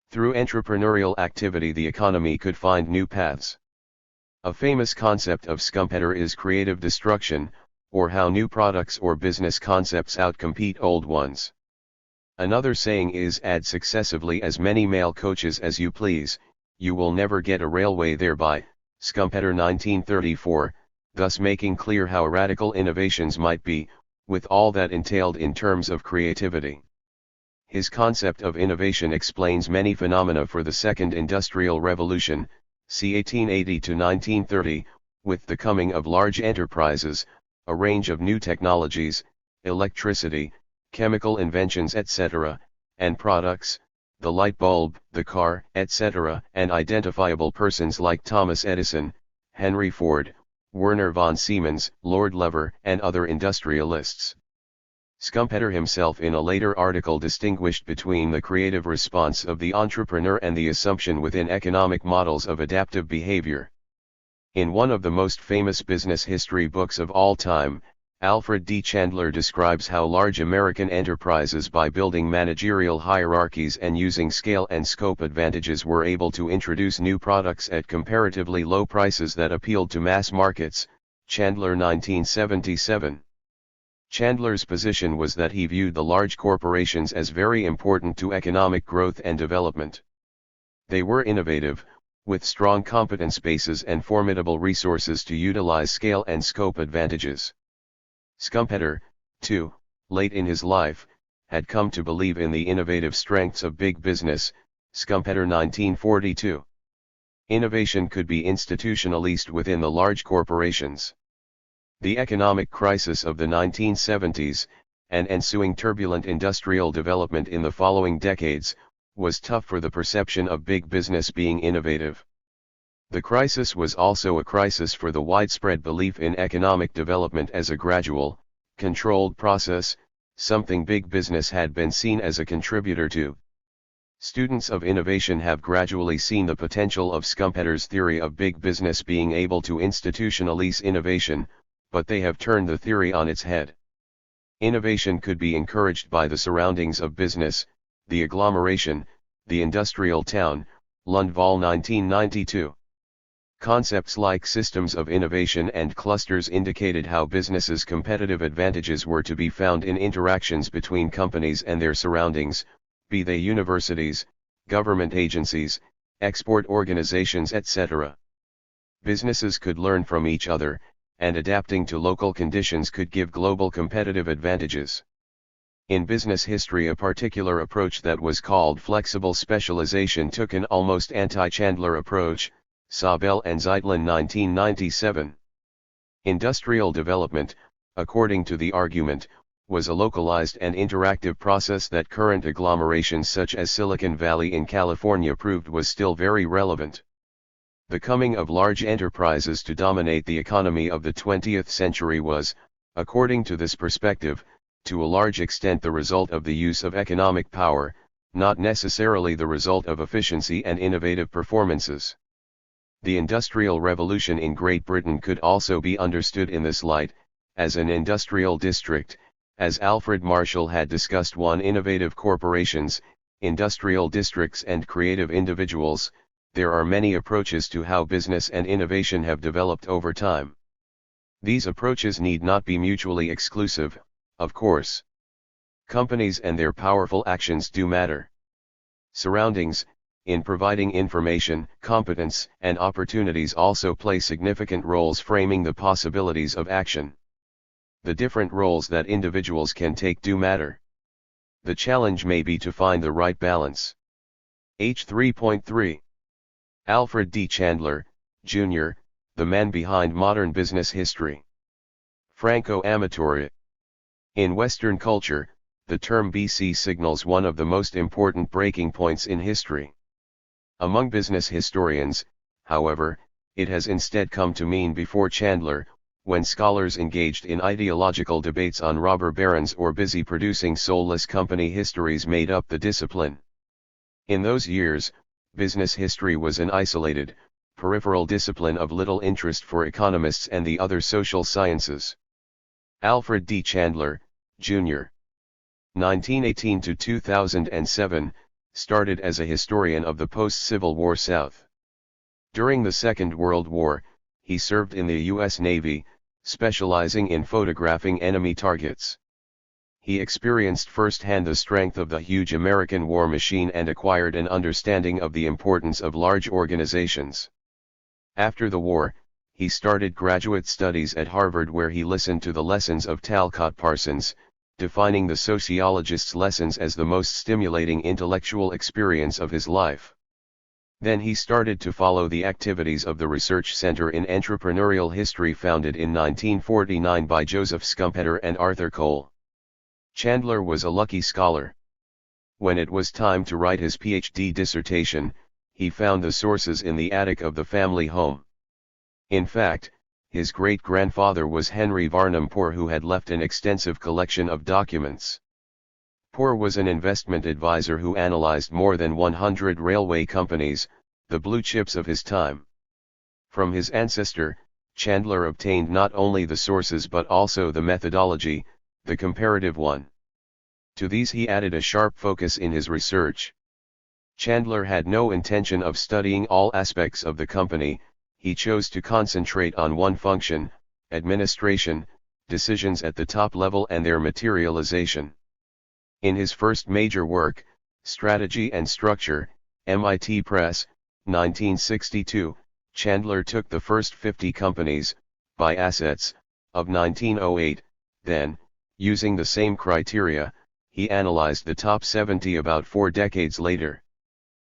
Through entrepreneurial activity, the economy could find new paths. A famous concept of Schumpeter is creative destruction, or how new products or business concepts outcompete old ones. Another saying is, add successively as many mail coaches as you please, you will never get a railway thereby, Schumpeter 1934, thus making clear how radical innovations might be, with all that entailed in terms of creativity. His concept of innovation explains many phenomena for the Second Industrial Revolution, c. 1880 to 1930, with the coming of large enterprises, a range of new technologies, electricity, chemical inventions etc., and products, the light bulb, the car, etc., and identifiable persons like Thomas Edison, Henry Ford, Werner von Siemens, Lord Lever, and other industrialists. Schumpeter himself in a later article distinguished between the creative response of the entrepreneur and the assumption within economic models of adaptive behavior. In one of the most famous business history books of all time, Alfred D. Chandler describes how large American enterprises, by building managerial hierarchies and using scale and scope advantages, were able to introduce new products at comparatively low prices that appealed to mass markets. Chandler 1977. Chandler's position was that he viewed the large corporations as very important to economic growth and development. They were innovative, with strong competence bases and formidable resources to utilize scale and scope advantages. Schumpeter, too, late in his life, had come to believe in the innovative strengths of big business. Schumpeter 1942. Innovation could be institutionalized within the large corporations. The economic crisis of the 1970s, and ensuing turbulent industrial development in the following decades, was tough for the perception of big business being innovative. The crisis was also a crisis for the widespread belief in economic development as a gradual, controlled process, something big business had been seen as a contributor to. Students of innovation have gradually seen the potential of Schumpeter's theory of big business being able to institutionalize innovation, but they have turned the theory on its head. Innovation could be encouraged by the surroundings of business, the agglomeration, the industrial town. Lundvall 1992. Concepts like systems of innovation and clusters indicated how businesses' competitive advantages were to be found in interactions between companies and their surroundings, be they universities, government agencies, export organizations etc. Businesses could learn from each other, and adapting to local conditions could give global competitive advantages. In business history, a particular approach that was called flexible specialization took an almost anti-Chandler approach. Sabel and Zeitlin 1997. Industrial development, according to the argument, was a localized and interactive process that current agglomerations such as Silicon Valley in California proved was still very relevant. The coming of large enterprises to dominate the economy of the 20th century was, according to this perspective, to a large extent the result of the use of economic power, not necessarily the result of efficiency and innovative performances. The Industrial Revolution in Great Britain could also be understood in this light, as an industrial district, as Alfred Marshall had discussed. One, innovative corporations, industrial districts and creative individuals. There are many approaches to how business and innovation have developed over time. These approaches need not be mutually exclusive, of course. Companies and their powerful actions do matter. Surroundings, in providing information, competence, and opportunities also play significant roles framing the possibilities of action. The different roles that individuals can take do matter. The challenge may be to find the right balance. H3.3. Alfred D. Chandler, Jr., the man behind modern business history. Franco-Amatorial. In Western culture, the term BC signals one of the most important breaking points in history. Among business historians, however, it has instead come to mean before Chandler, when scholars engaged in ideological debates on robber barons or busy producing soulless company histories made up the discipline. In those years, business history was an isolated, peripheral discipline of little interest for economists and the other social sciences. Alfred D. Chandler, Jr. 1918 to 2007, started as a historian of the post-Civil War South. During the Second World War, he served in the U.S. Navy, specializing in photographing enemy targets. He experienced firsthand the strength of the huge American war machine and acquired an understanding of the importance of large organizations. After the war, he started graduate studies at Harvard, where he listened to the lessons of Talcott Parsons, defining the sociologist's lessons as the most stimulating intellectual experience of his life. Then he started to follow the activities of the Research Center in Entrepreneurial History, founded in 1949 by Joseph Schumpeter and Arthur Cole. Chandler was a lucky scholar. When it was time to write his PhD dissertation, he found the sources in the attic of the family home. In fact, his great-grandfather was Henry Varnum Poor, who had left an extensive collection of documents. Poor was an investment advisor who analyzed more than 100 railway companies, the blue chips of his time. From his ancestor, Chandler obtained not only the sources but also the methodology, the comparative one. To these he added a sharp focus in his research. Chandler had no intention of studying all aspects of the company. He chose to concentrate on one function: administration, decisions at the top level and their materialization. In his first major work, Strategy and Structure, MIT Press, 1962, Chandler took the first 50 companies, by assets, of 1908, then, using the same criteria, he analyzed the top 70 about 4 decades later.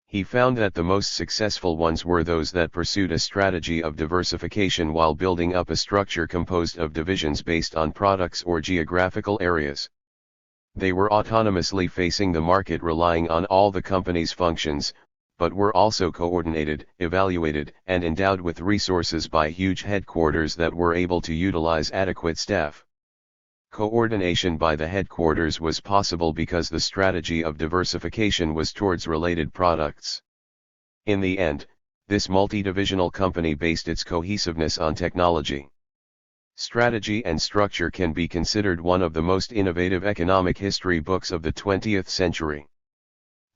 He found that the most successful ones were those that pursued a strategy of diversification while building up a structure composed of divisions based on products or geographical areas. They were autonomously facing the market, relying on all the company's functions, but were also coordinated, evaluated, and endowed with resources by huge headquarters that were able to utilize adequate staff. Coordination by the headquarters was possible because the strategy of diversification was towards related products. In the end, this multi-divisional company based its cohesiveness on technology. Strategy and Structure can be considered one of the most innovative economic history books of the 20th century.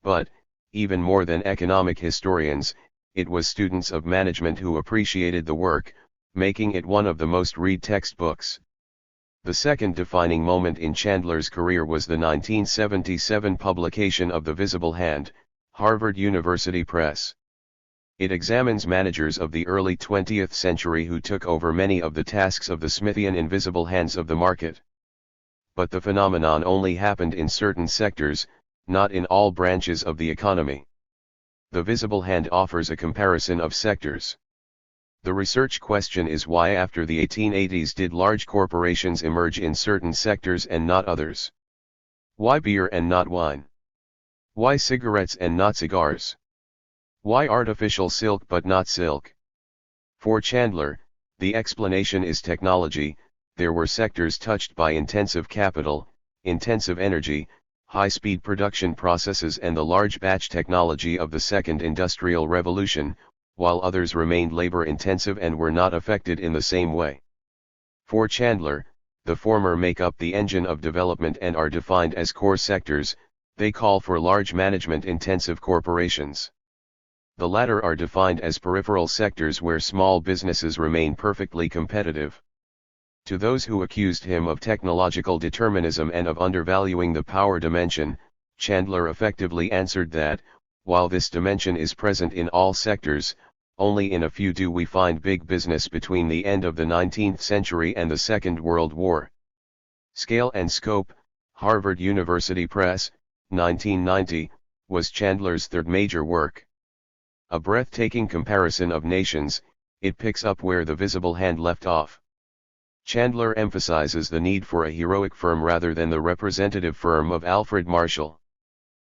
But, even more than economic historians, it was students of management who appreciated the work, making it one of the most read textbooks. The second defining moment in Chandler's career was the 1977 publication of The Visible Hand, Harvard University Press. It examines managers of the early 20th century who took over many of the tasks of the Smithian invisible hands of the market. But the phenomenon only happened in certain sectors, not in all branches of the economy. The Visible Hand offers a comparison of sectors. The research question is, why after the 1880s did large corporations emerge in certain sectors and not others? Why beer and not wine? Why cigarettes and not cigars? Why artificial silk but not silk? For Chandler, the explanation is technology. There were sectors touched by intensive capital, intensive energy, high-speed production processes and the large batch technology of the Second Industrial Revolution, while others remained labor-intensive and were not affected in the same way. For Chandler, the former make up the engine of development and are defined as core sectors. They call for large management-intensive corporations. The latter are defined as peripheral sectors where small businesses remain perfectly competitive. To those who accused him of technological determinism and of undervaluing the power dimension, Chandler effectively answered that, while this dimension is present in all sectors, only in a few do we find big business between the end of the 19th century and the Second World War. Scale and Scope, Harvard University Press, 1990, was Chandler's third major work. A breathtaking comparison of nations, it picks up where the visible hand left off. Chandler emphasizes the need for a heroic firm rather than the representative firm of Alfred Marshall.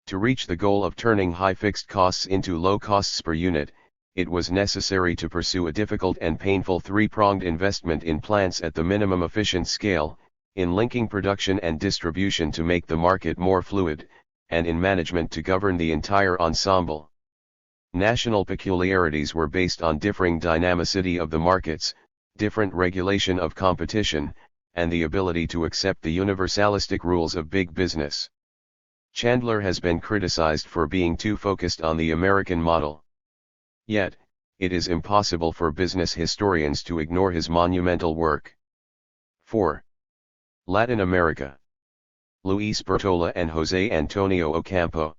To reach the goal of turning high fixed costs into low costs per unit, it was necessary to pursue a difficult and painful three-pronged investment in plants at the minimum efficient scale, in linking production and distribution to make the market more fluid, and in management to govern the entire ensemble. National peculiarities were based on differing dynamicity of the markets, different regulation of competition, and the ability to accept the universalistic rules of big business. Chandler has been criticized for being too focused on the American model. Yet, it is impossible for business historians to ignore his monumental work. 4. Latin America. Luis Bertola and José Antonio Ocampo.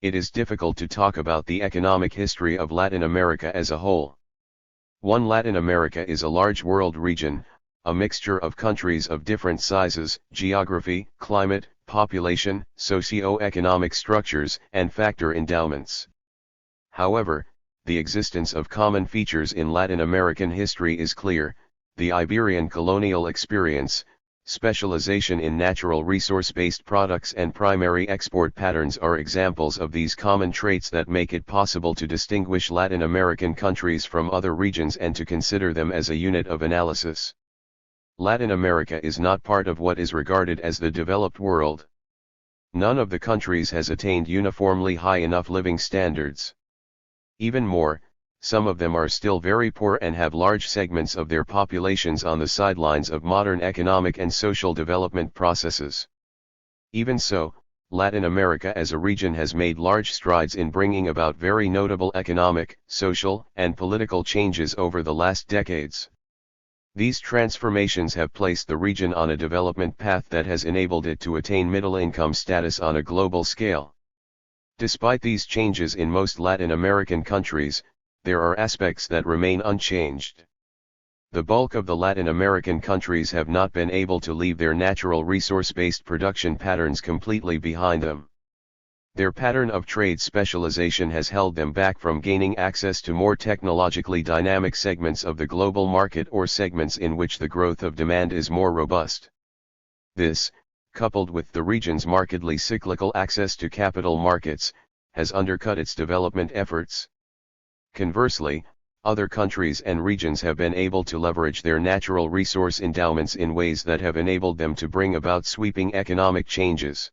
It is difficult to talk about the economic history of Latin America as a whole. Latin America is a large world region, a mixture of countries of different sizes, geography, climate, population, socio-economic structures, and factor endowments. However, the existence of common features in Latin American history is clear: the Iberian colonial experience, specialization in natural resource-based products and primary export patterns are examples of these common traits that make it possible to distinguish Latin American countries from other regions and to consider them as a unit of analysis. Latin America is not part of what is regarded as the developed world. None of the countries has attained uniformly high enough living standards. Even more, some of them are still very poor and have large segments of their populations on the sidelines of modern economic and social development processes. Even so, Latin America as a region has made large strides in bringing about very notable economic, social, and political changes over the last decades. These transformations have placed the region on a development path that has enabled it to attain middle-income status on a global scale. Despite these changes in most Latin American countries, there are aspects that remain unchanged. The bulk of the Latin American countries have not been able to leave their natural resource-based production patterns completely behind them. Their pattern of trade specialization has held them back from gaining access to more technologically dynamic segments of the global market or segments in which the growth of demand is more robust. This, coupled with the region's markedly cyclical access to capital markets, has undercut its development efforts. Conversely, other countries and regions have been able to leverage their natural resource endowments in ways that have enabled them to bring about sweeping economic changes.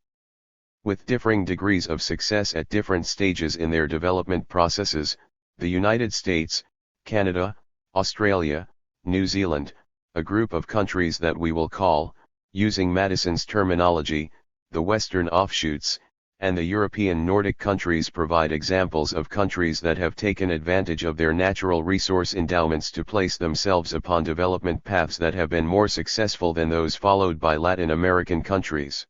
With differing degrees of success at different stages in their development processes, the United States, Canada, Australia, New Zealand, a group of countries that we will call, using Madison's terminology, the Western offshoots, and the European Nordic countries provide examples of countries that have taken advantage of their natural resource endowments to place themselves upon development paths that have been more successful than those followed by Latin American countries.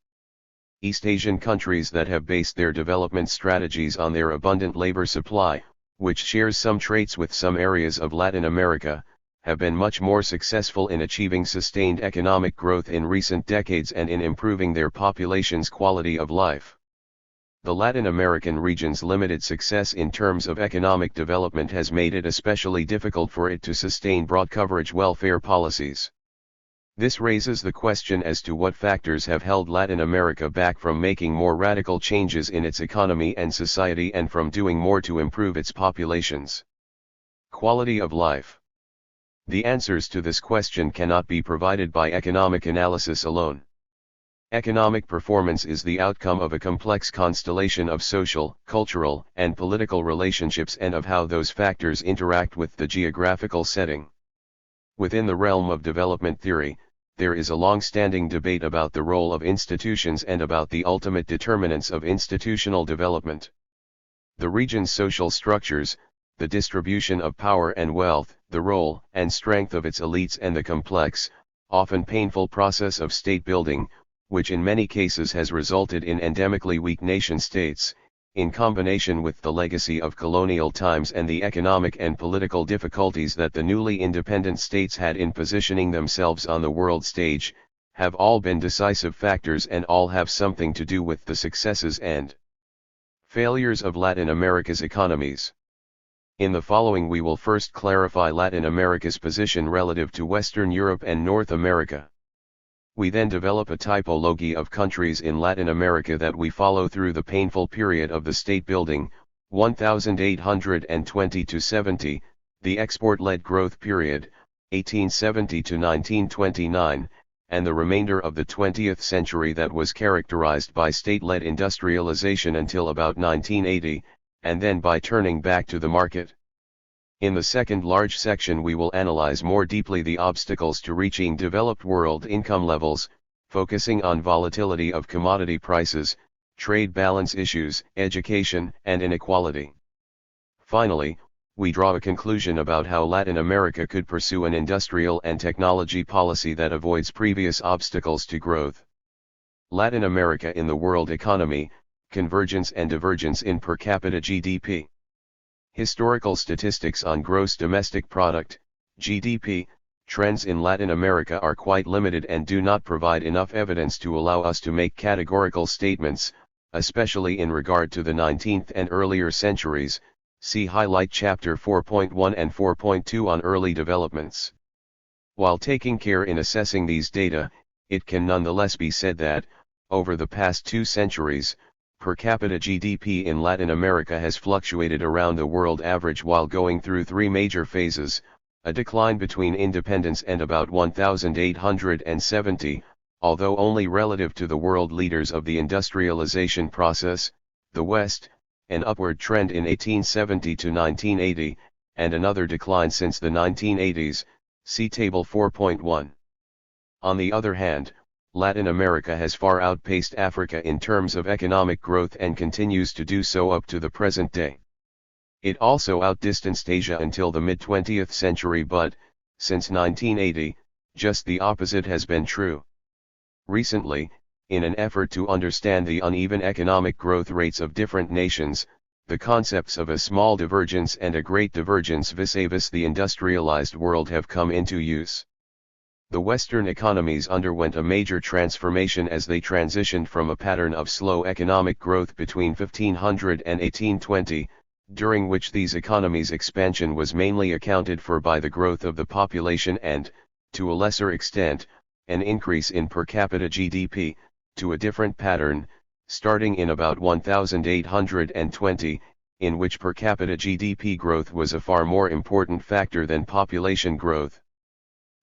East Asian countries that have based their development strategies on their abundant labor supply, which shares some traits with some areas of Latin America, have been much more successful in achieving sustained economic growth in recent decades and in improving their population's quality of life. The Latin American region's limited success in terms of economic development has made it especially difficult for it to sustain broad coverage welfare policies. This raises the question as to what factors have held Latin America back from making more radical changes in its economy and society and from doing more to improve its populations. Quality of life. The answers to this question cannot be provided by economic analysis alone. Economic performance is the outcome of a complex constellation of social, cultural, and political relationships and of how those factors interact with the geographical setting. Within the realm of development theory, there is a long-standing debate about the role of institutions and about the ultimate determinants of institutional development. The region's social structures, the distribution of power and wealth, the role and strength of its elites and the complex, often painful process of state building, which in many cases has resulted in endemically weak nation-states, in combination with the legacy of colonial times and the economic and political difficulties that the newly independent states had in positioning themselves on the world stage, have all been decisive factors and all have something to do with the successes and failures of Latin America's economies. In the following we will first clarify Latin America's position relative to Western Europe and North America. We then develop a typology of countries in Latin America that we follow through the painful period of the state building, 1820 to 70, the export-led growth period, 1870 to 1929, and the remainder of the 20th century that was characterized by state-led industrialization until about 1980, and then by turning back to the market. In the second large section we will analyze more deeply the obstacles to reaching developed world income levels, focusing on volatility of commodity prices, trade balance issues, education, and inequality. Finally, we draw a conclusion about how Latin America could pursue an industrial and technology policy that avoids previous obstacles to growth. Latin America in the world economy, convergence and divergence in per capita GDP. Historical statistics on gross domestic product, GDP, trends in Latin America are quite limited and do not provide enough evidence to allow us to make categorical statements, especially in regard to the 19th and earlier centuries. See highlight chapter 4.1 and 4.2 on early developments. While taking care in assessing these data, it can nonetheless be said that, over the past 2 centuries, per capita GDP in Latin America has fluctuated around the world average while going through 3 major phases, a decline between independence and about 1870, although only relative to the world leaders of the industrialization process, the West, an upward trend in 1870 to 1980, and another decline since the 1980s, see Table 4.1. On the other hand, Latin America has far outpaced Africa in terms of economic growth and continues to do so up to the present day. It also outdistanced Asia until the mid-20th century but, since 1980, just the opposite has been true. Recently, in an effort to understand the uneven economic growth rates of different nations, the concepts of a small divergence and a great divergence vis-a-vis the industrialized world have come into use. The Western economies underwent a major transformation as they transitioned from a pattern of slow economic growth between 1500 and 1820, during which these economies' expansion was mainly accounted for by the growth of the population and, to a lesser extent, an increase in per capita GDP, to a different pattern, starting in about 1820, in which per capita GDP growth was a far more important factor than population growth.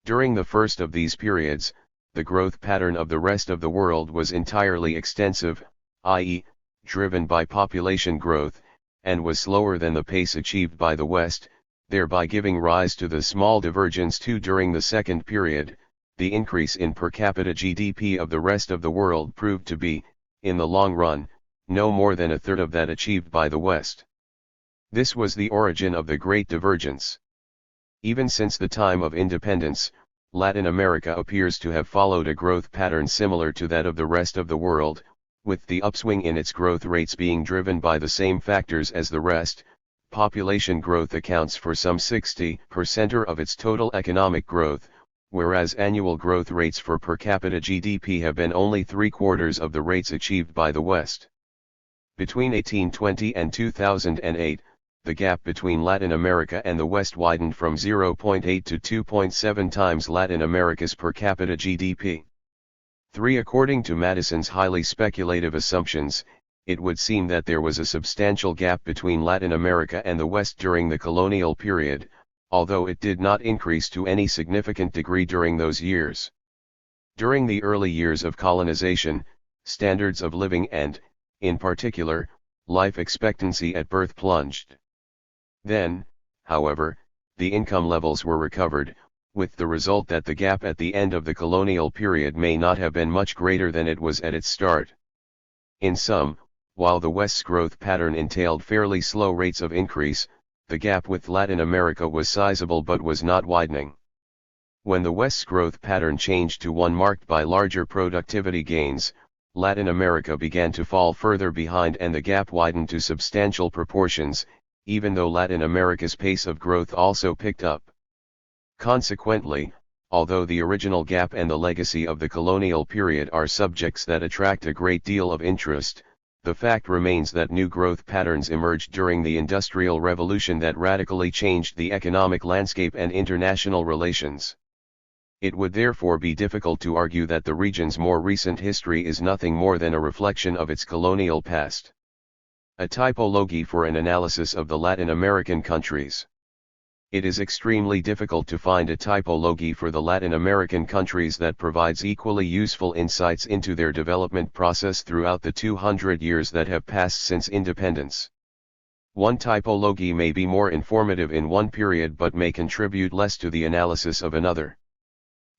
During the first of these periods, the growth pattern of the rest of the world was entirely extensive, i.e., driven by population growth, and was slower than the pace achieved by the West, thereby giving rise to the small divergence too. During the second period, the increase in per capita GDP of the rest of the world proved to be, in the long run, no more than a third of that achieved by the West. This was the origin of the Great Divergence. Even since the time of independence, Latin America appears to have followed a growth pattern similar to that of the rest of the world, with the upswing in its growth rates being driven by the same factors as the rest. Population growth accounts for some 60% of its total economic growth, whereas annual growth rates for per capita GDP have been only 3/4 of the rates achieved by the West. Between 1820 and 2008, the gap between Latin America and the West widened from 0.8 to 2.7 times Latin America's per capita GDP. 3. According to Madison's highly speculative assumptions, it would seem that there was a substantial gap between Latin America and the West during the colonial period, although it did not increase to any significant degree during those years. During the early years of colonization, standards of living and, in particular, life expectancy at birth plunged. Then, however, the income levels were recovered, with the result that the gap at the end of the colonial period may not have been much greater than it was at its start. In sum, while the West's growth pattern entailed fairly slow rates of increase, the gap with Latin America was sizable but was not widening. When the West's growth pattern changed to one marked by larger productivity gains, Latin America began to fall further behind and the gap widened to substantial proportions, even though Latin America's pace of growth also picked up. Consequently, although the original gap and the legacy of the colonial period are subjects that attract a great deal of interest, the fact remains that new growth patterns emerged during the Industrial Revolution that radically changed the economic landscape and international relations. It would therefore be difficult to argue that the region's more recent history is nothing more than a reflection of its colonial past. A typology for an analysis of the Latin American countries. It is extremely difficult to find a typology for the Latin American countries that provides equally useful insights into their development process throughout the 200 years that have passed since independence. One typology may be more informative in one period but may contribute less to the analysis of another.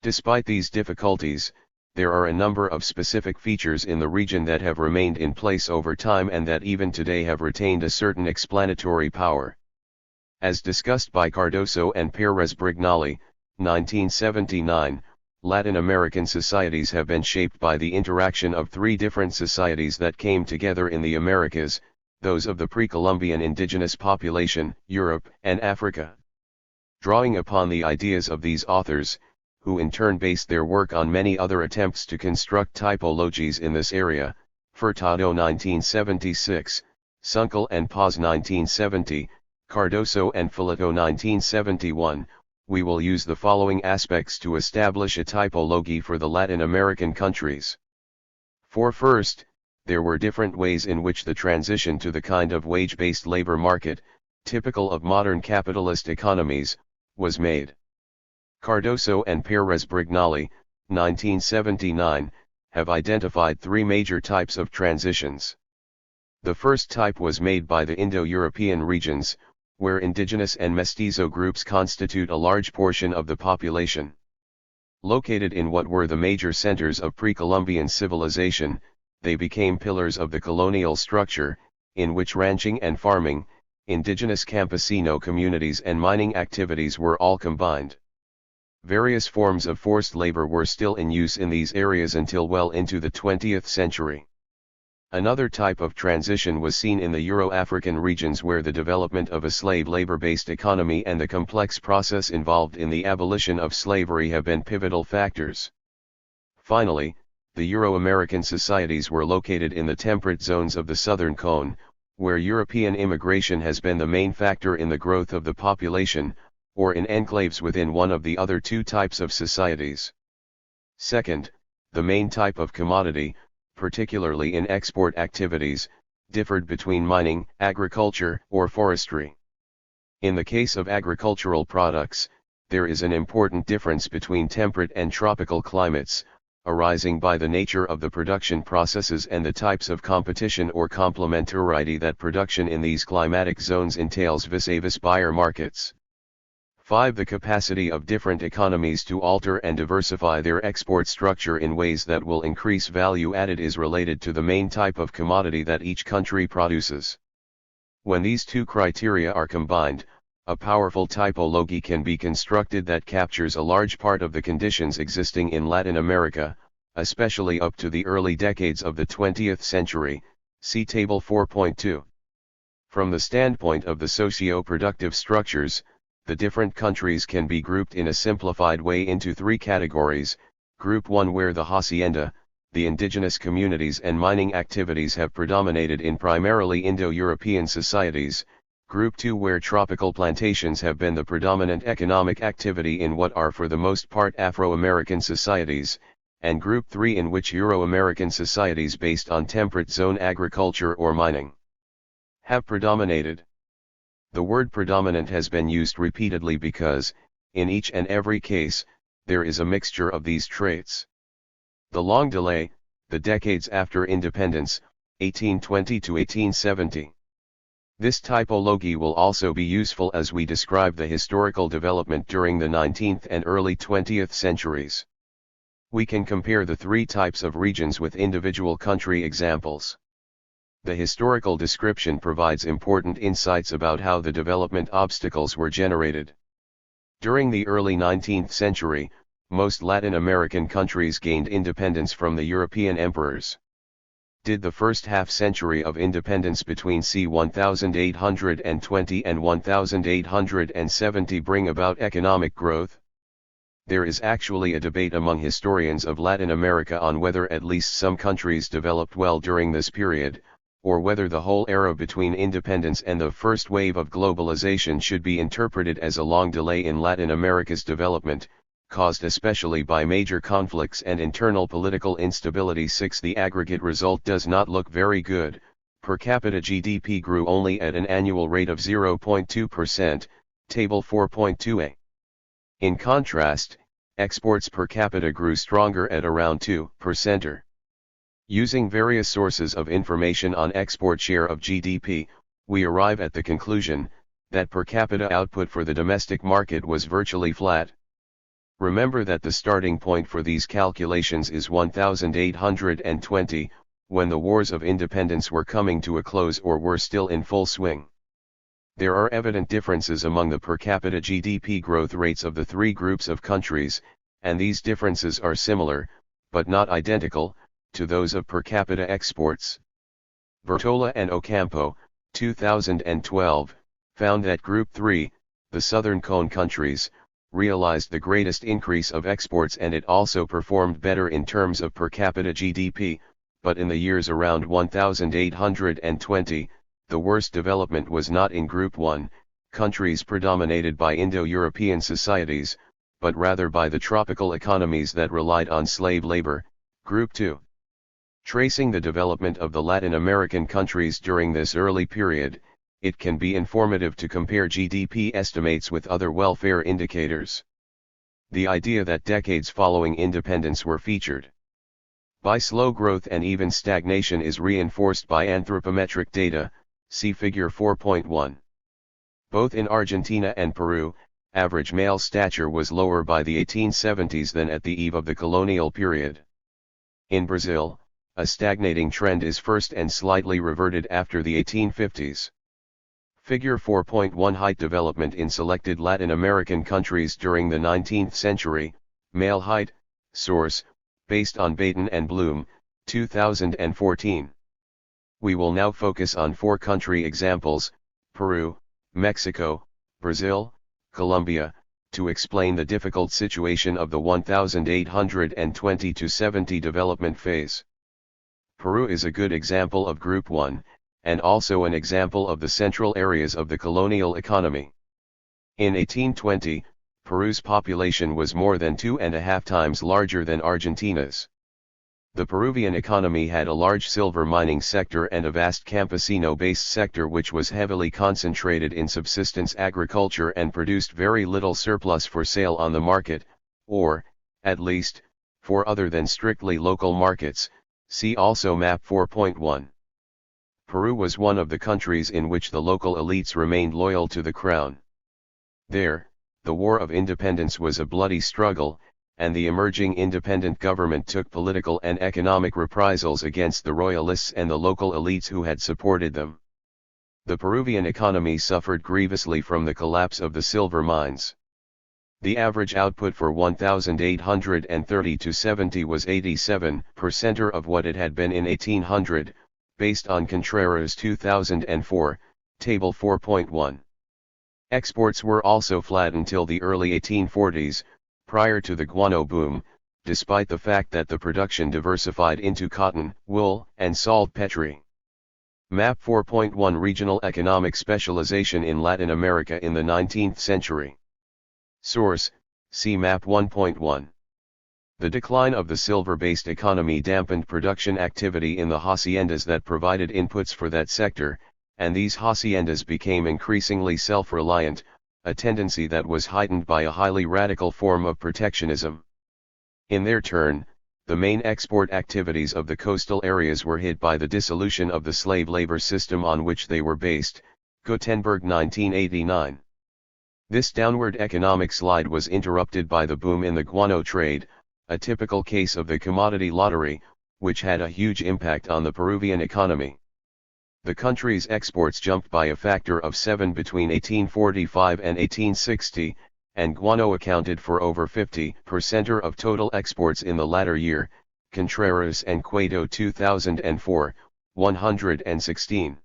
Despite these difficulties, there are a number of specific features in the region that have remained in place over time and that even today have retained a certain explanatory power. As discussed by Cardoso and Pérez-Brignoli, 1979, Latin American societies have been shaped by the interaction of three different societies that came together in the Americas, those of the pre-Columbian indigenous population, Europe, and Africa. Drawing upon the ideas of these authors, who in turn based their work on many other attempts to construct typologies in this area, Furtado 1976, Sunkel and Paz 1970, Cardoso and Filito 1971, we will use the following aspects to establish a typology for the Latin American countries. For first, there were different ways in which the transition to the kind of wage-based labor market, typical of modern capitalist economies, was made. Cardoso and Pérez-Brignoli, 1979, have identified three major types of transitions. The first type was made by the Indo-European regions, where indigenous and mestizo groups constitute a large portion of the population. Located in what were the major centers of pre-Columbian civilization, they became pillars of the colonial structure, in which ranching and farming, indigenous campesino communities and mining activities were all combined. Various forms of forced labor were still in use in these areas until well into the 20th century. Another type of transition was seen in the Euro-African regions where the development of a slave labor-based economy and the complex process involved in the abolition of slavery have been pivotal factors. Finally, the Euro-American societies were located in the temperate zones of the southern cone, where European immigration has been the main factor in the growth of the population, or in enclaves within one of the other two types of societies. Second, the main type of commodity, particularly in export activities, differed between mining, agriculture, or forestry. In the case of agricultural products, there is an important difference between temperate and tropical climates, arising by the nature of the production processes and the types of competition or complementarity that production in these climatic zones entails vis-a-vis buyer markets. 5. The capacity of different economies to alter and diversify their export structure in ways that will increase value added is related to the main type of commodity that each country produces. When these two criteria are combined, a powerful typology can be constructed that captures a large part of the conditions existing in Latin America, especially up to the early decades of the 20th century, see Table 4.2. From the standpoint of the socio-productive structures, the different countries can be grouped in a simplified way into three categories: Group 1 where the hacienda, the indigenous communities and mining activities have predominated in primarily Indo-European societies, Group 2 where tropical plantations have been the predominant economic activity in what are for the most part Afro-American societies, and Group 3 in which Euro-American societies based on temperate zone agriculture or mining have predominated. The word predominant has been used repeatedly because, in each and every case, there is a mixture of these traits. The long delay, the decades after independence, 1820 to 1870. This typology will also be useful as we describe the historical development during the 19th and early 20th centuries. We can compare the three types of regions with individual country examples. The historical description provides important insights about how the development obstacles were generated. During the early 19th century, most Latin American countries gained independence from the European emperors. Did the first half-century of independence between c. 1820 and 1870 bring about economic growth? There is actually a debate among historians of Latin America on whether at least some countries developed well during this period, or whether the whole era between independence and the first wave of globalization should be interpreted as a long delay in Latin America's development, caused especially by major conflicts and internal political instability. 6. The aggregate result does not look very good. Per capita GDP grew only at an annual rate of 0.2%, Table 4.2a. In contrast, exports per capita grew stronger at around 2%. Using various sources of information on export share of GDP, we arrive at the conclusion that per capita output for the domestic market was virtually flat. Remember that the starting point for these calculations is 1820, when the wars of independence were coming to a close or were still in full swing. There are evident differences among the per capita GDP growth rates of the three groups of countries, and these differences are similar, but not identical, to those of per capita exports. Bertola and Ocampo, 2012, found that Group 3, the Southern Cone countries, realized the greatest increase of exports, and it also performed better in terms of per capita GDP, but in the years around 1820, the worst development was not in Group 1, countries predominated by Indo-European societies, but rather by the tropical economies that relied on slave labor, Group 2. Tracing the development of the Latin American countries during this early period, it can be informative to compare GDP estimates with other welfare indicators. The idea that decades following independence were featured by slow growth and even stagnation is reinforced by anthropometric data, see Figure 4.1. Both in Argentina and Peru, average male stature was lower by the 1870s than at the eve of the colonial period. In Brazil, a stagnating trend is first and slightly reverted after the 1850s. Figure 4.1. Height development in selected Latin American countries during the 19th century, male height, source, based on Baten and Bloom, 2014. We will now focus on four country examples, Peru, Mexico, Brazil, Colombia, to explain the difficult situation of the 1820-70 development phase. Peru is a good example of Group 1, and also an example of the central areas of the colonial economy. In 1820, Peru's population was more than 2.5 times larger than Argentina's. The Peruvian economy had a large silver mining sector and a vast campesino-based sector which was heavily concentrated in subsistence agriculture and produced very little surplus for sale on the market, or, at least, for other than strictly local markets. See also Map 4.1. Peru was one of the countries in which the local elites remained loyal to the crown. There, the War of Independence was a bloody struggle, and the emerging independent government took political and economic reprisals against the royalists and the local elites who had supported them. The Peruvian economy suffered grievously from the collapse of the silver mines. The average output for 1830-70 was 87% of what it had been in 1800, based on Contreras' 2004, Table 4.1. Exports were also flat until the early 1840s, prior to the guano boom, despite the fact that the production diversified into cotton, wool, and saltpetre. Map 4.1. Regional economic specialization in Latin America in the 19th century. Source, see Map 1.1. The decline of the silver-based economy dampened production activity in the haciendas that provided inputs for that sector, and these haciendas became increasingly self-reliant, a tendency that was heightened by a highly radical form of protectionism. In their turn, the main export activities of the coastal areas were hit by the dissolution of the slave labor system on which they were based, Gutenberg 1989. This downward economic slide was interrupted by the boom in the guano trade, a typical case of the commodity lottery, which had a huge impact on the Peruvian economy. The country's exports jumped by a factor of 7 between 1845 and 1860, and guano accounted for over 50% of total exports in the latter year, Contreras and Cueto 2004, 116.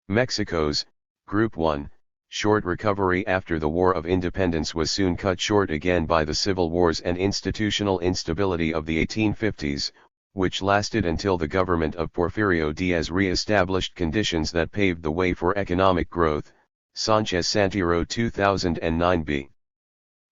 Mexico's, Group 1, short recovery after the War of Independence was soon cut short again by the civil wars and institutional instability of the 1850s, which lasted until the government of Porfirio Diaz re-established conditions that paved the way for economic growth. Sanchez Santiro 2009b.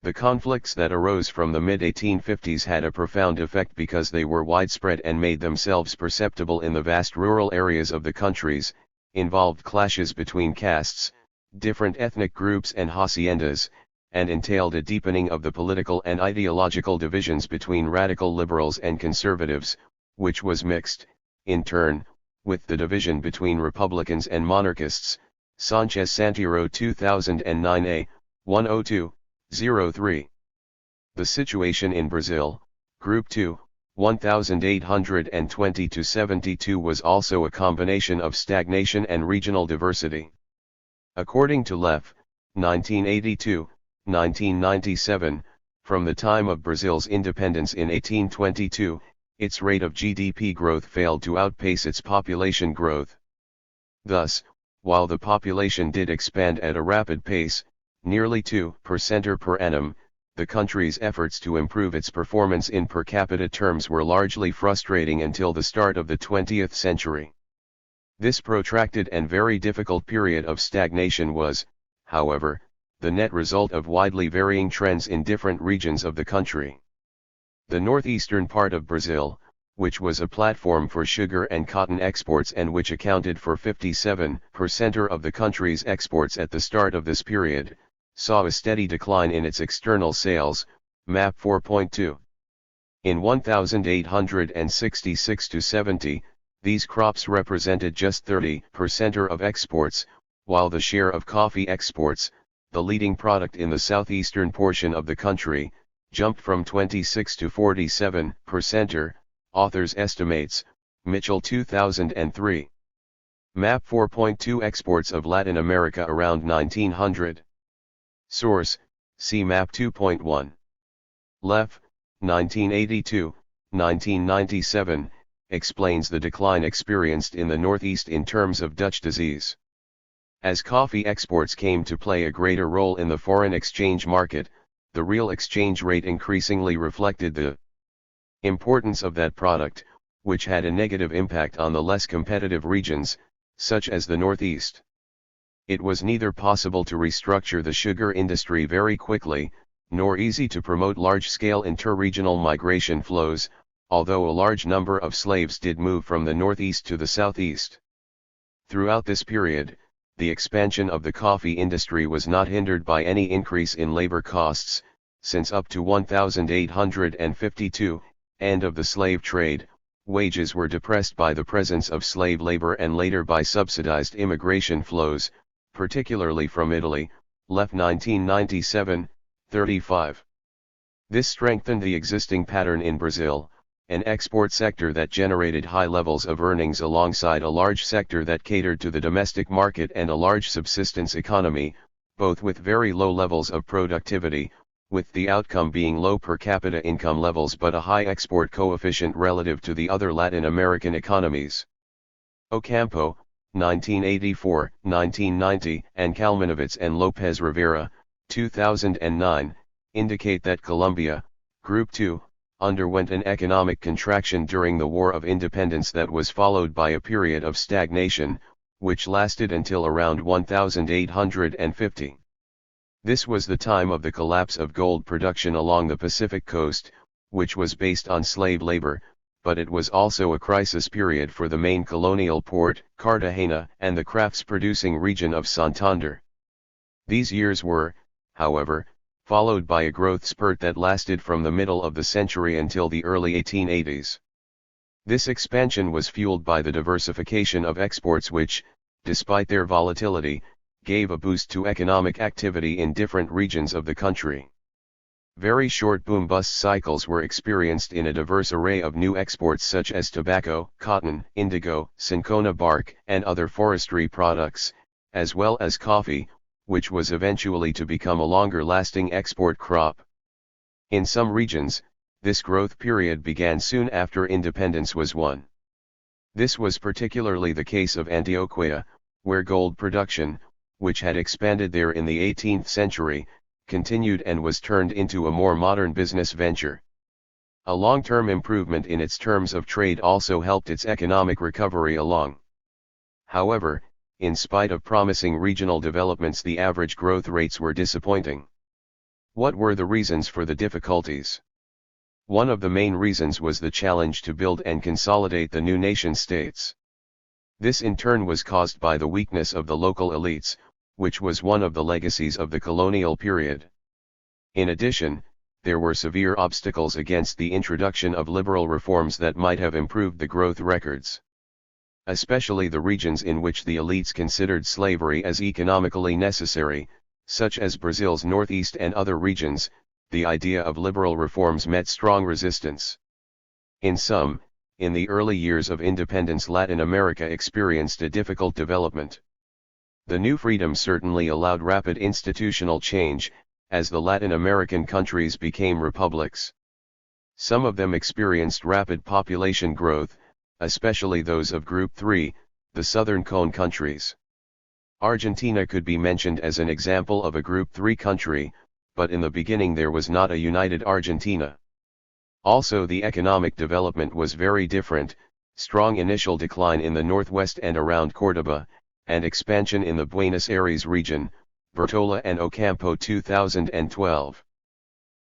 The conflicts that arose from the mid-1850s had a profound effect because they were widespread and made themselves perceptible in the vast rural areas of the countries, involved clashes between castes, different ethnic groups and haciendas, and entailed a deepening of the political and ideological divisions between radical liberals and conservatives, which was mixed, in turn, with the division between Republicans and monarchists. Sanchez Santiro 2009a, 102-03. The situation in Brazil, Group 2, 1820-72 was also a combination of stagnation and regional diversity. According to Leff, 1982-1997, from the time of Brazil's independence in 1822, its rate of GDP growth failed to outpace its population growth. Thus, while the population did expand at a rapid pace, nearly 2% per annum, the country's efforts to improve its performance in per capita terms were largely frustrating until the start of the 20th century. This protracted and very difficult period of stagnation was, however, the net result of widely varying trends in different regions of the country. The northeastern part of Brazil, which was a platform for sugar and cotton exports and which accounted for 57% of the country's exports at the start of this period, saw a steady decline in its external sales, map 4.2. In 1866-70, these crops represented just 30% of exports, while the share of coffee exports, the leading product in the southeastern portion of the country, jumped from 26 to 47%, authors estimates, Mitchell 2003. Map 4.2 Exports of Latin America around 1900. Source, see Map 2.1. Leff, 1982, 1997, explains the decline experienced in the Northeast in terms of Dutch disease. As coffee exports came to play a greater role in the foreign exchange market, the real exchange rate increasingly reflected the importance of that product, which had a negative impact on the less competitive regions, such as the Northeast. It was neither possible to restructure the sugar industry very quickly, nor easy to promote large-scale inter-regional migration flows, although a large number of slaves did move from the Northeast to the Southeast. Throughout this period, the expansion of the coffee industry was not hindered by any increase in labor costs, since up to 1852, end of the slave trade, wages were depressed by the presence of slave labor and later by subsidized immigration flows, particularly from Italy, Leff 1997, 35. This strengthened the existing pattern in Brazil, an export sector that generated high levels of earnings alongside a large sector that catered to the domestic market and a large subsistence economy, both with very low levels of productivity, with the outcome being low per capita income levels but a high export coefficient relative to the other Latin American economies. Ocampo, 1984, 1990, and Kalmanovitz and Lopez Rivera, 2009, indicate that Colombia, Group 2, underwent an economic contraction during the War of Independence that was followed by a period of stagnation, which lasted until around 1850. This was the time of the collapse of gold production along the Pacific coast, which was based on slave labor, but it was also a crisis period for the main colonial port, Cartagena, and the crafts-producing region of Santander. These years were, however, followed by a growth spurt that lasted from the middle of the century until the early 1880s. This expansion was fueled by the diversification of exports which, despite their volatility, gave a boost to economic activity in different regions of the country. Very short boom-bust cycles were experienced in a diverse array of new exports such as tobacco, cotton, indigo, cinchona bark, and other forestry products, as well as coffee, which was eventually to become a longer-lasting export crop. In some regions, this growth period began soon after independence was won. This was particularly the case of Antioquia, where gold production, which had expanded there in the 18th century, continued and was turned into a more modern business venture. A long-term improvement in its terms of trade also helped its economic recovery along. However, in spite of promising regional developments, the average growth rates were disappointing. What were the reasons for the difficulties? One of the main reasons was the challenge to build and consolidate the new nation-states. This in turn was caused by the weakness of the local elites, which was one of the legacies of the colonial period. In addition, there were severe obstacles against the introduction of liberal reforms that might have improved the growth records. Especially the regions in which the elites considered slavery as economically necessary, such as Brazil's northeast and other regions, the idea of liberal reforms met strong resistance. In sum, in the early years of independence, Latin America experienced a difficult development. The new freedom certainly allowed rapid institutional change, as the Latin American countries became republics. Some of them experienced rapid population growth, especially those of Group 3, the Southern Cone countries. Argentina could be mentioned as an example of a Group 3 country, but in the beginning there was not a united Argentina. Also, the economic development was very different: strong initial decline in the northwest and around Córdoba, and expansion in the Buenos Aires region, Bertola and Ocampo 2012.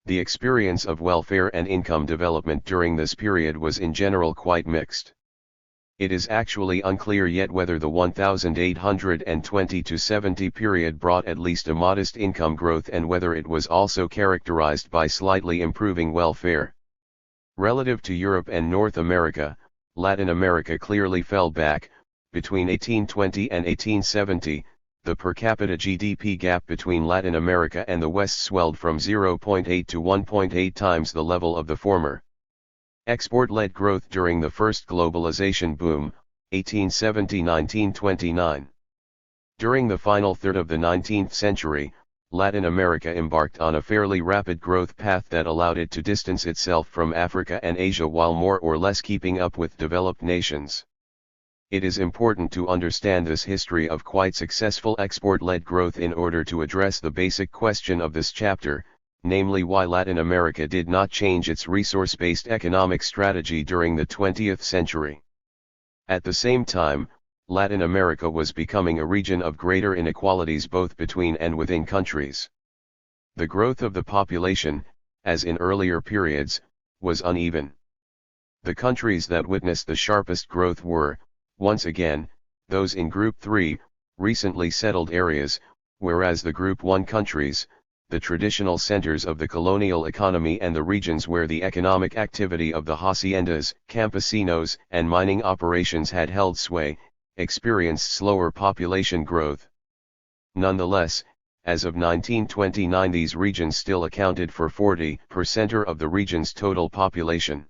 The experience of welfare and income development during this period was in general quite mixed. It is actually unclear yet whether the 1820–70 period brought at least a modest income growth and whether it was also characterized by slightly improving welfare. Relative to Europe and North America, Latin America clearly fell back. Between 1820 and 1870, the per capita GDP gap between Latin America and the West swelled from 0.8 to 1.8 times the level of the former. Export-led growth during the first globalization boom, 1870–1929. During the final third of the 19th century, Latin America embarked on a fairly rapid growth path that allowed it to distance itself from Africa and Asia while more or less keeping up with developed nations. It is important to understand this history of quite successful export-led growth in order to address the basic question of this chapter, namely why Latin America did not change its resource-based economic strategy during the 20th century. At the same time, Latin America was becoming a region of greater inequalities both between and within countries. The growth of the population, as in earlier periods, was uneven. The countries that witnessed the sharpest growth were, once again, those in Group 3, recently settled areas, whereas the Group 1 countries, the traditional centers of the colonial economy and the regions where the economic activity of the haciendas, campesinos, and mining operations had held sway, experienced slower population growth. Nonetheless, as of 1929, these regions still accounted for 40% of the region's total population.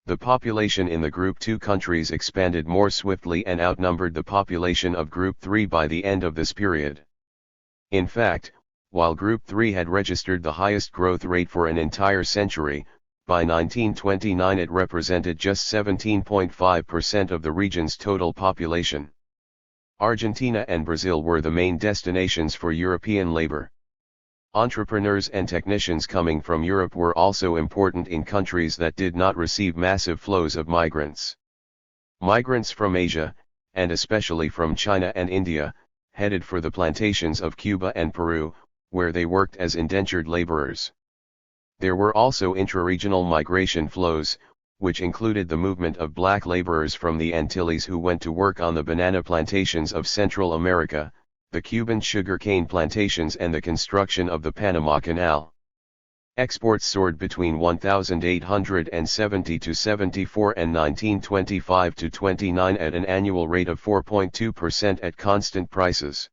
The population in the Group 2 countries expanded more swiftly and outnumbered the population of Group 3 by the end of this period. In fact, while Group 3 had registered the highest growth rate for an entire century, by 1929 it represented just 17.5% of the region's total population. Argentina and Brazil were the main destinations for European labor. Entrepreneurs and technicians coming from Europe were also important in countries that did not receive massive flows of migrants. Migrants from Asia, and especially from China and India, headed for the plantations of Cuba and Peru, where they worked as indentured laborers. There were also intra-regional migration flows, which included the movement of black laborers from the Antilles who went to work on the banana plantations of Central America, the Cuban sugarcane plantations and the construction of the Panama Canal. Exports soared between 1870–74 and 1925–29 at an annual rate of 4.2% at constant prices.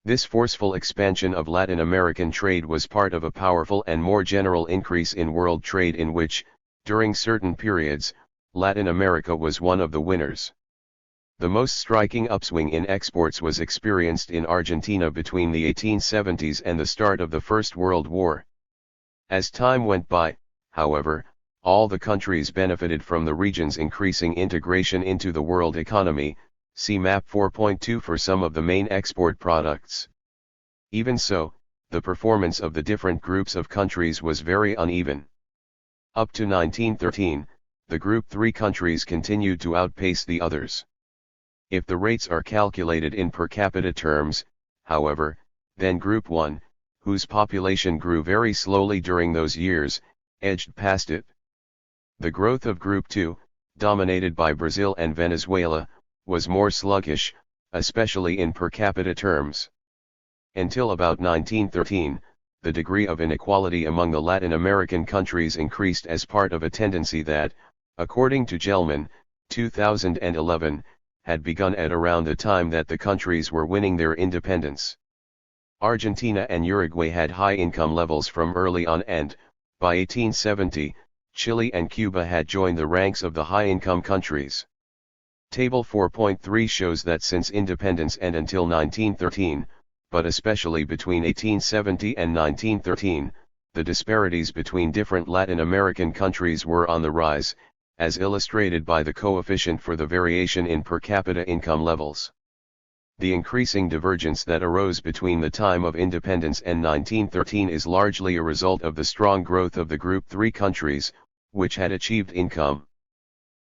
This forceful expansion of Latin American trade was part of a powerful and more general increase in world trade in which, during certain periods, Latin America was one of the winners. The most striking upswing in exports was experienced in Argentina between the 1870s and the start of the First World War. As time went by, however, all the countries benefited from the region's increasing integration into the world economy, See map 4.2 for some of the main export products. Even so, the performance of the different groups of countries was very uneven. Up to 1913, the Group 3 countries continued to outpace the others. If the rates are calculated in per capita terms, however, then Group 1, whose population grew very slowly during those years, edged past it. The growth of Group 2, dominated by Brazil and Venezuela, was more sluggish, especially in per capita terms. Until about 1913, the degree of inequality among the Latin American countries increased as part of a tendency that, according to Gelman, 2011, had begun at around the time that the countries were winning their independence. Argentina and Uruguay had high income levels from early on and, by 1870, Chile and Cuba had joined the ranks of the high-income countries. Table 4.3 shows that since independence and until 1913, but especially between 1870 and 1913, the disparities between different Latin American countries were on the rise, as illustrated by the coefficient for the variation in per capita income levels. The increasing divergence that arose between the time of independence and 1913 is largely a result of the strong growth of the Group 3 countries, which had achieved income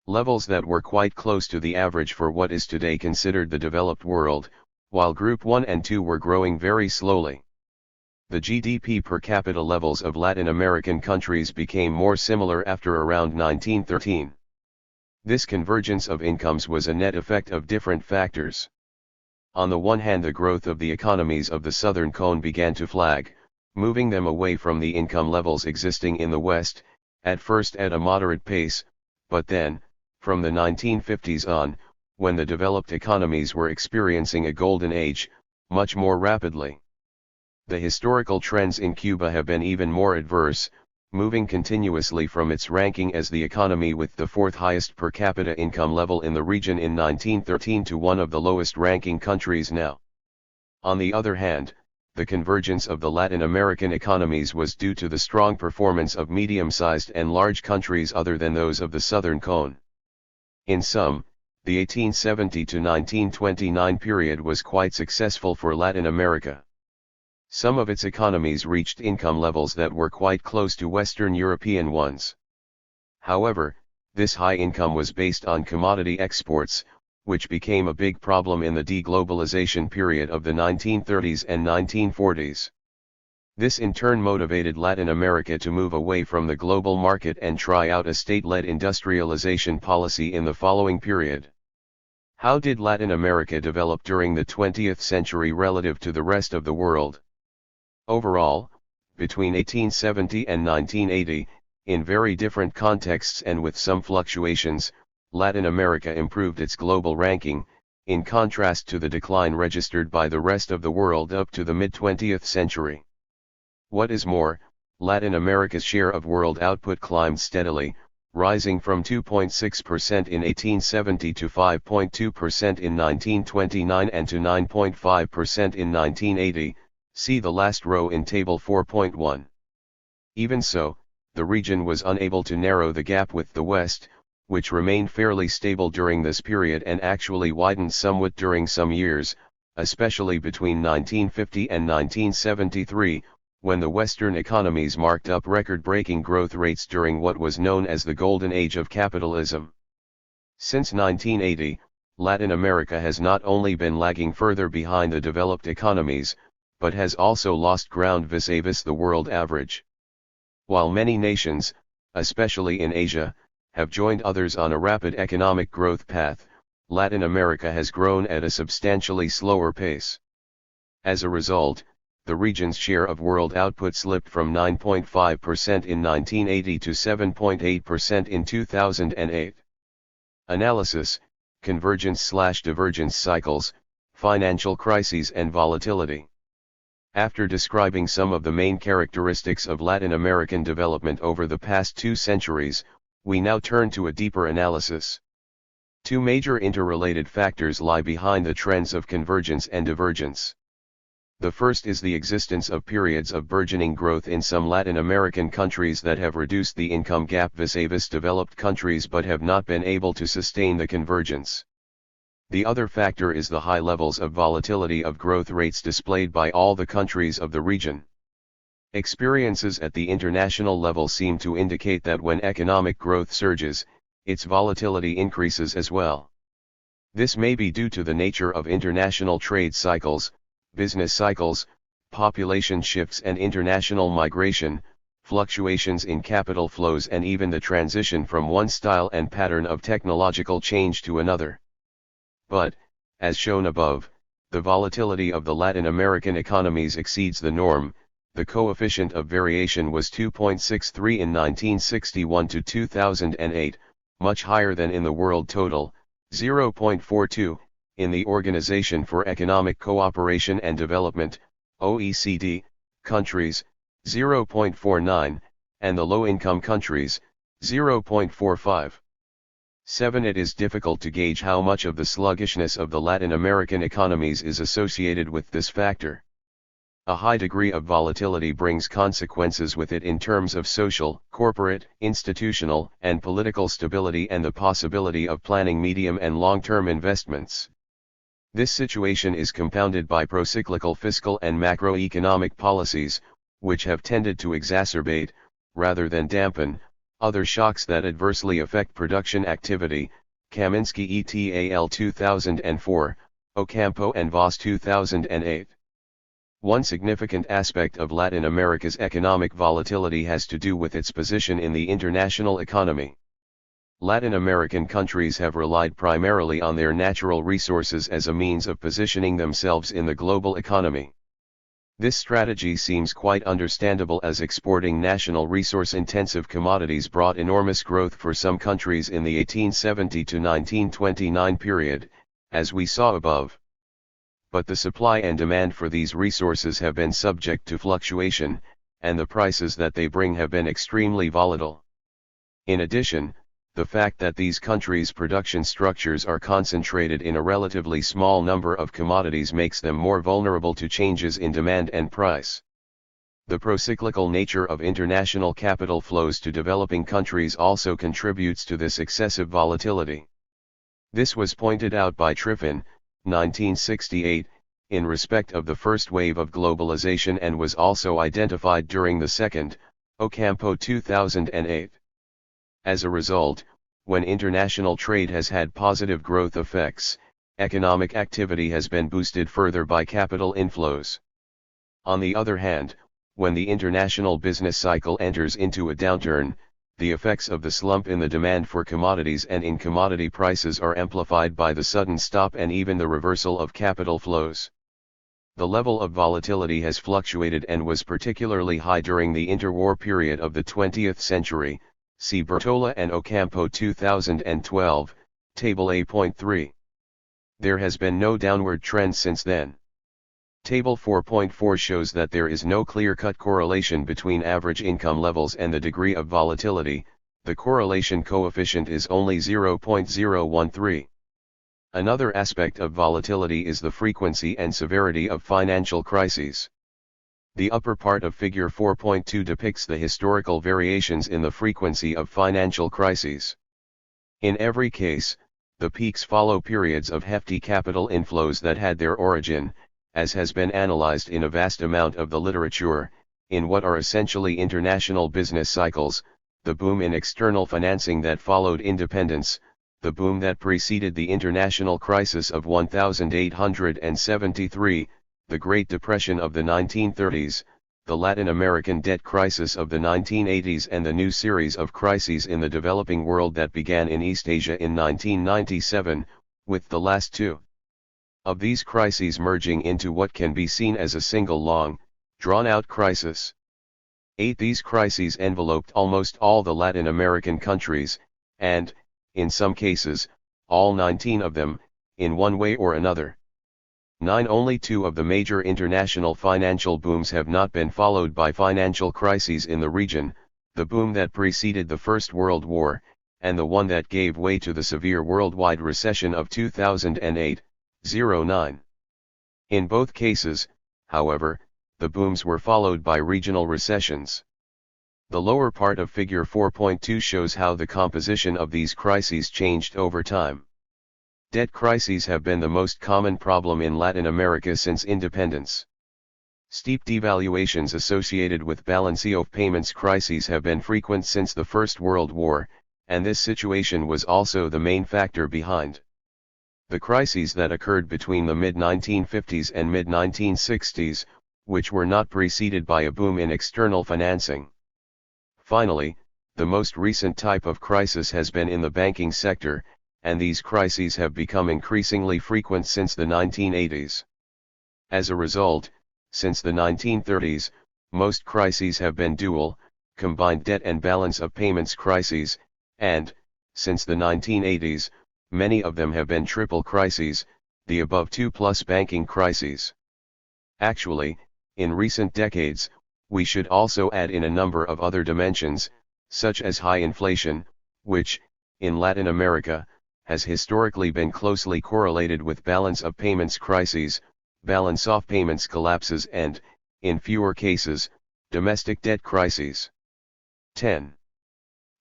levels that were quite close to the average for what is today considered the developed world, while Group 1 and 2 were growing very slowly. The GDP per capita levels of Latin American countries became more similar after around 1913. This convergence of incomes was a net effect of different factors. On the one hand, the growth of the economies of the Southern Cone began to flag, moving them away from the income levels existing in the West, at first at a moderate pace, but then, from the 1950s on, when the developed economies were experiencing a golden age, much more rapidly. The historical trends in Cuba have been even more adverse, moving continuously from its ranking as the economy with the fourth highest per capita income level in the region in 1913 to one of the lowest ranking countries now. On the other hand, the convergence of the Latin American economies was due to the strong performance of medium-sized and large countries other than those of the Southern Cone. In sum, the 1870 to 1929 period was quite successful for Latin America. Some of its economies reached income levels that were quite close to Western European ones. However, this high income was based on commodity exports, which became a big problem in the deglobalization period of the 1930s and 1940s. This in turn motivated Latin America to move away from the global market and try out a state-led industrialization policy in the following period. How did Latin America develop during the 20th century relative to the rest of the world? Overall, between 1870 and 1980, in very different contexts and with some fluctuations, Latin America improved its global ranking, in contrast to the decline registered by the rest of the world up to the mid-20th century. What is more, Latin America's share of world output climbed steadily, rising from 2.6% in 1870 to 5.2% in 1929 and to 9.5% in 1980, see the last row in Table 4.1. Even so, the region was unable to narrow the gap with the West, which remained fairly stable during this period and actually widened somewhat during some years, especially between 1950 and 1973, when the Western economies marked up record-breaking growth rates during what was known as the Golden Age of capitalism. Since 1980, Latin America has not only been lagging further behind the developed economies, but has also lost ground vis-a-vis the world average. While many nations, especially in Asia, have joined others on a rapid economic growth path, Latin America has grown at a substantially slower pace. As a result, the region's share of world output slipped from 9.5% in 1980 to 7.8% in 2008. Analysis: Convergence/divergence cycles, financial crises and volatility. After describing some of the main characteristics of Latin American development over the past 2 centuries, we now turn to a deeper analysis. 2 major interrelated factors lie behind the trends of convergence and divergence. The first is the existence of periods of burgeoning growth in some Latin American countries that have reduced the income gap vis-a-vis developed countries but have not been able to sustain the convergence. The other factor is the high levels of volatility of growth rates displayed by all the countries of the region. Experiences at the international level seem to indicate that when economic growth surges, its volatility increases as well. This may be due to the nature of international trade cycles, business cycles, population shifts and international migration, fluctuations in capital flows and even the transition from one style and pattern of technological change to another. But, as shown above, the volatility of the Latin American economies exceeds the norm. The coefficient of variation was 2.63 in 1961 to 2008, much higher than in the world total, 0.42, in the Organization for Economic Cooperation and Development, OECD, countries, 0.49, and the low-income countries, 0.45. 7. It is difficult to gauge how much of the sluggishness of the Latin American economies is associated with this factor. A high degree of volatility brings consequences with it in terms of social, corporate, institutional, and political stability and the possibility of planning medium and long-term investments. This situation is compounded by procyclical fiscal and macroeconomic policies, which have tended to exacerbate, rather than dampen, other shocks that adversely affect production activity. Kaminsky et al. 2004, Ocampo and Voss 2008. One significant aspect of Latin America's economic volatility has to do with its position in the international economy. Latin American countries have relied primarily on their natural resources as a means of positioning themselves in the global economy. This strategy seems quite understandable as exporting national resource-intensive commodities brought enormous growth for some countries in the 1870 to 1929 period, as we saw above. But the supply and demand for these resources have been subject to fluctuation, and the prices that they bring have been extremely volatile. In addition, the fact that these countries' production structures are concentrated in a relatively small number of commodities makes them more vulnerable to changes in demand and price. The procyclical nature of international capital flows to developing countries also contributes to this excessive volatility. This was pointed out by Triffin, 1968, in respect of the first wave of globalization and was also identified during the second, Ocampo 2008. As a result, when international trade has had positive growth effects, economic activity has been boosted further by capital inflows. On the other hand, when the international business cycle enters into a downturn, the effects of the slump in the demand for commodities and in commodity prices are amplified by the sudden stop and even the reversal of capital flows. The level of volatility has fluctuated and was particularly high during the interwar period of the 20th century. See Bertola and Ocampo 2012, Table A.3. There has been no downward trend since then. Table 4.4 shows that there is no clear-cut correlation between average income levels and the degree of volatility. The correlation coefficient is only 0.013. Another aspect of volatility is the frequency and severity of financial crises. The upper part of Figure 4.2 depicts the historical variations in the frequency of financial crises. In every case, the peaks follow periods of hefty capital inflows that had their origin, as has been analyzed in a vast amount of the literature, in what are essentially international business cycles: the boom in external financing that followed independence, the boom that preceded the international crisis of 1873, the Great Depression of the 1930s, the Latin American debt crisis of the 1980s, and the new series of crises in the developing world that began in East Asia in 1997, with the last two of these crises merging into what can be seen as a single long, drawn-out crisis. 8. These crises enveloped almost all the Latin American countries, and, in some cases, all 19 of them, in one way or another. 9. Only two of the major international financial booms have not been followed by financial crises in the region: the boom that preceded the First World War, and the one that gave way to the severe worldwide recession of 2008-09. In both cases, however, the booms were followed by regional recessions. The lower part of Figure 4.2 shows how the composition of these crises changed over time. Debt crises have been the most common problem in Latin America since independence. Steep devaluations associated with balance of payments crises have been frequent since the First World War, and this situation was also the main factor behind the crises that occurred between the mid-1950s and mid-1960s, which were not preceded by a boom in external financing. Finally, the most recent type of crisis has been in the banking sector, and these crises have become increasingly frequent since the 1980s. As a result, since the 1930s, most crises have been dual, combined debt and balance of payments crises, and, since the 1980s, many of them have been triple crises, the above two plus banking crises. Actually, in recent decades, we should also add in a number of other dimensions, such as high inflation, which, in Latin America, has historically been closely correlated with balance of payments crises, balance of payments collapses and, in fewer cases, domestic debt crises. 10.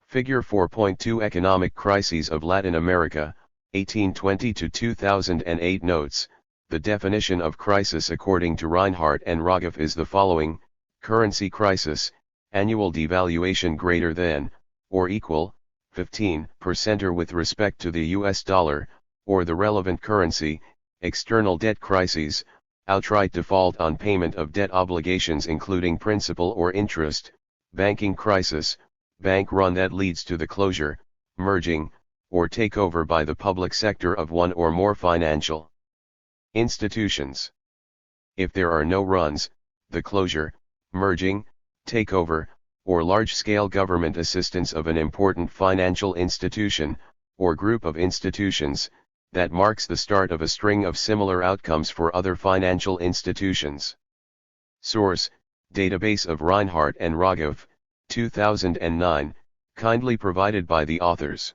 Figure 4.2 Economic Crises of Latin America, 1820 to 2008 notes, the definition of crisis according to Reinhardt and Rogoff is the following: currency crisis, annual devaluation greater than, or equal, 15% or with respect to the US dollar, or the relevant currency; external debt crises, outright default on payment of debt obligations including principal or interest; banking crisis, bank run that leads to the closure, merging, or takeover by the public sector of one or more financial institutions. If there are no runs, the closure, merging, takeover, or large-scale government assistance of an important financial institution, or group of institutions, that marks the start of a string of similar outcomes for other financial institutions. Source: Database of Reinhardt and Rogoff, 2009, kindly provided by the authors.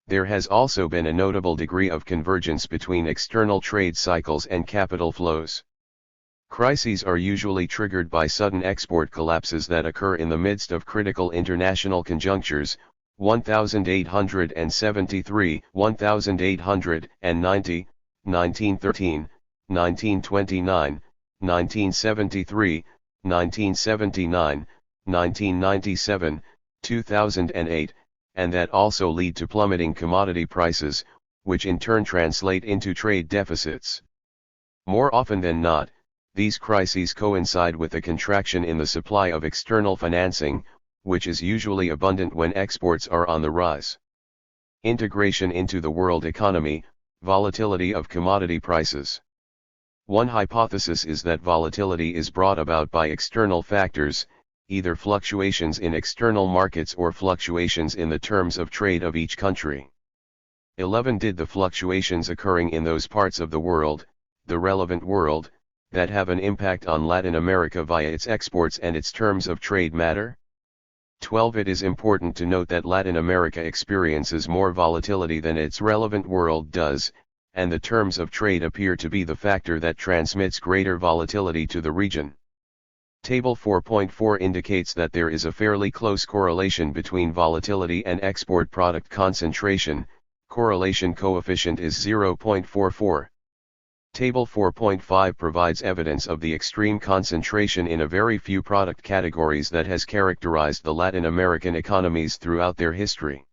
There has also been a notable degree of convergence between external trade cycles and capital flows. Crises are usually triggered by sudden export collapses that occur in the midst of critical international conjunctures, 1873, 1890, 1913, 1929, 1973, 1979, 1997, 2008, and that also lead to plummeting commodity prices, which in turn translate into trade deficits. More often than not, these crises coincide with a contraction in the supply of external financing, which is usually abundant when exports are on the rise. Integration into the world economy, volatility of commodity prices. One hypothesis is that volatility is brought about by external factors, either fluctuations in external markets or fluctuations in the terms of trade of each country. 11. Did the fluctuations occurring in those parts of the world, the relevant world, that have an impact on Latin America via its exports and its terms of trade matter? 12. It is important to note that Latin America experiences more volatility than its relevant world does, and the terms of trade appear to be the factor that transmits greater volatility to the region. Table 4.4 indicates that there is a fairly close correlation between volatility and export product concentration. Correlation coefficient is 0.44. Table 4.5 provides evidence of the extreme concentration in a very few product categories that has characterized the Latin American economies throughout their history.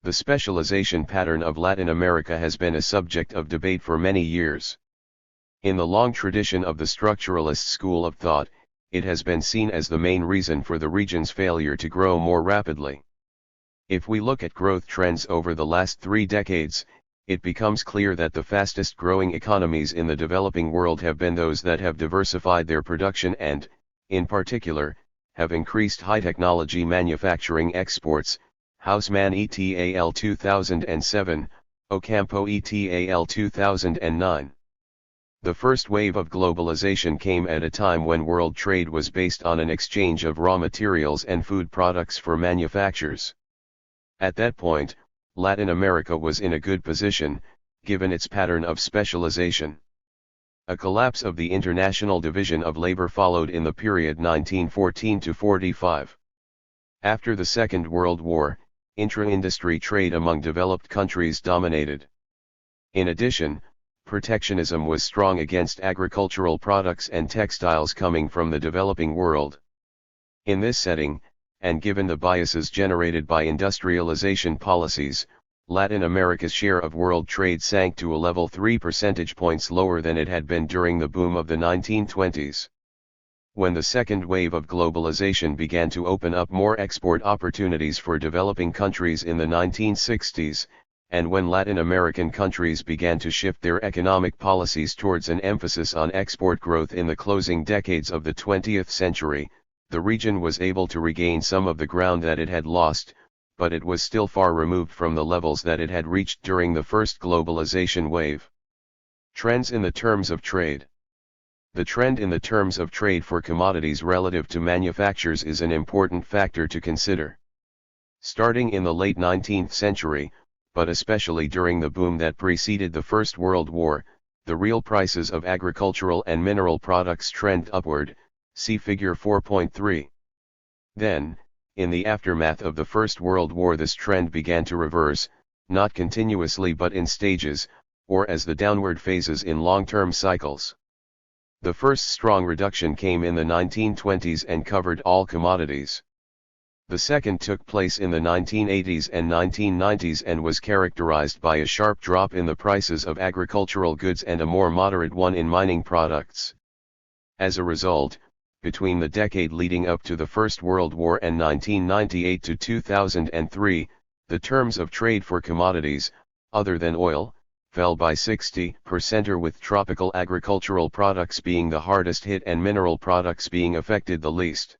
The specialization pattern of Latin America has been a subject of debate for many years. In the long tradition of the structuralist school of thought, it has been seen as the main reason for the region's failure to grow more rapidly. If we look at growth trends over the last 3 decades, it becomes clear that the fastest growing economies in the developing world have been those that have diversified their production and, in particular, have increased high-technology manufacturing exports. Hausmann et al. 2007, Ocampo et al. 2009. The first wave of globalization came at a time when world trade was based on an exchange of raw materials and food products for manufactures. At that point, Latin America was in a good position, given its pattern of specialization. A collapse of the international division of labor followed in the period 1914 to 45. After the Second World War, intra-industry trade among developed countries dominated. In addition, protectionism was strong against agricultural products and textiles coming from the developing world. In this setting, and given the biases generated by industrialization policies, Latin America's share of world trade sank to a level 3 percentage points lower than it had been during the boom of the 1920s. When the second wave of globalization began to open up more export opportunities for developing countries in the 1960s, and when Latin American countries began to shift their economic policies towards an emphasis on export growth in the closing decades of the 20th century, the region was able to regain some of the ground that it had lost, but it was still far removed from the levels that it had reached during the first globalization wave. Trends in the terms of trade. The trend in the terms of trade for commodities relative to manufactures is an important factor to consider. Starting in the late 19th century, but especially during the boom that preceded the First World War, the real prices of agricultural and mineral products trend upward, see figure 4.3. Then, in the aftermath of the First World War, this trend began to reverse, not continuously but in stages, or as the downward phases in long-term cycles. The first strong reduction came in the 1920s and covered all commodities. The second took place in the 1980s and 1990s and was characterized by a sharp drop in the prices of agricultural goods and a more moderate one in mining products. As a result, between the decade leading up to the First World War and 1998 to 2003, the terms of trade for commodities, other than oil, fell by 60%, with tropical agricultural products being the hardest hit and mineral products being affected the least.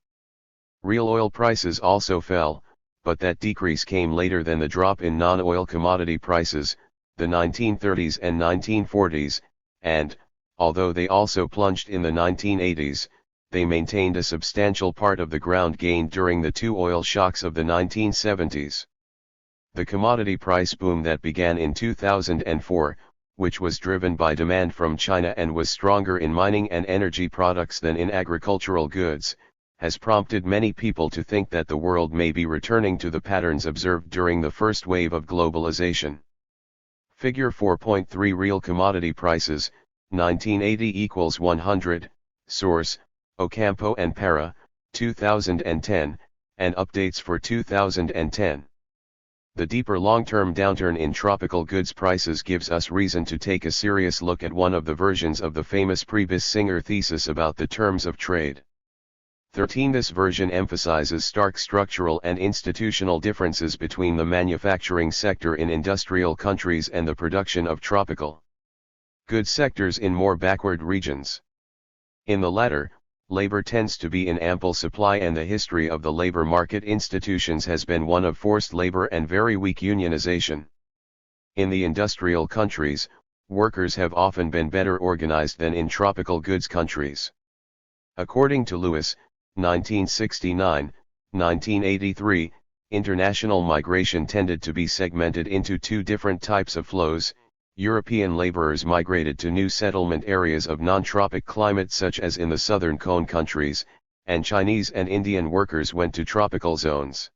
Real oil prices also fell, but that decrease came later than the drop in non-oil commodity prices, the 1930s and 1940s, and, although they also plunged in the 1980s, they maintained a substantial part of the ground gained during the two oil shocks of the 1970s. The commodity price boom that began in 2004, which was driven by demand from China and was stronger in mining and energy products than in agricultural goods, has prompted many people to think that the world may be returning to the patterns observed during the first wave of globalization. Figure 4.3 Real commodity prices, 1980 equals 100, source, Ocampo and Para, 2010, and updates for 2010. The deeper long-term downturn in tropical goods prices gives us reason to take a serious look at one of the versions of the famous Priebus-Singer thesis about the terms of trade. 13. This version emphasizes stark structural and institutional differences between the manufacturing sector in industrial countries and the production of tropical goods sectors in more backward regions. In the latter, labor tends to be in ample supply, and the history of the labor market institutions has been one of forced labor and very weak unionization. In the industrial countries, workers have often been better organized than in tropical goods countries. According to Lewis, 1969, 1983, international migration tended to be segmented into two different types of flows. European laborers migrated to new settlement areas of non-tropic climate such as in the southern cone countries, and Chinese and Indian workers went to tropical zones.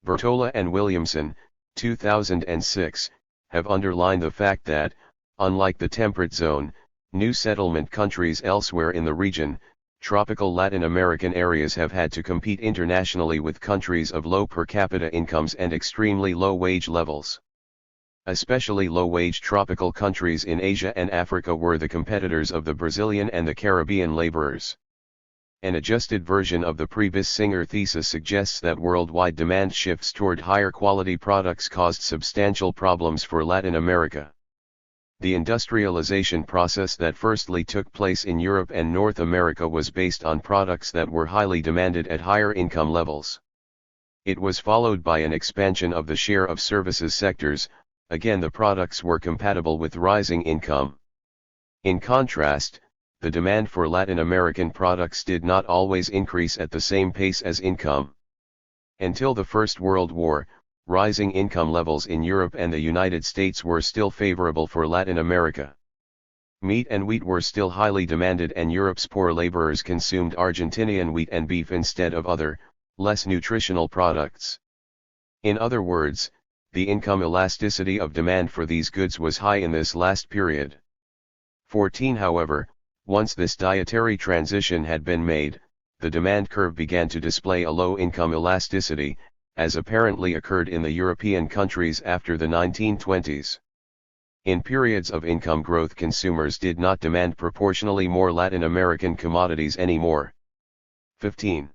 Bertola and Williamson, 2006, have underlined the fact that, unlike the temperate zone, new settlement countries elsewhere in the region, tropical Latin American areas have had to compete internationally with countries of low per capita incomes and extremely low wage levels. Especially low-wage tropical countries in Asia and Africa were the competitors of the Brazilian and the Caribbean laborers. An adjusted version of the Priebus-Singer thesis suggests that worldwide demand shifts toward higher quality products caused substantial problems for Latin America. The industrialization process that firstly took place in Europe and North America was based on products that were highly demanded at higher income levels. It was followed by an expansion of the share of services sectors. Again, the products were compatible with rising income. In contrast, the demand for Latin American products did not always increase at the same pace as income. Until the First World War, rising income levels in Europe and the United States were still favorable for Latin America. Meat and wheat were still highly demanded, and Europe's poor laborers consumed Argentinian wheat and beef instead of other, less nutritional products. In other words, the income elasticity of demand for these goods was high in this last period. 14. However, once this dietary transition had been made, the demand curve began to display a low income elasticity, as apparently occurred in the European countries after the 1920s. In periods of income growth, consumers did not demand proportionally more Latin American commodities anymore. 15.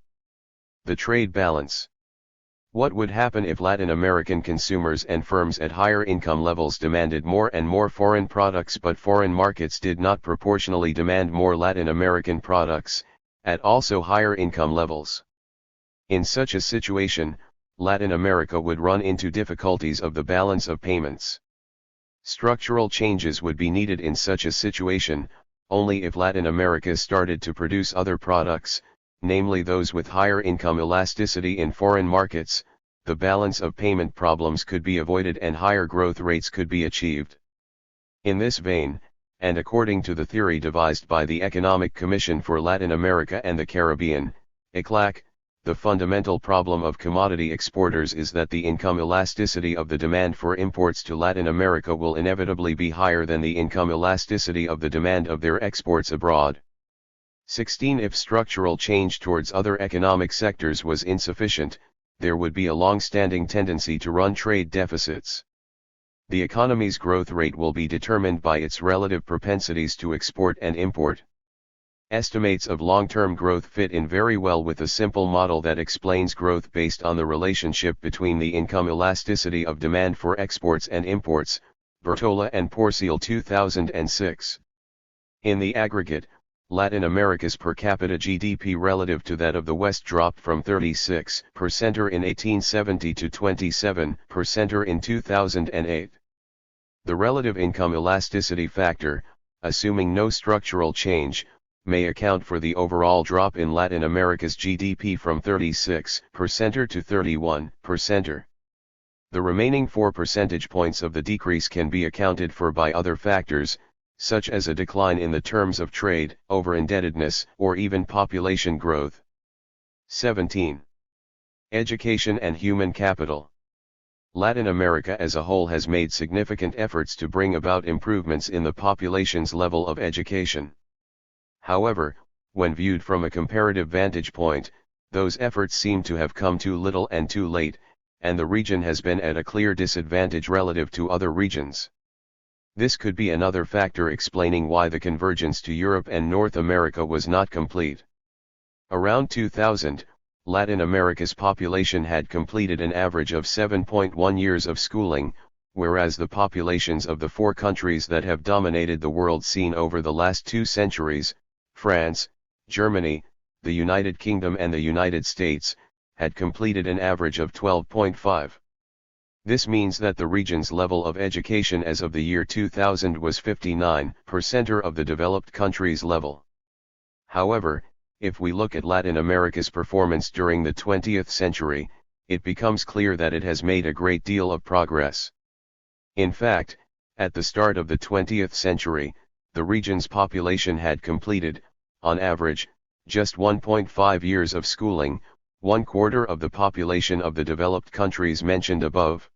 The trade balance. What would happen if Latin American consumers and firms at higher income levels demanded more and more foreign products, but foreign markets did not proportionally demand more Latin American products, at also higher income levels? In such a situation, Latin America would run into difficulties of the balance of payments. Structural changes would be needed in such a situation, only if Latin America started to produce other products, namely those with higher income elasticity in foreign markets. The balance of payment problems could be avoided and higher growth rates could be achieved. In this vein, and according to the theory devised by the Economic Commission for Latin America and the Caribbean, ECLAC, the fundamental problem of commodity exporters is that the income elasticity of the demand for imports to Latin America will inevitably be higher than the income elasticity of the demand of their exports abroad. 16. If structural change towards other economic sectors was insufficient, there would be a long-standing tendency to run trade deficits. The economy's growth rate will be determined by its relative propensities to export and import. Estimates of long-term growth fit in very well with a simple model that explains growth based on the relationship between the income elasticity of demand for exports and imports, Bertola and Porcel 2006. In the aggregate, Latin America's per capita GDP relative to that of the West dropped from 36% in 1870 to 27% in 2008. The relative income elasticity factor, assuming no structural change, may account for the overall drop in Latin America's GDP from 36% to 31%. The remaining 4 percentage points of the decrease can be accounted for by other factors, such as a decline in the terms of trade, over-indebtedness, or even population growth. 17. Education and human capital. Latin America as a whole has made significant efforts to bring about improvements in the population's level of education. However, when viewed from a comparative vantage point, those efforts seem to have come too little and too late, and the region has been at a clear disadvantage relative to other regions. This could be another factor explaining why the convergence to Europe and North America was not complete. Around 2000, Latin America's population had completed an average of 7.1 years of schooling, whereas the populations of the 4 countries that have dominated the world scene over the last 2 centuries, France, Germany, the United Kingdom and the United States, had completed an average of 12.5. This means that the region's level of education as of the year 2000 was 59% of the developed countries' level. However, if we look at Latin America's performance during the 20th century, it becomes clear that it has made a great deal of progress. In fact, at the start of the 20th century, the region's population had completed, on average, just 1.5 years of schooling, 1/4 of the population of the developed countries mentioned above.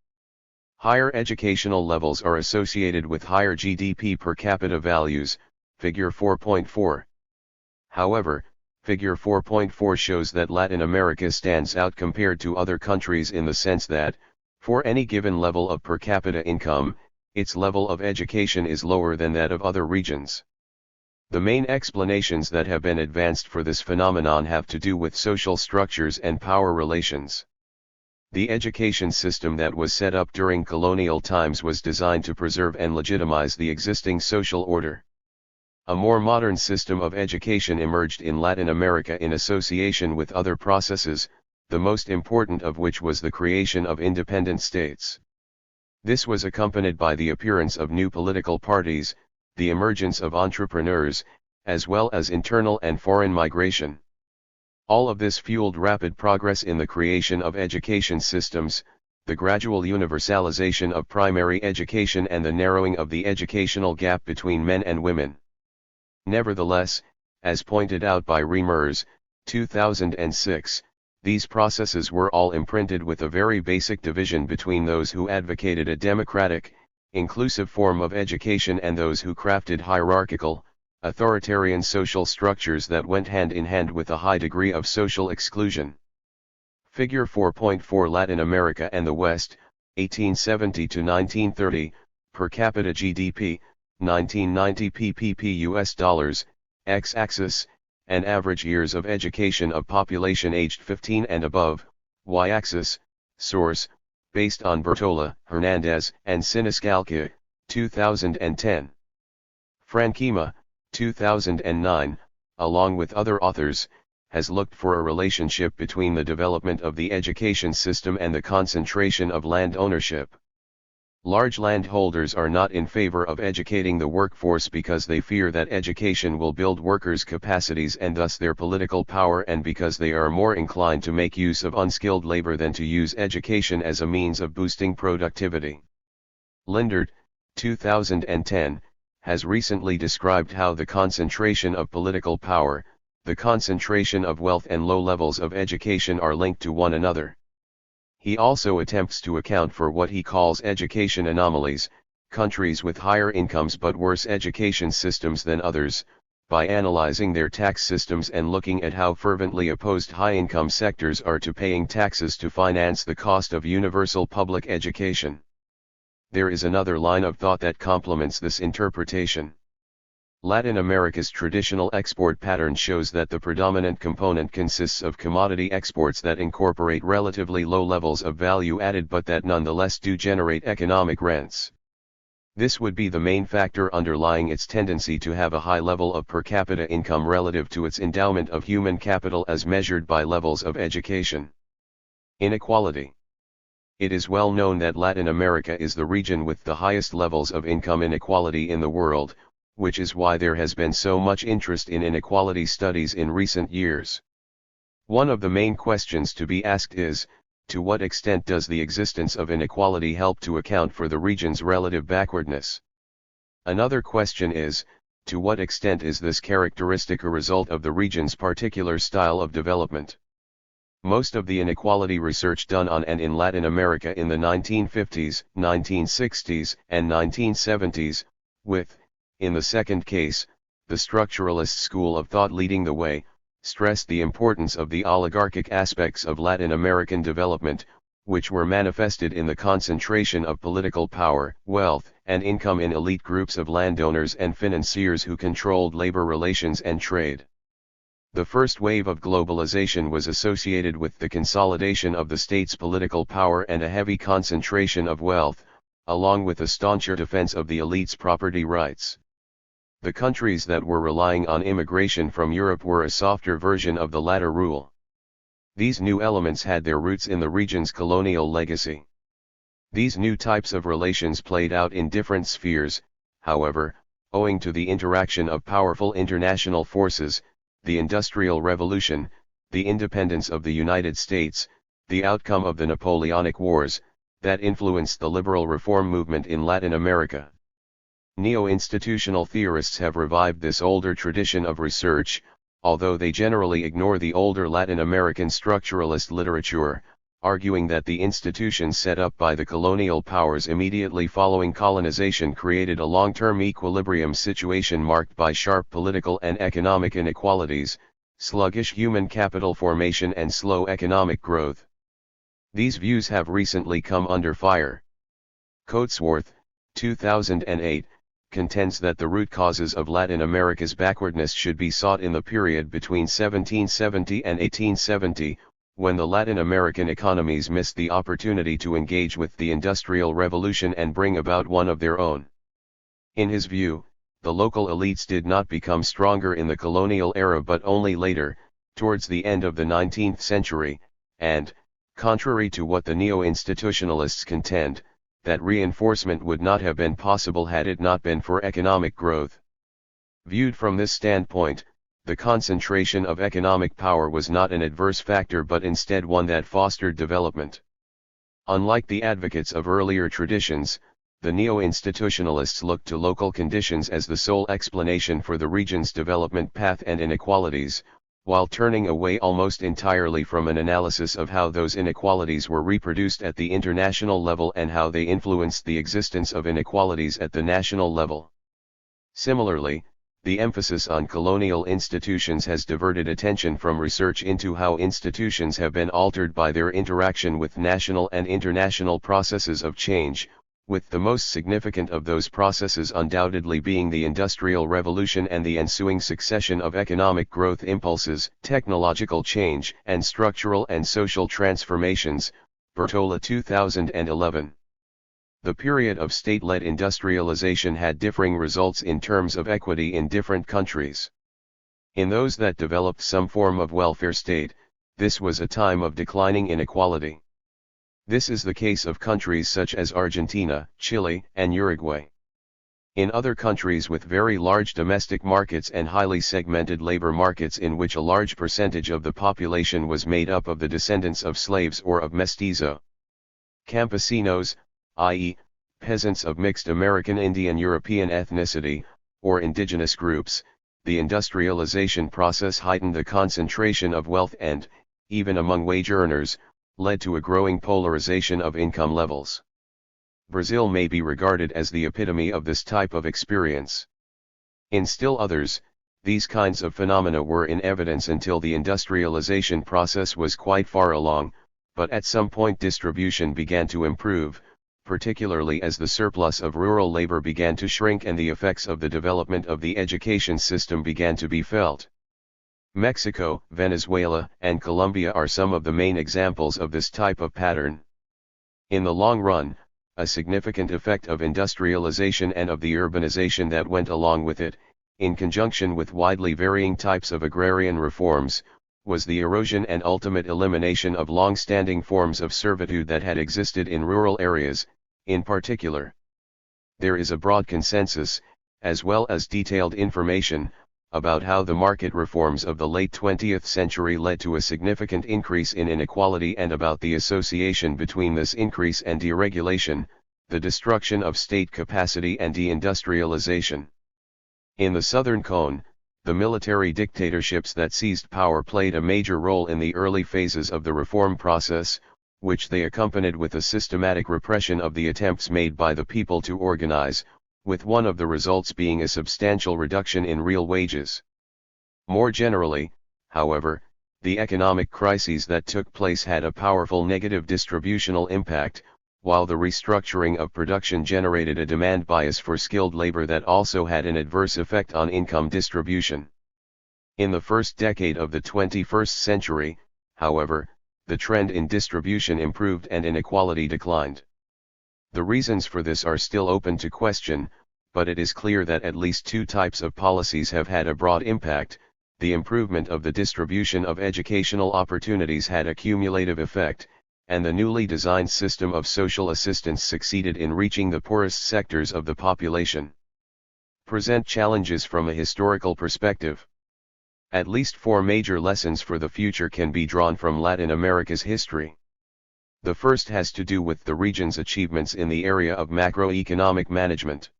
Higher educational levels are associated with higher GDP per capita values, figure 4.4. However, figure 4.4 shows that Latin America stands out compared to other countries in the sense that, for any given level of per capita income, its level of education is lower than that of other regions. The main explanations that have been advanced for this phenomenon have to do with social structures and power relations. The education system that was set up during colonial times was designed to preserve and legitimize the existing social order. A more modern system of education emerged in Latin America in association with other processes, the most important of which was the creation of independent states. This was accompanied by the appearance of new political parties, the emergence of entrepreneurs, as well as internal and foreign migration. All of this fueled rapid progress in the creation of education systems, the gradual universalization of primary education and the narrowing of the educational gap between men and women. Nevertheless, as pointed out by Reimers, 2006, These processes were all imprinted with a very basic division between those who advocated a democratic, inclusive form of education and those who crafted hierarchical, authoritarian social structures that went hand in hand with a high degree of social exclusion. Figure 4.4 Latin America and the West, 1870 to 1930, per capita GDP, 1990 PPP US dollars, x-axis, and average years of education of population aged 15 and above, y-axis, source, based on Bertola, Hernandez, and Siniscalco, 2010. Franquema, 2009, along with other authors, has looked for a relationship between the development of the education system and the concentration of land ownership. Large landholders are not in favor of educating the workforce because they fear that education will build workers' capacities and thus their political power, and because they are more inclined to make use of unskilled labor than to use education as a means of boosting productivity. Lindert, 2010, has recently described how the concentration of political power, the concentration of wealth and low levels of education are linked to one another. He also attempts to account for what he calls education anomalies, countries with higher incomes but worse education systems than others, by analyzing their tax systems and looking at how fervently opposed high-income sectors are to paying taxes to finance the cost of universal public education. There is another line of thought that complements this interpretation. Latin America's traditional export pattern shows that the predominant component consists of commodity exports that incorporate relatively low levels of value added but that nonetheless do generate economic rents. This would be the main factor underlying its tendency to have a high level of per capita income relative to its endowment of human capital as measured by levels of education. Inequality. It is well known that Latin America is the region with the highest levels of income inequality in the world, which is why there has been so much interest in inequality studies in recent years. One of the main questions to be asked is, to what extent does the existence of inequality help to account for the region's relative backwardness? Another question is, to what extent is this characteristic a result of the region's particular style of development? Most of the inequality research done on and in Latin America in the 1950s, 1960s, and 1970s, with, in the second case, the structuralist school of thought leading the way, stressed the importance of the oligarchic aspects of Latin American development, which were manifested in the concentration of political power, wealth, and income in elite groups of landowners and financiers who controlled labor relations and trade. The first wave of globalization was associated with the consolidation of the state's political power and a heavy concentration of wealth, along with a stauncher defense of the elite's property rights. The countries that were relying on immigration from Europe were a softer version of the latter rule. These new elements had their roots in the region's colonial legacy. These new types of relations played out in different spheres, however, owing to the interaction of powerful international forces, the Industrial Revolution, the independence of the United States, the outcome of the Napoleonic Wars, that influenced the liberal reform movement in Latin America. Neo-institutional theorists have revived this older tradition of research, although they generally ignore the older Latin American structuralist literature, arguing that the institutions set up by the colonial powers immediately following colonization created a long-term equilibrium situation marked by sharp political and economic inequalities, sluggish human capital formation and slow economic growth. These views have recently come under fire. Coatsworth, 2008, contends that the root causes of Latin America's backwardness should be sought in the period between 1770 and 1870, when the Latin American economies missed the opportunity to engage with the Industrial Revolution and bring about one of their own. In his view, the local elites did not become stronger in the colonial era but only later, towards the end of the 19th century, and, contrary to what the neo-institutionalists contend, that reinforcement would not have been possible had it not been for economic growth. Viewed from this standpoint, the concentration of economic power was not an adverse factor but instead one that fostered development. Unlike the advocates of earlier traditions, the neo-institutionalists looked to local conditions as the sole explanation for the region's development path and inequalities, while turning away almost entirely from an analysis of how those inequalities were reproduced at the international level and how they influenced the existence of inequalities at the national level. Similarly, the emphasis on colonial institutions has diverted attention from research into how institutions have been altered by their interaction with national and international processes of change, with the most significant of those processes undoubtedly being the Industrial Revolution and the ensuing succession of economic growth impulses, technological change, and structural and social transformations, Bertola 2011. The period of state-led industrialization had differing results in terms of equity in different countries. In those that developed some form of welfare state, this was a time of declining inequality. This is the case of countries such as Argentina, Chile, and Uruguay. In other countries with very large domestic markets and highly segmented labor markets in which a large percentage of the population was made up of the descendants of slaves or of mestizo campesinos, i.e., peasants of mixed American Indian European ethnicity, or indigenous groups, the industrialization process heightened the concentration of wealth and, even among wage earners, led to a growing polarization of income levels. Brazil may be regarded as the epitome of this type of experience. In still others, these kinds of phenomena were in evidence until the industrialization process was quite far along, but at some point distribution began to improve, particularly as the surplus of rural labor began to shrink and the effects of the development of the education system began to be felt. Mexico, Venezuela, and Colombia are some of the main examples of this type of pattern. In the long run, a significant effect of industrialization and of the urbanization that went along with it, in conjunction with widely varying types of agrarian reforms, was the erosion and ultimate elimination of long-standing forms of servitude that had existed in rural areas, in particular. There is a broad consensus, as well as detailed information, about how the market reforms of the late 20th century led to a significant increase in inequality and about the association between this increase and deregulation, the destruction of state capacity and deindustrialization. In the Southern Cone, the military dictatorships that seized power played a major role in the early phases of the reform process, which they accompanied with a systematic repression of the attempts made by the people to organize, with one of the results being a substantial reduction in real wages. More generally, however, the economic crises that took place had a powerful negative distributional impact, while the restructuring of production generated a demand bias for skilled labor that also had an adverse effect on income distribution. In the first decade of the 21st century, however, the trend in distribution improved and inequality declined. The reasons for this are still open to question, but it is clear that at least two types of policies have had a broad impact. The improvement of the distribution of educational opportunities had a cumulative effect, and the newly designed system of social assistance succeeded in reaching the poorest sectors of the population. Present challenges from a historical perspective. At least four major lessons for the future can be drawn from Latin America's history. The first has to do with the region's achievements in the area of macroeconomic management.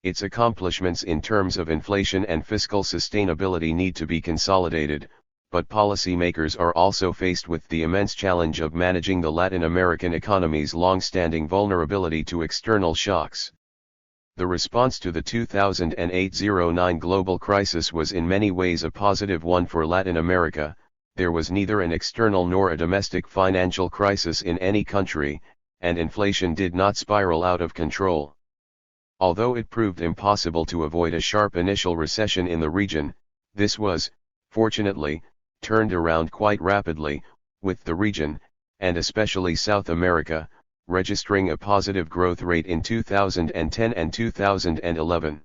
Its accomplishments in terms of inflation and fiscal sustainability need to be consolidated, but policymakers are also faced with the immense challenge of managing the Latin American economy's long-standing vulnerability to external shocks. The response to the 2008-09 global crisis was in many ways a positive one for Latin America. There was neither an external nor a domestic financial crisis in any country, and inflation did not spiral out of control. Although it proved impossible to avoid a sharp initial recession in the region, this was, fortunately, turned around quite rapidly, with the region, and especially South America, registering a positive growth rate in 2010 and 2011.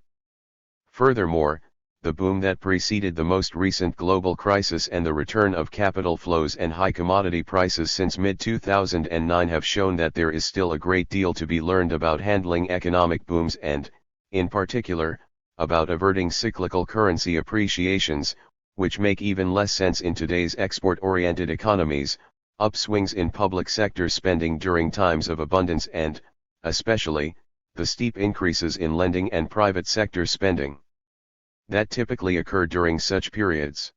Furthermore, the boom that preceded the most recent global crisis and the return of capital flows and high commodity prices since mid-2009 have shown that there is still a great deal to be learned about handling economic booms and, in particular, about averting cyclical currency appreciations, which make even less sense in today's export-oriented economies, upswings in public sector spending during times of abundance and, especially, the steep increases in lending and private sector spending that typically occur during such periods.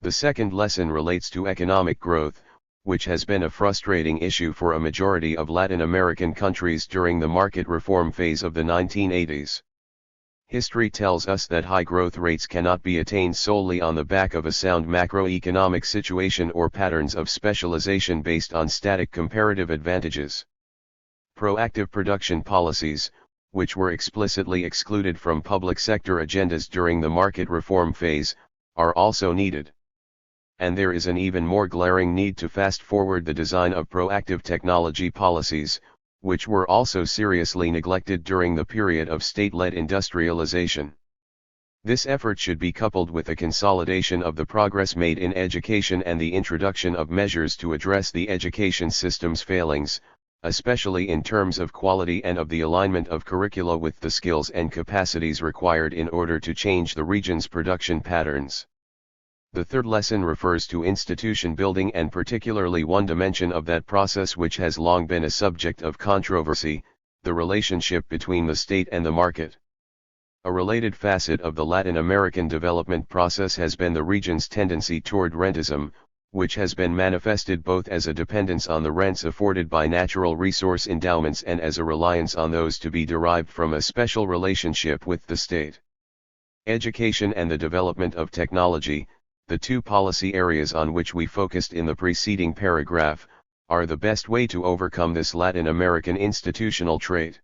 The second lesson relates to economic growth, which has been a frustrating issue for a majority of Latin American countries during the market reform phase of the 1980s. History tells us that high growth rates cannot be attained solely on the back of a sound macroeconomic situation or patterns of specialization based on static comparative advantages. Proactive production policies, which were explicitly excluded from public sector agendas during the market reform phase, are also needed. And there is an even more glaring need to fast-forward the design of proactive technology policies, which were also seriously neglected during the period of state-led industrialization. This effort should be coupled with a consolidation of the progress made in education and the introduction of measures to address the education system's failings, especially in terms of quality and of the alignment of curricula with the skills and capacities required in order to change the region's production patterns. The third lesson refers to institution building and particularly one dimension of that process which has long been a subject of controversy, the relationship between the state and the market. A related facet of the Latin American development process has been the region's tendency toward rentism, which has been manifested both as a dependence on the rents afforded by natural resource endowments and as a reliance on those to be derived from a special relationship with the state. Education and the development of technology, the two policy areas on which we focused in the preceding paragraph, are the best way to overcome this Latin American institutional trait.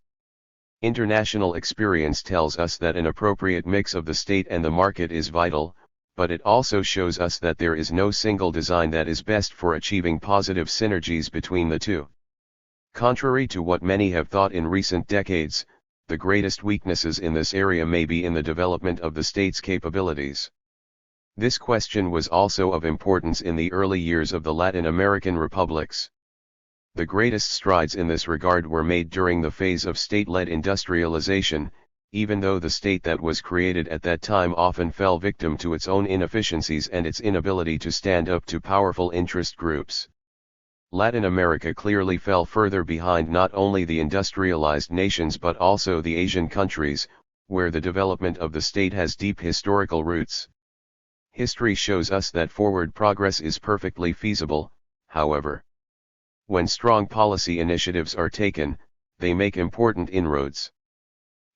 International experience tells us that an appropriate mix of the state and the market is vital, but it also shows us that there is no single design that is best for achieving positive synergies between the two. Contrary to what many have thought in recent decades, the greatest weaknesses in this area may be in the development of the state's capabilities. This question was also of importance in the early years of the Latin American republics. The greatest strides in this regard were made during the phase of state-led industrialization, even though the state that was created at that time often fell victim to its own inefficiencies and its inability to stand up to powerful interest groups. Latin America clearly fell further behind not only the industrialized nations but also the Asian countries, where the development of the state has deep historical roots. History shows us that forward progress is perfectly feasible, however. When strong policy initiatives are taken, they make important inroads.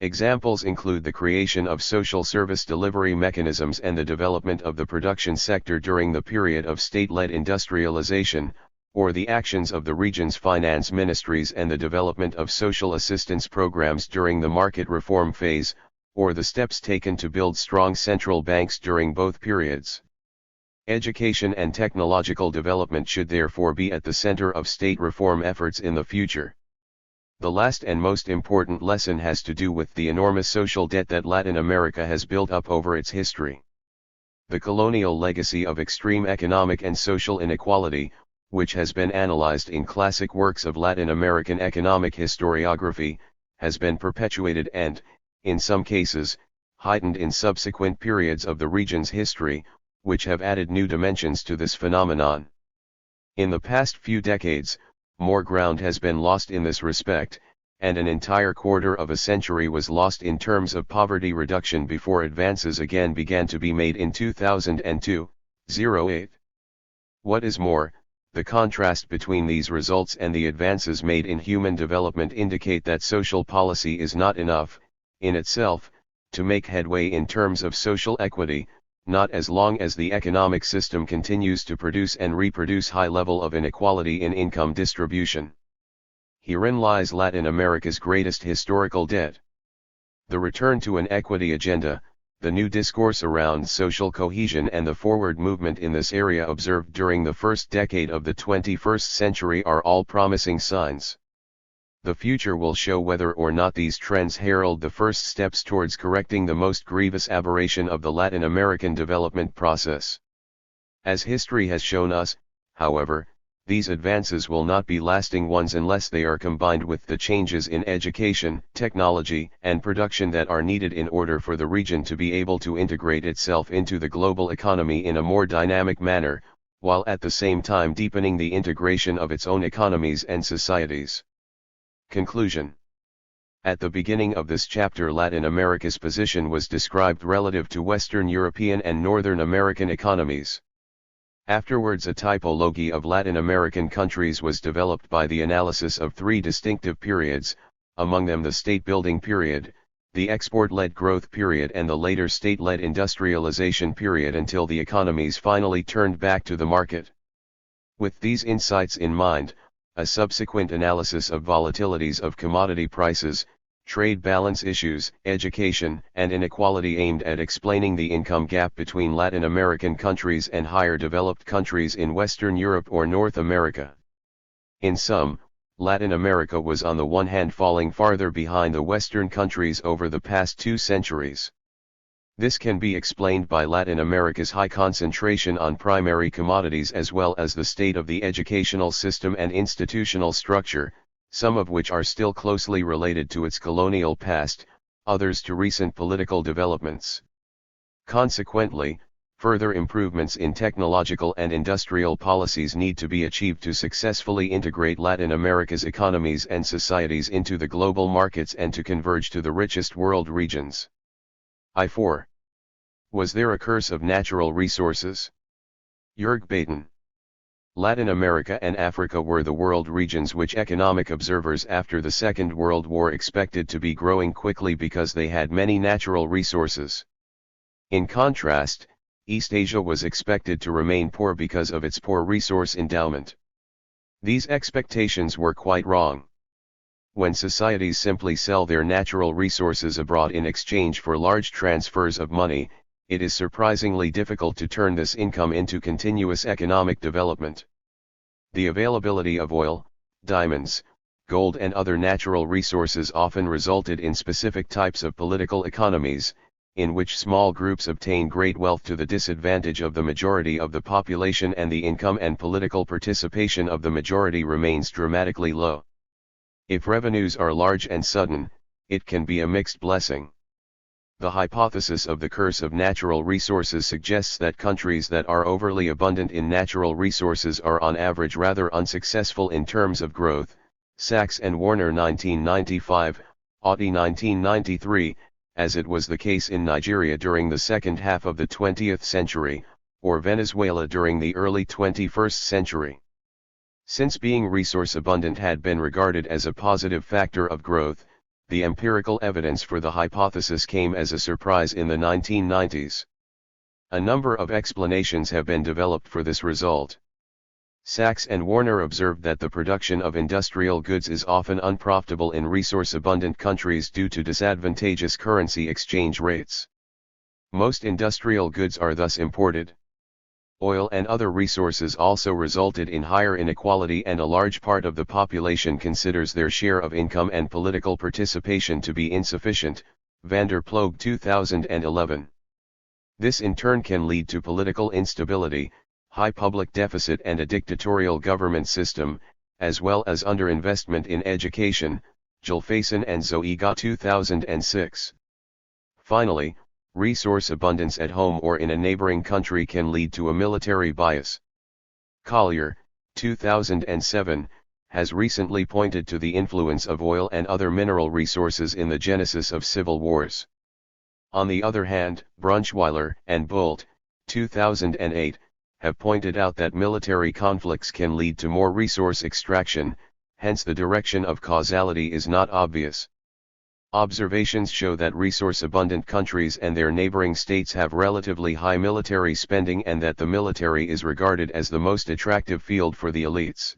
Examples include the creation of social service delivery mechanisms and the development of the production sector during the period of state-led industrialization, or the actions of the region's finance ministries and the development of social assistance programs during the market reform phase, or the steps taken to build strong central banks during both periods. Education and technological development should therefore be at the center of state reform efforts in the future. The last and most important lesson has to do with the enormous social debt that Latin America has built up over its history. The colonial legacy of extreme economic and social inequality, which has been analyzed in classic works of Latin American economic historiography, has been perpetuated and, in some cases, heightened in subsequent periods of the region's history, which have added new dimensions to this phenomenon. In the past few decades, more ground has been lost in this respect, and an entire quarter of a century was lost in terms of poverty reduction before advances again began to be made in 2002-08. What is more, the contrast between these results and the advances made in human development indicate that social policy is not enough, in itself, to make headway in terms of social equity, not as long as the economic system continues to produce and reproduce high level of inequality in income distribution. Herein lies Latin America's greatest historical debt. The return to an equity agenda, the new discourse around social cohesion and the forward movement in this area observed during the first decade of the 21st century are all promising signs. The future will show whether or not these trends herald the first steps towards correcting the most grievous aberration of the Latin American development process. As history has shown us, however, these advances will not be lasting ones unless they are combined with the changes in education, technology, and production that are needed in order for the region to be able to integrate itself into the global economy in a more dynamic manner, while at the same time deepening the integration of its own economies and societies. Conclusion. At the beginning of this chapter, Latin America's position was described relative to Western European and Northern American economies. Afterwards, a typology of Latin American countries was developed by the analysis of three distinctive periods, among them the state-building period, the export-led growth period and the later state-led industrialization period, until the economies finally turned back to the market. With these insights in mind, a subsequent analysis of volatilities of commodity prices, trade balance issues, education, and inequality aimed at explaining the income gap between Latin American countries and higher developed countries in Western Europe or North America. In sum, Latin America was on the one hand falling farther behind the Western countries over the past 2 centuries. This can be explained by Latin America's high concentration on primary commodities as well as the state of the educational system and institutional structure, some of which are still closely related to its colonial past, others to recent political developments. Consequently, further improvements in technological and industrial policies need to be achieved to successfully integrate Latin America's economies and societies into the global markets and to converge to the richest world regions. I-4. Was there a curse of natural resources? Joerg Baten. Latin America and Africa were the world regions which economic observers after the Second World War expected to be growing quickly because they had many natural resources. In contrast, East Asia was expected to remain poor because of its poor resource endowment. These expectations were quite wrong. When societies simply sell their natural resources abroad in exchange for large transfers of money, it is surprisingly difficult to turn this income into continuous economic development. The availability of oil, diamonds, gold and other natural resources often resulted in specific types of political economies, in which small groups obtain great wealth to the disadvantage of the majority of the population, and the income and political participation of the majority remains dramatically low. If revenues are large and sudden, it can be a mixed blessing. The hypothesis of the curse of natural resources suggests that countries that are overly abundant in natural resources are on average rather unsuccessful in terms of growth. Sachs and Warner 1995, Auty 1993, as it was the case in Nigeria during the second half of the 20th century, or Venezuela during the early 21st century. Since being resource abundant had been regarded as a positive factor of growth, the empirical evidence for the hypothesis came as a surprise in the 1990s. A number of explanations have been developed for this result. Sachs and Warner observed that the production of industrial goods is often unprofitable in resource-abundant countries due to disadvantageous currency exchange rates. Most industrial goods are thus imported. Oil and other resources also resulted in higher inequality, and a large part of the population considers their share of income and political participation to be insufficient. Van der Ploeg 2011. This in turn can lead to political instability, high public deficit and a dictatorial government system, as well as underinvestment in education. Julfason and Zoiga 2006. Finally, resource abundance at home or in a neighboring country can lead to a military bias. Collier, 2007, has recently pointed to the influence of oil and other mineral resources in the genesis of civil wars. On the other hand, Brunschweiler and Bolt, 2008, have pointed out that military conflicts can lead to more resource extraction, hence the direction of causality is not obvious. Observations show that resource-abundant countries and their neighboring states have relatively high military spending, and that the military is regarded as the most attractive field for the elites.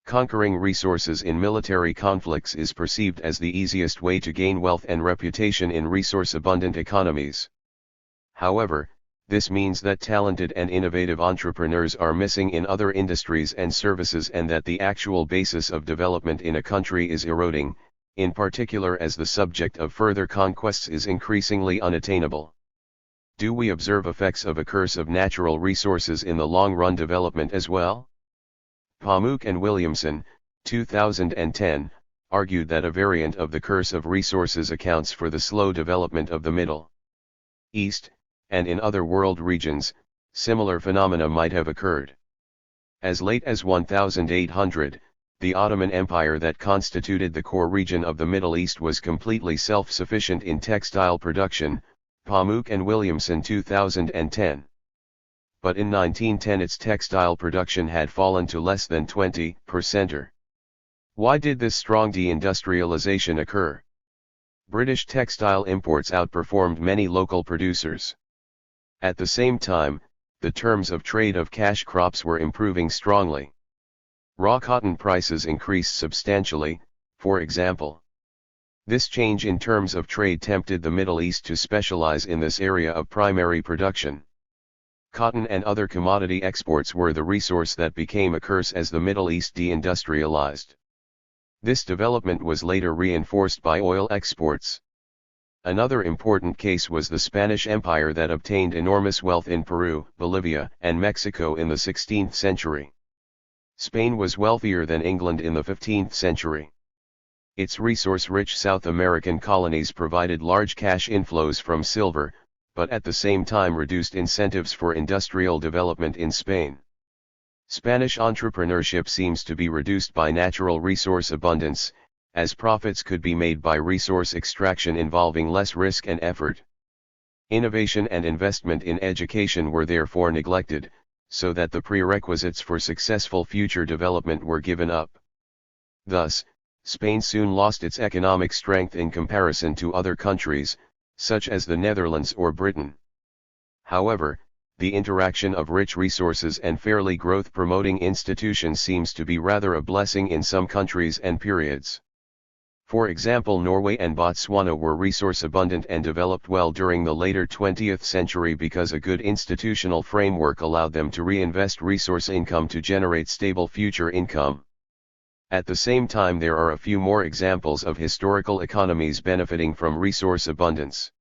Conquering resources in military conflicts is perceived as the easiest way to gain wealth and reputation in resource-abundant economies. However, this means that talented and innovative entrepreneurs are missing in other industries and services, and that the actual basis of development in a country is eroding, in particular as the subject of further conquests is increasingly unattainable. Do we observe effects of a curse of natural resources in the long-run development as well? Pamuk and Williamson, 2010, argued that a variant of the curse of resources accounts for the slow development of the Middle East, and in other world regions, similar phenomena might have occurred. As late as 1800, the Ottoman Empire that constituted the core region of the Middle East was completely self-sufficient in textile production. Pamuk and Williamson 2010. but in 1910 its textile production had fallen to less than 20%. Why did this strong deindustrialization occur? British textile imports outperformed many local producers. At the same time, the terms of trade of cash crops were improving strongly. Raw cotton prices increased substantially, for example. This change in terms of trade tempted the Middle East to specialize in this area of primary production. Cotton and other commodity exports were the resource that became a curse as the Middle East deindustrialized. This development was later reinforced by oil exports. Another important case was the Spanish Empire that obtained enormous wealth in Peru, Bolivia, and Mexico in the 16th century. Spain was wealthier than England in the 15th century. Its resource-rich South American colonies provided large cash inflows from silver, but at the same time reduced incentives for industrial development in Spain. Spanish entrepreneurship seems to be reduced by natural resource abundance, as profits could be made by resource extraction involving less risk and effort. Innovation and investment in education were therefore neglected, so that the prerequisites for successful future development were given up. Thus, Spain soon lost its economic strength in comparison to other countries, such as the Netherlands or Britain. However, the interaction of rich resources and fairly growth-promoting institutions seems to be rather a blessing in some countries and periods. For example, Norway and Botswana were resource-abundant and developed well during the later 20th century because a good institutional framework allowed them to reinvest resource income to generate stable future income. At the same time, there are a few more examples of historical economies benefiting from resource abundance.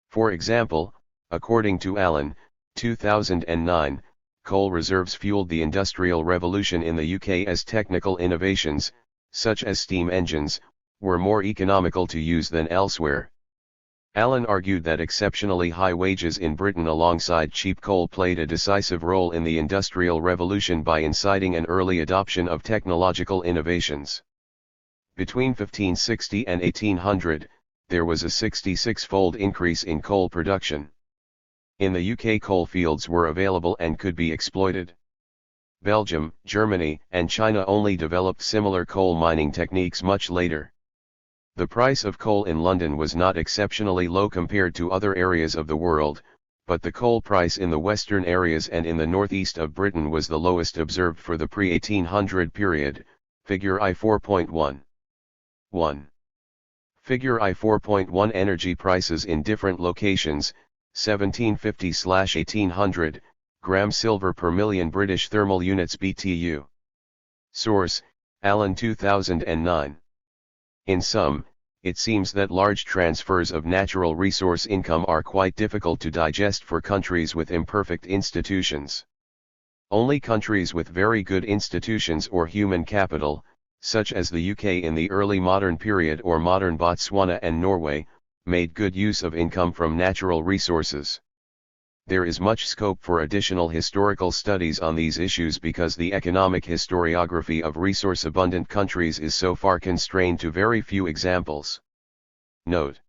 For example, according to Allen, 2009, coal reserves fueled the Industrial Revolution in the UK as technical innovations, such as steam engines, were more economical to use than elsewhere. Allen argued that exceptionally high wages in Britain alongside cheap coal played a decisive role in the Industrial Revolution by inciting an early adoption of technological innovations. Between 1560 and 1800, there was a 66-fold increase in coal production. In the UK, coal fields were available and could be exploited. Belgium, Germany, and China only developed similar coal mining techniques much later. The price of coal in London was not exceptionally low compared to other areas of the world, but the coal price in the western areas and in the northeast of Britain was the lowest observed for the pre-1800 period, figure I 4.1. 1. Figure I 4.1 Energy prices in different locations, 1750/1800, gram silver per million British thermal units BTU. Source, Allen 2009. In sum, it seems that large transfers of natural resource income are quite difficult to digest for countries with imperfect institutions. Only countries with very good institutions or human capital, such as the UK in the early modern period or modern Botswana and Norway, made good use of income from natural resources. There is much scope for additional historical studies on these issues because the economic historiography of resource-abundant countries is so far constrained to very few examples. Note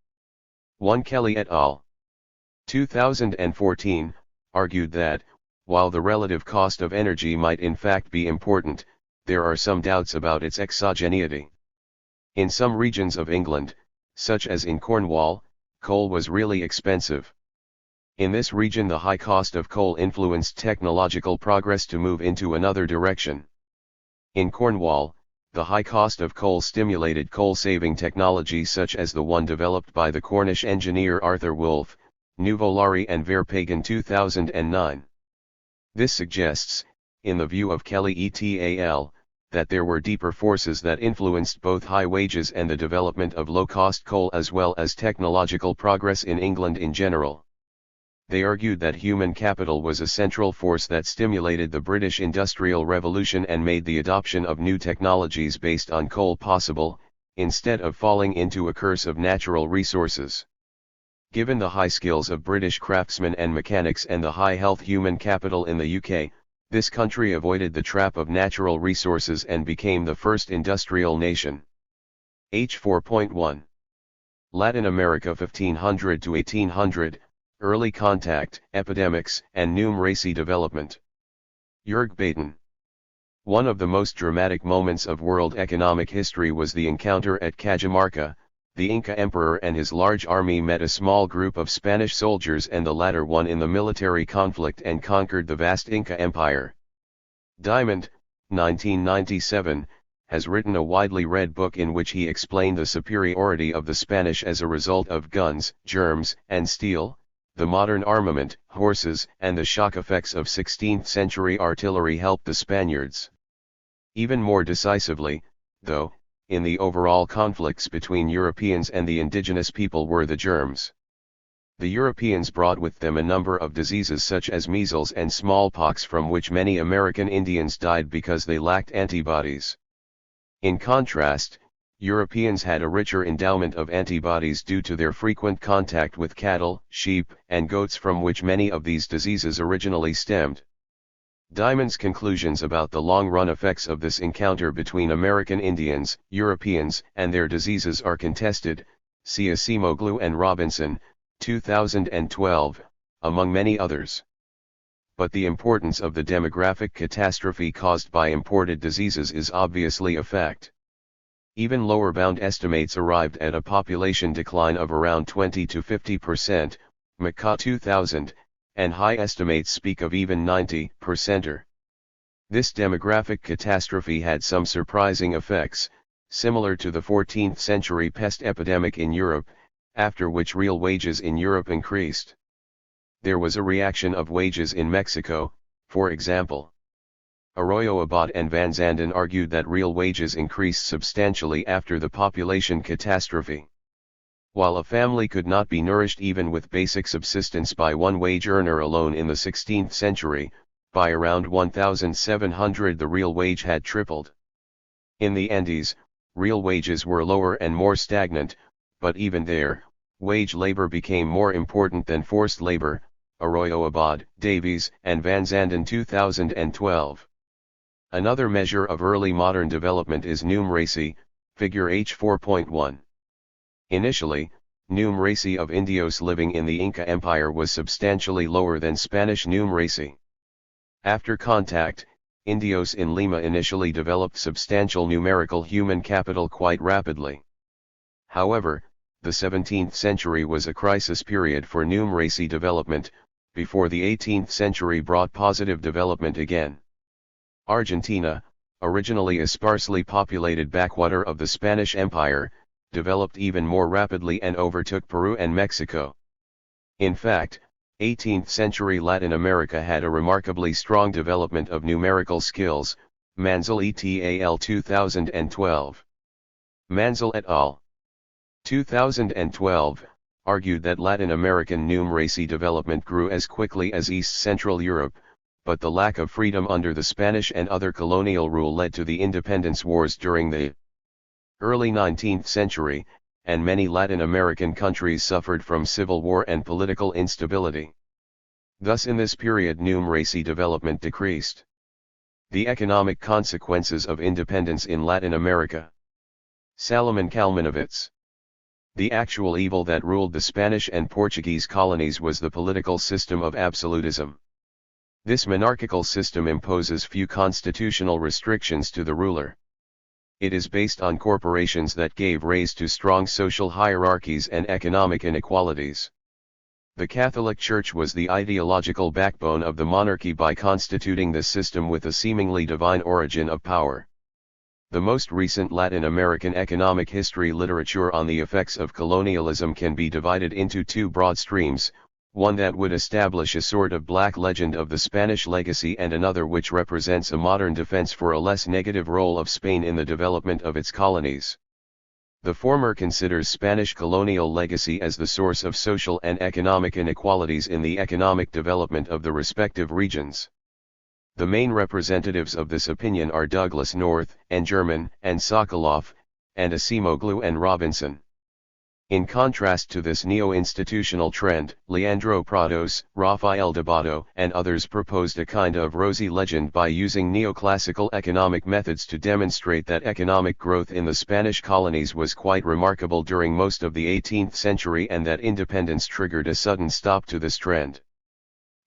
1. Kelly et al. 2014, argued that, while the relative cost of energy might in fact be important, there are some doubts about its exogeneity. In some regions of England, such as in Cornwall, coal was really expensive. In this region, the high cost of coal influenced technological progress to move into another direction. In Cornwall, the high cost of coal stimulated coal-saving technology such as the one developed by the Cornish engineer Arthur Wolff, Nuvolari and Verpagen 2009. This suggests, in the view of Kelly et al., that there were deeper forces that influenced both high wages and the development of low-cost coal as well as technological progress in England in general. They argued that human capital was a central force that stimulated the British Industrial Revolution and made the adoption of new technologies based on coal possible, instead of falling into a curse of natural resources. Given the high skills of British craftsmen and mechanics and the high health human capital in the UK, this country avoided the trap of natural resources and became the first industrial nation. H 4.1. Latin America 1500 to 1800, Early Contact, Epidemics, and Numeracy Development. Joerg Baten. One of the most dramatic moments of world economic history was the encounter at Cajamarca. The Inca emperor and his large army met a small group of Spanish soldiers, and the latter won in the military conflict and conquered the vast Inca Empire. Diamond, 1997, has written a widely read book in which he explained the superiority of the Spanish as a result of guns, germs, and steel, the modern armament, horses, and the shock effects of 16th-century artillery helped the Spaniards. Even more decisively, though, in the overall conflicts between Europeans and the indigenous people were the germs. The Europeans brought with them a number of diseases such as measles and smallpox, from which many American Indians died because they lacked antibodies. In contrast, Europeans had a richer endowment of antibodies due to their frequent contact with cattle, sheep, and goats, from which many of these diseases originally stemmed. Diamond's conclusions about the long-run effects of this encounter between American Indians, Europeans, and their diseases are contested, see Acemoglu and Robinson, 2012, among many others. But the importance of the demographic catastrophe caused by imported diseases is obviously a fact. Even lower bound estimates arrived at a population decline of around 20 to 50%, McCaw 2000, and high estimates speak of even 90%. This demographic catastrophe had some surprising effects, similar to the 14th century pest epidemic in Europe, after which real wages in Europe increased. There was a reaction of wages in Mexico, for example. Arroyo Abad and Van Zanden argued that real wages increased substantially after the population catastrophe. While a family could not be nourished even with basic subsistence by one wage earner alone in the 16th century, by around 1700 the real wage had tripled. In the Andes, real wages were lower and more stagnant, but even there, wage labor became more important than forced labor, Arroyo Abad, Davies, and Van Zanden 2012. Another measure of early modern development is numeracy, figure H 4.1. Initially, numeracy of Indios living in the Inca Empire was substantially lower than Spanish numeracy. After contact, Indios in Lima initially developed substantial numerical human capital quite rapidly. However, the 17th century was a crisis period for numeracy development, before the 18th century brought positive development again. Argentina, originally a sparsely populated backwater of the Spanish Empire, developed even more rapidly and overtook Peru and Mexico. In fact, 18th century Latin America had a remarkably strong development of numerical skills, Manzel et al. 2012. Manzel et al. 2012, argued that Latin American numeracy development grew as quickly as East Central Europe, but the lack of freedom under the Spanish and other colonial rule led to the independence wars during the early 19th century, and many Latin American countries suffered from civil war and political instability. Thus in this period numeracy development decreased. The economic consequences of independence in Latin America. Salomon Kalmanovitz. The actual evil that ruled the Spanish and Portuguese colonies was the political system of absolutism. This monarchical system imposes few constitutional restrictions to the ruler. It is based on corporations that gave rise to strong social hierarchies and economic inequalities. The Catholic Church was the ideological backbone of the monarchy by constituting this system with a seemingly divine origin of power. The most recent Latin American economic history literature on the effects of colonialism can be divided into two broad streams, one that would establish a sort of black legend of the Spanish legacy and another which represents a modern defense for a less negative role of Spain in the development of its colonies. The former considers Spanish colonial legacy as the source of social and economic inequalities in the economic development of the respective regions. The main representatives of this opinion are Douglas North, and German, and Sokoloff, and Acemoglu and Robinson. In contrast to this neo-institutional trend, Leandro Prados, Rafael Debato, and others proposed a kind of rosy legend by using neoclassical economic methods to demonstrate that economic growth in the Spanish colonies was quite remarkable during most of the 18th century and that independence triggered a sudden stop to this trend.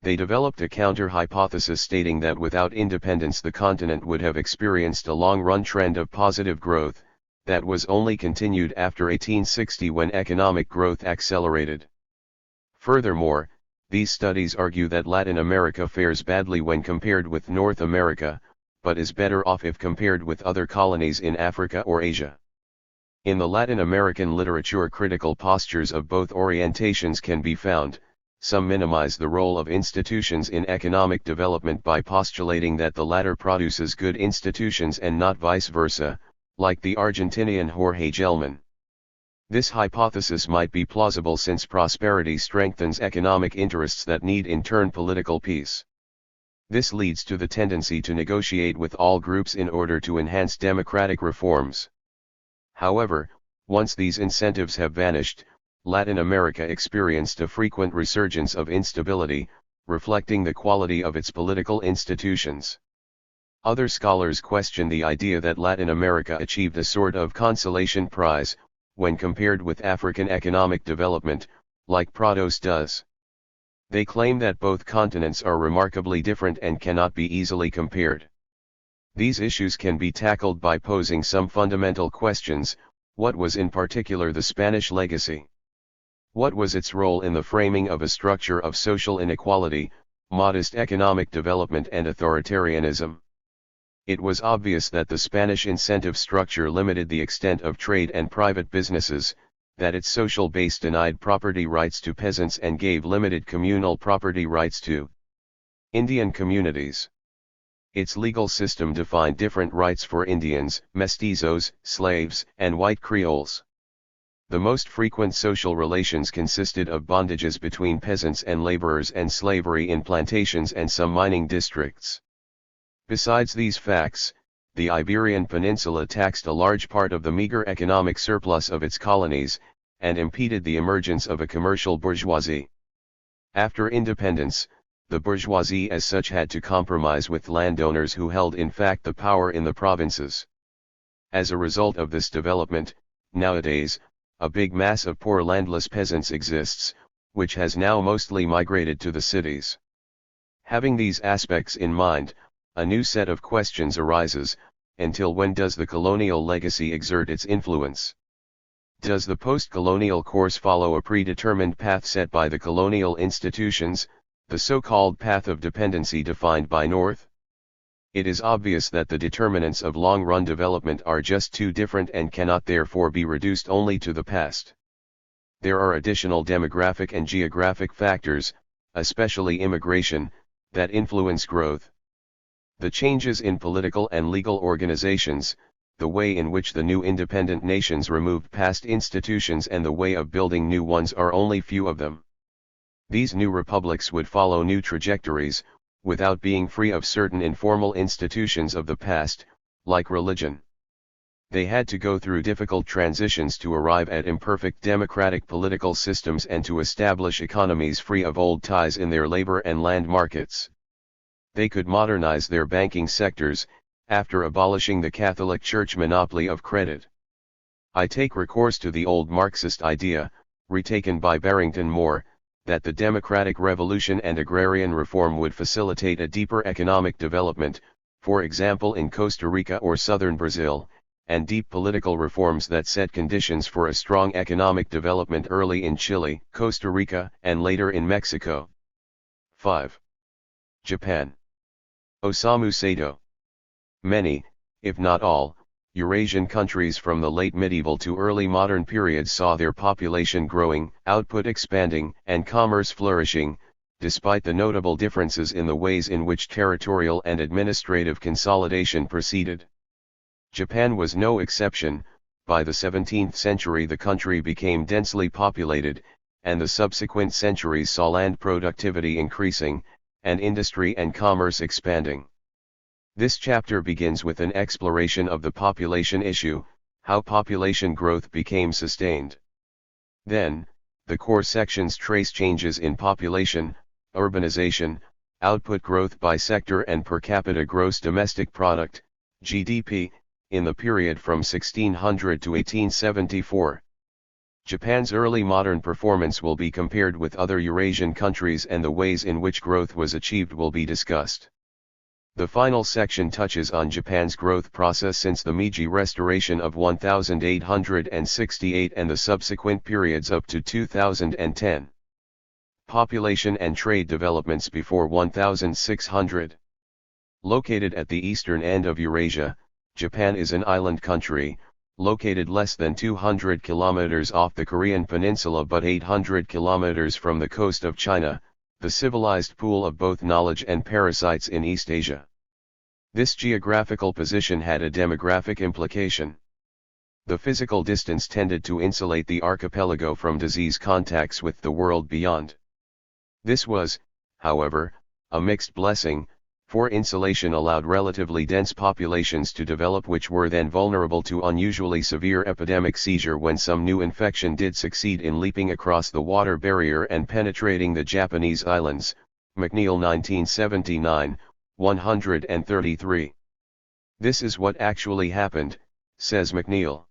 They developed a counter-hypothesis stating that without independence the continent would have experienced a long-run trend of positive growth, that was only continued after 1860 when economic growth accelerated. Furthermore, these studies argue that Latin America fares badly when compared with North America, but is better off if compared with other colonies in Africa or Asia. In the Latin American literature, critical postures of both orientations can be found. Some minimize the role of institutions in economic development by postulating that the latter produces good institutions and not vice versa, like the Argentinian Jorge Gelman. This hypothesis might be plausible since prosperity strengthens economic interests that need in turn political peace. This leads to the tendency to negotiate with all groups in order to enhance democratic reforms. However, once these incentives have vanished, Latin America experienced a frequent resurgence of instability, reflecting the quality of its political institutions. Other scholars question the idea that Latin America achieved a sort of consolation prize, when compared with African economic development, like Prados does. They claim that both continents are remarkably different and cannot be easily compared. These issues can be tackled by posing some fundamental questions. What was in particular the Spanish legacy? What was its role in the framing of a structure of social inequality, modest economic development and authoritarianism? It was obvious that the Spanish incentive structure limited the extent of trade and private businesses, that its social base denied property rights to peasants and gave limited communal property rights to Indian communities. Its legal system defined different rights for Indians, mestizos, slaves, and white Creoles. The most frequent social relations consisted of bondages between peasants and laborers and slavery in plantations and some mining districts. Besides these facts, the Iberian Peninsula taxed a large part of the meager economic surplus of its colonies, and impeded the emergence of a commercial bourgeoisie. After independence, the bourgeoisie as such had to compromise with landowners who held in fact the power in the provinces. As a result of this development, nowadays, a big mass of poor landless peasants exists, which has now mostly migrated to the cities. Having these aspects in mind, a new set of questions arises. Until when does the colonial legacy exert its influence? Does the post-colonial course follow a predetermined path set by the colonial institutions, the so-called path of dependency defined by North? It is obvious that the determinants of long-run development are just too different and cannot therefore be reduced only to the past. There are additional demographic and geographic factors, especially immigration, that influence growth. The changes in political and legal organizations, the way in which the new independent nations removed past institutions and the way of building new ones are only few of them. These new republics would follow new trajectories, without being free of certain informal institutions of the past, like religion. They had to go through difficult transitions to arrive at imperfect democratic political systems and to establish economies free of old ties in their labor and land markets. They could modernize their banking sectors, after abolishing the Catholic Church monopoly of credit. I take recourse to the old Marxist idea, retaken by Barrington Moore, that the democratic revolution and agrarian reform would facilitate a deeper economic development, for example in Costa Rica or southern Brazil, and deep political reforms that set conditions for a strong economic development early in Chile, Costa Rica, and later in Mexico. 5. Japan. Osamu Sato. Many, if not all, Eurasian countries from the late medieval to early modern periods saw their population growing, output expanding, and commerce flourishing, despite the notable differences in the ways in which territorial and administrative consolidation proceeded. Japan was no exception. By the 17th century the country became densely populated, and the subsequent centuries saw land productivity increasing, and industry and commerce expanding. This chapter begins with an exploration of the population issue, how population growth became sustained. Then, the core sections trace changes in population, urbanization, output growth by sector and per capita gross domestic product, GDP, in the period from 1600 to 1874. Japan's early modern performance will be compared with other Eurasian countries and the ways in which growth was achieved will be discussed. The final section touches on Japan's growth process since the Meiji Restoration of 1868 and the subsequent periods up to 2010. Population and trade developments before 1600. Located at the eastern end of Eurasia, Japan is an island country, located less than 200 kilometers off the Korean peninsula but 800 kilometers from the coast of China, the civilized pool of both knowledge and parasites in East Asia. This geographical position had a demographic implication. The physical distance tended to insulate the archipelago from disease contacts with the world beyond. This was, however, a mixed blessing, for insulation allowed relatively dense populations to develop which were then vulnerable to unusually severe epidemic seizure when some new infection did succeed in leaping across the water barrier and penetrating the Japanese islands. McNeill 1979, 133. This is what actually happened, says McNeill.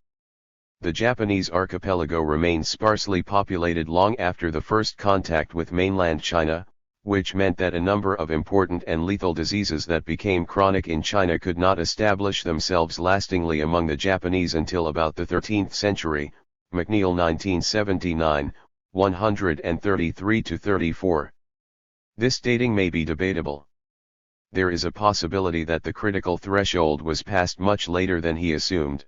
The Japanese archipelago remained sparsely populated long after the first contact with mainland China, which meant that a number of important and lethal diseases that became chronic in China could not establish themselves lastingly among the Japanese until about the 13th century. McNeill 1979, 133-34. This dating may be debatable. There is a possibility that the critical threshold was passed much later than he assumed.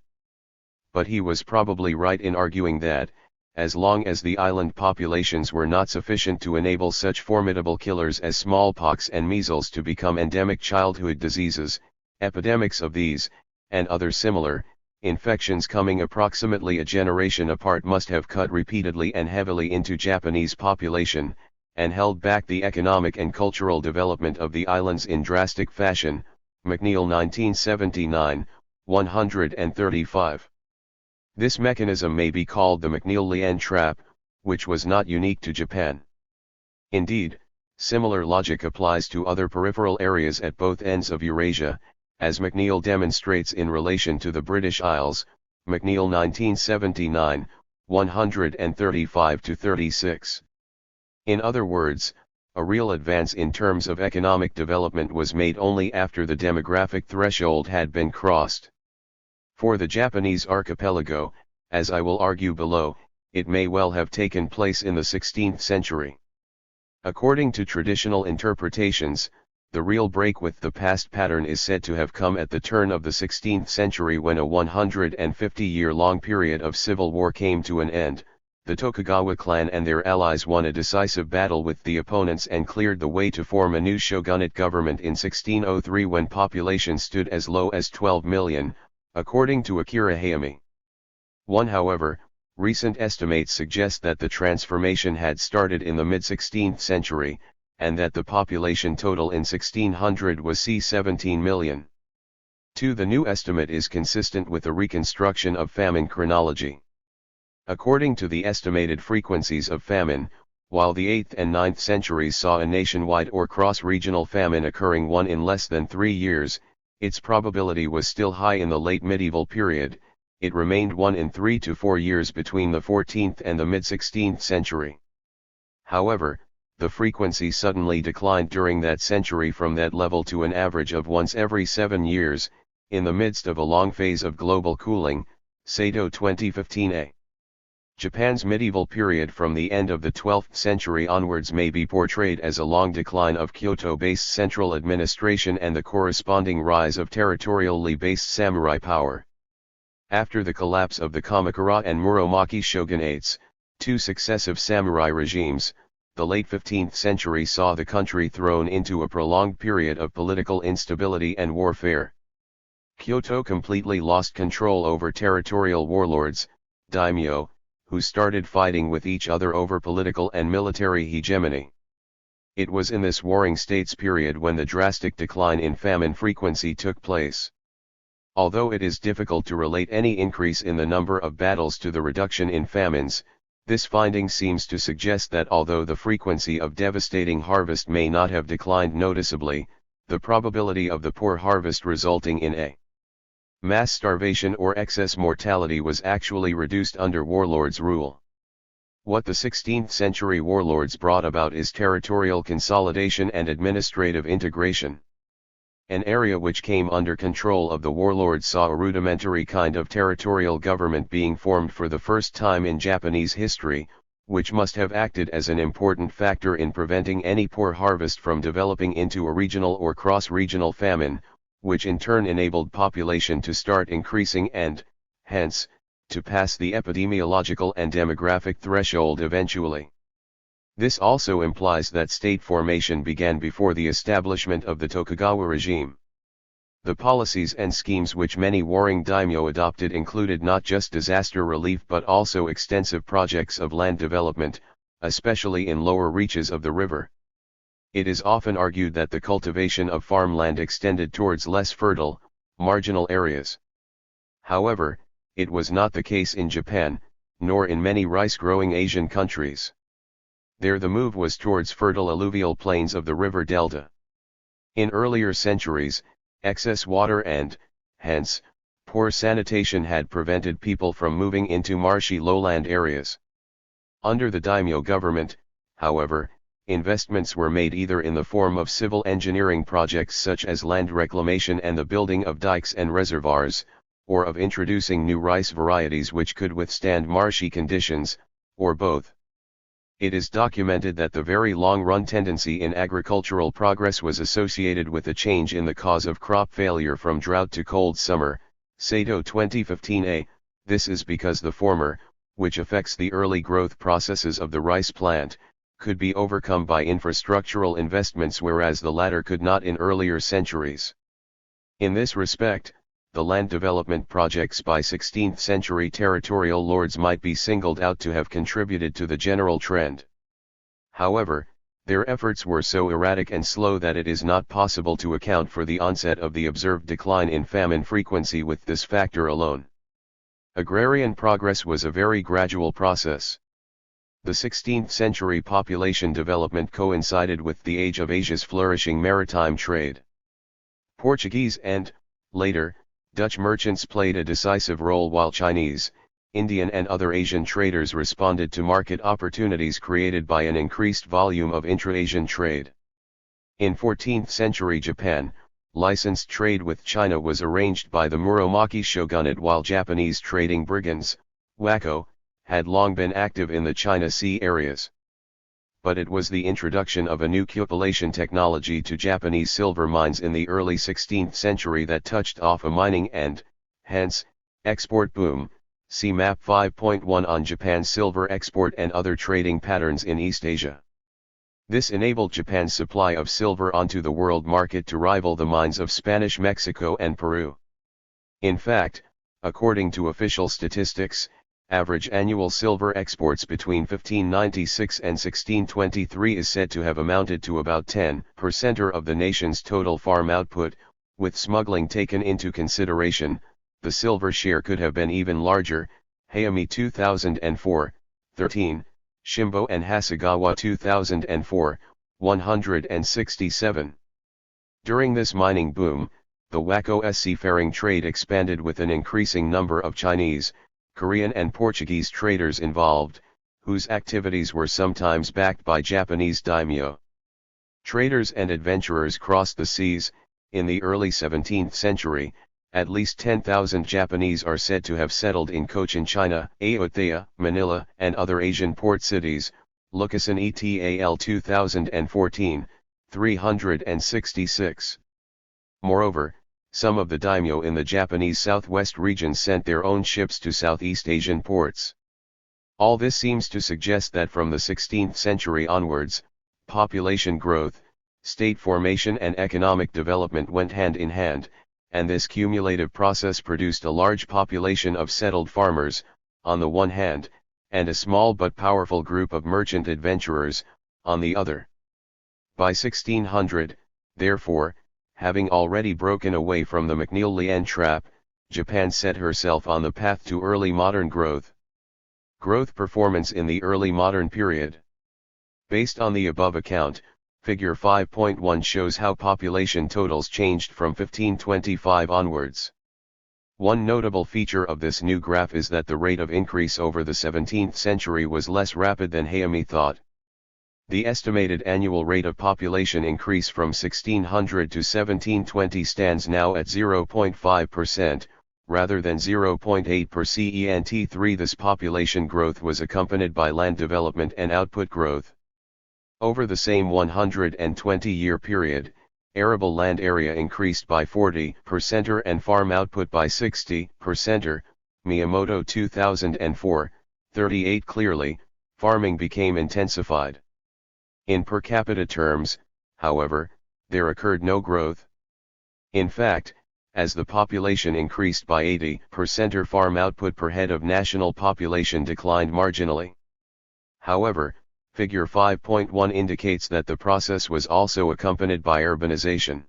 But he was probably right in arguing that, as long as the island populations were not sufficient to enable such formidable killers as smallpox and measles to become endemic childhood diseases, epidemics of these, and other similar, infections coming approximately a generation apart must have cut repeatedly and heavily into Japanese population, and held back the economic and cultural development of the islands in drastic fashion. McNeill 1979, 135. This mechanism may be called the McNeill-Lien trap, which was not unique to Japan. Indeed, similar logic applies to other peripheral areas at both ends of Eurasia, as McNeill demonstrates in relation to the British Isles. McNeill 1979, 135-36. In other words, a real advance in terms of economic development was made only after the demographic threshold had been crossed. For the Japanese archipelago, as I will argue below, it may well have taken place in the 16th century. According to traditional interpretations, the real break with the past pattern is said to have come at the turn of the 16th century when a 150-year-long period of civil war came to an end. The Tokugawa clan and their allies won a decisive battle with the opponents and cleared the way to form a new shogunate government in 1603 when population stood as low as 12 million, according to Akira Hayami. However, recent estimates suggest that the transformation had started in the mid-16th century, and that the population total in 1600 was 17 million. The new estimate is consistent with a reconstruction of famine chronology. According to the estimated frequencies of famine, while the 8th and 9th centuries saw a nationwide or cross-regional famine occurring one in less than 3 years, its probability was still high in the late medieval period. It remained 1 in 3 to 4 years between the 14th and the mid-16th century. However, the frequency suddenly declined during that century from that level to an average of once every 7 years, in the midst of a long phase of global cooling. Sato 2015a. Japan's medieval period from the end of the 12th century onwards may be portrayed as a long decline of Kyoto-based central administration and the corresponding rise of territorially based samurai power. After the collapse of the Kamakura and Muromachi shogunates, 2 successive samurai regimes, the late 15th century saw the country thrown into a prolonged period of political instability and warfare. Kyoto completely lost control over territorial warlords, daimyo, who started fighting with each other over political and military hegemony. It was in this warring states period when the drastic decline in famine frequency took place. Although it is difficult to relate any increase in the number of battles to the reduction in famines, This finding seems to suggest that although the frequency of devastating harvest may not have declined noticeably, the probability of the poor harvest resulting in a mass starvation or excess mortality was actually reduced under warlords' rule. What the 16th century warlords brought about is territorial consolidation and administrative integration. An area which came under control of the warlords saw a rudimentary kind of territorial government being formed for the first time in Japanese history, which must have acted as an important factor in preventing any poor harvest from developing into a regional or cross-regional famine, which in turn enabled population to start increasing and, hence, to pass the epidemiological and demographic threshold eventually. This also implies that state formation began before the establishment of the Tokugawa regime. The policies and schemes which many warring daimyo adopted included not just disaster relief but also extensive projects of land development, especially in lower reaches of the river. It is often argued that the cultivation of farmland extended towards less fertile, marginal areas. However, it was not the case in Japan, nor in many rice-growing Asian countries. There the move was towards fertile alluvial plains of the river delta. In earlier centuries, excess water and, hence, poor sanitation had prevented people from moving into marshy lowland areas. Under the daimyo government, however, investments were made either in the form of civil engineering projects such as land reclamation and the building of dikes and reservoirs, or of introducing new rice varieties which could withstand marshy conditions, or both. It is documented that the very long-run tendency in agricultural progress was associated with a change in the cause of crop failure from drought to cold summer, Sato 2015a. This is because the former, which affects the early growth processes of the rice plant, could be overcome by infrastructural investments whereas the latter could not in earlier centuries. In this respect, the land development projects by 16th century territorial lords might be singled out to have contributed to the general trend. However, their efforts were so erratic and slow that it is not possible to account for the onset of the observed decline in famine frequency with this factor alone. Agrarian progress was a very gradual process. The 16th century population development coincided with the age of Asia's flourishing maritime trade. Portuguese and, later, Dutch merchants played a decisive role while Chinese, Indian and other Asian traders responded to market opportunities created by an increased volume of intra-Asian trade. In 14th century Japan, licensed trade with China was arranged by the Muromachi shogunate while Japanese trading brigands, wako, had long been active in the China Sea areas. But it was the introduction of a new cupellation technology to Japanese silver mines in the early 16th century that touched off a mining and, hence, export boom. See Map 5.1 on Japan's silver export and other trading patterns in East Asia. This enabled Japan's supply of silver onto the world market to rival the mines of Spanish Mexico and Peru. In fact, according to official statistics, average annual silver exports between 1596 and 1623 is said to have amounted to about 10% of the nation's total farm output. With smuggling taken into consideration, the silver share could have been even larger. Hayami 2004, 13, Shimbo and Hasegawa 2004, 167. During this mining boom, the Wako's seafaring trade expanded with an increasing number of Chinese, Korean and Portuguese traders involved, whose activities were sometimes backed by Japanese daimyo. Traders and adventurers crossed the seas. In the early 17th century, at least 10,000 Japanese are said to have settled in Cochin China, Ayutthaya, Manila, and other Asian port cities. Lucasen et al. 2014, 366. Moreover, some of the daimyo in the Japanese southwest region sent their own ships to Southeast Asian ports. All this seems to suggest that from the 16th century onwards, population growth, state formation and economic development went hand in hand, and this cumulative process produced a large population of settled farmers, on the one hand, and a small but powerful group of merchant adventurers, on the other. By 1600, therefore, having already broken away from the McNeil-Lien trap, Japan set herself on the path to early modern growth. Growth performance in the early modern period. Based on the above account, Figure 5.1 shows how population totals changed from 1525 onwards. One notable feature of this new graph is that the rate of increase over the 17th century was less rapid than Hayami thought. The estimated annual rate of population increase from 1600 to 1720 stands now at 0.5%, rather than 0.8 per CENT3. This population growth was accompanied by land development and output growth. Over the same 120-year period, arable land area increased by 40% and farm output by 60%. Miyamoto 2004, 38. Clearly, farming became intensified. In per capita terms, however, there occurred no growth. In fact, as the population increased by 80%, farm output per head of national population declined marginally. However, Figure 5.1 indicates that the process was also accompanied by urbanization.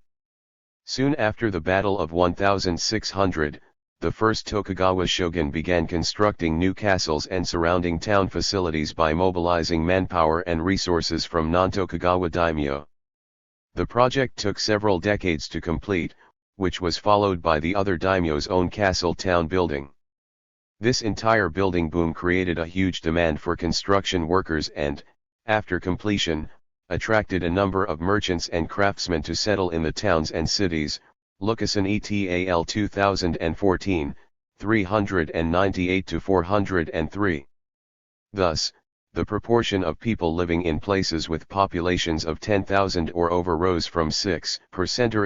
Soon after the Battle of 1600, the first Tokugawa shogun began constructing new castles and surrounding town facilities by mobilizing manpower and resources from non-Tokugawa daimyo. The project took several decades to complete, which was followed by the other daimyo's own castle town building. This entire building boom created a huge demand for construction workers and, after completion, attracted a number of merchants and craftsmen to settle in the towns and cities. Lucassen et al. 2014, 398-403. Thus, the proportion of people living in places with populations of 10,000 or over rose from 6%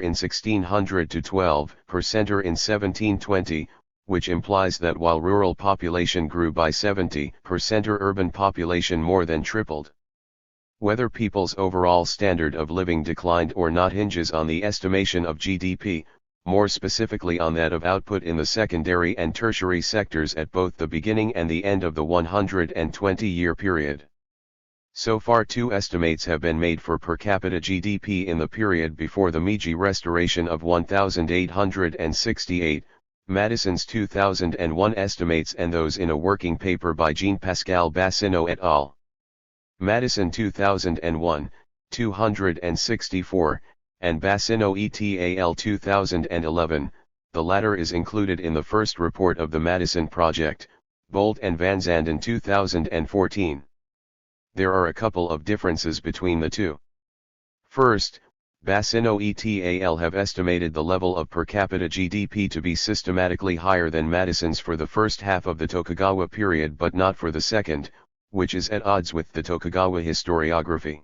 in 1600 to 12% in 1720, which implies that while rural population grew by 70%, urban population more than tripled. Whether people's overall standard of living declined or not hinges on the estimation of GDP, more specifically on that of output in the secondary and tertiary sectors at both the beginning and the end of the 120-year period. So far, two estimates have been made for per capita GDP in the period before the Meiji Restoration of 1868, Madison's 2001 estimates, and those in a working paper by Jean-Pascal Bassino et al. Madison 2001, 264, and Bassino et al. 2011, the latter is included in the first report of the Madison Project, Bolt and Van Zanden 2014. There are a couple of differences between the two. First, Bassino et al. Have estimated the level of per capita GDP to be systematically higher than Madison's for the first half of the Tokugawa period but not for the second, which is at odds with the Tokugawa historiography.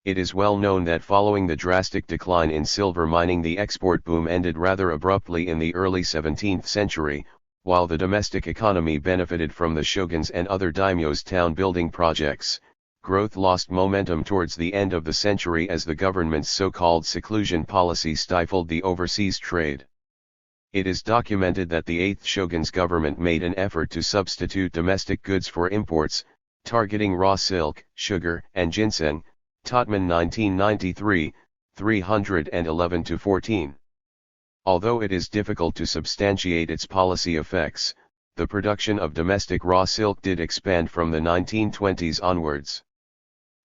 It is well known that following the drastic decline in silver mining, the export boom ended rather abruptly in the early 17th century, while the domestic economy benefited from the shoguns and other daimyo's town building projects. Growth lost momentum towards the end of the century as the government's so-called seclusion policy stifled the overseas trade. It is documented that the 8th shogun's government made an effort to substitute domestic goods for imports, targeting raw silk, sugar, and ginseng. Totman 1993, 311-14. Although it is difficult to substantiate its policy effects, the production of domestic raw silk did expand from the 1920s onwards.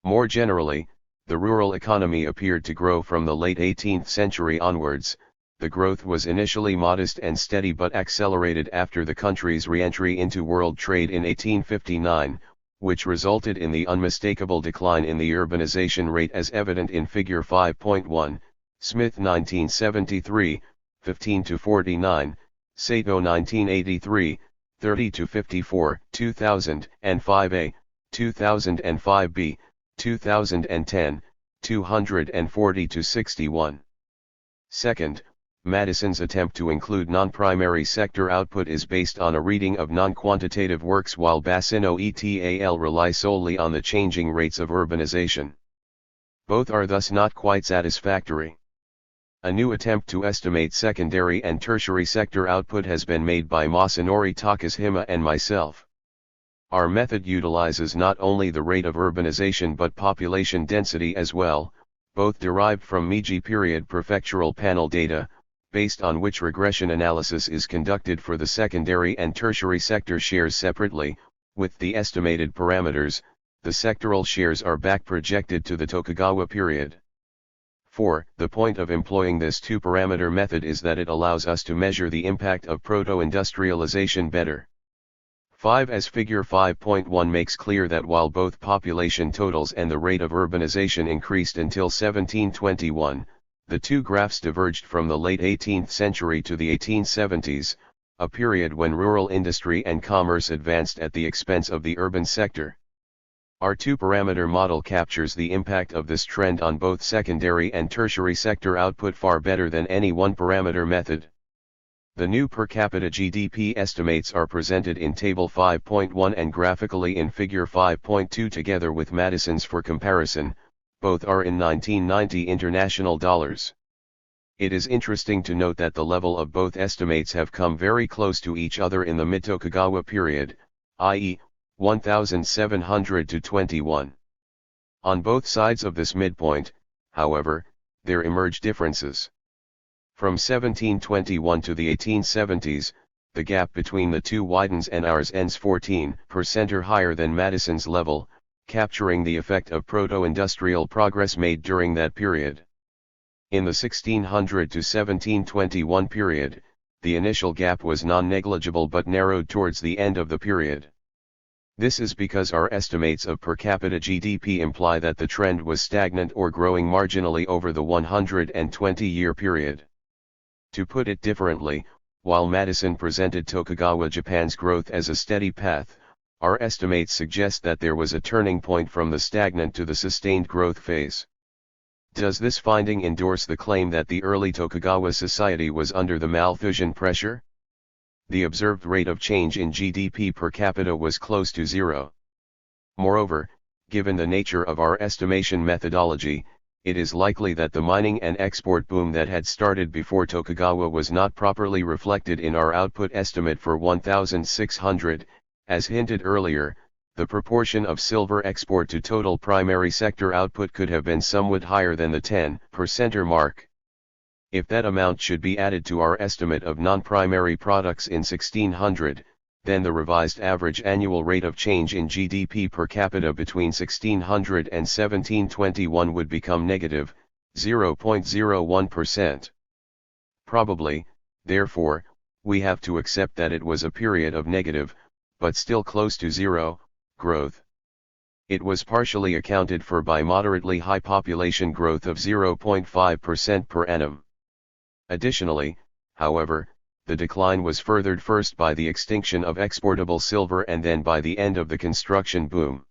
More generally, the rural economy appeared to grow from the late 18th century onwards. The growth was initially modest and steady but accelerated after the country's re-entry into world trade in 1859, which resulted in the unmistakable decline in the urbanization rate as evident in Figure 5.1, Smith 1973, 15-49, Sato 1983, 30-54, 2005a, 2005b, 2010, 240-61. Second, Madison's attempt to include non-primary sector output is based on a reading of non-quantitative works, while Bassino et al. Rely solely on the changing rates of urbanization. Both are thus not quite satisfactory. A new attempt to estimate secondary and tertiary sector output has been made by Masanori Takashima and myself. Our method utilizes not only the rate of urbanization but population density as well, both derived from Meiji period prefectural panel data, based on which regression analysis is conducted for the secondary and tertiary sector shares separately, With the estimated parameters, the sectoral shares are back projected to the Tokugawa period. 4. The point of employing this two-parameter method is that it allows us to measure the impact of proto-industrialization better. 5. As figure 5.1 makes clear that while both population totals and the rate of urbanization increased until 1721, the two graphs diverged from the late 18th century to the 1870s, a period when rural industry and commerce advanced at the expense of the urban sector. Our two-parameter model captures the impact of this trend on both secondary and tertiary sector output far better than any one-parameter method. The new per capita GDP estimates are presented in Table 5.1 and graphically in Figure 5.2 together with Madison's for comparison. Both are in 1990 international dollars. It is interesting to note that the level of both estimates have come very close to each other in the mid-Tokugawa period, i.e., 1700 to 21. On both sides of this midpoint, however, there emerge differences. From 1721 to the 1870s, the gap between the two widens and ours ends 14% or higher than Madison's level, capturing the effect of proto-industrial progress made during that period. In the 1600 to 1721 period, the initial gap was non-negligible but narrowed towards the end of the period. This is because our estimates of per capita GDP imply that the trend was stagnant or growing marginally over the 120-year period. To put it differently, while Madison presented Tokugawa Japan's growth as a steady path, our estimates suggest that there was a turning point from the stagnant to the sustained growth phase. Does this finding endorse the claim that the early Tokugawa society was under the Malthusian pressure? The observed rate of change in GDP per capita was close to zero. Moreover, given the nature of our estimation methodology, it is likely that the mining and export boom that had started before Tokugawa was not properly reflected in our output estimate for 1600. As hinted earlier, the proportion of silver export to total primary sector output could have been somewhat higher than the 10% mark. If that amount should be added to our estimate of non-primary products in 1600, then the revised average annual rate of change in GDP per capita between 1600 and 1721 would become negative, 0.01%. Probably, therefore, we have to accept that it was a period of negative, but still close to zero, growth. It was partially accounted for by moderately high population growth of 0.5% per annum. Additionally, however, the decline was furthered first by the extinction of exportable silver and then by the end of the construction boom.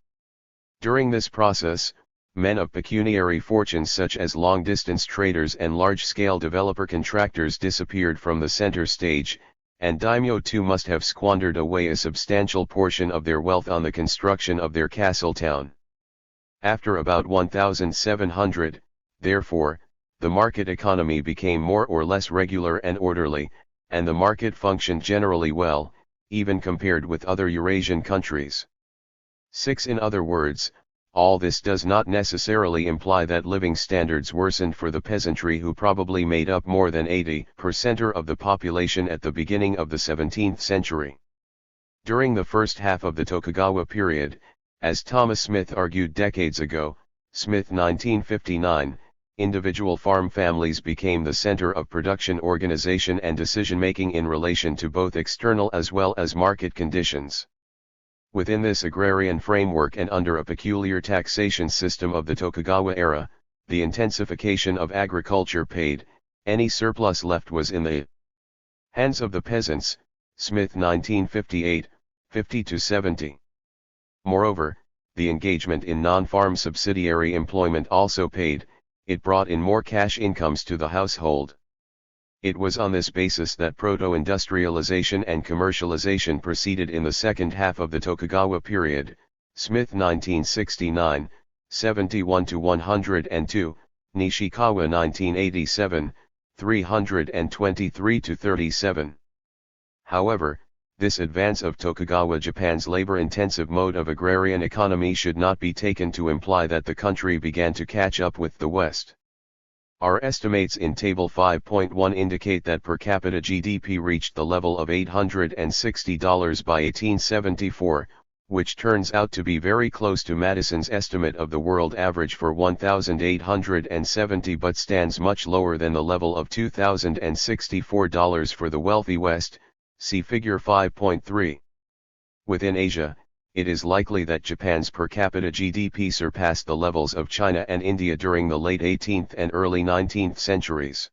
During this process, men of pecuniary fortunes such as long-distance traders and large-scale developer-contractors disappeared from the center stage, and daimyo too must have squandered away a substantial portion of their wealth on the construction of their castle town. After about 1700, therefore, the market economy became more or less regular and orderly, and the market functioned generally well, even compared with other Eurasian countries. 6. In other words, all this does not necessarily imply that living standards worsened for the peasantry who probably made up more than 80% of the population at the beginning of the 17th century. During the first half of the Tokugawa period, as Thomas Smith argued decades ago, Smith 1959, individual farm families became the center of production organization and decision-making in relation to both external as well as market conditions. Within this agrarian framework and under a peculiar taxation system of the Tokugawa era, the intensification of agriculture paid, any surplus left was in the hands of the peasants, Smith 1958, 50-70. Moreover, the engagement in non-farm subsidiary employment also paid. It brought in more cash incomes to the household. It was on this basis that proto-industrialization and commercialization proceeded in the second half of the Tokugawa period, Smith 1969, 71-102, Nishikawa 1987, 323-37. However, this advance of Tokugawa Japan's labor-intensive mode of agrarian economy should not be taken to imply that the country began to catch up with the West. Our estimates in Table 5.1 indicate that per capita GDP reached the level of $860 by 1874, which turns out to be very close to Madison's estimate of the world average for 1,870 but stands much lower than the level of $2,064 for the wealthy West, see figure 5.3. Within Asia, it is likely that Japan's per capita GDP surpassed the levels of China and India during the late 18th and early 19th centuries.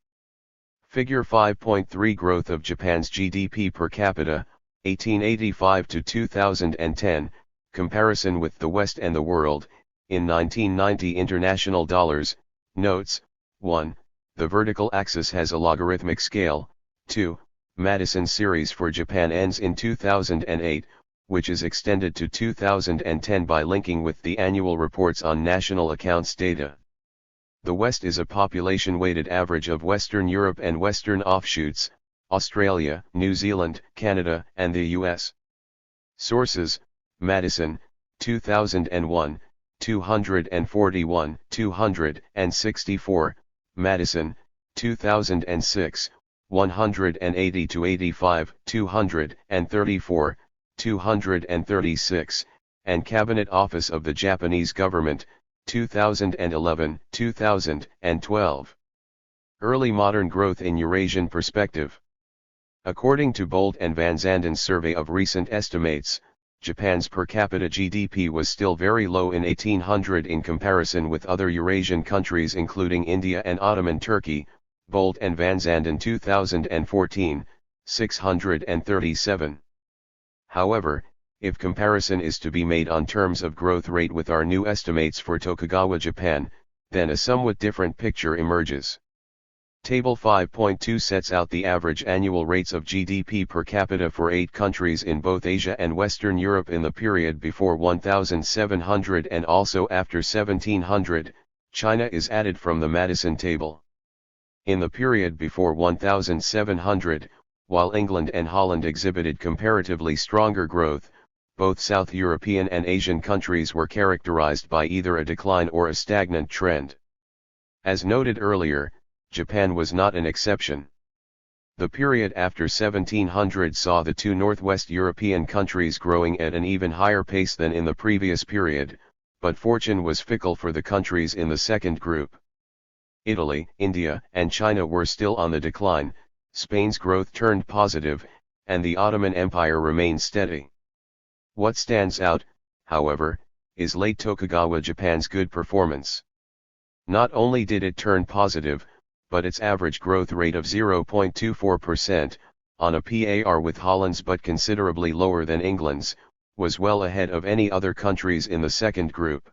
Figure 5.3 Growth of Japan's GDP per capita, 1885 to 2010, comparison with the West and the world, in 1990 international dollars, notes, 1, the vertical axis has a logarithmic scale, 2, Madison series for Japan ends in 2008, which is extended to 2010 by linking with the annual reports on national accounts data. The West is a population-weighted average of Western Europe and Western offshoots, Australia, New Zealand, Canada, and the US. Sources: Madison, 2001, 241, 264, Madison, 2006, 180-85, 234, 236, and Cabinet Office of the Japanese Government, 2011, 2012. Early Modern Growth in Eurasian Perspective. According to Bolt and Van Zanden's survey of recent estimates, Japan's per capita GDP was still very low in 1800 in comparison with other Eurasian countries including India and Ottoman Turkey, Bolt and Van Zanden 2014, 637. However, if comparison is to be made on terms of growth rate with our new estimates for Tokugawa Japan, then a somewhat different picture emerges. Table 5.2 sets out the average annual rates of GDP per capita for 8 countries in both Asia and Western Europe in the period before 1700 and also after 1700. China is added from the Madison table. In the period before 1700, while England and Holland exhibited comparatively stronger growth, both South European and Asian countries were characterized by either a decline or a stagnant trend. As noted earlier, Japan was not an exception. The period after 1700 saw the two Northwest European countries growing at an even higher pace than in the previous period, but fortune was fickle for the countries in the second group. Italy, India, and China were still on the decline, Spain's growth turned positive, and the Ottoman Empire remained steady. What stands out, however, is late Tokugawa Japan's good performance. Not only did it turn positive, but its average growth rate of 0.24%, on a par with Holland's but considerably lower than England's, was well ahead of any other countries in the second group.